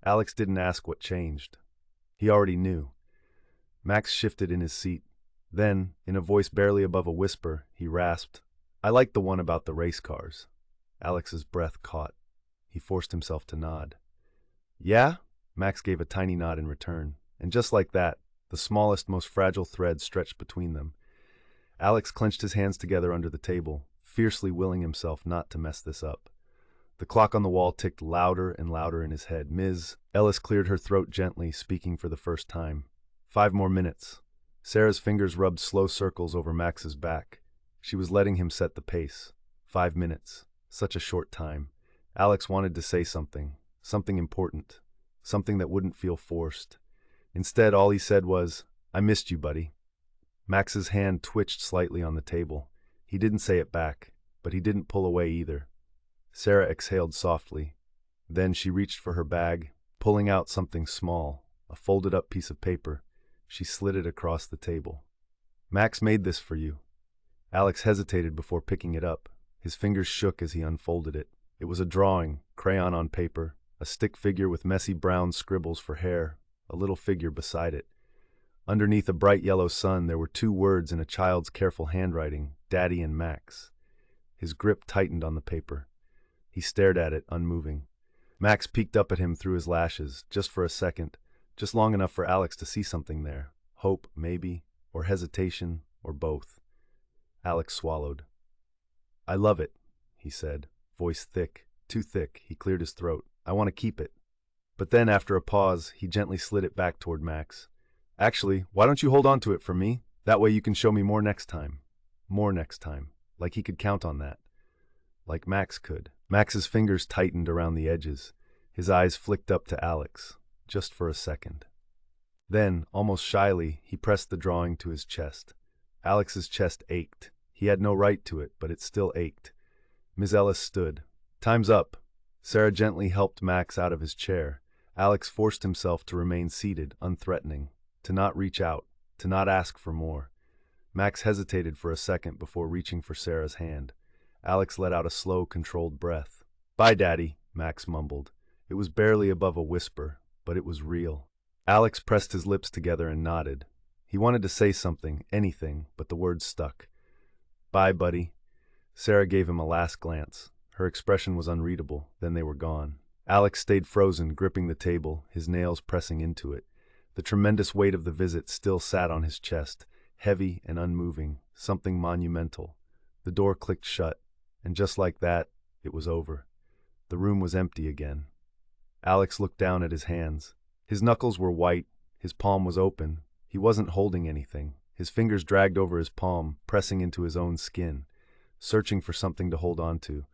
Alex didn't ask what changed. He already knew. Max shifted in his seat. Then, in a voice barely above a whisper, he rasped, I like the one about the race cars. Alex's breath caught. He forced himself to nod. Yeah? Max gave a tiny nod in return, and just like that, the smallest, most fragile thread stretched between them. Alex clenched his hands together under the table, fiercely willing himself not to mess this up. The clock on the wall ticked louder and louder in his head. Ms. Ellis cleared her throat gently, speaking for the first time. 5 more minutes. Sarah's fingers rubbed slow circles over Max's back. She was letting him set the pace. 5 minutes. Such a short time. Alex wanted to say something important, something that wouldn't feel forced. Instead, all he said was, I missed you, buddy. Max's hand twitched slightly on the table. He didn't say it back, but he didn't pull away either. Sarah exhaled softly. Then she reached for her bag, pulling out something small, a folded-up piece of paper. She slid it across the table. Max made this for you. Alex hesitated before picking it up. His fingers shook as he unfolded it. It was a drawing, crayon on paper, a stick figure with messy brown scribbles for hair, a little figure beside it. Underneath a bright yellow sun, there were 2 words in a child's careful handwriting, Daddy and Max. His grip tightened on the paper. He stared at it, unmoving. Max peeked up at him through his lashes, just for a second, just long enough for Alex to see something there. Hope, maybe, or hesitation, or both. Alex swallowed. I love it, he said, voice thick, too thick. He cleared his throat. I want to keep it. But then, after a pause, he gently slid it back toward Max. Actually, why don't you hold on to it for me? That way you can show me more next time. More next time. Like he could count on that. Like Max could. Max's fingers tightened around the edges. His eyes flicked up to Alex, just for a second. Then, almost shyly, he pressed the drawing to his chest. Alex's chest ached. He had no right to it, but it still ached. Ms. Ellis stood. Time's up. Sarah gently helped Max out of his chair. Alex forced himself to remain seated, unthreatening, to not reach out, to not ask for more. Max hesitated for a second before reaching for Sarah's hand. Alex let out a slow, controlled breath. Bye, Daddy, Max mumbled. It was barely above a whisper, but it was real. Alex pressed his lips together and nodded. He wanted to say something, anything, but the words stuck. Bye, buddy. Sarah gave him a last glance. Her expression was unreadable, then they were gone. Alex stayed frozen, gripping the table, his nails pressing into it. The tremendous weight of the visit still sat on his chest, heavy and unmoving, something monumental. The door clicked shut, and just like that, it was over. The room was empty again. Alex looked down at his hands. His knuckles were white, his palm was open. He wasn't holding anything. His fingers dragged over his palm, pressing into his own skin, searching for something to hold on to.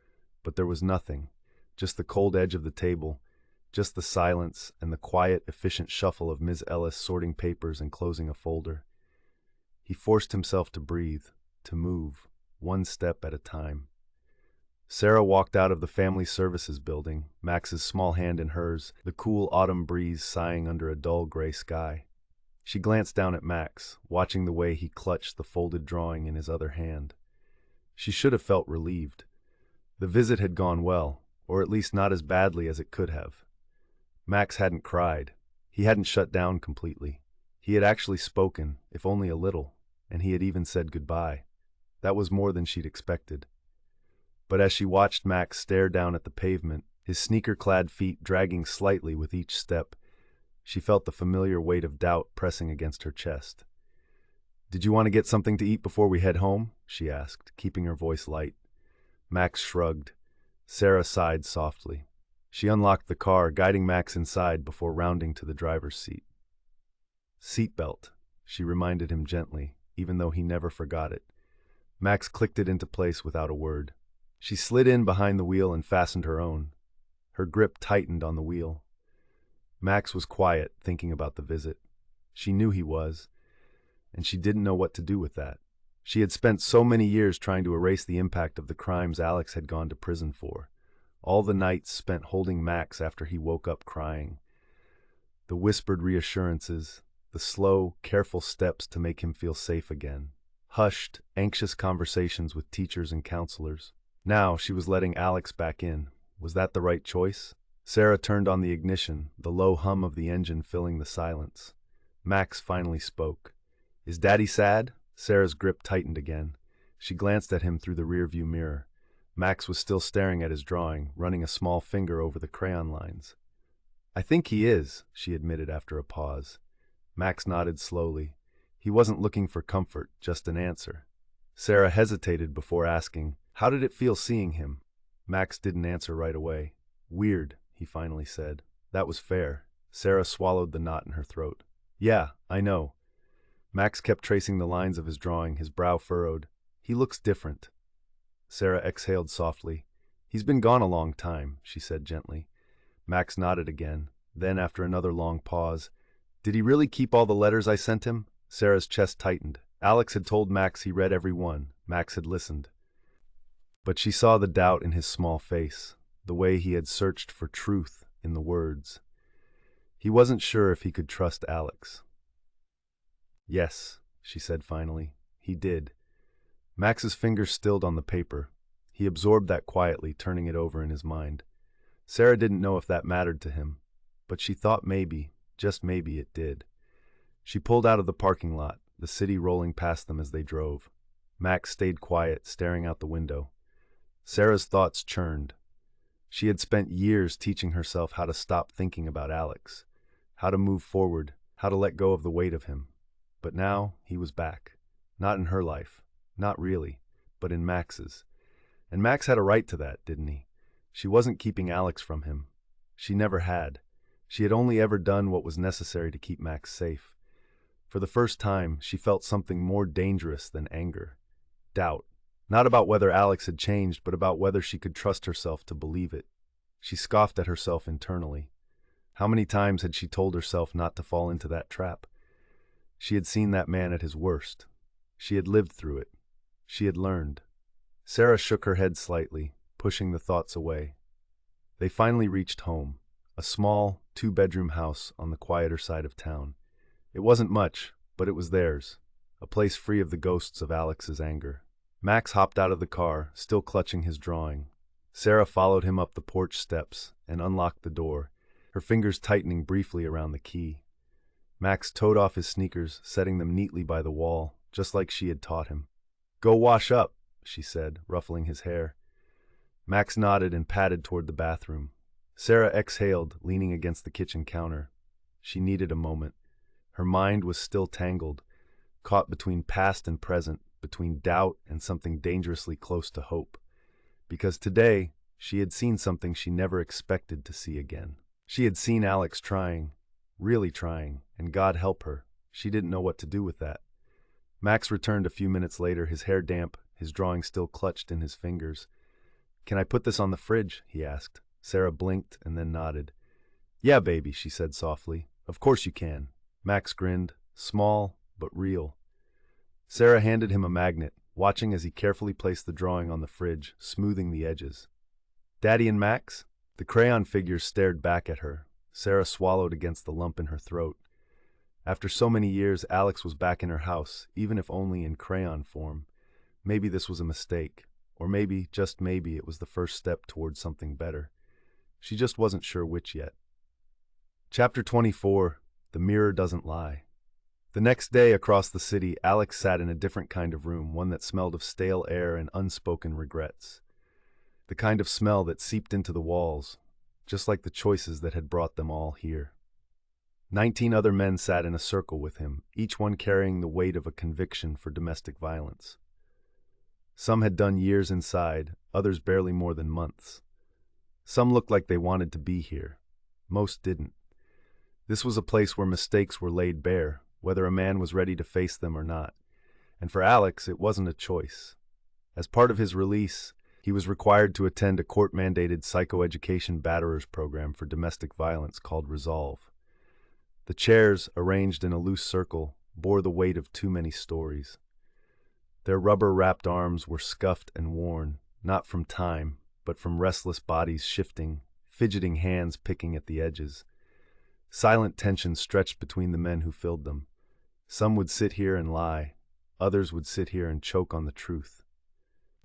But there was nothing, just the cold edge of the table, just the silence and the quiet, efficient shuffle of Ms. Ellis sorting papers and closing a folder. He forced himself to breathe, to move, one step at a time. Sarah walked out of the family services building, Max's small hand in hers, the cool autumn breeze sighing under a dull gray sky. She glanced down at Max, watching the way he clutched the folded drawing in his other hand. She should have felt relieved. The visit had gone well, or at least not as badly as it could have. Max hadn't cried. He hadn't shut down completely. He had actually spoken, if only a little, and he had even said goodbye. That was more than she'd expected. But as she watched Max stare down at the pavement, his sneaker-clad feet dragging slightly with each step, she felt the familiar weight of doubt pressing against her chest. "Did you want to get something to eat before we head home?" she asked, keeping her voice light. Max shrugged. Sarah sighed softly. She unlocked the car, guiding Max inside before rounding to the driver's seat. "Seatbelt," she reminded him gently, even though he never forgot it. Max clicked it into place without a word. She slid in behind the wheel and fastened her own. Her grip tightened on the wheel. Max was quiet, thinking about the visit. She knew he was, and she didn't know what to do with that. She had spent so many years trying to erase the impact of the crimes Alex had gone to prison for. All the nights spent holding Max after he woke up crying. The whispered reassurances, the slow, careful steps to make him feel safe again. Hushed, anxious conversations with teachers and counselors. Now she was letting Alex back in. Was that the right choice? Sarah turned on the ignition, the low hum of the engine filling the silence. Max finally spoke. "Is Daddy sad?" Sarah's grip tightened again. She glanced at him through the rearview mirror. Max was still staring at his drawing, running a small finger over the crayon lines. "I think he is," she admitted after a pause. Max nodded slowly. He wasn't looking for comfort, just an answer. Sarah hesitated before asking, "How did it feel seeing him?" Max didn't answer right away. "Weird," he finally said. That was fair. Sarah swallowed the knot in her throat. "Yeah, I know." Max kept tracing the lines of his drawing, his brow furrowed. "He looks different." Sarah exhaled softly. "He's been gone a long time," she said gently. Max nodded again. Then, after another long pause, "Did he really keep all the letters I sent him?" Sarah's chest tightened. Alex had told Max he read every one. Max had listened. But she saw the doubt in his small face, the way he had searched for truth in the words. He wasn't sure if he could trust Alex. "Yes," she said finally. "He did." Max's fingers stilled on the paper. He absorbed that quietly, turning it over in his mind. Sarah didn't know if that mattered to him, but she thought maybe, just maybe, it did. She pulled out of the parking lot, the city rolling past them as they drove. Max stayed quiet, staring out the window. Sarah's thoughts churned. She had spent years teaching herself how to stop thinking about Alex, how to move forward, how to let go of the weight of him. But now he was back. Not in her life. Not really. But in Max's. And Max had a right to that, didn't he? She wasn't keeping Alex from him. She never had. She had only ever done what was necessary to keep Max safe. For the first time, she felt something more dangerous than anger. Doubt. Not about whether Alex had changed, but about whether she could trust herself to believe it. She scoffed at herself internally. How many times had she told herself not to fall into that trap? She had seen that man at his worst. She had lived through it. She had learned. Sarah shook her head slightly, pushing the thoughts away. They finally reached home, a small, two-bedroom house on the quieter side of town. It wasn't much, but it was theirs, a place free of the ghosts of Alex's anger. Max hopped out of the car, still clutching his drawing. Sarah followed him up the porch steps and unlocked the door, her fingers tightening briefly around the key. Max toed off his sneakers, setting them neatly by the wall, just like she had taught him. "Go wash up," she said, ruffling his hair. Max nodded and padded toward the bathroom. Sarah exhaled, leaning against the kitchen counter. She needed a moment. Her mind was still tangled, caught between past and present, between doubt and something dangerously close to hope. Because today, she had seen something she never expected to see again. She had seen Alex trying, really trying, and God help her, she didn't know what to do with that. Max returned a few minutes later, his hair damp, his drawing still clutched in his fingers. "Can I put this on the fridge?" he asked. Sarah blinked and then nodded. "Yeah, baby," she said softly. "Of course you can." Max grinned, small but real. Sarah handed him a magnet, watching as he carefully placed the drawing on the fridge, smoothing the edges. "Daddy and Max?" The crayon figures stared back at her. Sarah swallowed against the lump in her throat. After so many years, Alex was back in her house, even if only in crayon form. Maybe this was a mistake, or maybe, just maybe, it was the first step towards something better. She just wasn't sure which yet. Chapter 24, The Mirror Doesn't Lie. The next day, across the city, Alex sat in a different kind of room, one that smelled of stale air and unspoken regrets. The kind of smell that seeped into the walls, just like the choices that had brought them all here. 19 other men sat in a circle with him, each one carrying the weight of a conviction for domestic violence. Some had done years inside, others barely more than months. Some looked like they wanted to be here. Most didn't. This was a place where mistakes were laid bare, whether a man was ready to face them or not. And for Alex, it wasn't a choice. As part of his release, he was required to attend a court-mandated psychoeducation batterers program for domestic violence called Resolve. The chairs, arranged in a loose circle, bore the weight of too many stories. Their rubber-wrapped arms were scuffed and worn, not from time, but from restless bodies shifting, fidgeting hands picking at the edges. Silent tension stretched between the men who filled them. Some would sit here and lie. Others would sit here and choke on the truth.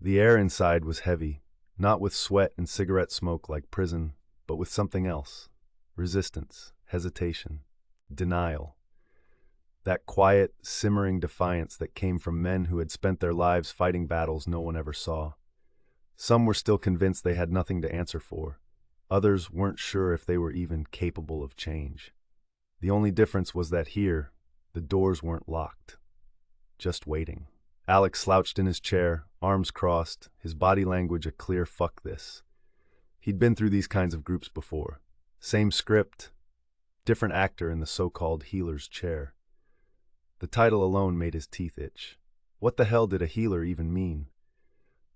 The air inside was heavy, not with sweat and cigarette smoke like prison, but with something else. Resistance, hesitation, denial. That quiet, simmering defiance that came from men who had spent their lives fighting battles no one ever saw. Some were still convinced they had nothing to answer for. Others weren't sure if they were even capable of change. The only difference was that here, the doors weren't locked. Just waiting. Alex slouched in his chair, arms crossed, his body language a clear fuck this. He'd been through these kinds of groups before. Same script, different actor in the so-called healer's chair. The title alone made his teeth itch. What the hell did a healer even mean?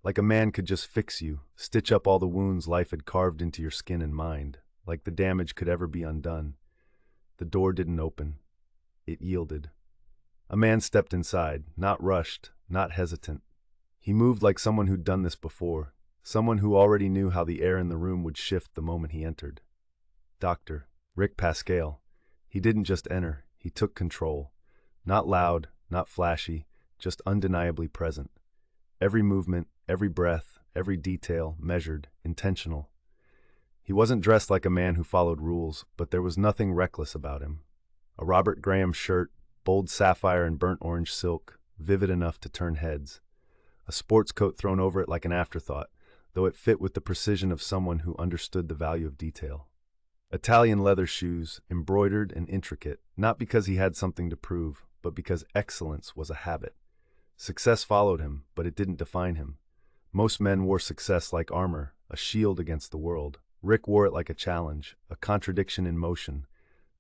Like a man could just fix you, stitch up all the wounds life had carved into your skin and mind, like the damage could ever be undone. The door didn't open. It yielded. A man stepped inside, not rushed, not hesitant. He moved like someone who'd done this before, someone who already knew how the air in the room would shift the moment he entered. Dr. Rick Pascal. He didn't just enter, he took control. Not loud, not flashy, just undeniably present. Every movement, every breath, every detail, measured, intentional. He wasn't dressed like a man who followed rules, but there was nothing reckless about him. A Robert Graham shirt, bold sapphire and burnt orange silk, vivid enough to turn heads. A sports coat thrown over it like an afterthought, though it fit with the precision of someone who understood the value of detail. Italian leather shoes, embroidered and intricate, not because he had something to prove, but because excellence was a habit. Success followed him, but it didn't define him. Most men wore success like armor, a shield against the world. Rick wore it like a challenge, a contradiction in motion.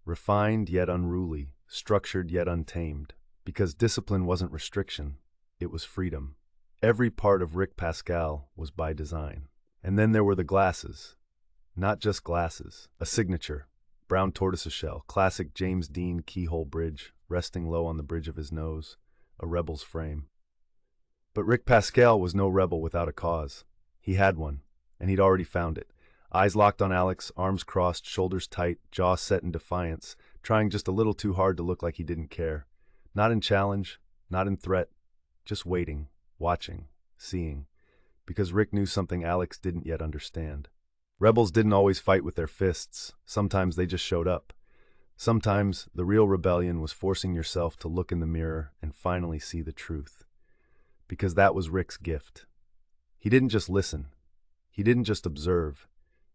Refined yet unruly, structured yet untamed. Because discipline wasn't restriction, it was freedom. Every part of Rick Pascal was by design. And then there were the glasses. Not just glasses, a signature. Brown tortoiseshell, classic James Dean keyhole bridge, resting low on the bridge of his nose, a rebel's frame. But Rick Pascal was no rebel without a cause. He had one, and he'd already found it. Eyes locked on Alex, arms crossed, shoulders tight, jaw set in defiance, trying just a little too hard to look like he didn't care. Not in challenge, not in threat, just waiting, watching, seeing, because Rick knew something Alex didn't yet understand. Rebels didn't always fight with their fists. Sometimes they just showed up. Sometimes the real rebellion was forcing yourself to look in the mirror and finally see the truth. Because that was Rick's gift. He didn't just listen. He didn't just observe.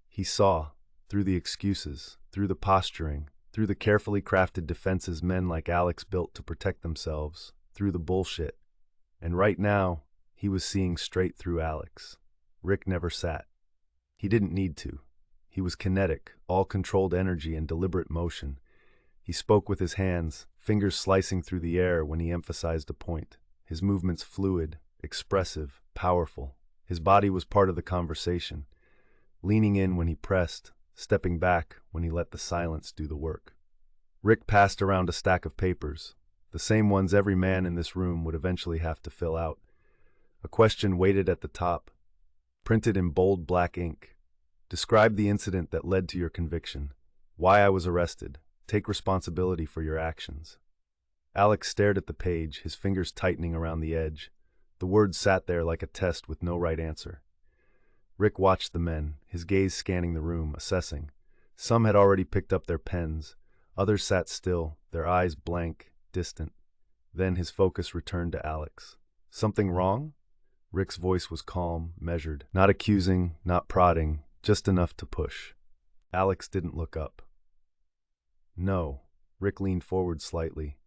He saw, through the excuses, through the posturing, through the carefully crafted defenses men like Alex built to protect themselves, through the bullshit. And right now, he was seeing straight through Alex. Rick never sat. He didn't need to. He was kinetic, all controlled energy and deliberate motion. He spoke with his hands, fingers slicing through the air when he emphasized a point. His movements fluid, expressive, powerful. His body was part of the conversation, leaning in when he pressed, stepping back when he let the silence do the work. Rick passed around a stack of papers, the same ones every man in this room would eventually have to fill out. A question waited at the top, printed in bold black ink. Describe the incident that led to your conviction. Why I was arrested. Take responsibility for your actions. Alex stared at the page, his fingers tightening around the edge. The words sat there like a test with no right answer. Rick watched the men, his gaze scanning the room, assessing. Some had already picked up their pens. Others sat still, their eyes blank, distant. Then his focus returned to Alex. Something wrong? Rick's voice was calm, measured, not accusing, not prodding, just enough to push. Alex didn't look up. No. Rick leaned forward slightly.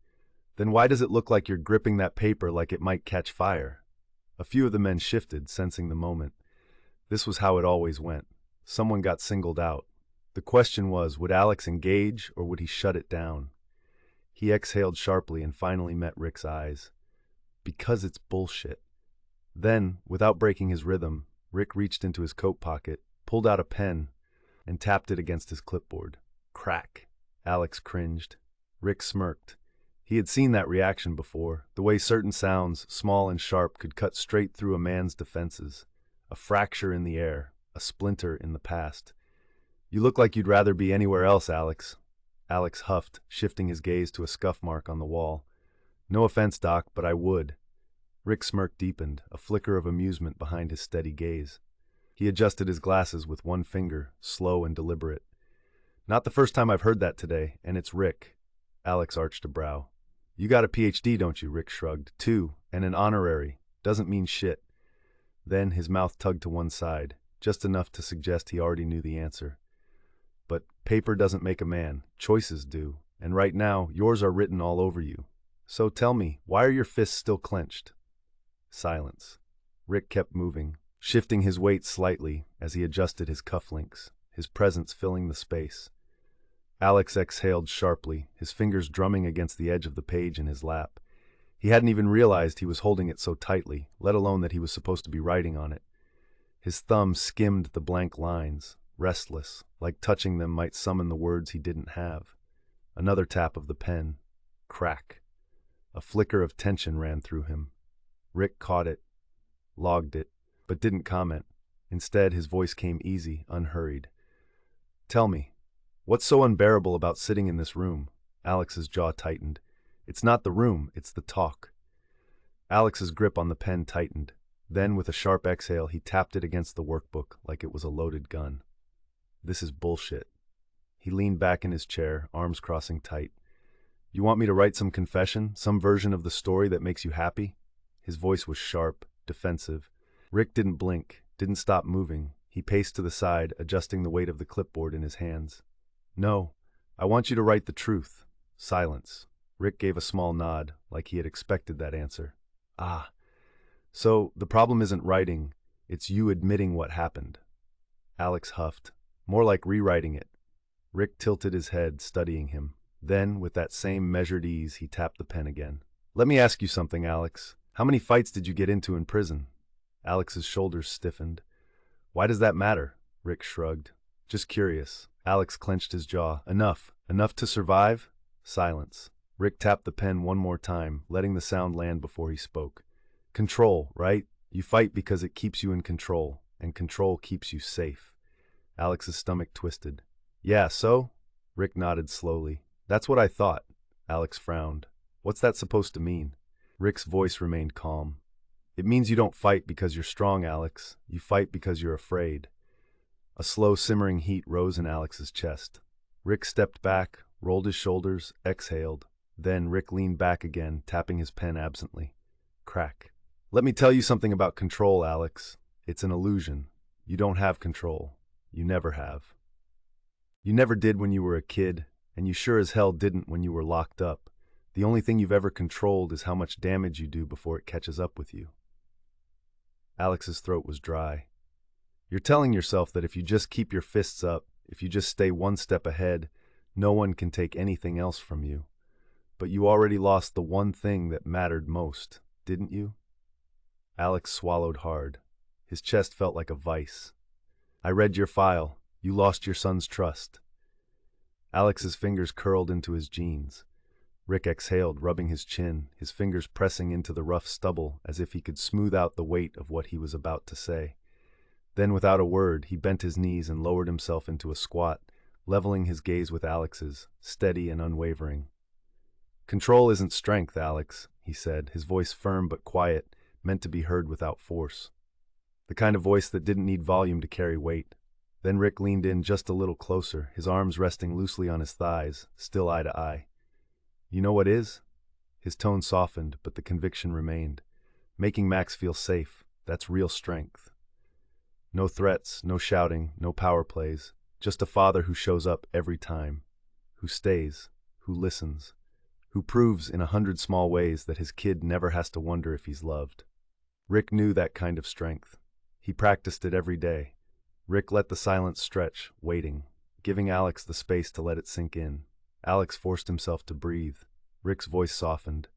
Then why does it look like you're gripping that paper like it might catch fire? A few of the men shifted, sensing the moment. This was how it always went. Someone got singled out. The question was, would Alex engage or would he shut it down? He exhaled sharply and finally met Rick's eyes. Because it's bullshit. Then, without breaking his rhythm, Rick reached into his coat pocket, pulled out a pen, and tapped it against his clipboard. Crack. Alex cringed. Rick smirked. He had seen that reaction before, the way certain sounds, small and sharp, could cut straight through a man's defenses. A fracture in the air, a splinter in the past. "You look like you'd rather be anywhere else, Alex." Alex huffed, shifting his gaze to a scuff mark on the wall. "No offense, Doc, but I would." Rick's smirk deepened, a flicker of amusement behind his steady gaze. He adjusted his glasses with one finger, slow and deliberate. "Not the first time I've heard that today, and it's Rick." Alex arched a brow. "You got a PhD, don't you?" Rick shrugged. "Two, and an honorary. Doesn't mean shit." Then his mouth tugged to one side, just enough to suggest he already knew the answer. "But paper doesn't make a man. Choices do. And right now, yours are written all over you. So tell me, why are your fists still clenched?" Silence. Rick kept moving, shifting his weight slightly as he adjusted his cufflinks, his presence filling the space. Alex exhaled sharply, his fingers drumming against the edge of the page in his lap. He hadn't even realized he was holding it so tightly, let alone that he was supposed to be writing on it. His thumb skimmed the blank lines, restless, like touching them might summon the words he didn't have. Another tap of the pen. Crack. A flicker of tension ran through him. Rick caught it, logged it, but didn't comment. Instead, his voice came easy, unhurried. "Tell me, what's so unbearable about sitting in this room?" Alex's jaw tightened. "It's not the room, it's the talk." Alex's grip on the pen tightened. Then, with a sharp exhale, he tapped it against the workbook like it was a loaded gun. "This is bullshit." He leaned back in his chair, arms crossing tight. "You want me to write some confession, some version of the story that makes you happy?" His voice was sharp, defensive. Rick didn't blink, didn't stop moving. He paced to the side, adjusting the weight of the clipboard in his hands. "No, I want you to write the truth." Silence. Rick gave a small nod, like he had expected that answer. "Ah. So, the problem isn't writing, it's you admitting what happened." Alex huffed. "More like rewriting it." Rick tilted his head, studying him. Then, with that same measured ease, he tapped the pen again. "Let me ask you something, Alex. How many fights did you get into in prison?" Alex's shoulders stiffened. "Why does that matter?" Rick shrugged. "Just curious." Alex clenched his jaw. "Enough. Enough to survive?" Silence. Rick tapped the pen one more time, letting the sound land before he spoke. "Control, right? You fight because it keeps you in control, and control keeps you safe." Alex's stomach twisted. "Yeah, so?" Rick nodded slowly. "That's what I thought." Alex frowned. "What's that supposed to mean?" Rick's voice remained calm. "It means you don't fight because you're strong, Alex. You fight because you're afraid." A slow simmering heat rose in Alex's chest. Rick stepped back, rolled his shoulders, exhaled. Then Rick leaned back again, tapping his pen absently. Crack. "Let me tell you something about control, Alex. It's an illusion. You don't have control. You never have. You never did when you were a kid, and you sure as hell didn't when you were locked up. The only thing you've ever controlled is how much damage you do before it catches up with you." Alex's throat was dry. "You're telling yourself that if you just keep your fists up, if you just stay one step ahead, no one can take anything else from you. But you already lost the one thing that mattered most, didn't you?" Alex swallowed hard. His chest felt like a vice. "I read your file. You lost your son's trust." Alex's fingers curled into his jeans. Rick exhaled, rubbing his chin, his fingers pressing into the rough stubble as if he could smooth out the weight of what he was about to say. Then, without a word, he bent his knees and lowered himself into a squat, leveling his gaze with Alex's, steady and unwavering. "Control isn't strength, Alex," he said, his voice firm but quiet, meant to be heard without force. The kind of voice that didn't need volume to carry weight. Then Rick leaned in just a little closer, his arms resting loosely on his thighs, still eye to eye. "You know what is?" His tone softened, but the conviction remained. "Making Max feel safe, that's real strength. No threats, no shouting, no power plays, just a father who shows up every time, who stays, who listens, who proves in 100 small ways that his kid never has to wonder if he's loved." Rick knew that kind of strength. He practiced it every day. Rick let the silence stretch, waiting, giving Alex the space to let it sink in. Alex forced himself to breathe. Rick's voice softened.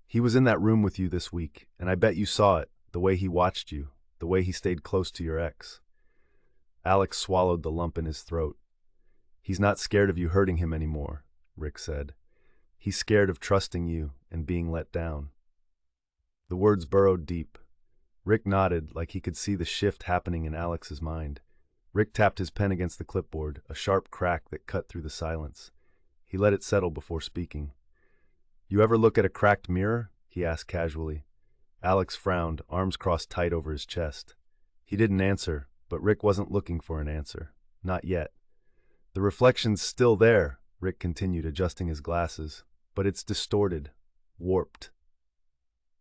"He was in that room with you this week, and I bet you saw it, the way he watched you, the way he stayed close to your ex." Alex swallowed the lump in his throat. "He's not scared of you hurting him anymore," Rick said. He's scared of trusting you and being let down. The words burrowed deep. Rick nodded like he could see the shift happening in Alex's mind. Rick tapped his pen against the clipboard, a sharp crack that cut through the silence. He let it settle before speaking. "You ever look at a cracked mirror?" he asked casually. Alex frowned, arms crossed tight over his chest. He didn't answer, but Rick wasn't looking for an answer. Not yet. "The reflection's still there," Rick continued, adjusting his glasses, "but it's distorted, warped."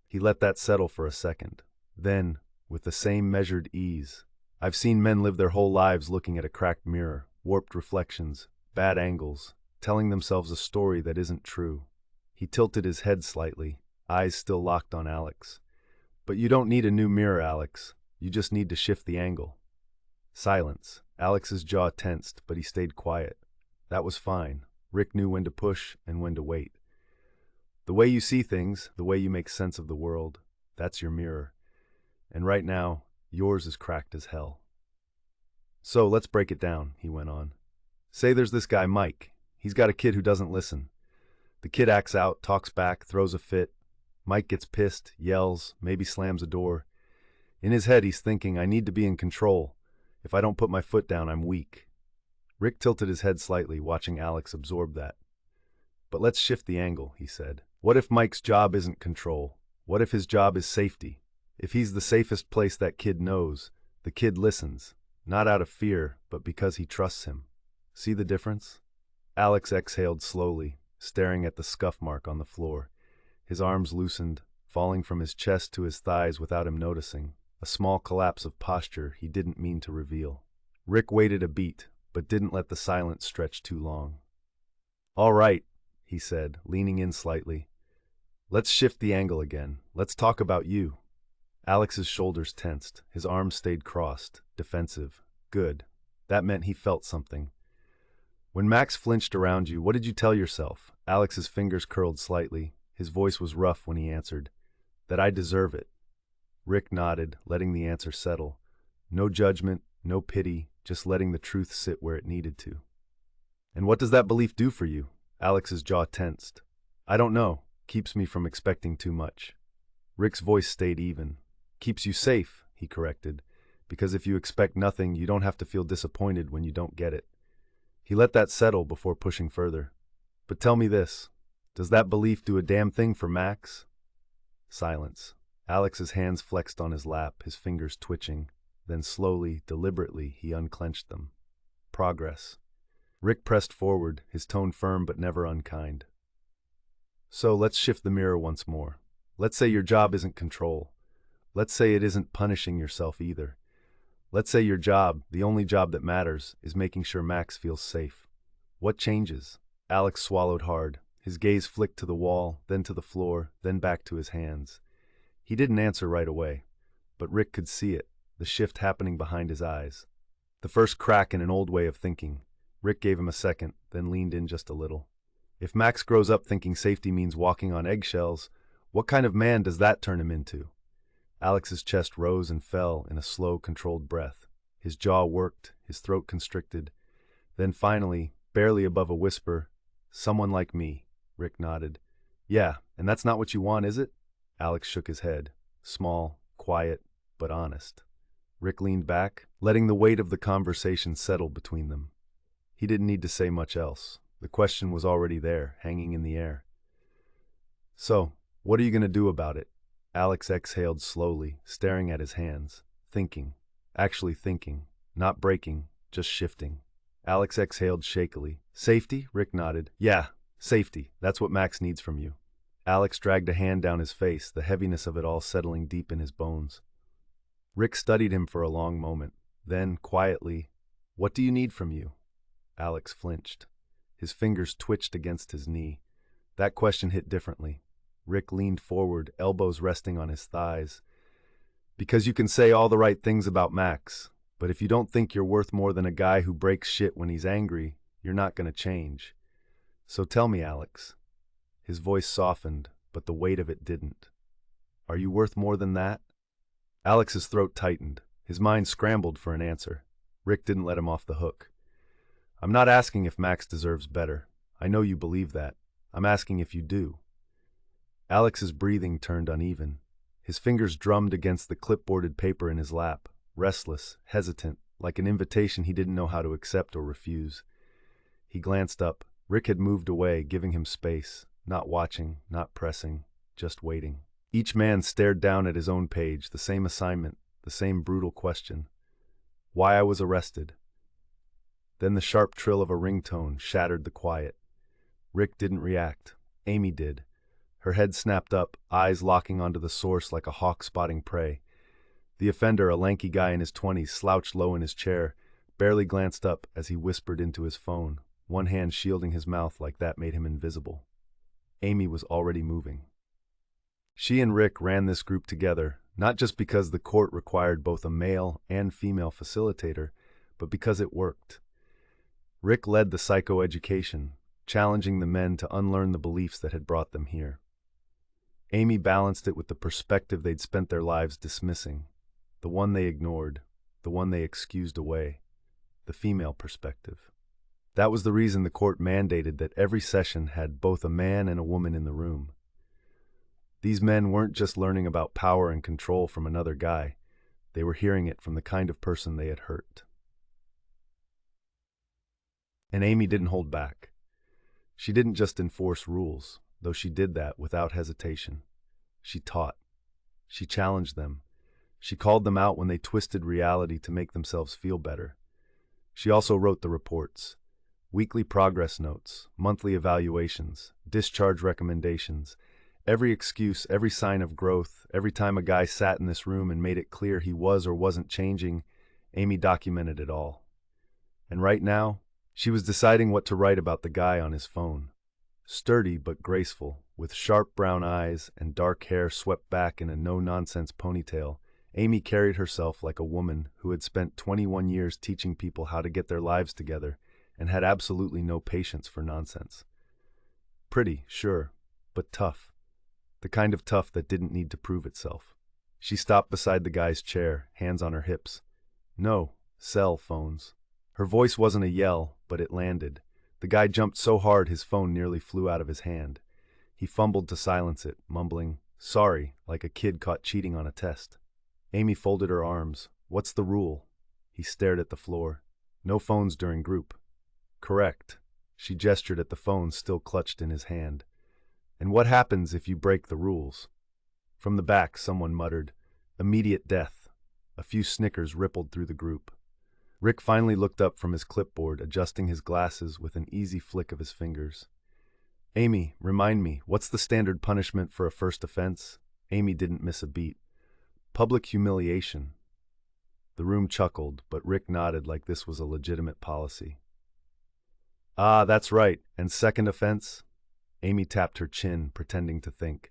He let that settle for a second. Then, with the same measured ease, "I've seen men live their whole lives looking at a cracked mirror, warped reflections, bad angles, telling themselves a story that isn't true." He tilted his head slightly, eyes still locked on Alex. "But you don't need a new mirror, Alex. You just need to shift the angle." Silence. Alex's jaw tensed, but he stayed quiet. That was fine. Rick knew when to push and when to wait. "The way you see things, the way you make sense of the world, that's your mirror. And right now, yours is cracked as hell." "So let's break it down," he went on. "Say there's this guy, Mike. He's got a kid who doesn't listen. The kid acts out, talks back, throws a fit. Mike gets pissed, yells, maybe slams a door. In his head, he's thinking, I need to be in control. If I don't put my foot down, I'm weak." Rick tilted his head slightly, watching Alex absorb that. "But let's shift the angle," he said. "What if Mike's job isn't control? What if his job is safety? If he's the safest place that kid knows, the kid listens, not out of fear, but because he trusts him. See the difference?" Alex exhaled slowly, staring at the scuff mark on the floor. His arms loosened, falling from his chest to his thighs without him noticing, a small collapse of posture he didn't mean to reveal. Rick waited a beat, but didn't let the silence stretch too long. "All right," he said, leaning in slightly. "Let's shift the angle again. Let's talk about you." Alex's shoulders tensed. His arms stayed crossed, defensive. Good. That meant he felt something. "When Max flinched around you, what did you tell yourself?" Alex's fingers curled slightly. His voice was rough when he answered. "That I deserve it." Rick nodded, letting the answer settle. No judgment, no pity, just letting the truth sit where it needed to. "And what does that belief do for you?" Alex's jaw tensed. "I don't know. Keeps me from expecting too much." Rick's voice stayed even. "Keeps you safe," he corrected, "because if you expect nothing, you don't have to feel disappointed when you don't get it." He let that settle before pushing further. "But tell me this. Does that belief do a damn thing for Max?" Silence. Alex's hands flexed on his lap, his fingers twitching. Then slowly, deliberately, he unclenched them. Progress. Rick pressed forward, his tone firm but never unkind. "So let's shift the mirror once more. Let's say your job isn't control. Let's say it isn't punishing yourself either. Let's say your job, the only job that matters, is making sure Max feels safe. What changes?" Alex swallowed hard. His gaze flicked to the wall, then to the floor, then back to his hands. He didn't answer right away, but Rick could see it, the shift happening behind his eyes. The first crack in an old way of thinking. Rick gave him a second, then leaned in just a little. "If Max grows up thinking safety means walking on eggshells, what kind of man does that turn him into?" Alex's chest rose and fell in a slow, controlled breath. His jaw worked, his throat constricted. Then finally, barely above a whisper, "Someone like me." Rick nodded. "Yeah, and that's not what you want, is it?" Alex shook his head. Small, quiet, but honest. Rick leaned back, letting the weight of the conversation settle between them. He didn't need to say much else. The question was already there, hanging in the air. "So, what are you going to do about it?" Alex exhaled slowly, staring at his hands. Thinking. Actually thinking. Not breaking, just shifting. Alex exhaled shakily. "Safety?" Rick nodded. "Yeah, safety. That's what Max needs from you." Alex dragged a hand down his face, the heaviness of it all settling deep in his bones. Rick studied him for a long moment. Then, quietly, "What do you need from you?" Alex flinched. His fingers twitched against his knee. That question hit differently. Rick leaned forward, elbows resting on his thighs. "Because you can say all the right things about Max, but if you don't think you're worth more than a guy who breaks shit when he's angry, you're not going to change. So tell me, Alex." His voice softened, but the weight of it didn't. "Are you worth more than that?" Alex's throat tightened. His mind scrambled for an answer. Rick didn't let him off the hook. "I'm not asking if Max deserves better. I know you believe that. I'm asking if you do. Alex's breathing turned uneven. His fingers drummed against the clipboarded paper in his lap, restless, hesitant, like an invitation he didn't know how to accept or refuse. He glanced up. Rick had moved away, giving him space, not watching, not pressing, just waiting. Each man stared down at his own page, the same assignment, the same brutal question. Why I was arrested. Then the sharp trill of a ringtone shattered the quiet. Rick didn't react. Amy did. Her head snapped up, eyes locking onto the source like a hawk spotting prey. The offender, a lanky guy in his 20s, slouched low in his chair, barely glanced up as he whispered into his phone, one hand shielding his mouth like that made him invisible. Amy was already moving. She and Rick ran this group together, not just because the court required both a male and female facilitator, but because it worked. Rick led the psychoeducation, challenging the men to unlearn the beliefs that had brought them here. Amy balanced it with the perspective they'd spent their lives dismissing, the one they ignored, the one they excused away, the female perspective. That was the reason the court mandated that every session had both a man and a woman in the room. These men weren't just learning about power and control from another guy, they were hearing it from the kind of person they had hurt. And Amy didn't hold back. She didn't just enforce rules, though she did that without hesitation. She taught. She challenged them. She called them out when they twisted reality to make themselves feel better. She also wrote the reports. Weekly progress notes, monthly evaluations, discharge recommendations. Every excuse, every sign of growth, every time a guy sat in this room and made it clear he was or wasn't changing, Amy documented it all. And right now, she was deciding what to write about the guy on his phone. Sturdy but graceful, with sharp brown eyes and dark hair swept back in a no-nonsense ponytail, Amy carried herself like a woman who had spent 21 years teaching people how to get their lives together and had absolutely no patience for nonsense. Pretty, sure, but tough. The kind of tough that didn't need to prove itself. She stopped beside the guy's chair, hands on her hips. No, cell phones. Her voice wasn't a yell, but it landed. The guy jumped so hard his phone nearly flew out of his hand. He fumbled to silence it, mumbling, "Sorry," like a kid caught cheating on a test. Amy folded her arms. "What's the rule?" He stared at the floor. "No phones during group." "Correct." She gestured at the phone still clutched in his hand. "And what happens if you break the rules?" From the back, someone muttered, "Immediate death." A few snickers rippled through the group. Rick finally looked up from his clipboard, adjusting his glasses with an easy flick of his fingers. "Amy, remind me, what's the standard punishment for a first offense?" Amy didn't miss a beat. "Public humiliation." The room chuckled, but Rick nodded like this was a legitimate policy. "Ah, that's right. And second offense?" Amy tapped her chin, pretending to think.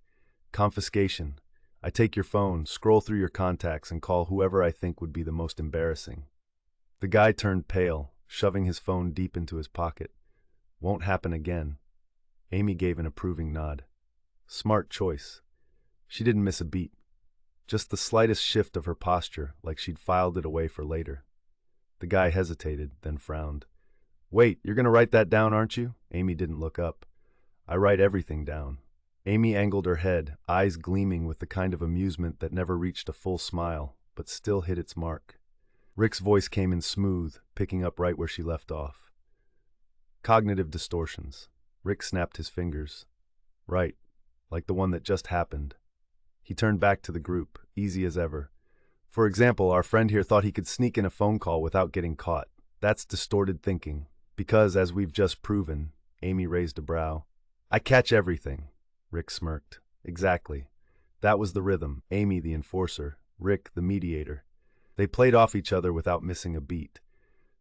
"Confiscation. I take your phone, scroll through your contacts, and call whoever I think would be the most embarrassing." The guy turned pale, shoving his phone deep into his pocket. "Won't happen again." Amy gave an approving nod. Smart choice. She didn't miss a beat. Just the slightest shift of her posture, like she'd filed it away for later. The guy hesitated, then frowned. "Wait, you're going to write that down, aren't you?" Amy didn't look up. "I write everything down." Amy angled her head, eyes gleaming with the kind of amusement that never reached a full smile, but still hit its mark. Rick's voice came in smooth, picking up right where she left off. "Cognitive distortions." Rick snapped his fingers. "Right, like the one that just happened." He turned back to the group, easy as ever. "For example, our friend here thought he could sneak in a phone call without getting caught. That's distorted thinking. Because, as we've just proven," Amy raised a brow. "I catch everything." Rick smirked. "Exactly. That was the rhythm. Amy the enforcer, Rick the mediator. They played off each other without missing a beat.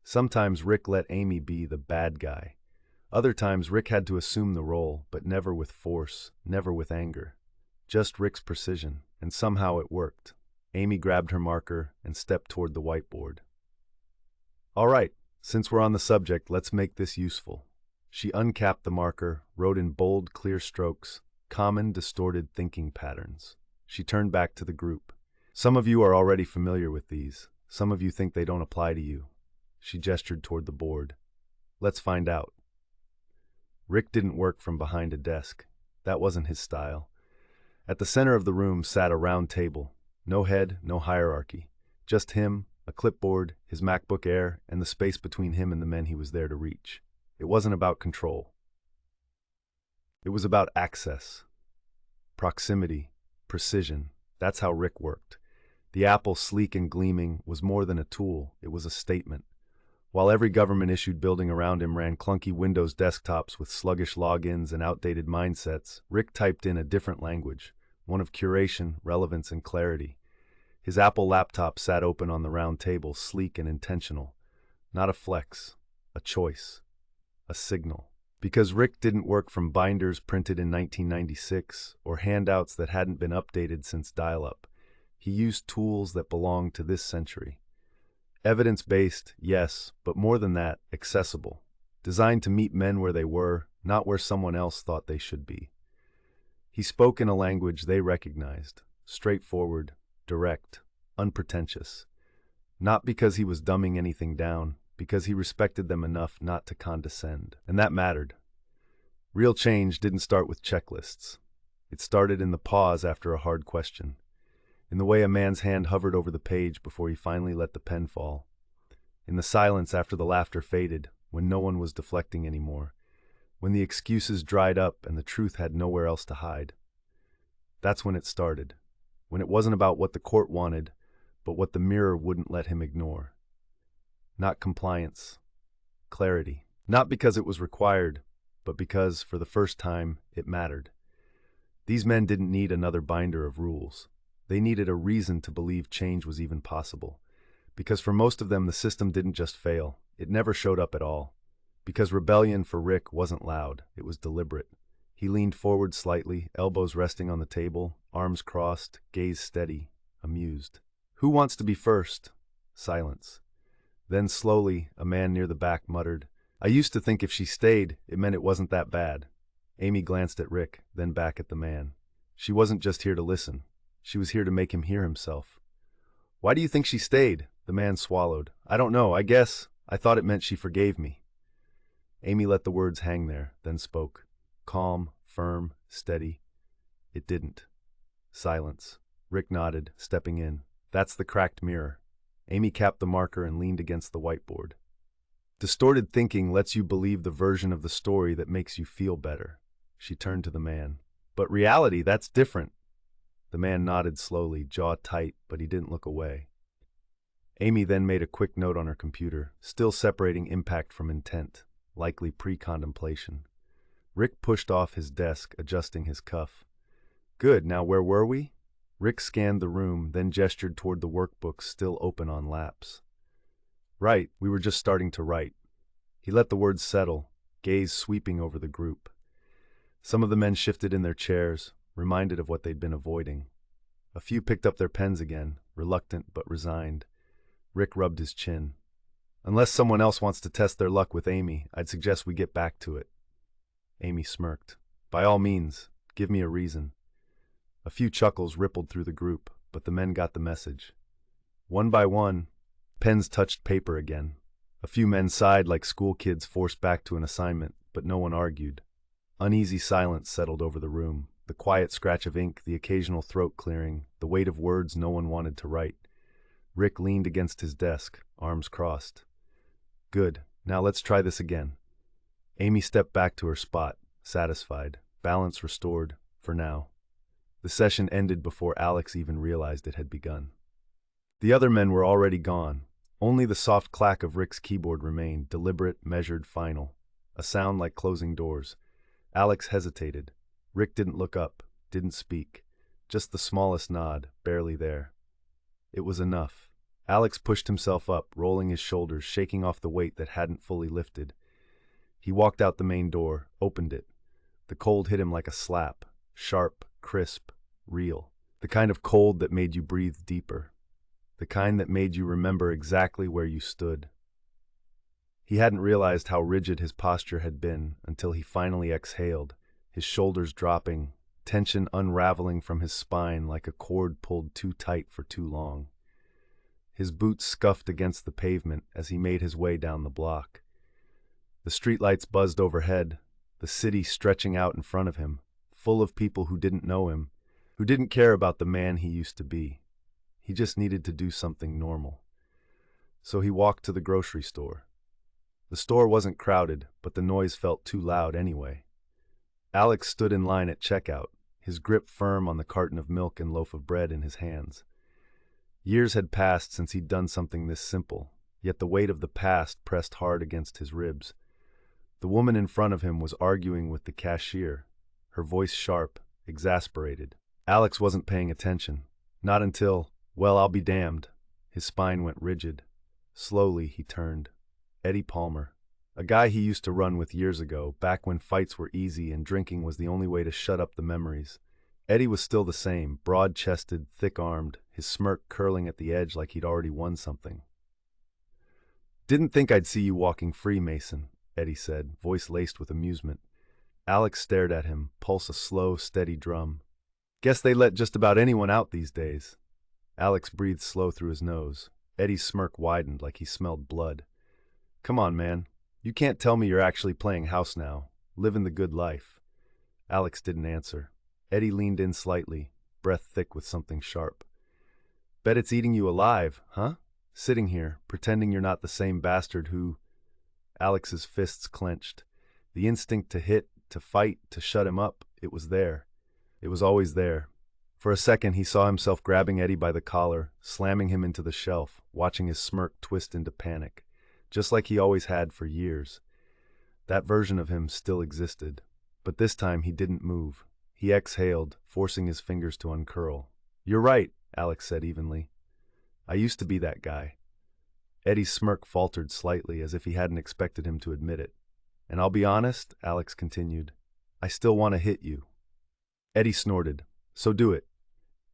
Sometimes Rick let Amy be the bad guy. Other times Rick had to assume the role, but never with force, never with anger. Just Rick's precision, and somehow it worked. Amy grabbed her marker and stepped toward the whiteboard. "All right, since we're on the subject, let's make this useful." She uncapped the marker, wrote in bold, clear strokes, "Common distorted thinking patterns." She turned back to the group. "Some of you are already familiar with these. Some of you think they don't apply to you." She gestured toward the board. "Let's find out." Rick didn't work from behind a desk. That wasn't his style. At the center of the room sat a round table. No head, no hierarchy. Just him, a clipboard, his MacBook Air, and the space between him and the men he was there to reach. It wasn't about control. It was about access, proximity, precision. That's how Rick worked. The Apple, sleek and gleaming, was more than a tool. It was a statement. While every government-issued building around him ran clunky Windows desktops with sluggish logins and outdated mindsets, Rick typed in a different language, one of curation, relevance, and clarity. His Apple laptop sat open on the round table, sleek and intentional. Not a flex, a choice, a signal. Because Rick didn't work from binders printed in 1996 or handouts that hadn't been updated since dial-up. He used tools that belonged to this century. Evidence-based, yes, but more than that, accessible. Designed to meet men where they were, not where someone else thought they should be. He spoke in a language they recognized, straightforward, direct, unpretentious. Not because he was dumbing anything down, because he respected them enough not to condescend. And that mattered. Real change didn't start with checklists. It started in the pause after a hard question, in the way a man's hand hovered over the page before he finally let the pen fall, in the silence after the laughter faded, when no one was deflecting anymore, when the excuses dried up and the truth had nowhere else to hide. That's when it started, when it wasn't about what the court wanted, but what the mirror wouldn't let him ignore. Not compliance, clarity. Not because it was required, but because, for the first time, it mattered. These men didn't need another binder of rules. They needed a reason to believe change was even possible. Because for most of them, the system didn't just fail. It never showed up at all. Because rebellion for Rick wasn't loud. It was deliberate. He leaned forward slightly, elbows resting on the table, arms crossed, gaze steady, amused. "Who wants to be first?" Silence. Then slowly, a man near the back muttered, "I used to think if she stayed, it meant it wasn't that bad." Amy glanced at Rick, then back at the man. She wasn't just here to listen. She was here to make him hear himself. "Why do you think she stayed?" The man swallowed. "I don't know. I thought it meant she forgave me." Amy let the words hang there, then spoke. Calm, firm, steady. "It didn't." Silence. Rick nodded, stepping in. "That's the cracked mirror." Amy capped the marker and leaned against the whiteboard. "Distorted thinking lets you believe the version of the story that makes you feel better." She turned to the man. "But reality, that's different." The man nodded slowly, jaw tight, but he didn't look away. Amy then made a quick note on her computer, still separating impact from intent, likely pre-contemplation. Rick pushed off his desk, adjusting his cuff. "Good, now where were we?" Rick scanned the room, then gestured toward the workbooks still open on laps. "Right, we were just starting to write." He let the words settle, gaze sweeping over the group. Some of the men shifted in their chairs, reminded of what they'd been avoiding. A few picked up their pens again, reluctant but resigned. Rick rubbed his chin. "Unless someone else wants to test their luck with Amy, I'd suggest we get back to it." Amy smirked. "By all means, give me a reason." A few chuckles rippled through the group, but the men got the message. One by one, pens touched paper again. A few men sighed like school kids forced back to an assignment, but no one argued. Uneasy silence settled over the room, the quiet scratch of ink, the occasional throat clearing, the weight of words no one wanted to write. Rick leaned against his desk, arms crossed. "Good, now let's try this again." Amy stepped back to her spot, satisfied, balance restored, for now. The session ended before Alex even realized it had begun. The other men were already gone. Only the soft clack of Rick's keyboard remained, deliberate, measured, final. A sound like closing doors. Alex hesitated. Rick didn't look up, didn't speak. Just the smallest nod, barely there. It was enough. Alex pushed himself up, rolling his shoulders, shaking off the weight that hadn't fully lifted. He walked out the main door, opened it. The cold hit him like a slap, sharp, crisp, real. The kind of cold that made you breathe deeper. The kind that made you remember exactly where you stood. He hadn't realized how rigid his posture had been until he finally exhaled, his shoulders dropping, tension unraveling from his spine like a cord pulled too tight for too long. His boots scuffed against the pavement as he made his way down the block. The streetlights buzzed overhead, the city stretching out in front of him, full of people who didn't know him, who didn't care about the man he used to be. He just needed to do something normal. So he walked to the grocery store. The store wasn't crowded, but the noise felt too loud anyway. Alex stood in line at checkout, his grip firm on the carton of milk and loaf of bread in his hands. Years had passed since he'd done something this simple, yet the weight of the past pressed hard against his ribs. The woman in front of him was arguing with the cashier, her voice sharp, exasperated. Alex wasn't paying attention. Not until, well, I'll be damned. His spine went rigid. Slowly, he turned. Eddie Palmer. A guy he used to run with years ago, back when fights were easy and drinking was the only way to shut up the memories. Eddie was still the same, broad-chested, thick-armed, his smirk curling at the edge like he'd already won something. "Didn't think I'd see you walking free, Mason," Eddie said, voice laced with amusement. Alex stared at him, pulse a slow, steady drum. "Guess they let just about anyone out these days." Alex breathed slow through his nose. Eddie's smirk widened like he smelled blood. "Come on, man. You can't tell me you're actually playing house now, living the good life." Alex didn't answer. Eddie leaned in slightly, breath thick with something sharp. "Bet it's eating you alive, huh? Sitting here, pretending you're not the same bastard who—" Alex's fists clenched. The instinct to hit, to fight, to shut him up, it was there. It was always there. For a second, he saw himself grabbing Eddie by the collar, slamming him into the shelf, watching his smirk twist into panic, just like he always had for years. That version of him still existed, but this time he didn't move. He exhaled, forcing his fingers to uncurl. "You're right," Alex said evenly. "I used to be that guy." Eddie's smirk faltered slightly, as if he hadn't expected him to admit it. "And I'll be honest," Alex continued, "I still want to hit you." Eddie snorted. "So do it."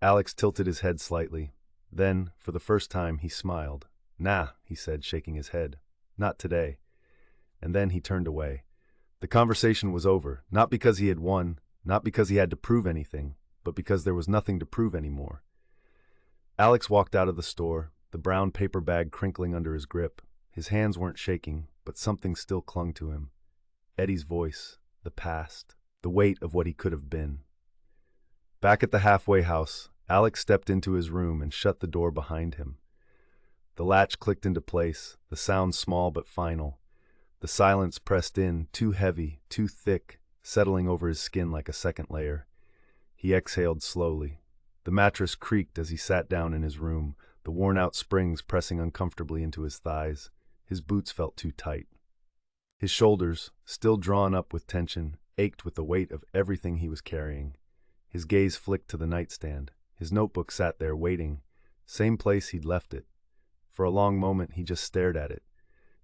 Alex tilted his head slightly. Then, for the first time, he smiled. "Nah," he said, shaking his head. "Not today." And then he turned away. The conversation was over, not because he had won, not because he had to prove anything, but because there was nothing to prove anymore. Alex walked out of the store, the brown paper bag crinkling under his grip. His hands weren't shaking, but something still clung to him. Eddie's voice, the past, the weight of what he could have been. Back at the halfway house, Alex stepped into his room and shut the door behind him. The latch clicked into place, the sound small but final. The silence pressed in, too heavy, too thick, settling over his skin like a second layer. He exhaled slowly. The mattress creaked as he sat down in his room, the worn-out springs pressing uncomfortably into his thighs. His boots felt too tight. His shoulders, still drawn up with tension, ached with the weight of everything he was carrying. His gaze flicked to the nightstand. His notebook sat there waiting, same place he'd left it. For a long moment, he just stared at it.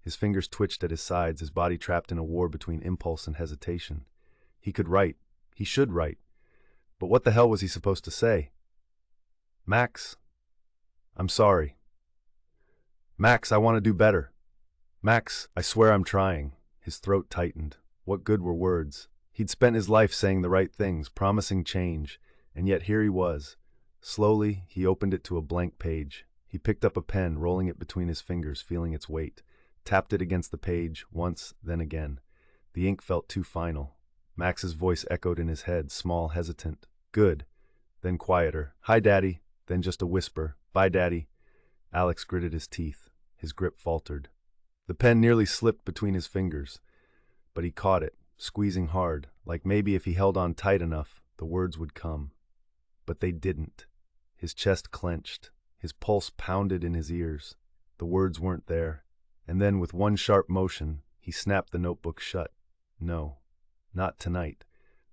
His fingers twitched at his sides, his body trapped in a war between impulse and hesitation. He could write. He should write. But what the hell was he supposed to say? "Max, I'm sorry. Max, I want to do better. Max, I swear I'm trying." His throat tightened. What good were words? He'd spent his life saying the right things, promising change, and yet here he was. Slowly, he opened it to a blank page. He picked up a pen, rolling it between his fingers, feeling its weight. Tapped it against the page, once, then again. The ink felt too final. Max's voice echoed in his head, small, hesitant. "Good." Then quieter. "Hi, Daddy." Then just a whisper. "Bye, Daddy." Alex gritted his teeth. His grip faltered. The pen nearly slipped between his fingers, but he caught it, squeezing hard, like maybe if he held on tight enough, the words would come. But they didn't. His chest clenched. His pulse pounded in his ears. The words weren't there. And then, with one sharp motion, he snapped the notebook shut. No, not tonight.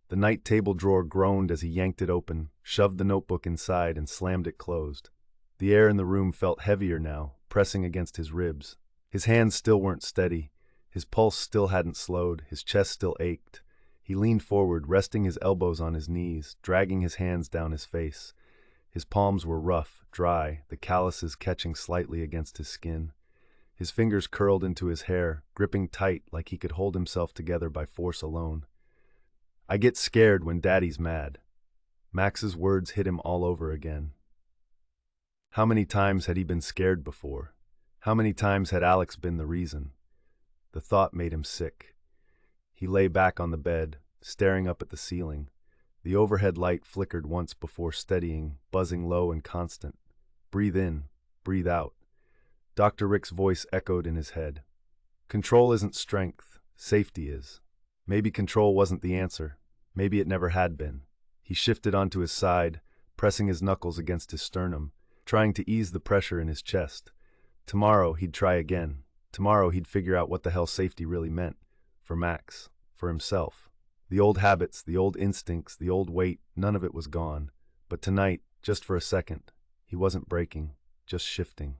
The night table drawer groaned as he yanked it open, shoved the notebook inside, and slammed it closed. The air in the room felt heavier now, pressing against his ribs. His hands still weren't steady. His pulse still hadn't slowed. His chest still ached. He leaned forward, resting his elbows on his knees, dragging his hands down his face. His palms were rough, dry, the calluses catching slightly against his skin. His fingers curled into his hair, gripping tight like he could hold himself together by force alone. "I get scared when Daddy's mad." Max's words hit him all over again. How many times had he been scared before? How many times had Alex been the reason? The thought made him sick. He lay back on the bed, staring up at the ceiling. The overhead light flickered once before steadying, buzzing low and constant. Breathe in, breathe out. Dr. Rick's voice echoed in his head. Control isn't strength, safety is. Maybe control wasn't the answer. Maybe it never had been. He shifted onto his side, pressing his knuckles against his sternum, trying to ease the pressure in his chest. Tomorrow he'd try again. Tomorrow he'd figure out what the hell safety really meant. For Max. For himself. The old habits, the old instincts, the old weight, none of it was gone. But tonight, just for a second, he wasn't breaking, just shifting.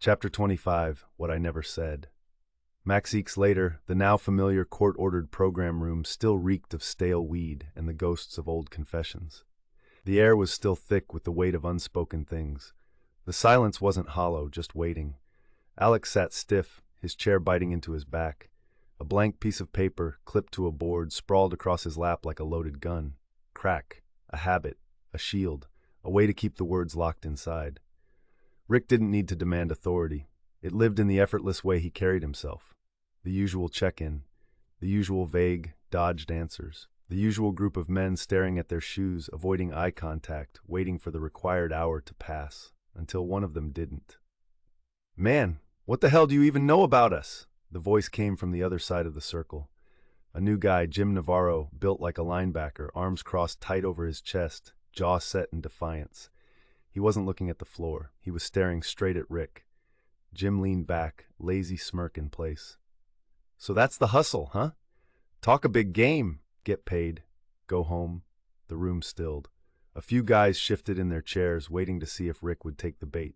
Chapter 25, What I Never Said. Maxeeks later, the now familiar court-ordered program room still reeked of stale weed and the ghosts of old confessions. The air was still thick with the weight of unspoken things. The silence wasn't hollow, just waiting. Alex sat stiff, his chair biting into his back. A blank piece of paper, clipped to a board, sprawled across his lap like a loaded gun. Crack. A habit. A shield. A way to keep the words locked inside. Rick didn't need to demand authority. It lived in the effortless way he carried himself. The usual check-in. The usual vague, dodged answers. The usual group of men staring at their shoes, avoiding eye contact, waiting for the required hour to pass, until one of them didn't. "Man, what the hell do you even know about us?" The voice came from the other side of the circle. A new guy, Jim Navarro, built like a linebacker, arms crossed tight over his chest, jaw set in defiance. He wasn't looking at the floor. He was staring straight at Rick. Jim leaned back, lazy smirk in place. "So that's the hustle, huh? Talk a big game. Get paid. Go home." The room stilled. A few guys shifted in their chairs, waiting to see if Rick would take the bait.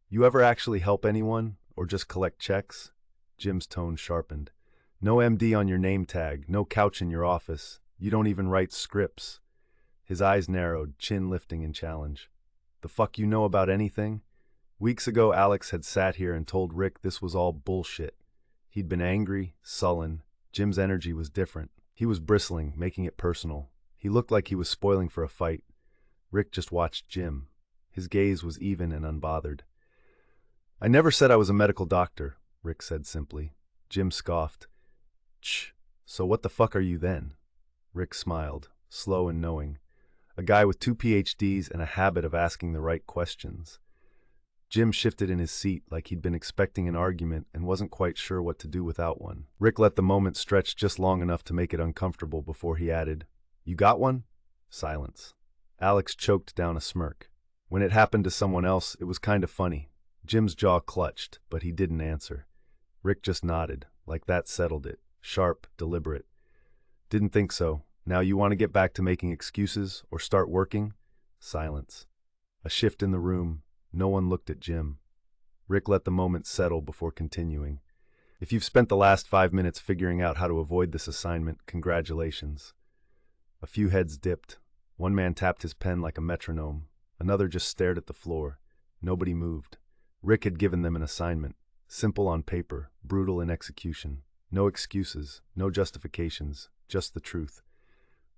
"You ever actually help anyone, or just collect checks?" Jim's tone sharpened. "No MD on your name tag, no couch in your office. You don't even write scripts." His eyes narrowed, chin lifting in challenge. "The fuck you know about anything?" Weeks ago, Alex had sat here and told Rick this was all bullshit. He'd been angry, sullen. Jim's energy was different. He was bristling, making it personal. He looked like he was spoiling for a fight. Rick just watched Jim. His gaze was even and unbothered. "I never said I was a medical doctor," Rick said simply. Jim scoffed. "Shh, so what the fuck are you then?" Rick smiled, slow and knowing. A guy with 2 PhDs and a habit of asking the right questions. Jim shifted in his seat like he'd been expecting an argument and wasn't quite sure what to do without one. Rick let the moment stretch just long enough to make it uncomfortable before he added, "You got one?" Silence. Alex choked down a smirk. When it happened to someone else, it was kind of funny. Jim's jaw clutched, but he didn't answer. Rick just nodded, like that settled it. Sharp, deliberate. "Didn't think so. Now you want to get back to making excuses or start working?" Silence. A shift in the room. No one looked at Jim. Rick let the moment settle before continuing. "If you've spent the last 5 minutes figuring out how to avoid this assignment, congratulations." A few heads dipped. One man tapped his pen like a metronome. Another just stared at the floor. Nobody moved. Rick had given them an assignment. Simple on paper, brutal in execution. No excuses, no justifications, just the truth.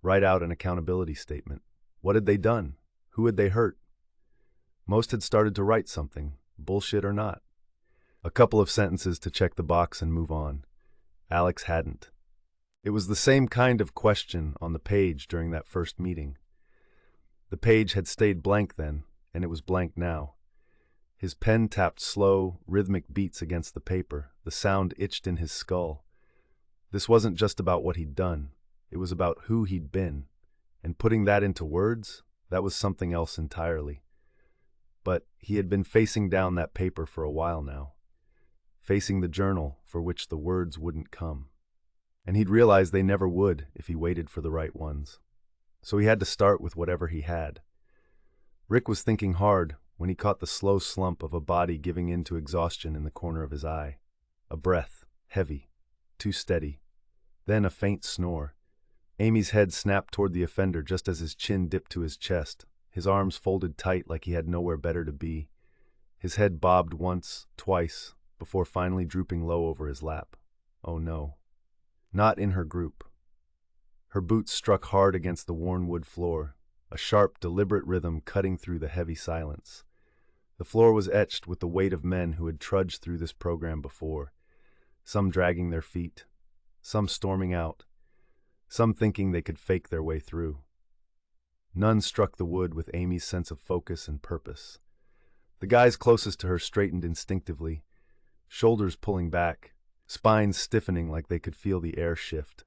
Write out an accountability statement. What had they done? Who had they hurt? Most had started to write something, bullshit or not. A couple of sentences to check the box and move on. Alex hadn't. It was the same kind of question on the page during that first meeting. The page had stayed blank then, and it was blank now. His pen tapped slow, rhythmic beats against the paper. The sound itched in his skull. This wasn't just about what he'd done. It was about who he'd been. And putting that into words, that was something else entirely. But he had been facing down that paper for a while now. Facing the journal for which the words wouldn't come. And he'd realized they never would if he waited for the right ones. So he had to start with whatever he had. Rick was thinking hard when he caught the slow slump of a body giving in to exhaustion in the corner of his eye. A breath, heavy, too steady. Then a faint snore. Amy's head snapped toward the offender just as his chin dipped to his chest, his arms folded tight like he had nowhere better to be. His head bobbed once, twice, before finally drooping low over his lap. Oh no. Not in her group. Her boots struck hard against the worn wood floor, a sharp, deliberate rhythm cutting through the heavy silence. The floor was etched with the weight of men who had trudged through this program before, some dragging their feet, some storming out, some thinking they could fake their way through. None struck the wood with Amy's sense of focus and purpose. The guys closest to her straightened instinctively, shoulders pulling back, spines stiffening like they could feel the air shift.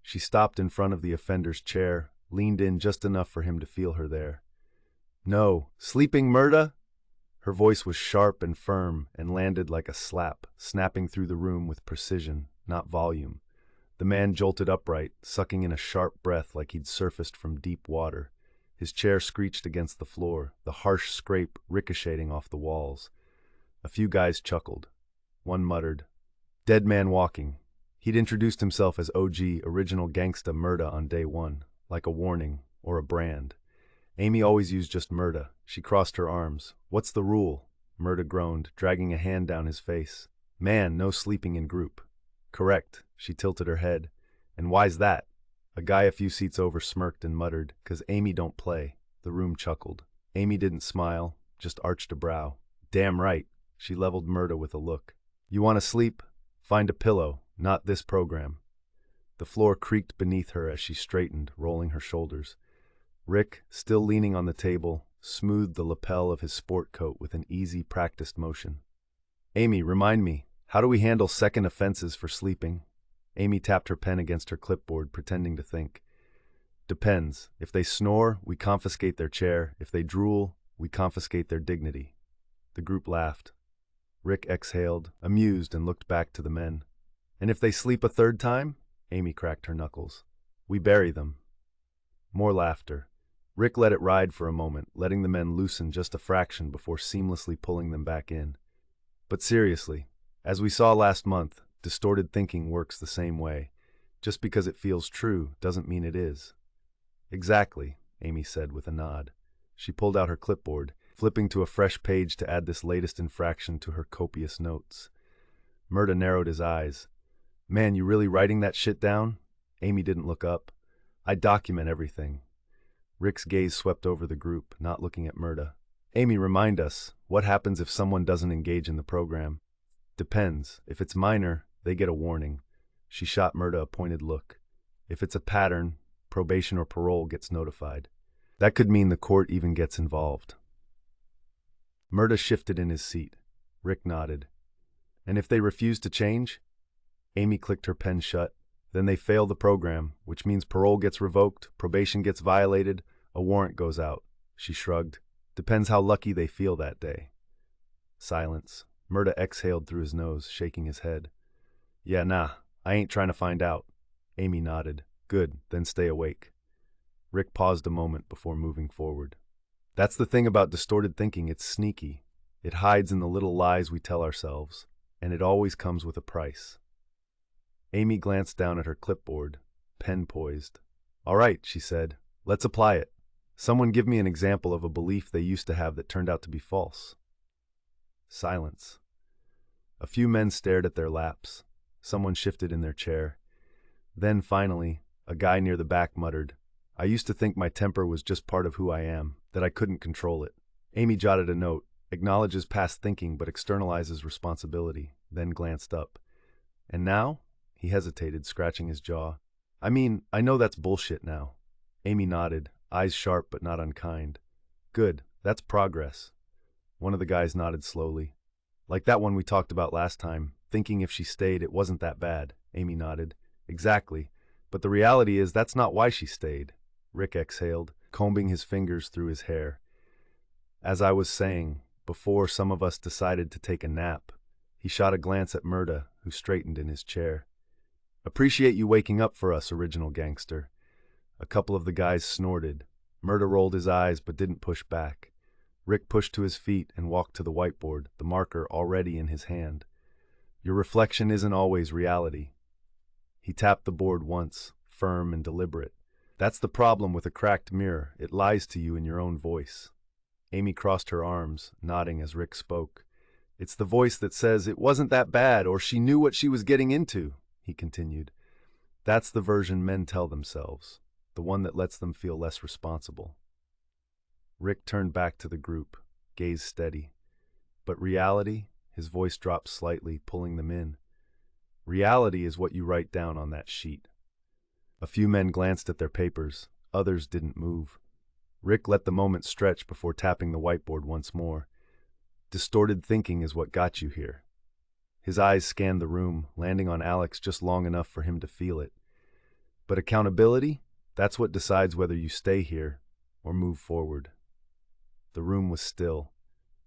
She stopped in front of the offender's chair, leaned in just enough for him to feel her there. "No, sleeping, Murda?" Her voice was sharp and firm and landed like a slap, snapping through the room with precision, not volume. The man jolted upright, sucking in a sharp breath like he'd surfaced from deep water. His chair screeched against the floor, the harsh scrape ricocheting off the walls. A few guys chuckled. One muttered, "Dead man walking." He'd introduced himself as OG, original gangsta Murda on day one, like a warning or a brand. Amy always used just Murda. She crossed her arms. "What's the rule?" Murda groaned, dragging a hand down his face. "Man, no sleeping in group." "Correct." She tilted her head. "And why's that?" A guy a few seats over smirked and muttered, "'Cause Amy don't play." The room chuckled. Amy didn't smile, just arched a brow. "Damn right." She leveled Murda with a look. "You want to sleep? Find a pillow, not this program." The floor creaked beneath her as she straightened, rolling her shoulders. Rick, still leaning on the table, smoothed the lapel of his sport coat with an easy, practiced motion. "Amy, remind me, how do we handle second offenses for sleeping?" Amy tapped her pen against her clipboard, pretending to think. "Depends. If they snore, we confiscate their chair. If they drool, we confiscate their dignity." The group laughed. Rick exhaled, amused, and looked back to the men. "And if they sleep a third time?" Amy cracked her knuckles. "We bury them." More laughter. Rick let it ride for a moment, letting the men loosen just a fraction before seamlessly pulling them back in. "But seriously, as we saw last month, distorted thinking works the same way. Just because it feels true doesn't mean it is." "Exactly," Amy said with a nod. She pulled out her clipboard, flipping to a fresh page to add this latest infraction to her copious notes. Murda narrowed his eyes. "Man, you really writing that shit down?" Amy didn't look up. "I document everything." Rick's gaze swept over the group, not looking at Murda. "Amy, remind us, what happens if someone doesn't engage in the program?" "Depends. If it's minor, they get a warning." She shot Murda a pointed look. "If it's a pattern, probation or parole gets notified. That could mean the court even gets involved." Murda shifted in his seat. Rick nodded. "And if they refuse to change?" Amy clicked her pen shut. "Then they fail the program, which means parole gets revoked, probation gets violated, a warrant goes out." She shrugged. "Depends how lucky they feel that day." Silence. Murda exhaled through his nose, shaking his head. "Yeah, nah, I ain't trying to find out." Amy nodded. "Good, then stay awake." Rick paused a moment before moving forward. "That's the thing about distorted thinking, it's sneaky. It hides in the little lies we tell ourselves, and it always comes with a price." Amy glanced down at her clipboard, pen poised. "All right," she said, "let's apply it. Someone give me an example of a belief they used to have that turned out to be false." Silence. A few men stared at their laps. Someone shifted in their chair. Then, finally, a guy near the back muttered, "I used to think my temper was just part of who I am, that I couldn't control it." Amy jotted a note, acknowledges past thinking but externalizes responsibility, then glanced up. "And now?" He hesitated, scratching his jaw. "I mean, I know that's bullshit now." Amy nodded, eyes sharp but not unkind. "Good, that's progress." One of the guys nodded slowly. "Like that one we talked about last time, thinking if she stayed it wasn't that bad." Amy nodded. "Exactly. But the reality is that's not why she stayed." Rick exhaled, combing his fingers through his hair. "As I was saying, before some of us decided to take a nap." He shot a glance at Murda, who straightened in his chair. "Appreciate you waking up for us, original gangster." A couple of the guys snorted. Murda rolled his eyes but didn't push back. Rick pushed to his feet and walked to the whiteboard, the marker already in his hand. "Your reflection isn't always reality." He tapped the board once, firm and deliberate. "That's the problem with a cracked mirror. It lies to you in your own voice." Amy crossed her arms, nodding as Rick spoke. "It's the voice that says it wasn't that bad or she knew what she was getting into," he continued. "That's the version men tell themselves, the one that lets them feel less responsible." Rick turned back to the group, gaze steady. "But reality?" His voice dropped slightly, pulling them in. "Reality is what you write down on that sheet." A few men glanced at their papers, others didn't move. Rick let the moment stretch before tapping the whiteboard once more. Distorted thinking is what got you here. His eyes scanned the room, landing on Alex just long enough for him to feel it. But accountability? That's what decides whether you stay here or move forward. The room was still.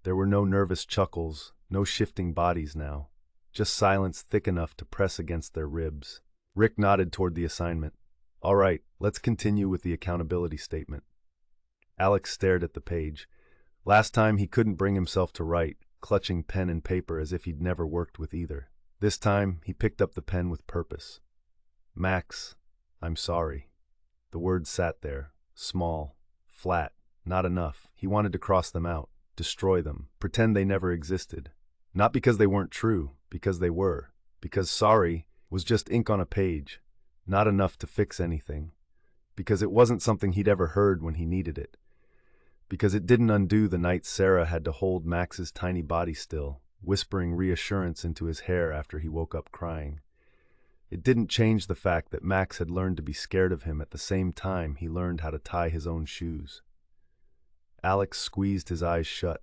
There were no nervous chuckles, no shifting bodies now. Just silence thick enough to press against their ribs. Rick nodded toward the assignment. All right, let's continue with the accountability statement. Alex stared at the page. Last time he couldn't bring himself to write, clutching pen and paper as if he'd never worked with either. This time, he picked up the pen with purpose. Max, I'm sorry. The words sat there, small, flat, not enough. He wanted to cross them out, destroy them, pretend they never existed. Not because they weren't true, because they were. Because sorry was just ink on a page, not enough to fix anything. Because it wasn't something he'd ever heard when he needed it. Because it didn't undo the night Sarah had to hold Max's tiny body still, whispering reassurance into his hair after he woke up crying. It didn't change the fact that Max had learned to be scared of him at the same time he learned how to tie his own shoes. Alex squeezed his eyes shut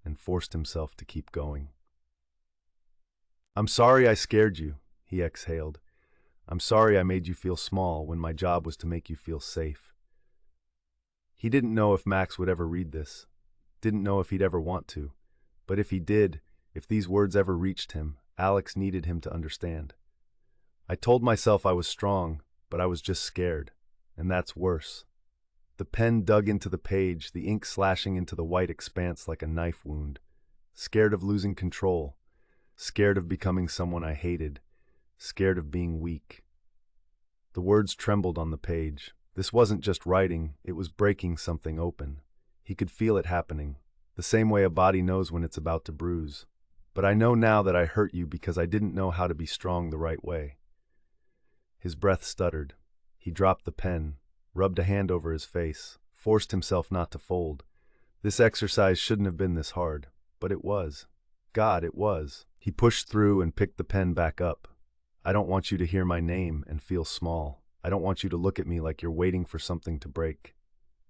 and forced himself to keep going. I'm sorry I scared you, he exhaled. I'm sorry I made you feel small when my job was to make you feel safe. He didn't know if Max would ever read this, didn't know if he'd ever want to, but if he did, if these words ever reached him, Alex needed him to understand. I told myself I was strong, but I was just scared, and that's worse. The pen dug into the page, the ink slashing into the white expanse like a knife wound. Scared of losing control, scared of becoming someone I hated, scared of being weak. The words trembled on the page. This wasn't just writing, it was breaking something open. He could feel it happening, the same way a body knows when it's about to bruise. But I know now that I hurt you because I didn't know how to be strong the right way. His breath stuttered. He dropped the pen, rubbed a hand over his face, forced himself not to fold. This exercise shouldn't have been this hard, but it was. God, it was. He pushed through and picked the pen back up. I don't want you to hear my name and feel small. I don't want you to look at me like you're waiting for something to break.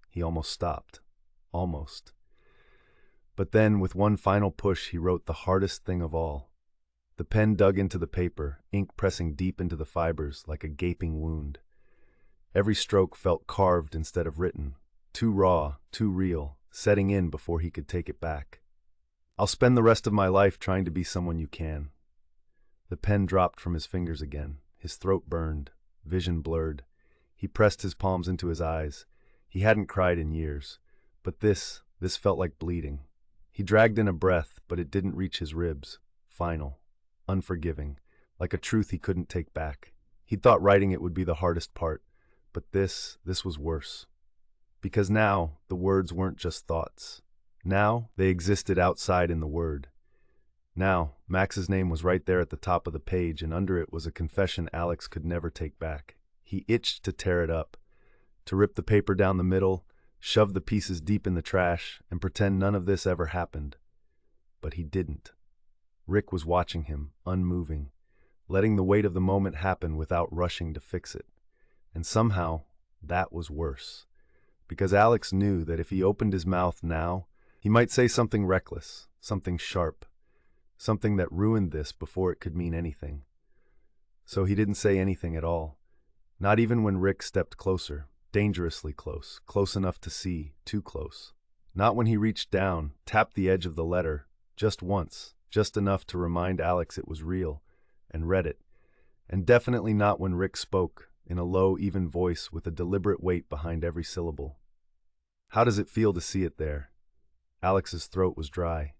He almost stopped. Almost. But then, with one final push, he wrote the hardest thing of all. The pen dug into the paper, ink pressing deep into the fibers like a gaping wound. Every stroke felt carved instead of written, too raw, too real, setting in before he could take it back. I'll spend the rest of my life trying to be someone you can. The pen dropped from his fingers again. His throat burned, vision blurred. He pressed his palms into his eyes. He hadn't cried in years, but this felt like bleeding. He dragged in a breath, but it didn't reach his ribs. Final, unforgiving, like a truth he couldn't take back. He'd thought writing it would be the hardest part, but this was worse. Because now, the words weren't just thoughts. Now, they existed outside in the word. Now, Max's name was right there at the top of the page, and under it was a confession Alex could never take back. He itched to tear it up, to rip the paper down the middle, shove the pieces deep in the trash, and pretend none of this ever happened. But he didn't. Rick was watching him, unmoving, letting the weight of the moment happen without rushing to fix it. And somehow, that was worse. Because Alex knew that if he opened his mouth now, he might say something reckless, something sharp, something that ruined this before it could mean anything. So he didn't say anything at all, not even when Rick stepped closer, dangerously close, close enough to see, too close. Not when he reached down, tapped the edge of the letter, just once, just enough to remind Alex it was real, and read it. And definitely not when Rick spoke, in a low, even voice with a deliberate weight behind every syllable. How does it feel to see it there? Alex's throat was dry.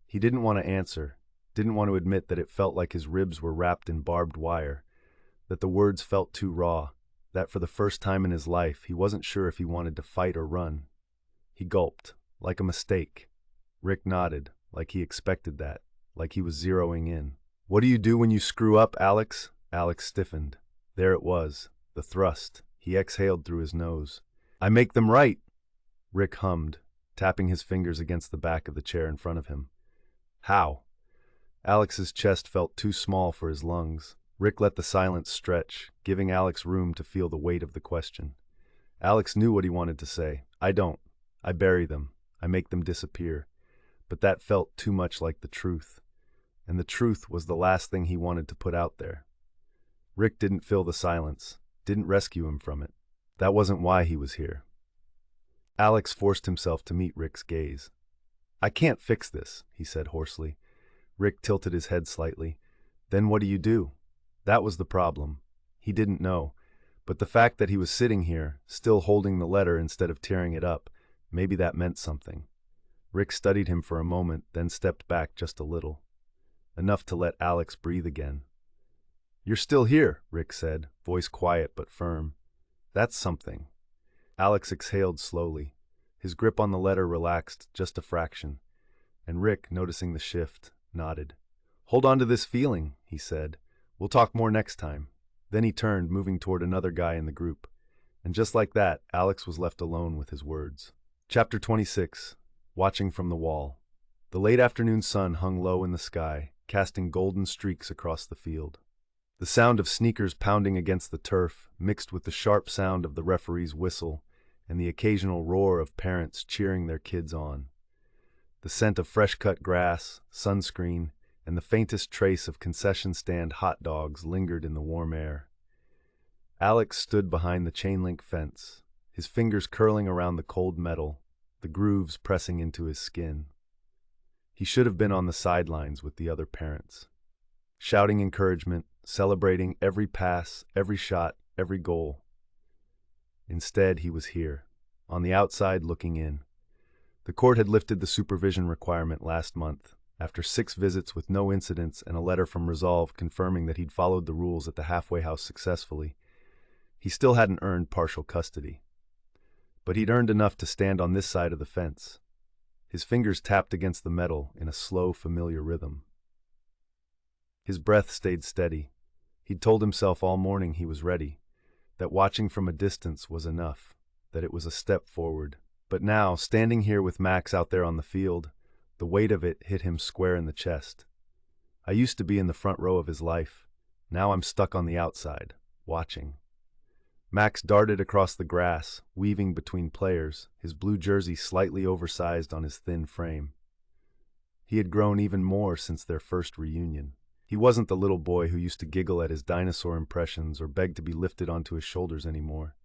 He didn't want to answer, didn't want to admit that it felt like his ribs were wrapped in barbed wire, that the words felt too raw, that for the first time in his life he wasn't sure if he wanted to fight or run. He gulped, like a mistake. Rick nodded, like he expected that, like he was zeroing in. What do you do when you screw up, Alex? Alex stiffened. There it was, the thrust. He exhaled through his nose. I make them right. Rick hummed, tapping his fingers against the back of the chair in front of him. How? Alex's chest felt too small for his lungs. Rick let the silence stretch, giving Alex room to feel the weight of the question. Alex knew what he wanted to say. I don't. I bury them. I make them disappear. But that felt too much like the truth. And the truth was the last thing he wanted to put out there. Rick didn't fill the silence, didn't rescue him from it. That wasn't why he was here. Alex forced himself to meet Rick's gaze. I can't fix this, he said hoarsely. Rick tilted his head slightly. Then what do you do? That was the problem. He didn't know. But the fact that he was sitting here, still holding the letter instead of tearing it up, maybe that meant something. Rick studied him for a moment, then stepped back just a little. Enough to let Alex breathe again. You're still here, Rick said, voice quiet but firm. That's something. Alex exhaled slowly. His grip on the letter relaxed just a fraction, and Rick, noticing the shift, nodded. Hold on to this feeling, he said. We'll talk more next time. Then he turned, moving toward another guy in the group. And just like that, Alex was left alone with his words. Chapter 26. Watching from the wall. The late afternoon sun hung low in the sky, casting golden streaks across the field. The sound of sneakers pounding against the turf, mixed with the sharp sound of the referee's whistle and the occasional roar of parents cheering their kids on. The scent of fresh-cut grass, sunscreen, and the faintest trace of concession stand hot dogs lingered in the warm air. Alex stood behind the chain-link fence, his fingers curling around the cold metal, the grooves pressing into his skin. He should have been on the sidelines with the other parents, shouting encouragement, celebrating every pass, every shot, every goal. Instead, he was here, on the outside looking in. The court had lifted the supervision requirement last month, after 6 visits with no incidents and a letter from Resolve confirming that he'd followed the rules at the halfway house successfully. He still hadn't earned partial custody. But he'd earned enough to stand on this side of the fence. His fingers tapped against the metal in a slow, familiar rhythm. His breath stayed steady. He'd told himself all morning he was ready, that watching from a distance was enough, that it was a step forward. But now, standing here with Max out there on the field, the weight of it hit him square in the chest. I used to be in the front row of his life. Now I'm stuck on the outside, watching. Max darted across the grass, weaving between players, his blue jersey slightly oversized on his thin frame. He had grown even more since their first reunion. He wasn't the little boy who used to giggle at his dinosaur impressions or beg to be lifted onto his shoulders anymore.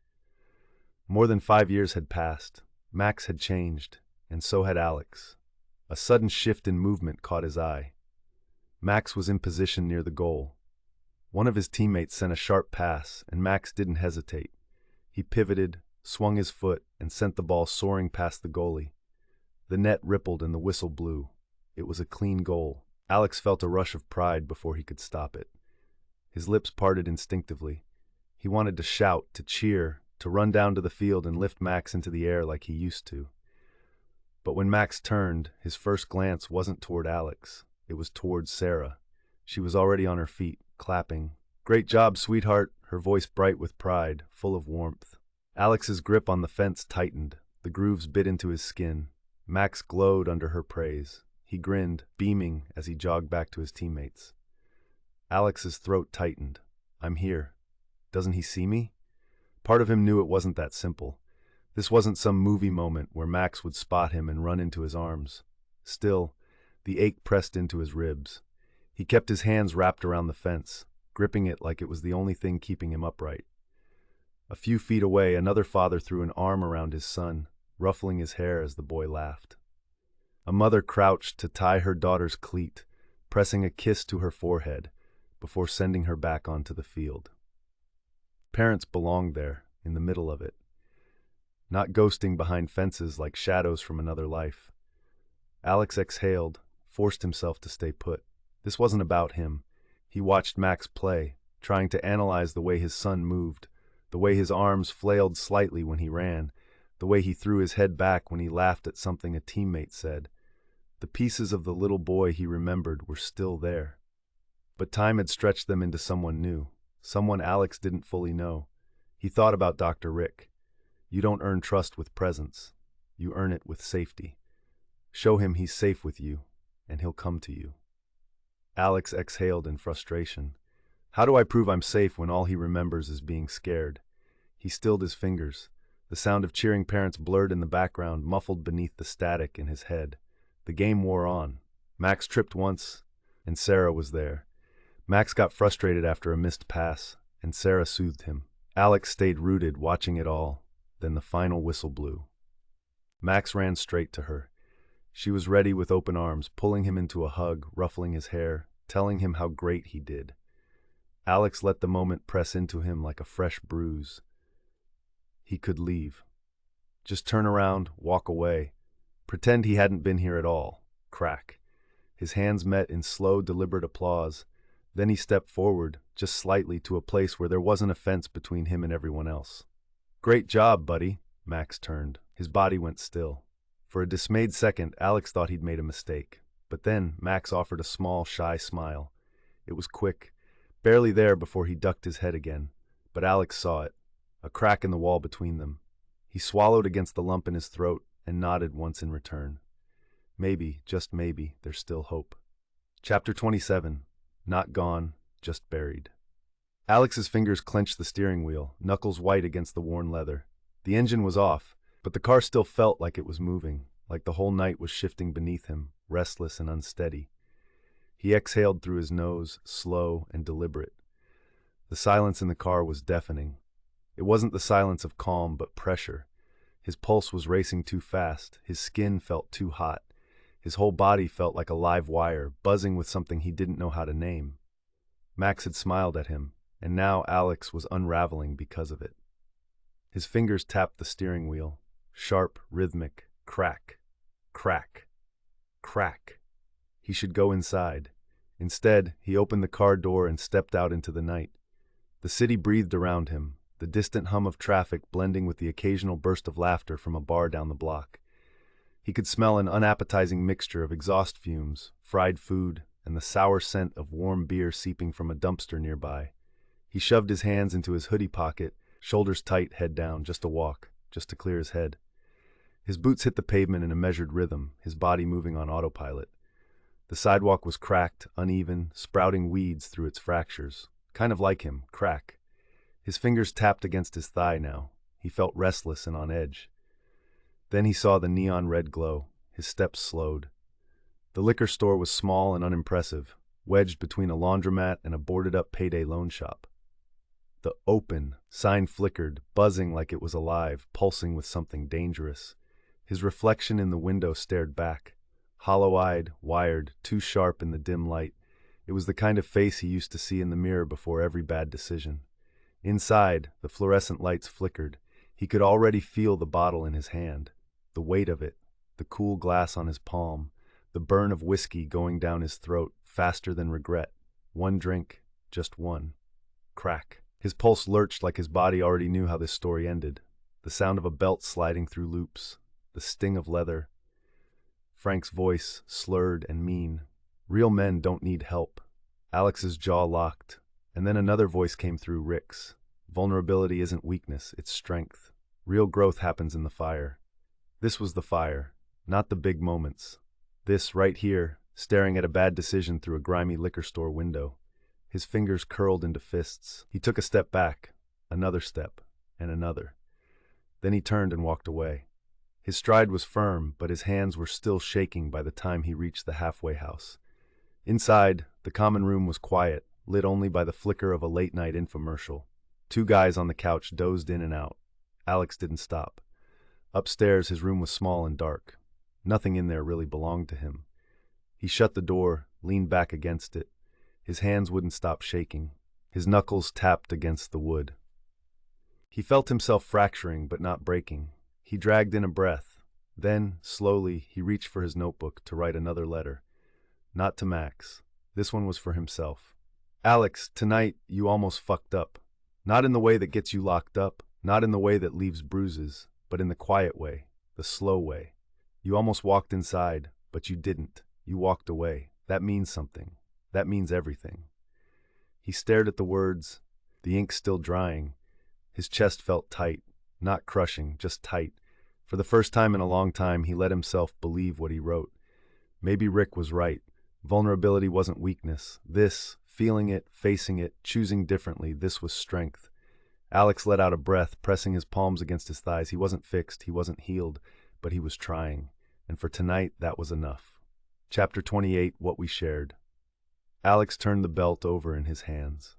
More than 5 years had passed. Max had changed, and so had Alex. A sudden shift in movement caught his eye. Max was in position near the goal. One of his teammates sent a sharp pass, and Max didn't hesitate. He pivoted, swung his foot, and sent the ball soaring past the goalie. The net rippled and the whistle blew. It was a clean goal. Alex felt a rush of pride before he could stop it. His lips parted instinctively. He wanted to shout, to cheer, to run down to the field and lift Max into the air like he used to. But when Max turned, his first glance wasn't toward Alex. It was toward Sarah. She was already on her feet, clapping. Great job, sweetheart, her voice bright with pride, full of warmth. Alex's grip on the fence tightened. The grooves bit into his skin. Max glowed under her praise. He grinned, beaming as he jogged back to his teammates. Alex's throat tightened. I'm here. Doesn't he see me? Part of him knew it wasn't that simple. This wasn't some movie moment where Max would spot him and run into his arms. Still, the ache pressed into his ribs. He kept his hands wrapped around the fence, gripping it like it was the only thing keeping him upright. A few feet away, another father threw an arm around his son, ruffling his hair as the boy laughed. A mother crouched to tie her daughter's cleat, pressing a kiss to her forehead, before sending her back onto the field. Parents belonged there, in the middle of it, not ghosting behind fences like shadows from another life. Alex exhaled, forced himself to stay put. This wasn't about him. He watched Max play, trying to analyze the way his son moved, the way his arms flailed slightly when he ran, the way he threw his head back when he laughed at something a teammate said. The pieces of the little boy he remembered were still there. But time had stretched them into someone new, someone Alex didn't fully know. He thought about Dr. Rick. You don't earn trust with presence. You earn it with safety. Show him he's safe with you, and he'll come to you. Alex exhaled in frustration. How do I prove I'm safe when all he remembers is being scared? He stilled his fingers. The sound of cheering parents blurred in the background, muffled beneath the static in his head. The game wore on. Max tripped once, and Sarah was there. Max got frustrated after a missed pass, and Sarah soothed him. Alex stayed rooted, watching it all. Then the final whistle blew. Max ran straight to her. She was ready with open arms, pulling him into a hug, ruffling his hair, telling him how great he did. Alex let the moment press into him like a fresh bruise. He could leave. Just turn around, walk away. Pretend he hadn't been here at all. Crack. His hands met in slow, deliberate applause. Then he stepped forward, just slightly, to a place where there wasn't a fence between him and everyone else. Great job, buddy. Max turned. His body went still. For a dismayed second, Alex thought he'd made a mistake. But then Max offered a small, shy smile. It was quick, barely there before he ducked his head again. But Alex saw it, a crack in the wall between them. He swallowed against the lump in his throat and nodded once in return. Maybe, just maybe, there's still hope. Chapter 27. Not gone, just buried. Alex's fingers clenched the steering wheel, knuckles white against the worn leather. The engine was off, but the car still felt like it was moving, like the whole night was shifting beneath him, restless and unsteady. He exhaled through his nose, slow and deliberate. The silence in the car was deafening. It wasn't the silence of calm, but pressure. His pulse was racing too fast, his skin felt too hot. His whole body felt like a live wire, buzzing with something he didn't know how to name. Max had smiled at him, and now Alex was unraveling because of it. His fingers tapped the steering wheel. Sharp, rhythmic, crack, crack, crack. He should go inside. Instead, he opened the car door and stepped out into the night. The city breathed around him, the distant hum of traffic blending with the occasional burst of laughter from a bar down the block. He could smell an unappetizing mixture of exhaust fumes, fried food, and the sour scent of warm beer seeping from a dumpster nearby. He shoved his hands into his hoodie pocket, shoulders tight, head down, just a walk, just to clear his head. His boots hit the pavement in a measured rhythm, his body moving on autopilot. The sidewalk was cracked, uneven, sprouting weeds through its fractures. Kind of like him, crack. His fingers tapped against his thigh now. He felt restless and on edge. Then he saw the neon red glow. His steps slowed. The liquor store was small and unimpressive, wedged between a laundromat and a boarded-up payday loan shop. The "Open" sign flickered, buzzing like it was alive, pulsing with something dangerous. His reflection in the window stared back. Hollow-eyed, wired, too sharp in the dim light. It was the kind of face he used to see in the mirror before every bad decision. Inside, the fluorescent lights flickered. He could already feel the bottle in his hand. The weight of it, the cool glass on his palm, the burn of whiskey going down his throat, faster than regret. One drink, just one. Crack. His pulse lurched like his body already knew how this story ended. The sound of a belt sliding through loops, the sting of leather. Frank's voice, slurred and mean. Real men don't need help. Alex's jaw locked, and then another voice came through, Rick's. Vulnerability isn't weakness, it's strength. Real growth happens in the fire. This was the fire, not the big moments. This, right here, staring at a bad decision through a grimy liquor store window. His fingers curled into fists. He took a step back, another step, and another. Then he turned and walked away. His stride was firm, but his hands were still shaking by the time he reached the halfway house. Inside, the common room was quiet, lit only by the flicker of a late-night infomercial. Two guys on the couch dozed in and out. Alex didn't stop. Upstairs, his room was small and dark. Nothing in there really belonged to him. He shut the door, leaned back against it. His hands wouldn't stop shaking. His knuckles tapped against the wood. He felt himself fracturing but not breaking. He dragged in a breath. Then, slowly, he reached for his notebook to write another letter. Not to Max. This one was for himself. Alex, tonight you almost fucked up. Not in the way that gets you locked up, not in the way that leaves bruises, but in the quiet way, the slow way. You almost walked inside, but you didn't. You walked away. That means something. That means everything. He stared at the words, the ink still drying. His chest felt tight, not crushing, just tight. For the first time in a long time, he let himself believe what he wrote. Maybe Rick was right. Vulnerability wasn't weakness. This, feeling it, facing it, choosing differently. This was strength. Alex let out a breath, pressing his palms against his thighs. He wasn't fixed, he wasn't healed, but he was trying. And for tonight, that was enough. Chapter 28, What We Shared. Alex turned the belt over in his hands.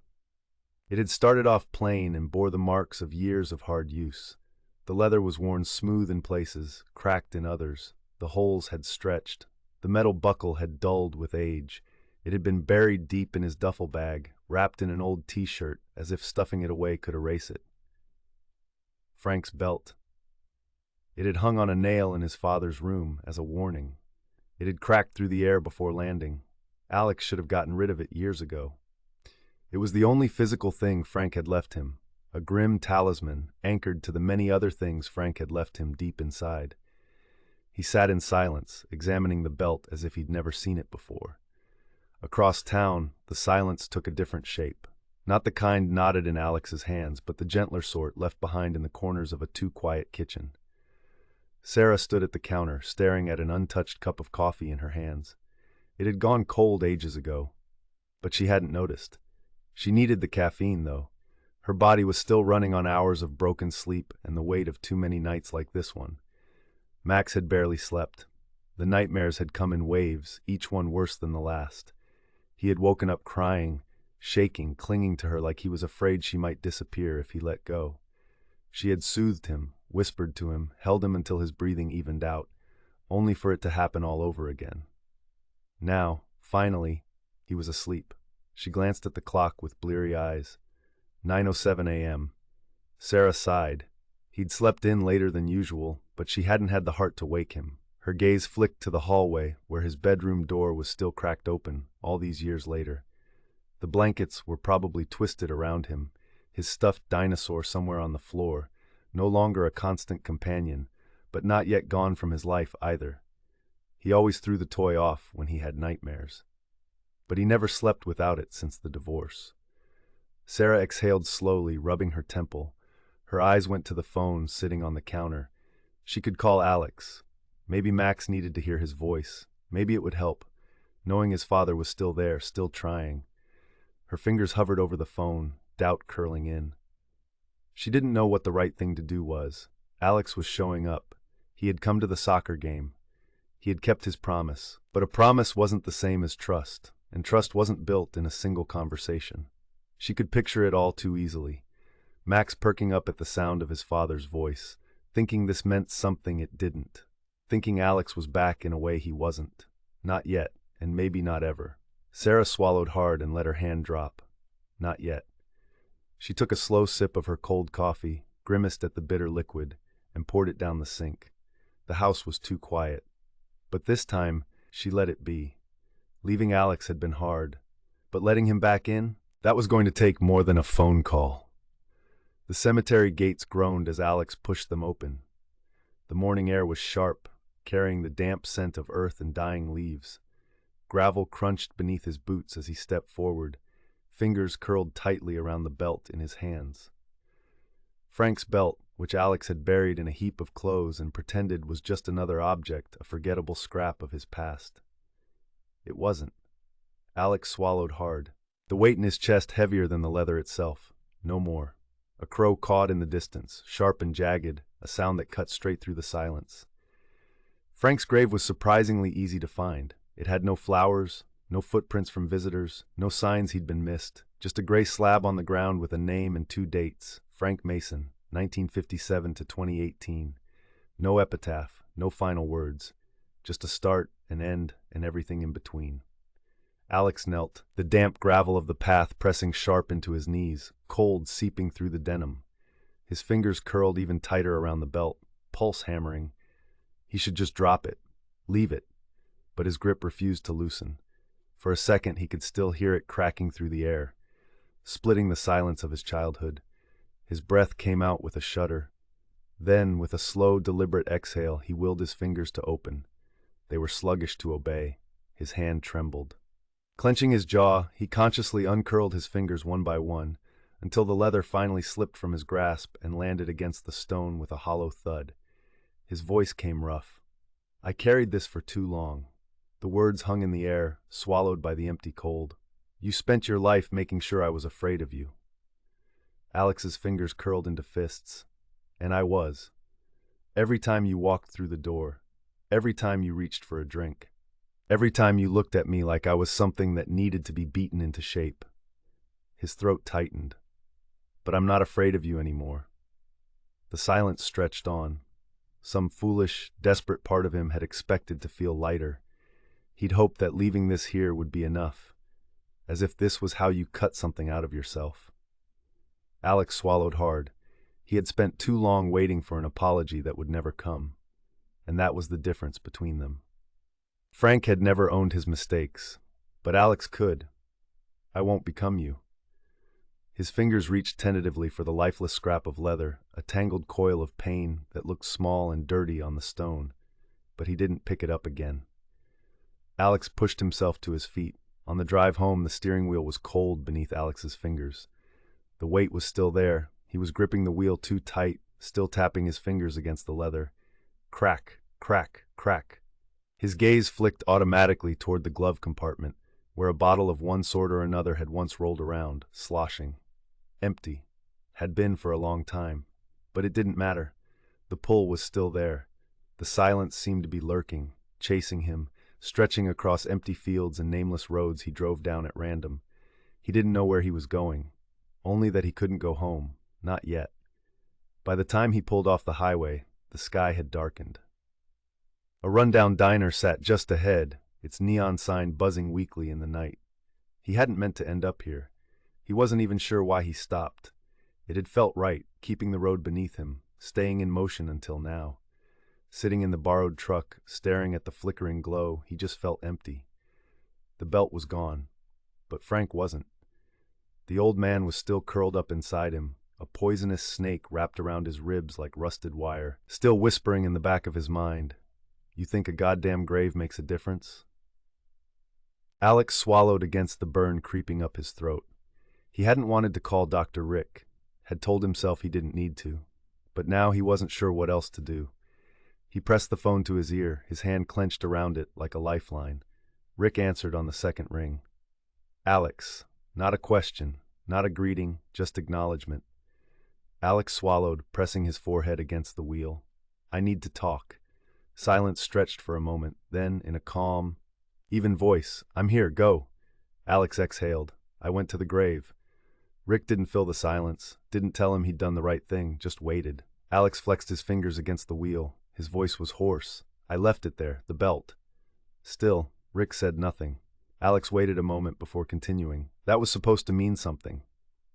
It had started off plain and bore the marks of years of hard use. The leather was worn smooth in places, cracked in others. The holes had stretched. The metal buckle had dulled with age. It had been buried deep in his duffel bag, wrapped in an old t-shirt, as if stuffing it away could erase it. Frank's belt. It had hung on a nail in his father's room as a warning. It had cracked through the air before landing. Alex should have gotten rid of it years ago. It was the only physical thing Frank had left him, a grim talisman anchored to the many other things Frank had left him deep inside. He sat in silence, examining the belt as if he'd never seen it before. Across town, the silence took a different shape. Not the kind knotted in Alex's hands, but the gentler sort left behind in the corners of a too-quiet kitchen. Sarah stood at the counter, staring at an untouched cup of coffee in her hands. It had gone cold ages ago, but she hadn't noticed. She needed the caffeine, though. Her body was still running on hours of broken sleep and the weight of too many nights like this one. Max had barely slept. The nightmares had come in waves, each one worse than the last. He had woken up crying, shaking, clinging to her like he was afraid she might disappear if he let go. She had soothed him, whispered to him, held him until his breathing evened out, only for it to happen all over again. Now, finally, he was asleep. She glanced at the clock with bleary eyes. 9:07 a.m. Sarah sighed. He'd slept in later than usual, but she hadn't had the heart to wake him. Her gaze flicked to the hallway, where his bedroom door was still cracked open, all these years later. The blankets were probably twisted around him, his stuffed dinosaur somewhere on the floor, no longer a constant companion, but not yet gone from his life either. He always threw the toy off when he had nightmares. But he never slept without it since the divorce. Sarah exhaled slowly, rubbing her temple. Her eyes went to the phone sitting on the counter. She could call Alex. Maybe Max needed to hear his voice. Maybe it would help, knowing his father was still there, still trying. Her fingers hovered over the phone, doubt curling in. She didn't know what the right thing to do was. Alex was showing up. He had come to the soccer game. He had kept his promise. But a promise wasn't the same as trust, and trust wasn't built in a single conversation. She could picture it all too easily. Max perking up at the sound of his father's voice, thinking this meant something it didn't. Thinking Alex was back in a way he wasn't. Not yet, and maybe not ever. Sarah swallowed hard and let her hand drop. Not yet. She took a slow sip of her cold coffee, grimaced at the bitter liquid, and poured it down the sink. The house was too quiet. But this time, she let it be. Leaving Alex had been hard, but letting him back in, that was going to take more than a phone call. The cemetery gates groaned as Alex pushed them open. The morning air was sharp, carrying the damp scent of earth and dying leaves. Gravel crunched beneath his boots as he stepped forward, fingers curled tightly around the belt in his hands. Frank's belt, which Alex had buried in a heap of clothes and pretended was just another object, a forgettable scrap of his past. It wasn't. Alex swallowed hard, the weight in his chest heavier than the leather itself. No more. A crow cawed in the distance, sharp and jagged, a sound that cut straight through the silence. Frank's grave was surprisingly easy to find. It had no flowers, no footprints from visitors, no signs he'd been missed, just a gray slab on the ground with a name and 2 dates, Frank Mason, 1957 to 2018. No epitaph, no final words, just a start, an end, and everything in between. Alex knelt, the damp gravel of the path pressing sharp into his knees, cold seeping through the denim. His fingers curled even tighter around the belt, pulse hammering. He should just drop it, leave it, but his grip refused to loosen. For a second he could still hear it cracking through the air, splitting the silence of his childhood. His breath came out with a shudder. Then, with a slow, deliberate exhale, he willed his fingers to open. They were sluggish to obey. His hand trembled. Clenching his jaw, he consciously uncurled his fingers one by one, until the leather finally slipped from his grasp and landed against the stone with a hollow thud. His voice came rough. "I carried this for too long." The words hung in the air, swallowed by the empty cold. You spent your life making sure I was afraid of you. Alex's fingers curled into fists. And I was. Every time you walked through the door. Every time you reached for a drink. Every time you looked at me like I was something that needed to be beaten into shape. His throat tightened. But I'm not afraid of you anymore. The silence stretched on. Some foolish, desperate part of him had expected to feel lighter. He'd hoped that leaving this here would be enough. As if this was how you cut something out of yourself. Alex swallowed hard. He had spent too long waiting for an apology that would never come. And that was the difference between them. Frank had never owned his mistakes, but Alex could. I won't become you. His fingers reached tentatively for the lifeless scrap of leather, a tangled coil of pain that looked small and dirty on the stone, but he didn't pick it up again. Alex pushed himself to his feet. On the drive home, the steering wheel was cold beneath Alex's fingers. The weight was still there. He was gripping the wheel too tight, still tapping his fingers against the leather. Crack, crack, crack. His gaze flicked automatically toward the glove compartment, where a bottle of one sort or another had once rolled around, sloshing. Empty. Had been for a long time. But it didn't matter. The pull was still there. The silence seemed to be lurking, chasing him, stretching across empty fields and nameless roads he drove down at random. He didn't know where he was going, only that he couldn't go home, not yet. By the time he pulled off the highway, the sky had darkened. A rundown diner sat just ahead, its neon sign buzzing weakly in the night. He hadn't meant to end up here. He wasn't even sure why he stopped. It had felt right, keeping the road beneath him, staying in motion until now. Sitting in the borrowed truck, staring at the flickering glow, he just felt empty. The belt was gone, but Frank wasn't. The old man was still curled up inside him, a poisonous snake wrapped around his ribs like rusted wire, still whispering in the back of his mind, "You think a goddamn grave makes a difference?" Alex swallowed against the burn creeping up his throat. He hadn't wanted to call Dr. Rick, had told himself he didn't need to, but now he wasn't sure what else to do. He pressed the phone to his ear, his hand clenched around it like a lifeline. Rick answered on the second ring. Alex. Not a question, not a greeting, just acknowledgement. Alex swallowed, pressing his forehead against the wheel. "I need to talk." Silence stretched for a moment, then, in a calm, even voice, "I'm here, go." Alex exhaled. "I went to the grave." Rick didn't fill the silence, didn't tell him he'd done the right thing, just waited. Alex flexed his fingers against the wheel. His voice was hoarse. "I left it there, the belt." Still, Rick said nothing. Alex waited a moment before continuing. That was supposed to mean something.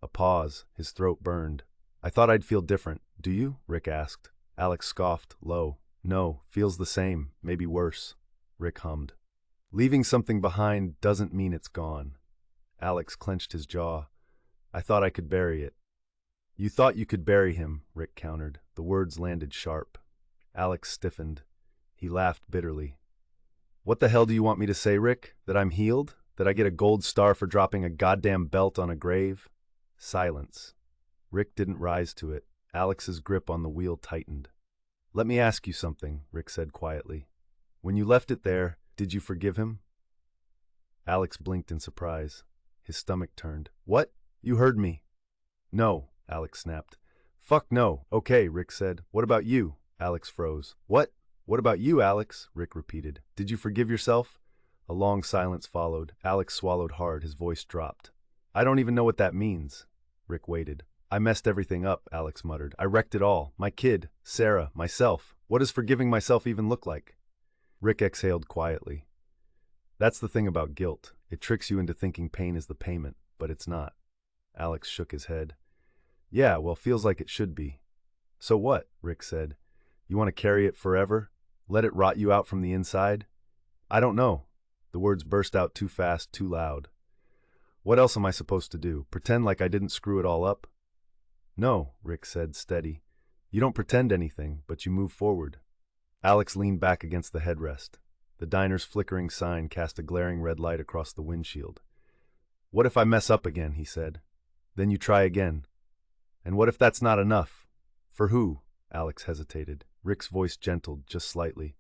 A pause. His throat burned. "I thought I'd feel different. Do you?" Rick asked. Alex scoffed, low. "No, feels the same, maybe worse." Rick hummed. "Leaving something behind doesn't mean it's gone." Alex clenched his jaw. "I thought I could bury it." "You thought you could bury him," Rick countered. The words landed sharp. Alex stiffened. He laughed bitterly. "What the hell do you want me to say, Rick? That I'm healed? That I get a gold star for dropping a goddamn belt on a grave?" Silence. Rick didn't rise to it. Alex's grip on the wheel tightened. "Let me ask you something," Rick said quietly. "When you left it there, did you forgive him?" Alex blinked in surprise. His stomach turned. "What? You heard me." "No," Alex snapped. "Fuck no." "Okay," Rick said. "What about you?" Alex froze. "What? What about you, Alex?" Rick repeated. "Did you forgive yourself?" A long silence followed. Alex swallowed hard. His voice dropped. "I don't even know what that means." Rick waited. "I messed everything up," Alex muttered. "I wrecked it all. My kid, Sarah, myself. What does forgiving myself even look like?" Rick exhaled quietly. "That's the thing about guilt. It tricks you into thinking pain is the payment, but it's not." Alex shook his head. "Yeah, well, feels like it should be." "So what?" Rick said. "You want to carry it forever? Let it rot you out from the inside?" "I don't know." The words burst out too fast, too loud. "What else am I supposed to do? Pretend like I didn't screw it all up?" "No," Rick said, steady. "You don't pretend anything, but you move forward." Alex leaned back against the headrest. The diner's flickering sign cast a glaring red light across the windshield. "What if I mess up again?" he said. "Then you try again." "And what if that's not enough?" "For who?" Alex hesitated. Rick's voice gentled just slightly.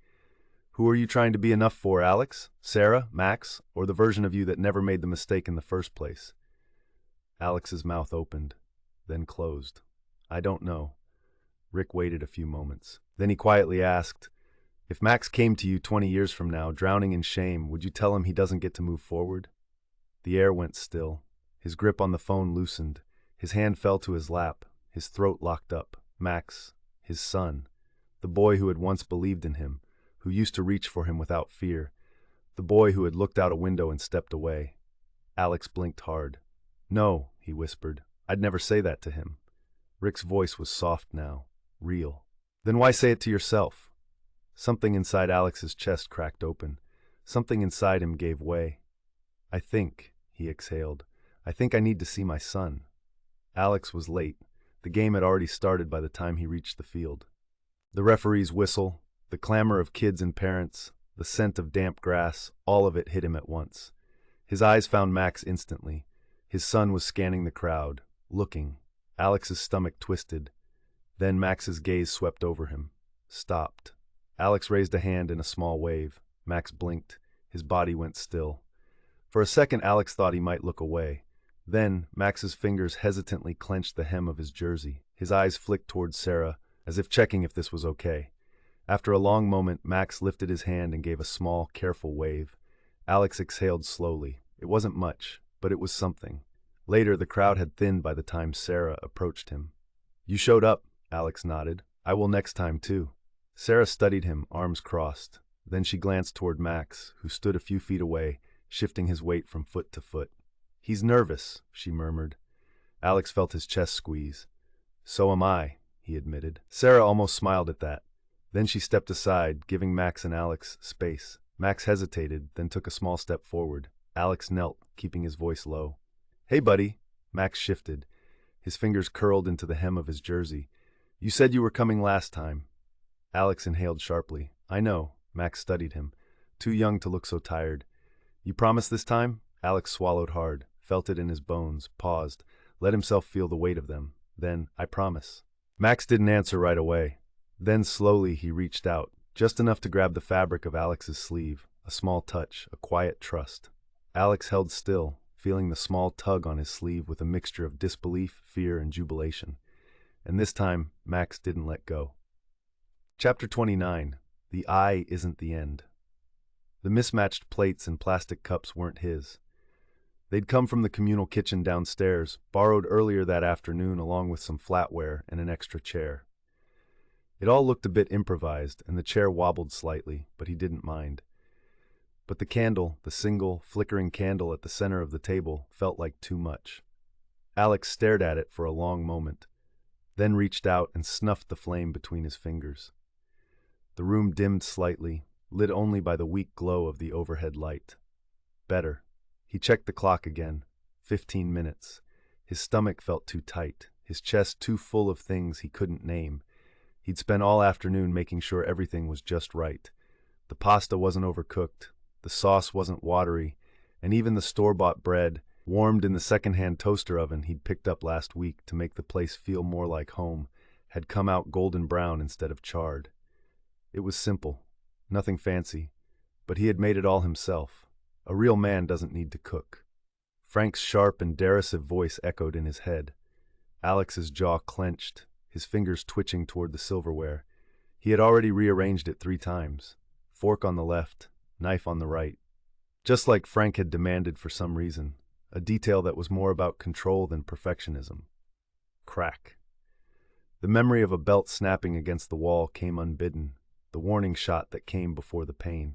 Who are you trying to be enough for, Alex? Sarah? Max? Or the version of you that never made the mistake in the first place? Alex's mouth opened, then closed. I don't know. Rick waited a few moments. Then he quietly asked, if Max came to you 20 years from now, drowning in shame, would you tell him he doesn't get to move forward? The air went still. His grip on the phone loosened. His hand fell to his lap, his throat locked up. Max, his son, the boy who had once believed in him, who used to reach for him without fear, the boy who had looked out a window and stepped away. Alex blinked hard. No, he whispered. I'd never say that to him. Rick's voice was soft now, real. Then why say it to yourself? Something inside Alex's chest cracked open. Something inside him gave way. I think, he exhaled, I think I need to see my son. Alex was late. The game had already started by the time he reached the field. The referee's whistle, the clamor of kids and parents, the scent of damp grass, all of it hit him at once. His eyes found Max instantly. His son was scanning the crowd, looking. Alex's stomach twisted. Then Max's gaze swept over him. Stopped. Alex raised a hand in a small wave. Max blinked. His body went still. For a second, Alex thought he might look away. Then, Max's fingers hesitantly clenched the hem of his jersey. His eyes flicked towards Sarah, as if checking if this was okay. After a long moment, Max lifted his hand and gave a small, careful wave. Alex exhaled slowly. It wasn't much, but it was something. Later, the crowd had thinned by the time Sarah approached him. You showed up, Alex nodded. I will next time, too. Sarah studied him, arms crossed. Then she glanced toward Max, who stood a few feet away, shifting his weight from foot to foot. He's nervous, she murmured. Alex felt his chest squeeze. So am I, he admitted. Sarah almost smiled at that. Then she stepped aside, giving Max and Alex space. Max hesitated, then took a small step forward. Alex knelt, keeping his voice low. Hey, buddy. Max shifted. His fingers curled into the hem of his jersey. You said you were coming last time. Alex inhaled sharply. I know. Max studied him. Too young to look so tired. You promise this time? Alex swallowed hard, felt it in his bones, paused, let himself feel the weight of them. Then, I promise. Max didn't answer right away. Then slowly he reached out, just enough to grab the fabric of Alex's sleeve, a small touch, a quiet trust. Alex held still, feeling the small tug on his sleeve with a mixture of disbelief, fear, and jubilation. And this time, Max didn't let go. Chapter 29. The Eye Isn't the End. The mismatched plates and plastic cups weren't his. They'd come from the communal kitchen downstairs, borrowed earlier that afternoon along with some flatware and an extra chair. It all looked a bit improvised, and the chair wobbled slightly, but he didn't mind. But the candle, the single, flickering candle at the center of the table, felt like too much. Alex stared at it for a long moment, then reached out and snuffed the flame between his fingers. The room dimmed slightly, lit only by the weak glow of the overhead light. Better. He checked the clock again. 15 minutes. His stomach felt too tight, his chest too full of things he couldn't name. He'd spent all afternoon making sure everything was just right. The pasta wasn't overcooked, the sauce wasn't watery, and even the store-bought bread, warmed in the second-hand toaster oven he'd picked up last week to make the place feel more like home, had come out golden brown instead of charred. It was simple, nothing fancy, but he had made it all himself. A real man doesn't need to cook. Frank's sharp and derisive voice echoed in his head. Alex's jaw clenched, his fingers twitching toward the silverware. He had already rearranged it 3 times. Fork on the left, knife on the right. Just like Frank had demanded for some reason, a detail that was more about control than perfectionism. Crack. The memory of a belt snapping against the wall came unbidden, the warning shot that came before the pain.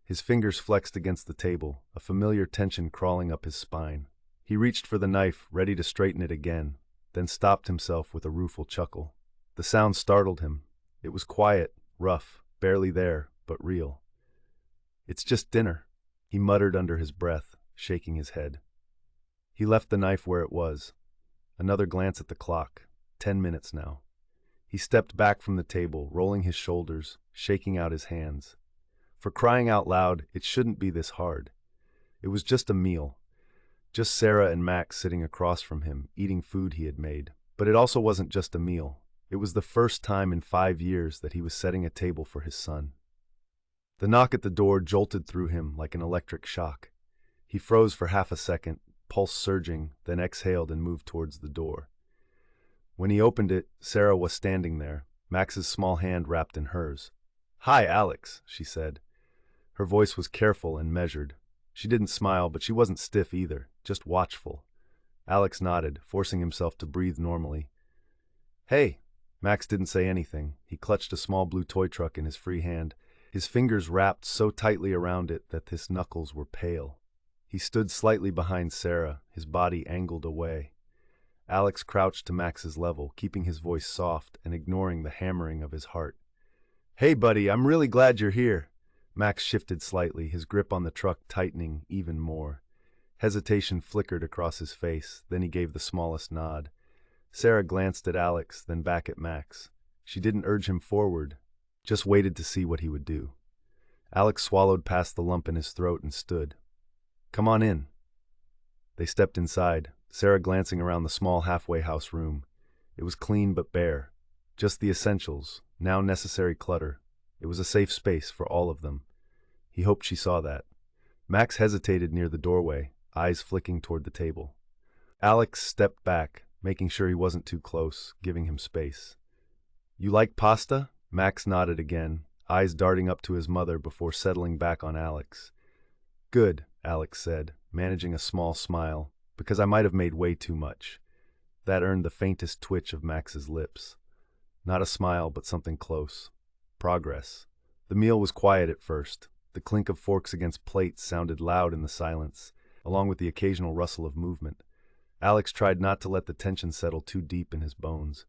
His fingers flexed against the table, a familiar tension crawling up his spine. He reached for the knife, ready to straighten it again, then stopped himself with a rueful chuckle. The sound startled him. It was quiet, rough, barely there, but real. It's just dinner, he muttered under his breath, shaking his head. He left the knife where it was. Another glance at the clock. 10 minutes now. He stepped back from the table, rolling his shoulders, shaking out his hands. For crying out loud, it shouldn't be this hard. It was just a meal. Just Sarah and Max sitting across from him, eating food he had made. But it also wasn't just a meal. It was the first time in 5 years that he was setting a table for his son. The knock at the door jolted through him like an electric shock. He froze for half a second, pulse surging, then exhaled and moved towards the door. When he opened it, Sarah was standing there, Max's small hand wrapped in hers. "Hi, Alex," she said. Her voice was careful and measured. She didn't smile, but she wasn't stiff either, just watchful. Alex nodded, forcing himself to breathe normally. "Hey." Max didn't say anything. He clutched a small blue toy truck in his free hand, his fingers wrapped so tightly around it that his knuckles were pale. He stood slightly behind Sarah, his body angled away. Alex crouched to Max's level, keeping his voice soft and ignoring the hammering of his heart. "Hey, buddy, I'm really glad you're here." Max shifted slightly, his grip on the truck tightening even more. Hesitation flickered across his face, then he gave the smallest nod. Sarah glanced at Alex, then back at Max. She didn't urge him forward, just waited to see what he would do. Alex swallowed past the lump in his throat and stood. "Come on in." They stepped inside, Sarah glancing around the small halfway house room. It was clean but bare. Just the essentials, now necessary clutter. It was a safe space for all of them. He hoped she saw that. Max hesitated near the doorway, eyes flicking toward the table. Alex stepped back, making sure he wasn't too close, giving him space. "You like pasta?" Max nodded again, eyes darting up to his mother before settling back on Alex. "Good," Alex said, managing a small smile, because I might have made way too much. That earned the faintest twitch of Max's lips. Not a smile, but something close. Progress. The meal was quiet at first. The clink of forks against plates sounded loud in the silence, along with the occasional rustle of movement. Alex tried not to let the tension settle too deep in his bones.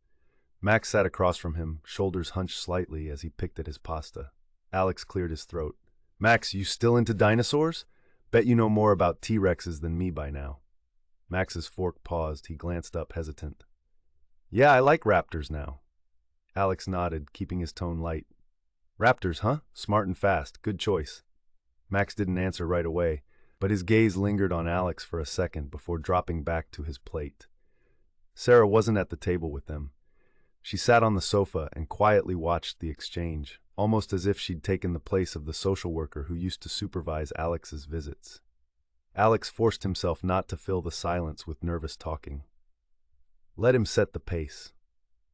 Max sat across from him, shoulders hunched slightly as he picked at his pasta. Alex cleared his throat. "Max, you still into dinosaurs? Bet you know more about T-Rexes than me by now." Max's fork paused. He glanced up, hesitant. "Yeah, I like raptors now." Alex nodded, keeping his tone light. "Raptors, huh? Smart and fast. Good choice." Max didn't answer right away, but his gaze lingered on Alex for a second before dropping back to his plate. Sarah wasn't at the table with them. She sat on the sofa and quietly watched the exchange, almost as if she'd taken the place of the social worker who used to supervise Alex's visits. Alex forced himself not to fill the silence with nervous talking. Let him set the pace.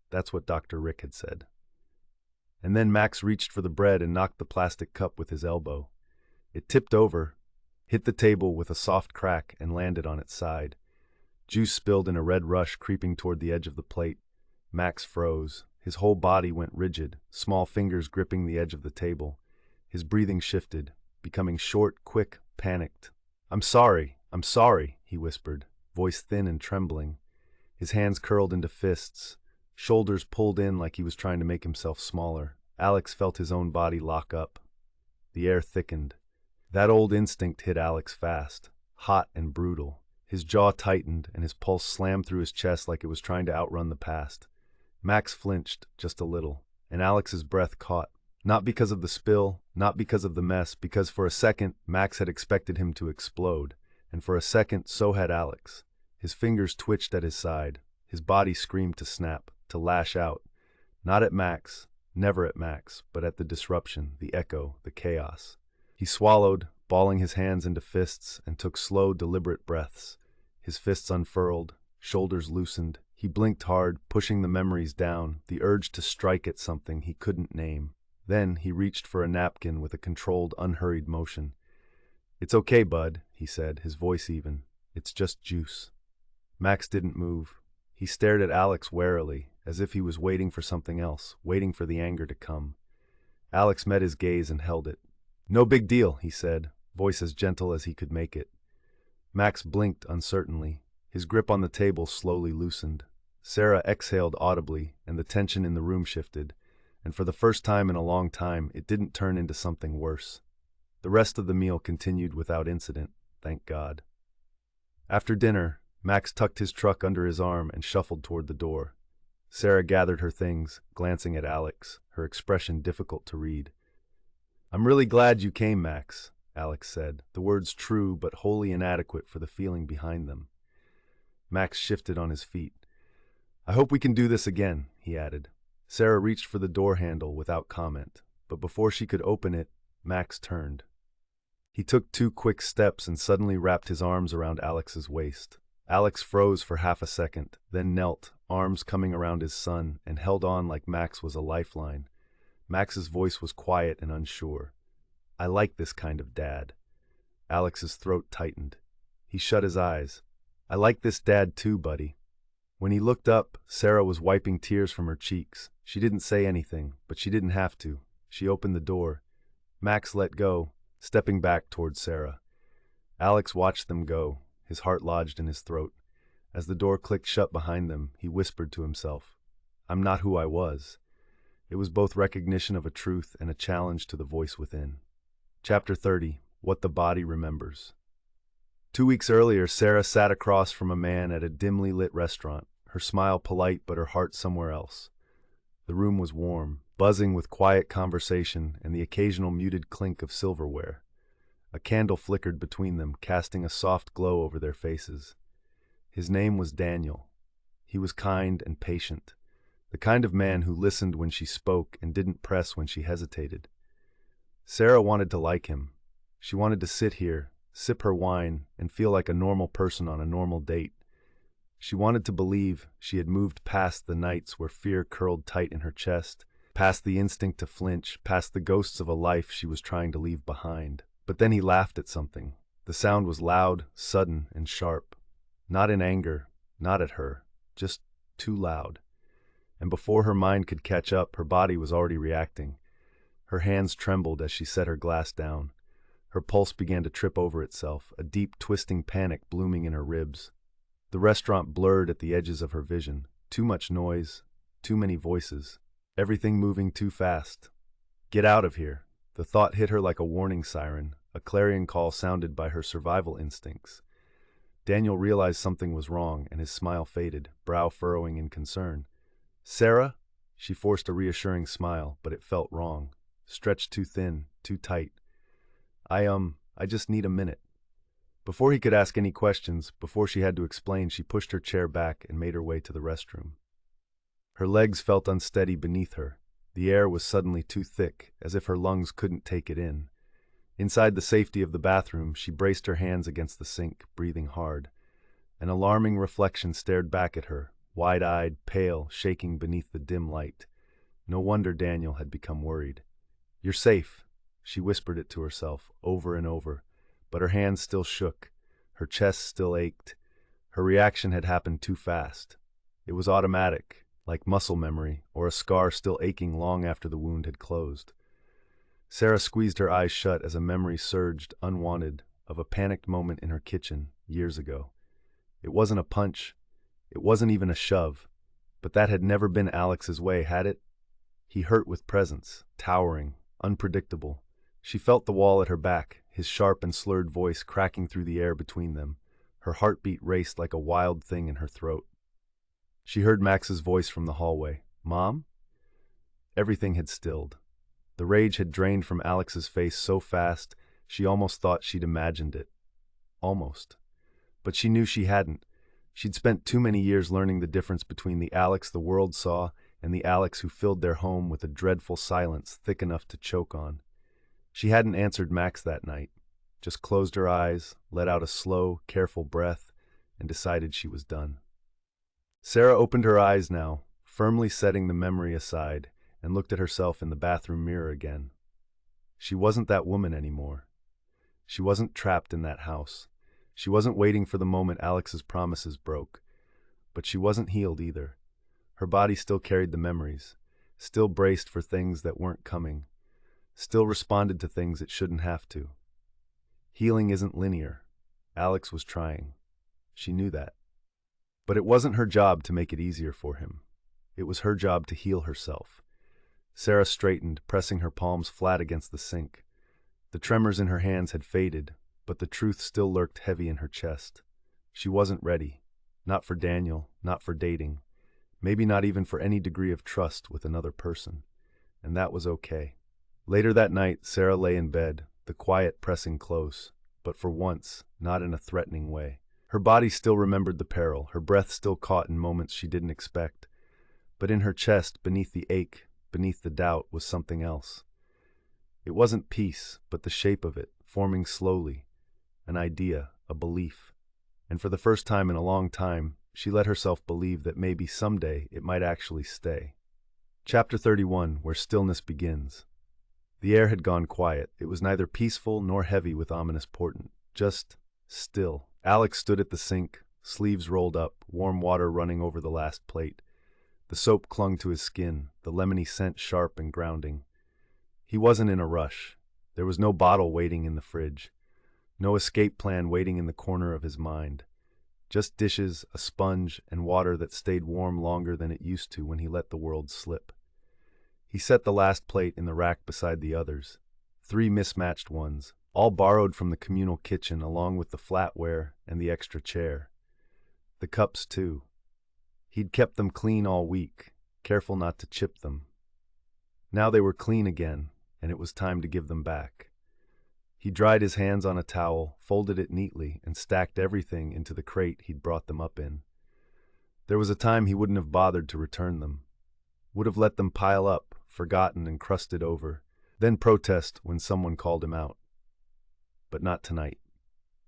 That's what Dr. Rick had said. And then Max reached for the bread and knocked the plastic cup with his elbow. It tipped over, hit the table with a soft crack, and landed on its side. Juice spilled in a red rush, creeping toward the edge of the plate. Max froze. His whole body went rigid, small fingers gripping the edge of the table. His breathing shifted, becoming short, quick, panicked. I'm sorry," he whispered, voice thin and trembling. His hands curled into fists, shoulders pulled in like he was trying to make himself smaller. Alex felt his own body lock up. The air thickened. That old instinct hit Alex fast, hot and brutal. His jaw tightened and his pulse slammed through his chest like it was trying to outrun the past. Max flinched just a little, and Alex's breath caught. Not because of the spill, not because of the mess, because for a second Max had expected him to explode, and for a second so had Alex. His fingers twitched at his side. His body screamed to snap, to lash out. Not at Max, never at Max, but at the disruption, the echo, the chaos. He swallowed, balling his hands into fists, and took slow, deliberate breaths. His fists unfurled, shoulders loosened. He blinked hard, pushing the memories down, the urge to strike at something he couldn't name. Then he reached for a napkin with a controlled, unhurried motion. "It's okay, bud," he said, his voice even. "It's just juice." Max didn't move. He stared at Alex warily, as if he was waiting for something else, waiting for the anger to come. Alex met his gaze and held it. "No big deal," he said, voice as gentle as he could make it. Max blinked uncertainly. His grip on the table slowly loosened. Sarah exhaled audibly, and the tension in the room shifted. And for the first time in a long time, it didn't turn into something worse. The rest of the meal continued without incident, thank God. After dinner, Max tucked his truck under his arm and shuffled toward the door. Sarah gathered her things, glancing at Alex, her expression difficult to read. "I'm really glad you came, Max," Alex said, the words true but wholly inadequate for the feeling behind them. Max shifted on his feet. "I hope we can do this again," he added. Sarah reached for the door handle without comment, but before she could open it, Max turned. He took 2 quick steps and suddenly wrapped his arms around Alex's waist. Alex froze for half a second, then knelt, arms coming around his son, and held on like Max was a lifeline. Max's voice was quiet and unsure. "I like this kind of dad." Alex's throat tightened. He shut his eyes. "I like this dad too, buddy." When he looked up, Sarah was wiping tears from her cheeks. She didn't say anything, but she didn't have to. She opened the door. Max let go, stepping back towards Sarah. Alex watched them go, his heart lodged in his throat. As the door clicked shut behind them, he whispered to himself, "I'm not who I was." It was both recognition of a truth and a challenge to the voice within. Chapter 30. What the Body Remembers. 2 weeks earlier, Sarah sat across from a man at a dimly lit restaurant, her smile polite but her heart somewhere else. The room was warm, buzzing with quiet conversation and the occasional muted clink of silverware. A candle flickered between them, casting a soft glow over their faces. His name was Daniel. He was kind and patient, the kind of man who listened when she spoke and didn't press when she hesitated. Sarah wanted to like him. She wanted to sit here, sip her wine, and feel like a normal person on a normal date. She wanted to believe she had moved past the nights where fear curled tight in her chest, past the instinct to flinch, past the ghosts of a life she was trying to leave behind. But then he laughed at something. The sound was loud, sudden, and sharp. Not in anger, not at her, just too loud. And before her mind could catch up, her body was already reacting. Her hands trembled as she set her glass down. Her pulse began to trip over itself, a deep, twisting panic blooming in her ribs. The restaurant blurred at the edges of her vision. Too much noise, too many voices, everything moving too fast. Get out of here. The thought hit her like a warning siren, a clarion call sounded by her survival instincts. Daniel realized something was wrong, and his smile faded, brow furrowing in concern. "Sarah?" She forced a reassuring smile, but it felt wrong, stretched too thin, too tight. I just need a minute." Before he could ask any questions, before she had to explain, she pushed her chair back and made her way to the restroom. Her legs felt unsteady beneath her. The air was suddenly too thick, as if her lungs couldn't take it in. Inside the safety of the bathroom, she braced her hands against the sink, breathing hard. An alarming reflection stared back at her, wide-eyed, pale, shaking beneath the dim light. No wonder Daniel had become worried. "You're safe." She whispered it to herself, over and over, but her hands still shook, her chest still ached. Her reaction had happened too fast. It was automatic, like muscle memory, or a scar still aching long after the wound had closed. Sarah squeezed her eyes shut as a memory surged, unwanted, of a panicked moment in her kitchen, years ago. It wasn't a punch, it wasn't even a shove, but that had never been Alex's way, had it? He hurt with presence, towering, unpredictable. She felt the wall at her back, his sharp and slurred voice cracking through the air between them. Her heartbeat raced like a wild thing in her throat. She heard Max's voice from the hallway. "Mom?" Everything had stilled. The rage had drained from Alex's face so fast, she almost thought she'd imagined it. Almost. But she knew she hadn't. She'd spent too many years learning the difference between the Alex the world saw and the Alex who filled their home with a dreadful silence thick enough to choke on. She hadn't answered Max that night, just closed her eyes, let out a slow, careful breath, and decided she was done. Sarah opened her eyes now, firmly setting the memory aside, and looked at herself in the bathroom mirror again. She wasn't that woman anymore. She wasn't trapped in that house. She wasn't waiting for the moment Alex's promises broke. But she wasn't healed either. Her body still carried the memories, still braced for things that weren't coming, still responded to things it shouldn't have to. Healing isn't linear. Alex was trying. She knew that. But it wasn't her job to make it easier for him. It was her job to heal herself. Sarah straightened, pressing her palms flat against the sink. The tremors in her hands had faded, but the truth still lurked heavy in her chest. She wasn't ready. Not for Daniel, not for dating. Maybe not even for any degree of trust with another person. And that was okay. Later that night, Sarah lay in bed, the quiet pressing close, but for once, not in a threatening way. Her body still remembered the peril, her breath still caught in moments she didn't expect. But in her chest, beneath the ache, beneath the doubt, was something else. It wasn't peace, but the shape of it, forming slowly. An idea, a belief. And for the first time in a long time, she let herself believe that maybe someday it might actually stay. Chapter 31, where stillness begins. The air had gone quiet. It was neither peaceful nor heavy with ominous portent. Just still. Alex stood at the sink, sleeves rolled up, warm water running over the last plate. The soap clung to his skin, the lemony scent sharp and grounding. He wasn't in a rush. There was no bottle waiting in the fridge. No escape plan waiting in the corner of his mind. Just dishes, a sponge, and water that stayed warm longer than it used to when he let the world slip. He set the last plate in the rack beside the others. 3 mismatched ones, all borrowed from the communal kitchen along with the flatware and the extra chair. The cups, too. He'd kept them clean all week, careful not to chip them. Now they were clean again, and it was time to give them back. He dried his hands on a towel, folded it neatly, and stacked everything into the crate he'd brought them up in. There was a time he wouldn't have bothered to return them. Would have let them pile up, forgotten and crusted over, then protest when someone called him out. But not tonight.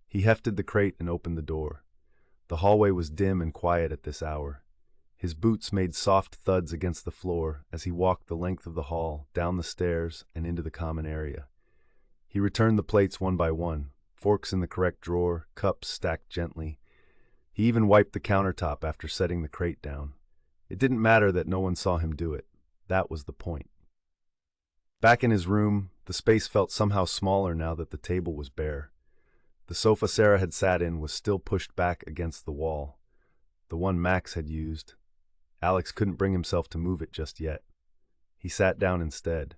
He hefted the crate and opened the door. The hallway was dim and quiet at this hour. His boots made soft thuds against the floor as he walked the length of the hall, down the stairs, and into the common area. He returned the plates one by one, forks in the correct drawer, cups stacked gently. He even wiped the countertop after setting the crate down. It didn't matter that no one saw him do it. That was the point. Back in his room, the space felt somehow smaller now that the table was bare. The sofa Sarah had sat in was still pushed back against the wall. The one Max had used. Alex couldn't bring himself to move it just yet. He sat down instead,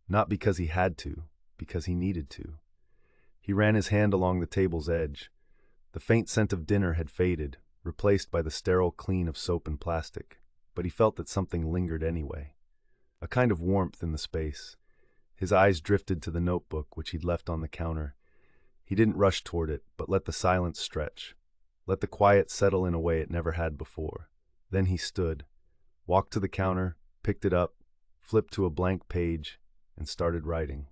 not because he had to, because he needed to. He ran his hand along the table's edge. The faint scent of dinner had faded, replaced by the sterile clean of soap and plastic, but he felt that something lingered anyway. A kind of warmth in the space. His eyes drifted to the notebook which he'd left on the counter. He didn't rush toward it, but let the silence stretch. Let the quiet settle in a way it never had before. Then he stood, walked to the counter, picked it up, flipped to a blank page, and started writing.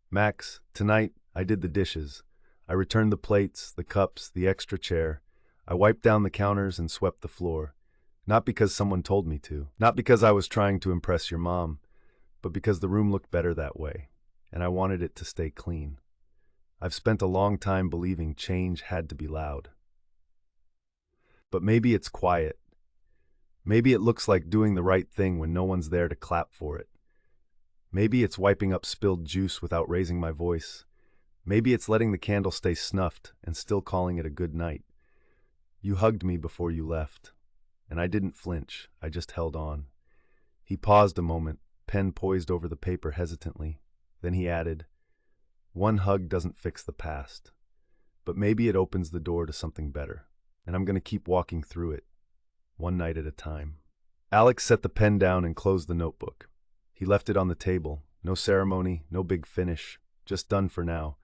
Max, tonight I did the dishes. I returned the plates, the cups, the extra chair. I wiped down the counters and swept the floor. Not because someone told me to. Not because I was trying to impress your mom. But because the room looked better that way, and I wanted it to stay clean. I've spent a long time believing change had to be loud. But maybe it's quiet. Maybe it looks like doing the right thing when no one's there to clap for it. Maybe it's wiping up spilled juice without raising my voice. Maybe it's letting the candle stay snuffed and still calling it a good night. You hugged me before you left, and I didn't flinch, I just held on. He paused a moment, pen poised over the paper hesitantly. Then he added, "One hug doesn't fix the past, but maybe it opens the door to something better, and I'm going to keep walking through it, one night at a time." Alex set the pen down and closed the notebook. He left it on the table, no ceremony, no big finish, just done for now.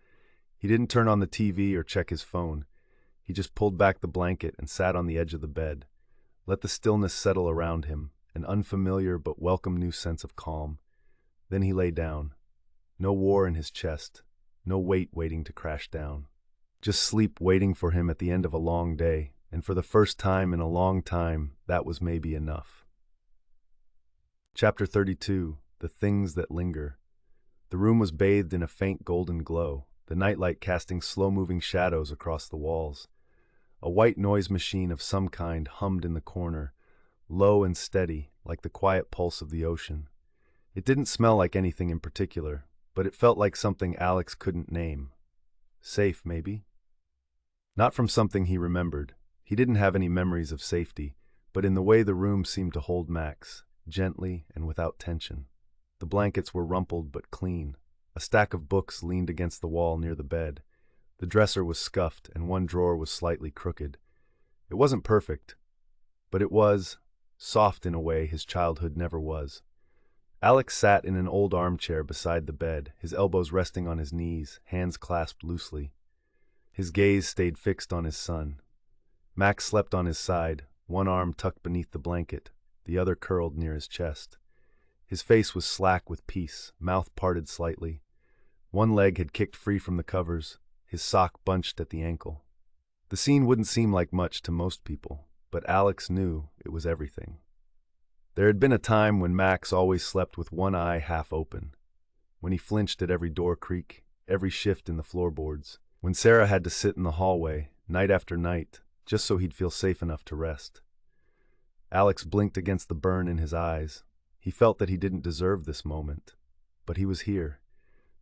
He didn't turn on the TV or check his phone. He just pulled back the blanket and sat on the edge of the bed. Let the stillness settle around him, an unfamiliar but welcome new sense of calm. Then he lay down. No war in his chest, no weight waiting to crash down. Just sleep waiting for him at the end of a long day, and for the first time in a long time, that was maybe enough. Chapter 32, The Things That Linger. The room was bathed in a faint golden glow, the nightlight casting slow-moving shadows across the walls. A white noise machine of some kind hummed in the corner, low and steady, like the quiet pulse of the ocean. It didn't smell like anything in particular, but it felt like something Alex couldn't name. Safe, maybe? Not from something he remembered. He didn't have any memories of safety, but in the way the room seemed to hold Max, gently and without tension. The blankets were rumpled but clean. A stack of books leaned against the wall near the bed. The dresser was scuffed and one drawer was slightly crooked. It wasn't perfect, but it was soft in a way his childhood never was. Alex sat in an old armchair beside the bed, his elbows resting on his knees, hands clasped loosely. His gaze stayed fixed on his son. Max slept on his side, one arm tucked beneath the blanket, the other curled near his chest. His face was slack with peace, mouth parted slightly. One leg had kicked free from the covers, his sock bunched at the ankle. The scene wouldn't seem like much to most people, but Alex knew it was everything. There had been a time when Max always slept with one eye half open, when he flinched at every door creak, every shift in the floorboards, when Sarah had to sit in the hallway, night after night, just so he'd feel safe enough to rest. Alex blinked against the burn in his eyes. He felt that he didn't deserve this moment, but he was here,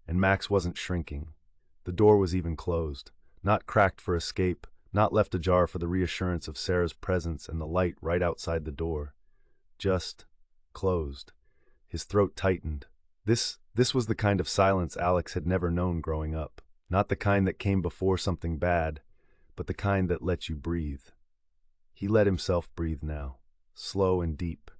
and Max wasn't shrinking. The door was even closed, not cracked for escape, not left ajar for the reassurance of Sarah's presence and the light right outside the door. Just closed. His throat tightened. This was the kind of silence Alex had never known growing up. Not the kind that came before something bad, but the kind that lets you breathe. He let himself breathe now, slow and deep.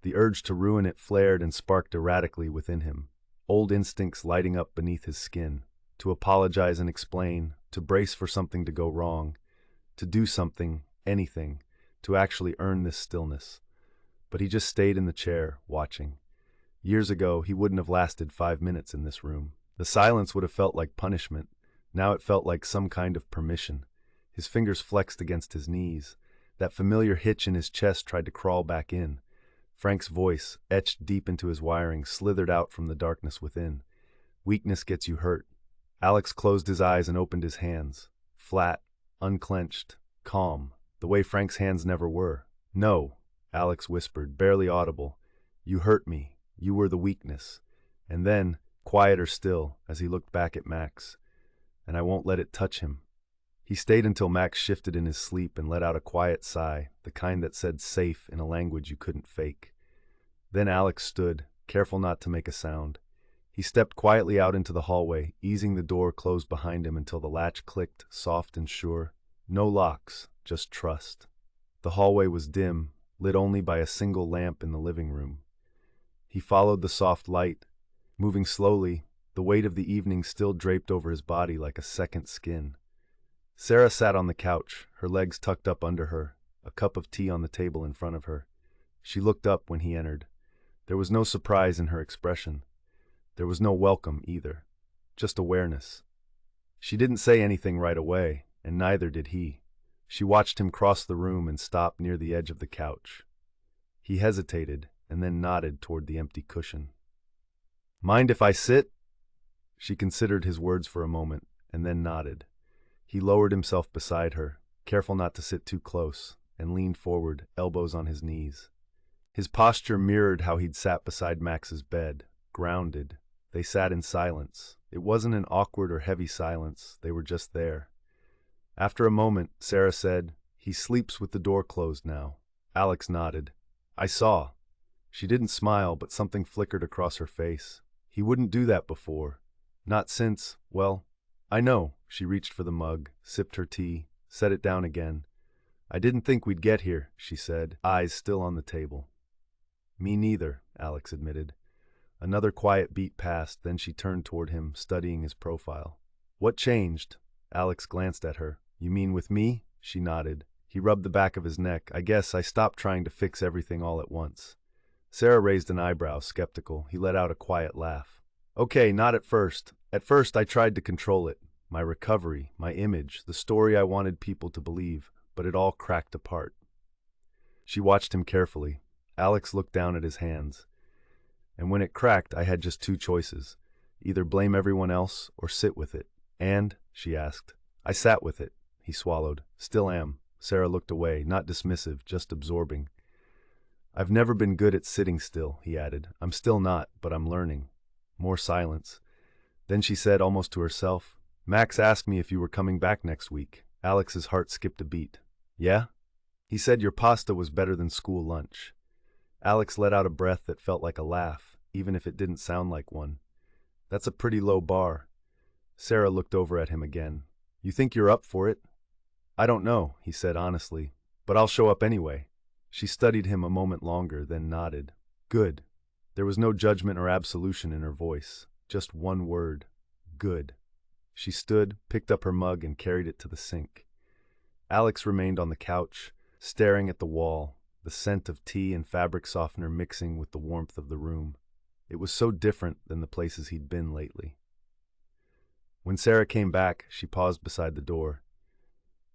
The urge to ruin it flared and sparked erratically within him, old instincts lighting up beneath his skin, to apologize and explain, to brace for something to go wrong, to do something, anything, to actually earn this stillness. But he just stayed in the chair, watching. Years ago, he wouldn't have lasted 5 minutes in this room. The silence would have felt like punishment. Now it felt like some kind of permission. His fingers flexed against his knees. That familiar hitch in his chest tried to crawl back in. Frank's voice, etched deep into his wiring, slithered out from the darkness within. Weakness gets you hurt. Alex closed his eyes and opened his hands. Flat, unclenched, calm, the way Frank's hands never were. "No," Alex whispered, barely audible. "You hurt me. You were the weakness." And then, quieter still, as he looked back at Max, "And I won't let it touch him." He stayed until Max shifted in his sleep and let out a quiet sigh, the kind that said safe in a language you couldn't fake. Then Alex stood, careful not to make a sound. He stepped quietly out into the hallway, easing the door closed behind him until the latch clicked, soft and sure. No locks, just trust. The hallway was dim, lit only by a single lamp in the living room. He followed the soft light, moving slowly, the weight of the evening still draped over his body like a second skin. Sarah sat on the couch, her legs tucked up under her, a cup of tea on the table in front of her. She looked up when he entered. There was no surprise in her expression. There was no welcome either, just awareness. She didn't say anything right away, and neither did he. She watched him cross the room and stop near the edge of the couch. He hesitated and then nodded toward the empty cushion. "Mind if I sit?" She considered his words for a moment and then nodded. He lowered himself beside her, careful not to sit too close, and leaned forward, elbows on his knees. His posture mirrored how he'd sat beside Max's bed, grounded. They sat in silence. It wasn't an awkward or heavy silence, they were just there. After a moment, Sarah said, "He sleeps with the door closed now." Alex nodded. "I saw." She didn't smile, but something flickered across her face. He wouldn't do that before. Not since, well, I know. She reached for the mug, sipped her tea, set it down again. "I didn't think we'd get here," she said, eyes still on the table. "Me neither," Alex admitted. Another quiet beat passed, then she turned toward him, studying his profile. "What changed?" Alex glanced at her. "You mean with me?" She nodded. He rubbed the back of his neck. "I guess I stopped trying to fix everything all at once." Sarah raised an eyebrow, skeptical. He let out a quiet laugh. "Okay, not at first. At first I tried to control it. My recovery, my image, the story I wanted people to believe, but it all cracked apart." She watched him carefully. Alex looked down at his hands. "And when it cracked, I had just two choices. Either blame everyone else or sit with it." "And?" she asked. "I sat with it." He swallowed. "Still am." Sarah looked away, not dismissive, just absorbing. "I've never been good at sitting still," he added. "I'm still not, but I'm learning." More silence. Then she said, almost to herself, "Max asked me if you were coming back next week." Alex's heart skipped a beat. "Yeah?" "He said your pasta was better than school lunch." Alex let out a breath that felt like a laugh, even if it didn't sound like one. "That's a pretty low bar." Sarah looked over at him again. "You think you're up for it?" "I don't know," he said honestly, "but I'll show up anyway." She studied him a moment longer, then nodded. "Good." There was no judgment or absolution in her voice, just one word. "Good." She stood, picked up her mug, and carried it to the sink. Alex remained on the couch, staring at the wall, the scent of tea and fabric softener mixing with the warmth of the room. It was so different than the places he'd been lately. When Sarah came back, she paused beside the door.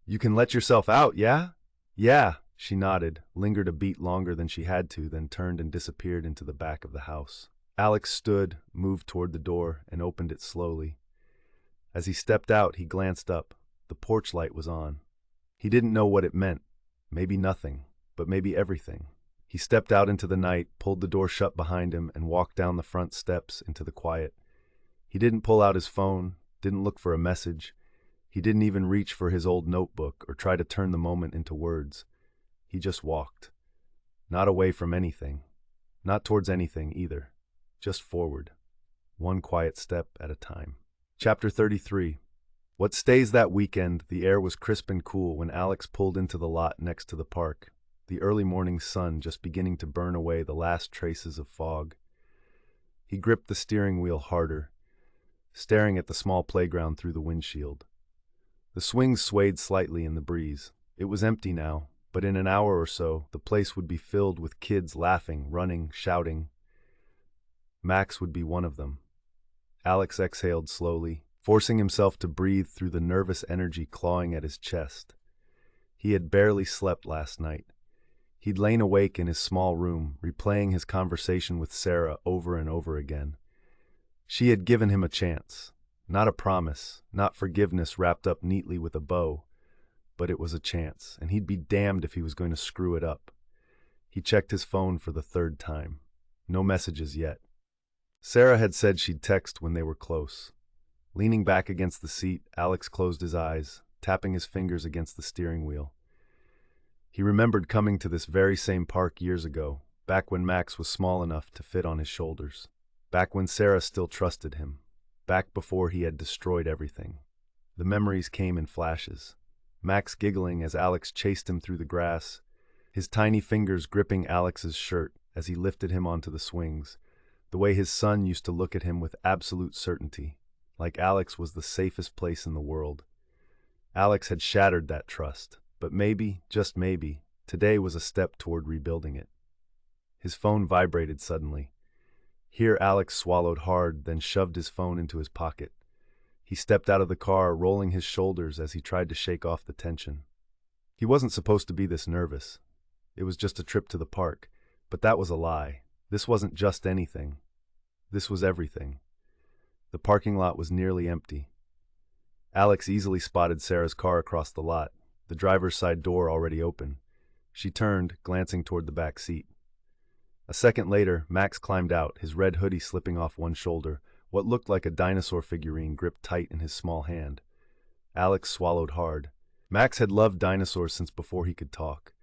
"You can let yourself out, yeah?" "Yeah," she nodded, lingered a beat longer than she had to, then turned and disappeared into the back of the house. Alex stood, moved toward the door, and opened it slowly. As he stepped out, he glanced up. The porch light was on. He didn't know what it meant. Maybe nothing, but maybe everything. He stepped out into the night, pulled the door shut behind him, and walked down the front steps into the quiet. He didn't pull out his phone, didn't look for a message. He didn't even reach for his old notebook or try to turn the moment into words. He just walked. Not away from anything. Not towards anything either. Just forward. One quiet step at a time. Chapter 33. What stays that weekend, the air was crisp and cool when Alex pulled into the lot next to the park, the early morning sun just beginning to burn away the last traces of fog. He gripped the steering wheel harder, staring at the small playground through the windshield. The swings swayed slightly in the breeze. It was empty now, but in an hour or so, the place would be filled with kids laughing, running, shouting. Max would be one of them. Alex exhaled slowly, forcing himself to breathe through the nervous energy clawing at his chest. He had barely slept last night. He'd lain awake in his small room, replaying his conversation with Sarah over and over again. She had given him a chance. Not a promise, not forgiveness wrapped up neatly with a bow, but it was a chance, and he'd be damned if he was going to screw it up. He checked his phone for the third time. No messages yet. Sarah had said she'd text when they were close. Leaning back against the seat, Alex closed his eyes, tapping his fingers against the steering wheel. He remembered coming to this very same park years ago, back when Max was small enough to fit on his shoulders. Back when Sarah still trusted him. Back before he had destroyed everything. The memories came in flashes. Max giggling as Alex chased him through the grass, his tiny fingers gripping Alex's shirt as he lifted him onto the swings, the way his son used to look at him with absolute certainty, like Alex was the safest place in the world. Alex had shattered that trust, but maybe, just maybe, today was a step toward rebuilding it. His phone vibrated suddenly. Here Alex swallowed hard, then shoved his phone into his pocket. He stepped out of the car, rolling his shoulders as he tried to shake off the tension. He wasn't supposed to be this nervous. It was just a trip to the park, but that was a lie. This wasn't just anything. This was everything. The parking lot was nearly empty. Alex easily spotted Sarah's car across the lot, the driver's side door already open. She turned, glancing toward the back seat. A second later, Max climbed out, his red hoodie slipping off one shoulder, what looked like a dinosaur figurine gripped tight in his small hand. Alex swallowed hard. Max had loved dinosaurs since before he could talk.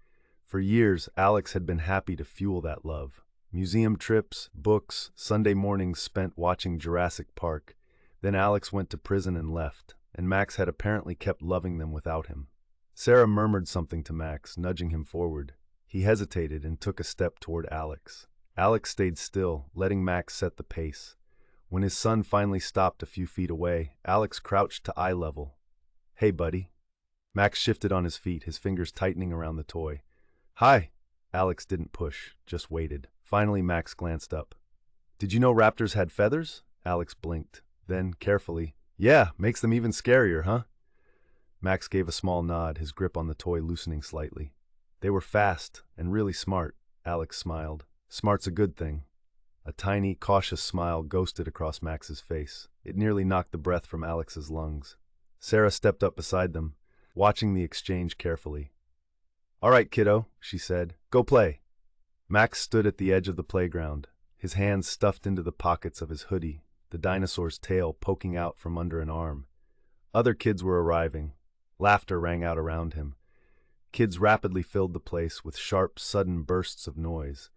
For years, Alex had been happy to fuel that love. Museum trips, books, Sunday mornings spent watching Jurassic Park. Then Alex went to prison and left, and Max had apparently kept loving them without him. Sarah murmured something to Max, nudging him forward. He hesitated and took a step toward Alex. Alex stayed still, letting Max set the pace. When his son finally stopped a few feet away, Alex crouched to eye level. "Hey, buddy." Max shifted on his feet, his fingers tightening around the toy. "Hi." Alex didn't push, just waited. Finally, Max glanced up. "Did you know raptors had feathers?" Alex blinked. Then, carefully, "Yeah, makes them even scarier, huh?" Max gave a small nod, his grip on the toy loosening slightly. "They were fast and really smart," Alex smiled. "Smart's a good thing." A tiny, cautious smile ghosted across Max's face. It nearly knocked the breath from Alex's lungs. Sarah stepped up beside them, watching the exchange carefully. "All right, kiddo," she said. "Go play." Max stood at the edge of the playground, his hands stuffed into the pockets of his hoodie, the dinosaur's tail poking out from under an arm. Other kids were arriving. Laughter rang out around him. Kids rapidly filled the place with sharp, sudden bursts of noise.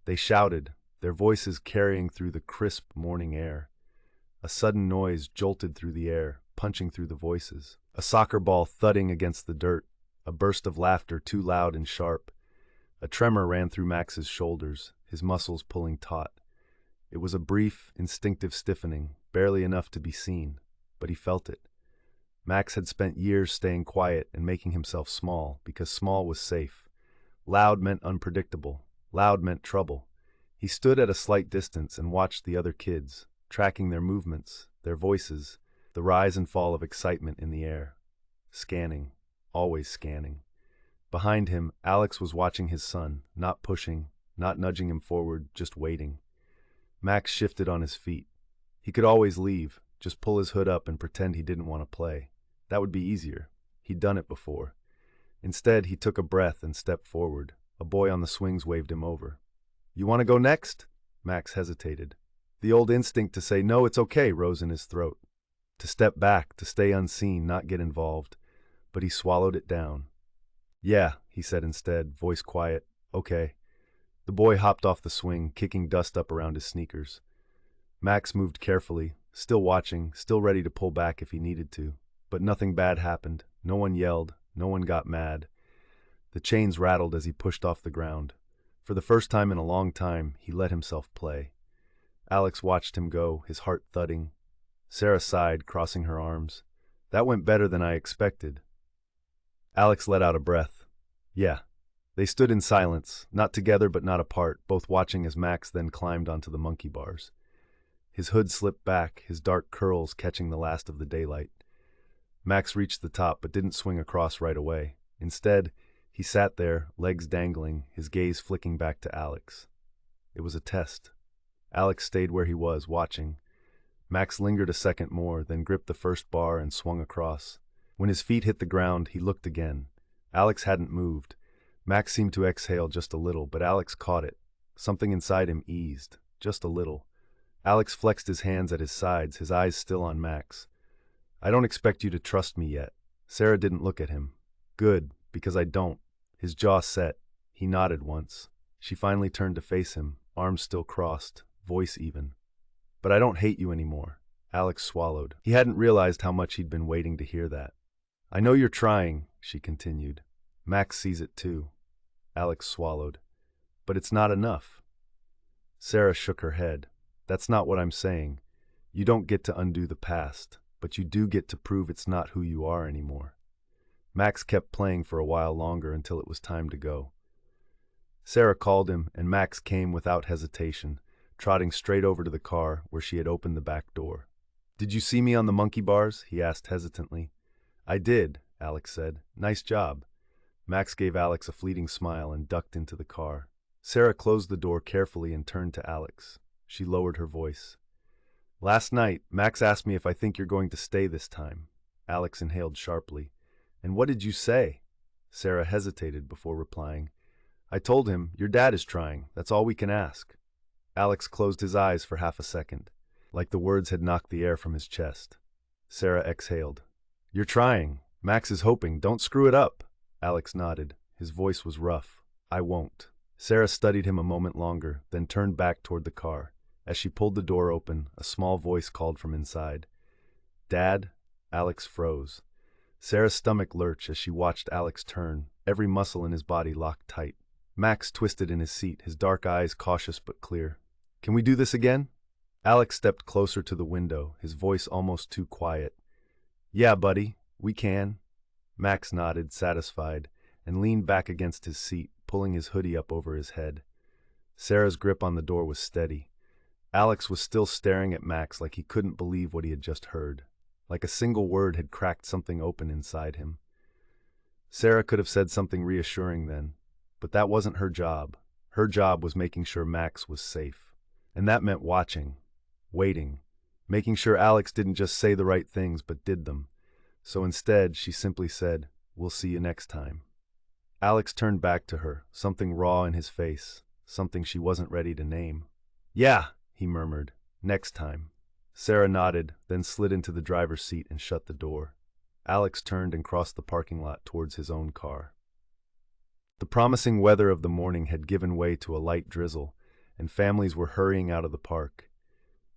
They shouted, their voices carrying through the crisp morning air. A sudden noise jolted through the air, punching through the voices. A soccer ball thudding against the dirt, a burst of laughter too loud and sharp. A tremor ran through Max's shoulders, his muscles pulling taut. It was a brief, instinctive stiffening, barely enough to be seen, but he felt it. Max had spent years staying quiet and making himself small, because small was safe. Loud meant unpredictable. Loud meant trouble. He stood at a slight distance and watched the other kids, tracking their movements, their voices, the rise and fall of excitement in the air. Scanning, always scanning. Behind him, Alex was watching his son, not pushing, not nudging him forward, just waiting. Max shifted on his feet. He could always leave, just pull his hood up and pretend he didn't want to play. That would be easier. He'd done it before. Instead, he took a breath and stepped forward. A boy on the swings waved him over. "You want to go next?" Max hesitated. The old instinct to say, "No, it's okay," rose in his throat. To step back, to stay unseen, not get involved. But he swallowed it down. "Yeah," he said instead, voice quiet. "Okay." The boy hopped off the swing, kicking dust up around his sneakers. Max moved carefully, still watching, still ready to pull back if he needed to. But nothing bad happened. No one yelled. No one got mad. The chains rattled as he pushed off the ground. For the first time in a long time, he let himself play. Alex watched him go, his heart thudding. Sarah sighed, crossing her arms. "That went better than I expected." Alex let out a breath. "Yeah." They stood in silence, not together but not apart, both watching as Max then climbed onto the monkey bars. His hood slipped back, his dark curls catching the last of the daylight. Max reached the top but didn't swing across right away. Instead, he sat there, legs dangling, his gaze flicking back to Alex. It was a test. Alex stayed where he was, watching. Max lingered a second more, then gripped the first bar and swung across. When his feet hit the ground, he looked again. Alex hadn't moved. Max seemed to exhale just a little, but Alex caught it. Something inside him eased, just a little. Alex flexed his hands at his sides, his eyes still on Max. "I don't expect you to trust me yet." Sarah didn't look at him. "Good, because I don't." His jaw set. He nodded once. She finally turned to face him, arms still crossed, voice even. "But I don't hate you anymore." Alex swallowed. He hadn't realized how much he'd been waiting to hear that. "I know you're trying," she continued. "Max sees it too." Alex swallowed. "But it's not enough." Sarah shook her head. "That's not what I'm saying. You don't get to undo the past, but you do get to prove it's not who you are anymore." Max kept playing for a while longer until it was time to go. Sarah called him, and Max came without hesitation, trotting straight over to the car where she had opened the back door. "Did you see me on the monkey bars?" he asked hesitantly. "I did," Alex said. "Nice job." Max gave Alex a fleeting smile and ducked into the car. Sarah closed the door carefully and turned to Alex. She lowered her voice. "Last night, Max asked me if I think you're going to stay this time." Alex inhaled sharply. "And what did you say?" Sarah hesitated before replying. "I told him, your dad is trying. That's all we can ask." Alex closed his eyes for half a second, like the words had knocked the air from his chest. Sarah exhaled. "You're trying. Max is hoping. Don't screw it up." Alex nodded. His voice was rough. "I won't." Sarah studied him a moment longer, then turned back toward the car. As she pulled the door open, a small voice called from inside. "Dad?" Alex froze. Sarah's stomach lurched as she watched Alex turn, every muscle in his body locked tight. Max twisted in his seat, his dark eyes cautious but clear. "Can we do this again?" Alex stepped closer to the window, his voice almost too quiet. "Yeah, buddy, we can." Max nodded, satisfied, and leaned back against his seat, pulling his hoodie up over his head. Sarah's grip on the door was steady. Alex was still staring at Max like he couldn't believe what he had just heard, like a single word had cracked something open inside him. Sarah could have said something reassuring then, but that wasn't her job. Her job was making sure Max was safe. And that meant watching, waiting, making sure Alex didn't just say the right things but did them. So instead, she simply said, "We'll see you next time." Alex turned back to her, something raw in his face, something she wasn't ready to name. "Yeah," he murmured, "next time." Sarah nodded, then slid into the driver's seat and shut the door. Alex turned and crossed the parking lot towards his own car. The promising weather of the morning had given way to a light drizzle, and families were hurrying out of the park.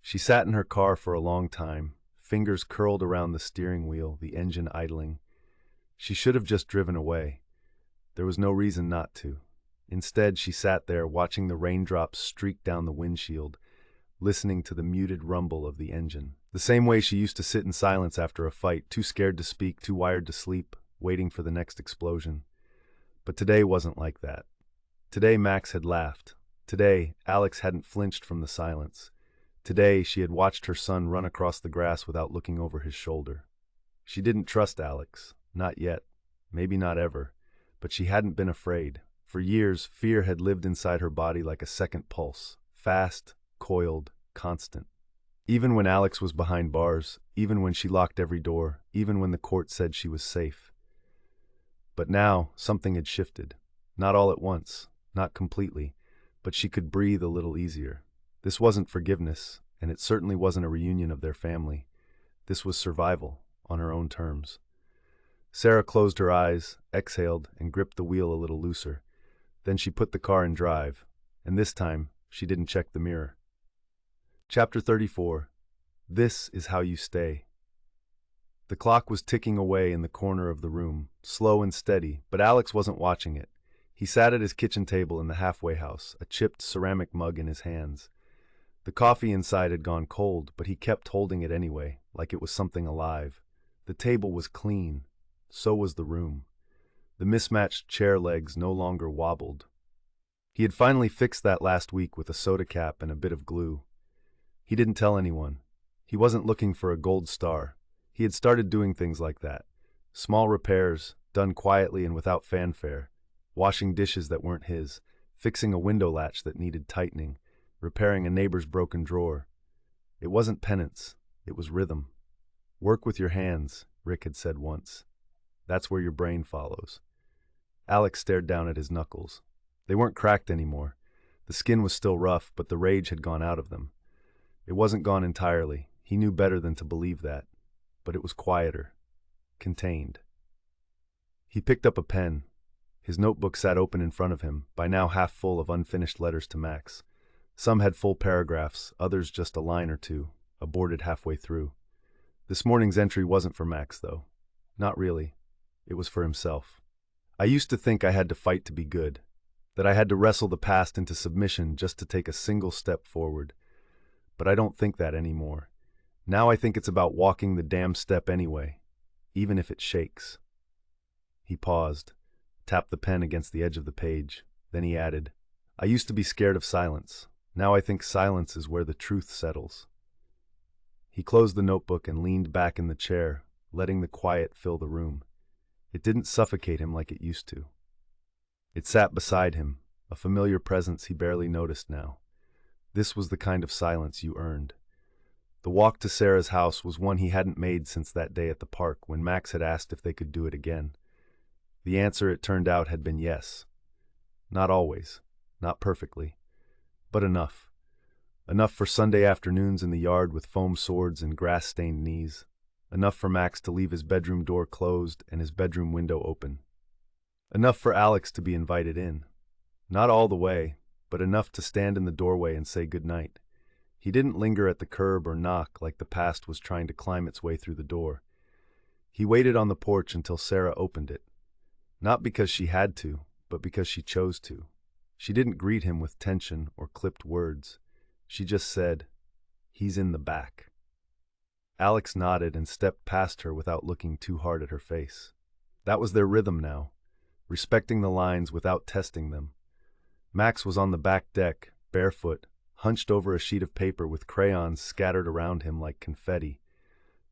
She sat in her car for a long time, fingers curled around the steering wheel, the engine idling. She should have just driven away. There was no reason not to. Instead, she sat there watching the raindrops streak down the windshield, listening to the muted rumble of the engine. The same way she used to sit in silence after a fight, too scared to speak, too wired to sleep, waiting for the next explosion. But today wasn't like that. Today Max had laughed. Today, Alex hadn't flinched from the silence. Today, she had watched her son run across the grass without looking over his shoulder. She didn't trust Alex, not yet, maybe not ever, but she hadn't been afraid. For years, fear had lived inside her body like a second pulse, fast, coiled, constant. Even when Alex was behind bars, even when she locked every door, even when the court said she was safe. But now, something had shifted. Not all at once, not completely, but she could breathe a little easier. This wasn't forgiveness, and it certainly wasn't a reunion of their family. This was survival, on her own terms. Sarah closed her eyes, exhaled, and gripped the wheel a little looser. Then she put the car in drive, and this time, she didn't check the mirror. Chapter 34. This is how you stay. The clock was ticking away in the corner of the room, slow and steady, but Alex wasn't watching it. He sat at his kitchen table in the halfway house, a chipped ceramic mug in his hands. The coffee inside had gone cold, but he kept holding it anyway, like it was something alive. The table was clean. So was the room. The mismatched chair legs no longer wobbled. He had finally fixed that last week with a soda cap and a bit of glue. He didn't tell anyone. He wasn't looking for a gold star. He had started doing things like that. Small repairs, done quietly and without fanfare. Washing dishes that weren't his. Fixing a window latch that needed tightening. Repairing a neighbor's broken drawer. It wasn't penance. It was rhythm. Work with your hands, Rick had said once. That's where your brain follows. Alex stared down at his knuckles. They weren't cracked anymore. The skin was still rough, but the rage had gone out of them. It wasn't gone entirely. He knew better than to believe that. But it was quieter. Contained. He picked up a pen. His notebook sat open in front of him, by now half full of unfinished letters to Max. Some had full paragraphs, others just a line or two, aborted halfway through. This morning's entry wasn't for Max, though. Not really. It was for himself. I used to think I had to fight to be good, that I had to wrestle the past into submission just to take a single step forward. But I don't think that anymore. Now I think it's about walking the damn step anyway, even if it shakes. He paused, tapped the pen against the edge of the page. Then he added, I used to be scared of silence. Now I think silence is where the truth settles. He closed the notebook and leaned back in the chair, letting the quiet fill the room. It didn't suffocate him like it used to. It sat beside him, a familiar presence he barely noticed now. This was the kind of silence you earned. The walk to Sarah's house was one he hadn't made since that day at the park when Max had asked if they could do it again. The answer, it turned out, had been yes. Not always, not perfectly, but enough. Enough for Sunday afternoons in the yard with foam swords and grass-stained knees. Enough for Max to leave his bedroom door closed and his bedroom window open. Enough for Alex to be invited in. Not all the way, but enough to stand in the doorway and say goodnight. He didn't linger at the curb or knock like the past was trying to climb its way through the door. He waited on the porch until Sarah opened it. Not because she had to, but because she chose to. She didn't greet him with tension or clipped words. She just said, "He's in the back." Alex nodded and stepped past her without looking too hard at her face. That was their rhythm now, respecting the lines without testing them. Max was on the back deck, barefoot, hunched over a sheet of paper with crayons scattered around him like confetti.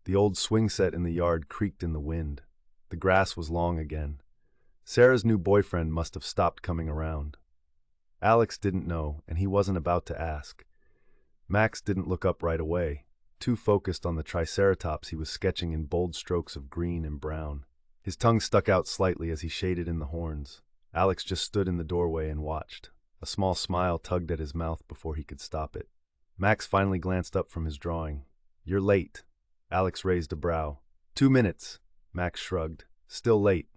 The old swing set in the yard creaked in the wind. The grass was long again. Sarah's new boyfriend must have stopped coming around. Alex didn't know, and he wasn't about to ask. Max didn't look up right away, too focused on the triceratops he was sketching in bold strokes of green and brown. His tongue stuck out slightly as he shaded in the horns. Alex just stood in the doorway and watched. A small smile tugged at his mouth before he could stop it. Max finally glanced up from his drawing. "You're late." Alex raised a brow. 2 minutes. Max shrugged. "Still late."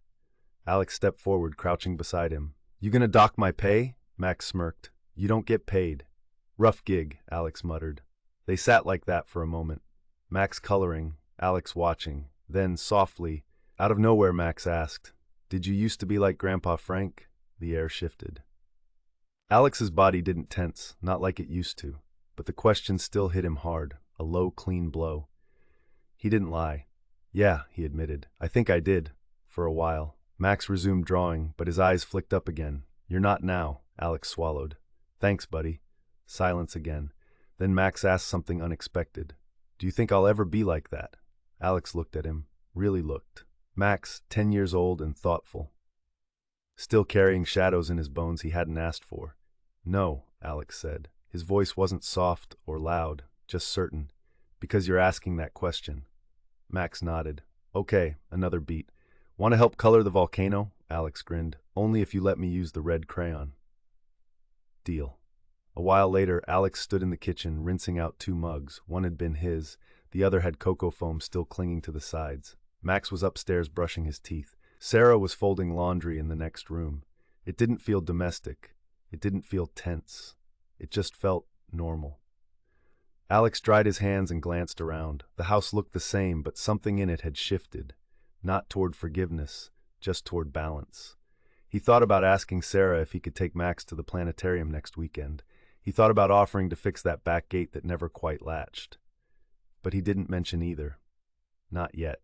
Alex stepped forward, crouching beside him. "You gonna dock my pay?" Max smirked. "You don't get paid." "Rough gig," Alex muttered. They sat like that for a moment. Max coloring, Alex watching. Then, softly, out of nowhere, Max asked, "Did you used to be like Grandpa Frank?" The air shifted. Alex's body didn't tense, not like it used to, but the question still hit him hard, a low, clean blow. He didn't lie. "Yeah," he admitted. "I think I did, for a while." Max resumed drawing, but his eyes flicked up again. "You're not now," Alex swallowed. "Thanks, buddy." Silence again. Then Max asked something unexpected. "Do you think I'll ever be like that?" Alex looked at him, really looked. Max, 10 years old and thoughtful, still carrying shadows in his bones he hadn't asked for. "No," Alex said. His voice wasn't soft or loud, just certain. "Because you're asking that question." Max nodded. "Okay, another beat. Want to help color the volcano?" Alex grinned. "Only if you let me use the red crayon." Deal. A while later, Alex stood in the kitchen, rinsing out 2 mugs. One had been his, the other had cocoa foam still clinging to the sides. Max was upstairs brushing his teeth. Sarah was folding laundry in the next room. It didn't feel domestic. It didn't feel tense. It just felt normal. Alex dried his hands and glanced around. The house looked the same, but something in it had shifted. Not toward forgiveness, just toward balance. He thought about asking Sarah if he could take Max to the planetarium next weekend. He thought about offering to fix that back gate that never quite latched. But he didn't mention either. Not yet.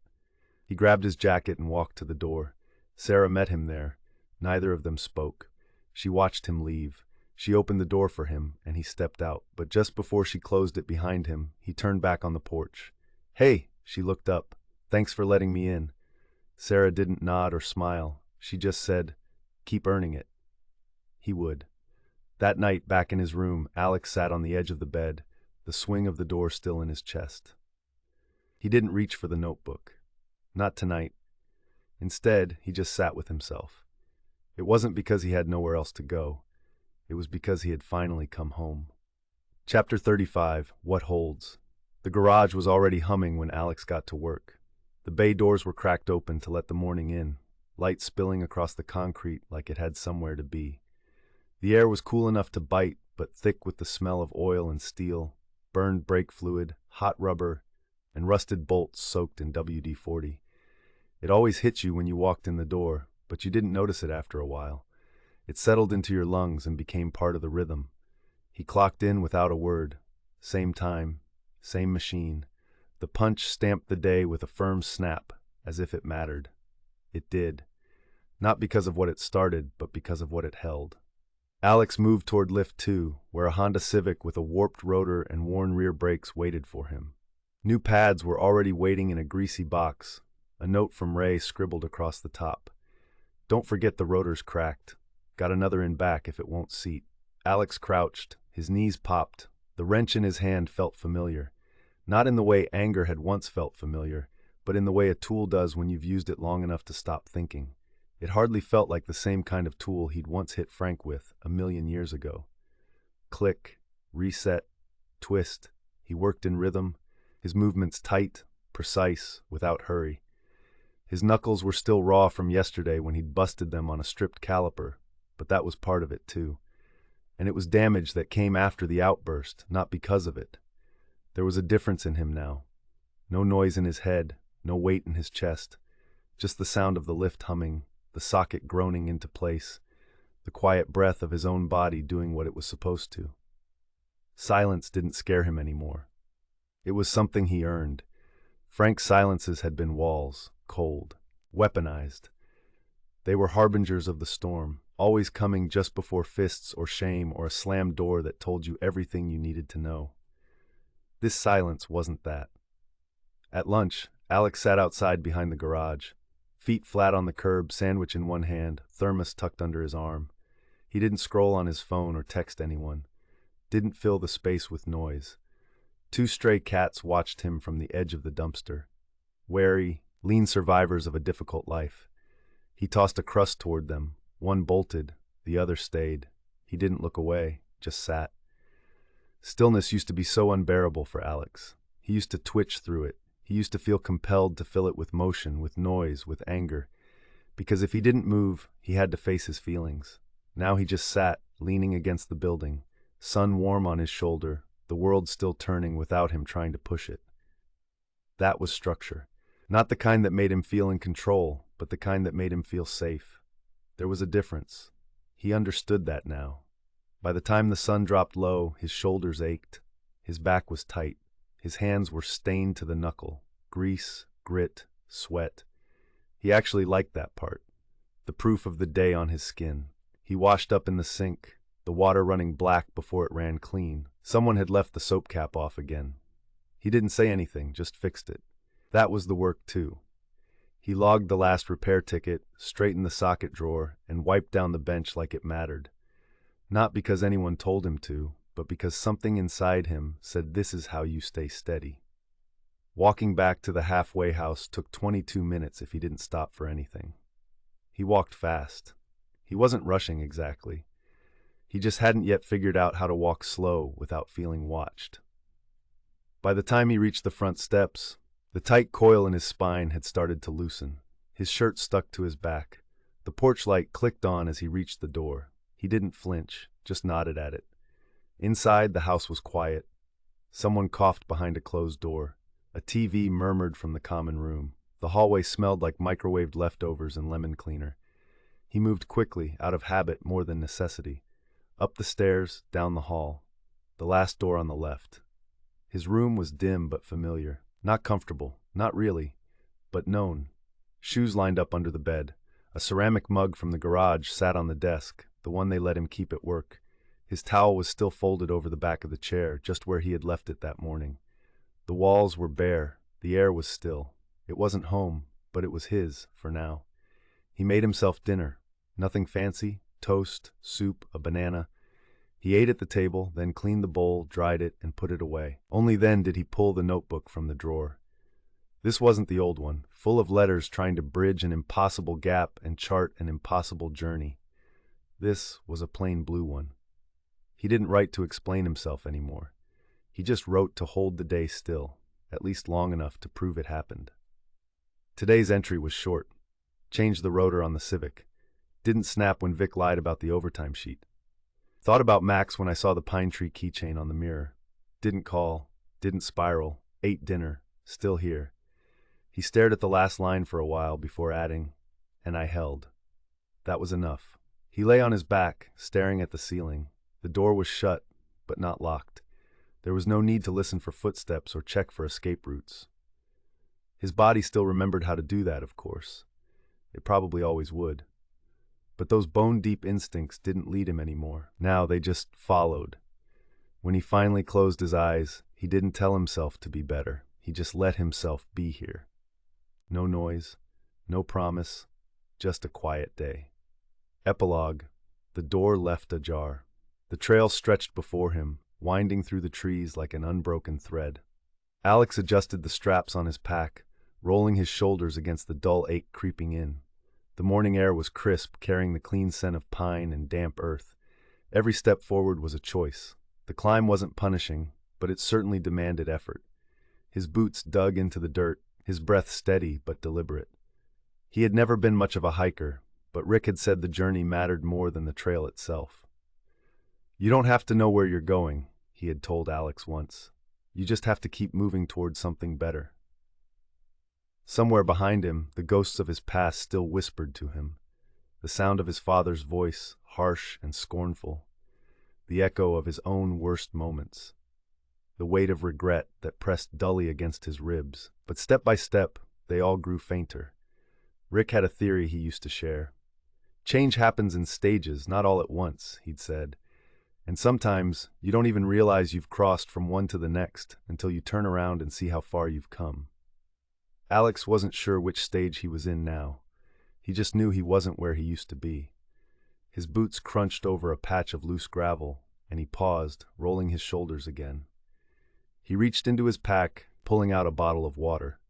He grabbed his jacket and walked to the door. Sarah met him there. Neither of them spoke. She watched him leave. She opened the door for him, and he stepped out. But just before she closed it behind him, he turned back on the porch. "Hey," she looked up. "Thanks for letting me in." Sarah didn't nod or smile. She just said, "Keep earning it." He would. That night, back in his room, Alex sat on the edge of the bed, the swing of the door still in his chest. He didn't reach for the notebook. Not tonight. Instead, he just sat with himself. It wasn't because he had nowhere else to go. It was because he had finally come home. Chapter 35, What Holds. The garage was already humming when Alex got to work. The bay doors were cracked open to let the morning in, light spilling across the concrete like it had somewhere to be. The air was cool enough to bite, but thick with the smell of oil and steel, burned brake fluid, hot rubber, and rusted bolts soaked in WD-40. It always hit you when you walked in the door, but you didn't notice it after a while. It settled into your lungs and became part of the rhythm. He clocked in without a word. Same time, same machine. The punch stamped the day with a firm snap, as if it mattered. It did. Not because of what it started, but because of what it held. Alex moved toward lift 2, where a Honda Civic with a warped rotor and worn rear brakes waited for him. New pads were already waiting in a greasy box, a note from Ray scribbled across the top. "Don't forget the rotor's cracked. Got another in back if it won't seat." Alex crouched, his knees popped. The wrench in his hand felt familiar. Not in the way anger had once felt familiar, but in the way a tool does when you've used it long enough to stop thinking. It hardly felt like the same kind of tool he'd once hit Frank with 1,000,000 years ago. Click, reset, twist. He worked in rhythm, his movements tight, precise, without hurry. His knuckles were still raw from yesterday when he'd busted them on a stripped caliper, but that was part of it too. And it was damage that came after the outburst, not because of it. There was a difference in him now. No noise in his head, no weight in his chest, just the sound of the lift humming, the socket groaning into place, the quiet breath of his own body doing what it was supposed to. Silence didn't scare him anymore. It was something he earned. Frank's silences had been walls, cold, weaponized. They were harbingers of the storm, always coming just before fists or shame or a slammed door that told you everything you needed to know. This silence wasn't that. At lunch, Alex sat outside behind the garage, feet flat on the curb, sandwich in one hand, thermos tucked under his arm. He didn't scroll on his phone or text anyone. Didn't fill the space with noise. 2 stray cats watched him from the edge of the dumpster. Wary, lean survivors of a difficult life. He tossed a crust toward them. One bolted, the other stayed. He didn't look away, just sat. Stillness used to be so unbearable for Alex. He used to twitch through it. He used to feel compelled to fill it with motion, with noise, with anger. Because if he didn't move, he had to face his feelings. Now he just sat, leaning against the building, sun warm on his shoulder, the world still turning without him trying to push it. That was structure. Not the kind that made him feel in control, but the kind that made him feel safe. There was a difference. He understood that now. By the time the sun dropped low, his shoulders ached. His back was tight. His hands were stained to the knuckle. Grease, grit, sweat. He actually liked that part. The proof of the day on his skin. He washed up in the sink, the water running black before it ran clean, Someone had left the soap cap off again. He didn't say anything, just fixed it. That was the work, too. He logged the last repair ticket, straightened the socket drawer, and wiped down the bench like it mattered. Not because anyone told him to, but because something inside him said this is how you stay steady. Walking back to the halfway house took 22 minutes if he didn't stop for anything. He walked fast. He wasn't rushing exactly. He just hadn't yet figured out how to walk slow without feeling watched. By the time he reached the front steps, the tight coil in his spine had started to loosen. His shirt stuck to his back. The porch light clicked on as he reached the door. He didn't flinch, just nodded at it. Inside, the house was quiet. Someone coughed behind a closed door. A TV murmured from the common room. The hallway smelled like microwaved leftovers and lemon cleaner. He moved quickly, out of habit more than necessity. Up the stairs, down the hall. The last door on the left. His room was dim but familiar. Not comfortable, not really, but known. Shoes lined up under the bed. A ceramic mug from the garage sat on the desk, the one they let him keep at work. His towel was still folded over the back of the chair, just where he had left it that morning. The walls were bare. The air was still. It wasn't home, but it was his, for now. He made himself dinner. Nothing fancy. Toast, soup, a banana. He ate at the table, then cleaned the bowl, dried it, and put it away. Only then did he pull the notebook from the drawer. This wasn't the old one, full of letters trying to bridge an impossible gap and chart an impossible journey. This was a plain blue one. He didn't write to explain himself anymore. He just wrote to hold the day still, at least long enough to prove it happened. Today's entry was short. Changed the rotor on the Civic. Didn't snap when Vic lied about the overtime sheet. Thought about Max when I saw the pine tree keychain on the mirror. Didn't call. Didn't spiral. Ate dinner. Still here. He stared at the last line for a while before adding, and I held. That was enough. He lay on his back, staring at the ceiling. The door was shut, but not locked. There was no need to listen for footsteps or check for escape routes. His body still remembered how to do that, of course. It probably always would. But those bone-deep instincts didn't lead him anymore. Now they just followed. When he finally closed his eyes, he didn't tell himself to be better. He just let himself be here. No noise, no promise, just a quiet day. Epilogue. The door left ajar. The trail stretched before him, winding through the trees like an unbroken thread. Alex adjusted the straps on his pack, rolling his shoulders against the dull ache creeping in. The morning air was crisp, carrying the clean scent of pine and damp earth. Every step forward was a choice. The climb wasn't punishing, but it certainly demanded effort. His boots dug into the dirt, his breath steady but deliberate. He had never been much of a hiker, but Rick had said the journey mattered more than the trail itself. You don't have to know where you're going, he had told Alex once. You just have to keep moving towards something better. Somewhere behind him, the ghosts of his past still whispered to him. The sound of his father's voice, harsh and scornful. The echo of his own worst moments. The weight of regret that pressed dully against his ribs. But step by step, they all grew fainter. Rick had a theory he used to share. Change happens in stages, not all at once, he'd said. And sometimes you don't even realize you've crossed from one to the next until you turn around and see how far you've come. Alex wasn't sure which stage he was in now. He just knew he wasn't where he used to be. His boots crunched over a patch of loose gravel, and he paused, rolling his shoulders again. He reached into his pack, pulling out a bottle of water.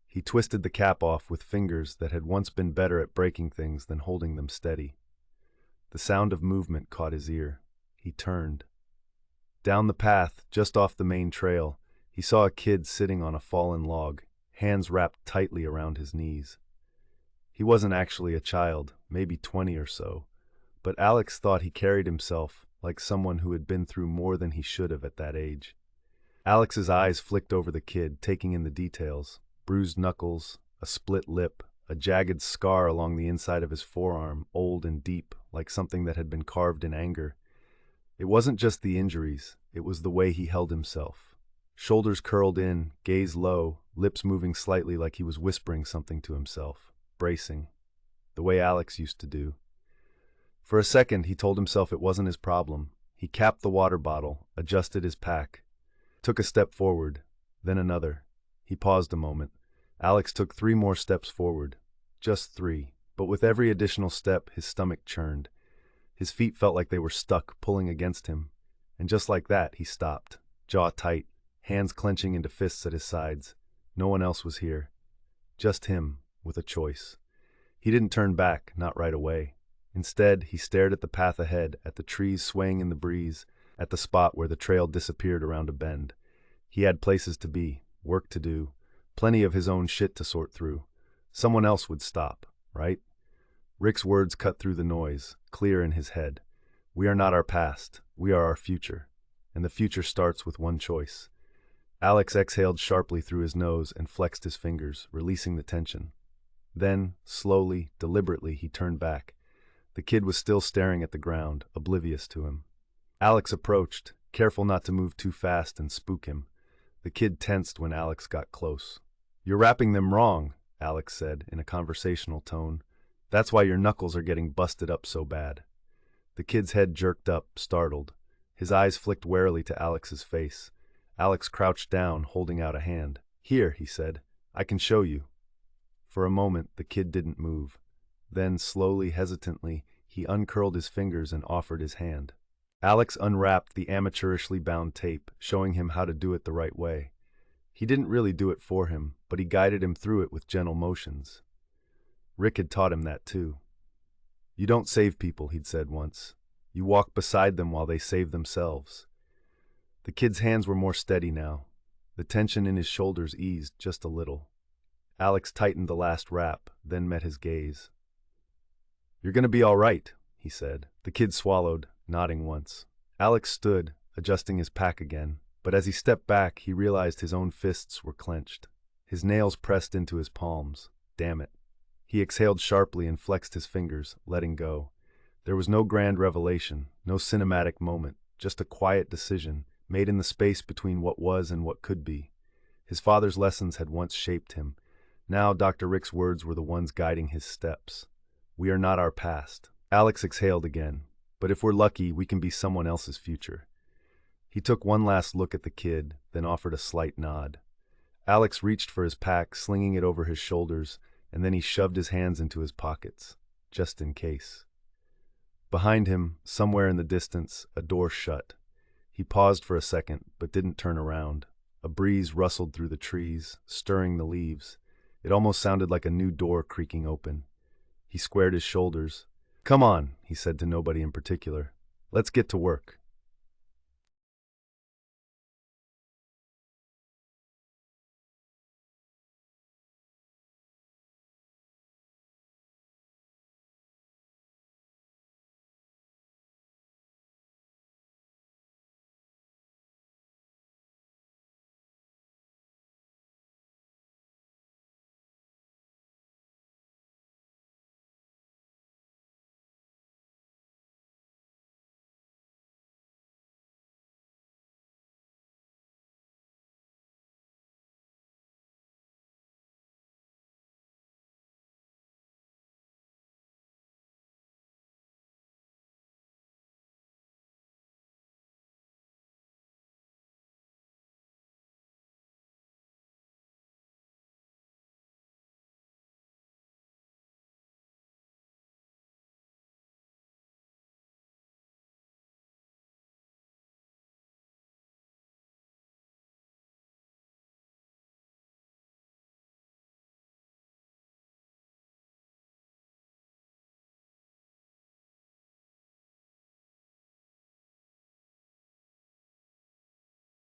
He twisted the cap off with fingers that had once been better at breaking things than holding them steady. The sound of movement caught his ear. He turned. Down the path, just off the main trail, he saw a kid sitting on a fallen log, hands wrapped tightly around his knees. He wasn't actually a child, maybe 20 or so, but Alex thought he carried himself like someone who had been through more than he should have at that age. Alex's eyes flicked over the kid, taking in the details. Bruised knuckles, a split lip, a jagged scar along the inside of his forearm, old and deep, like something that had been carved in anger. It wasn't just the injuries, it was the way he held himself. Shoulders curled in, gaze low, lips moving slightly like he was whispering something to himself, bracing, the way Alex used to do. For a second, he told himself it wasn't his problem. He capped the water bottle, adjusted his pack, took a step forward, then another. He paused a moment. Alex took 3 more steps forward. Just 3. But with every additional step, his stomach churned. His feet felt like they were stuck, pulling against him. And just like that, he stopped, jaw tight, hands clenching into fists at his sides. No one else was here. Just him, with a choice. He didn't turn back, not right away. Instead, he stared at the path ahead, at the trees swaying in the breeze, at the spot where the trail disappeared around a bend. He had places to be, work to do, plenty of his own shit to sort through. Someone else would stop, right? Rick's words cut through the noise, clear in his head. We are not our past, we are our future. And the future starts with one choice. Alex exhaled sharply through his nose and flexed his fingers, releasing the tension. Then, slowly, deliberately, he turned back. The kid was still staring at the ground, oblivious to him. Alex approached, careful not to move too fast and spook him. The kid tensed when Alex got close. "You're wrapping them wrong," Alex said in a conversational tone. "That's why your knuckles are getting busted up so bad." The kid's head jerked up, startled. His eyes flicked warily to Alex's face. Alex crouched down, holding out a hand. "Here," he said. "I can show you." For a moment, the kid didn't move. Then, slowly, hesitantly, he uncurled his fingers and offered his hand. Alex unwrapped the amateurishly bound tape, showing him how to do it the right way. He didn't really do it for him, but he guided him through it with gentle motions. Rick had taught him that too. "You don't save people," he'd said once. "You walk beside them while they save themselves." The kid's hands were more steady now. The tension in his shoulders eased just a little. Alex tightened the last wrap, then met his gaze. "You're gonna be all right," he said. The kid swallowed, nodding once. Alex stood, adjusting his pack again, but as he stepped back, he realized his own fists were clenched. His nails pressed into his palms. Damn it. He exhaled sharply and flexed his fingers, letting go. There was no grand revelation, no cinematic moment, just a quiet decision, made in the space between what was and what could be. His father's lessons had once shaped him. Now Dr. Rick's words were the ones guiding his steps. We are not our past. Alex exhaled again. But if we're lucky, we can be someone else's future. He took one last look at the kid, then offered a slight nod. Alex reached for his pack, slinging it over his shoulders, and then he shoved his hands into his pockets, just in case. Behind him, somewhere in the distance, a door shut. He paused for a second, but didn't turn around. A breeze rustled through the trees, stirring the leaves. It almost sounded like a new door creaking open. He squared his shoulders. "Come on," he said to nobody in particular. "Let's get to work."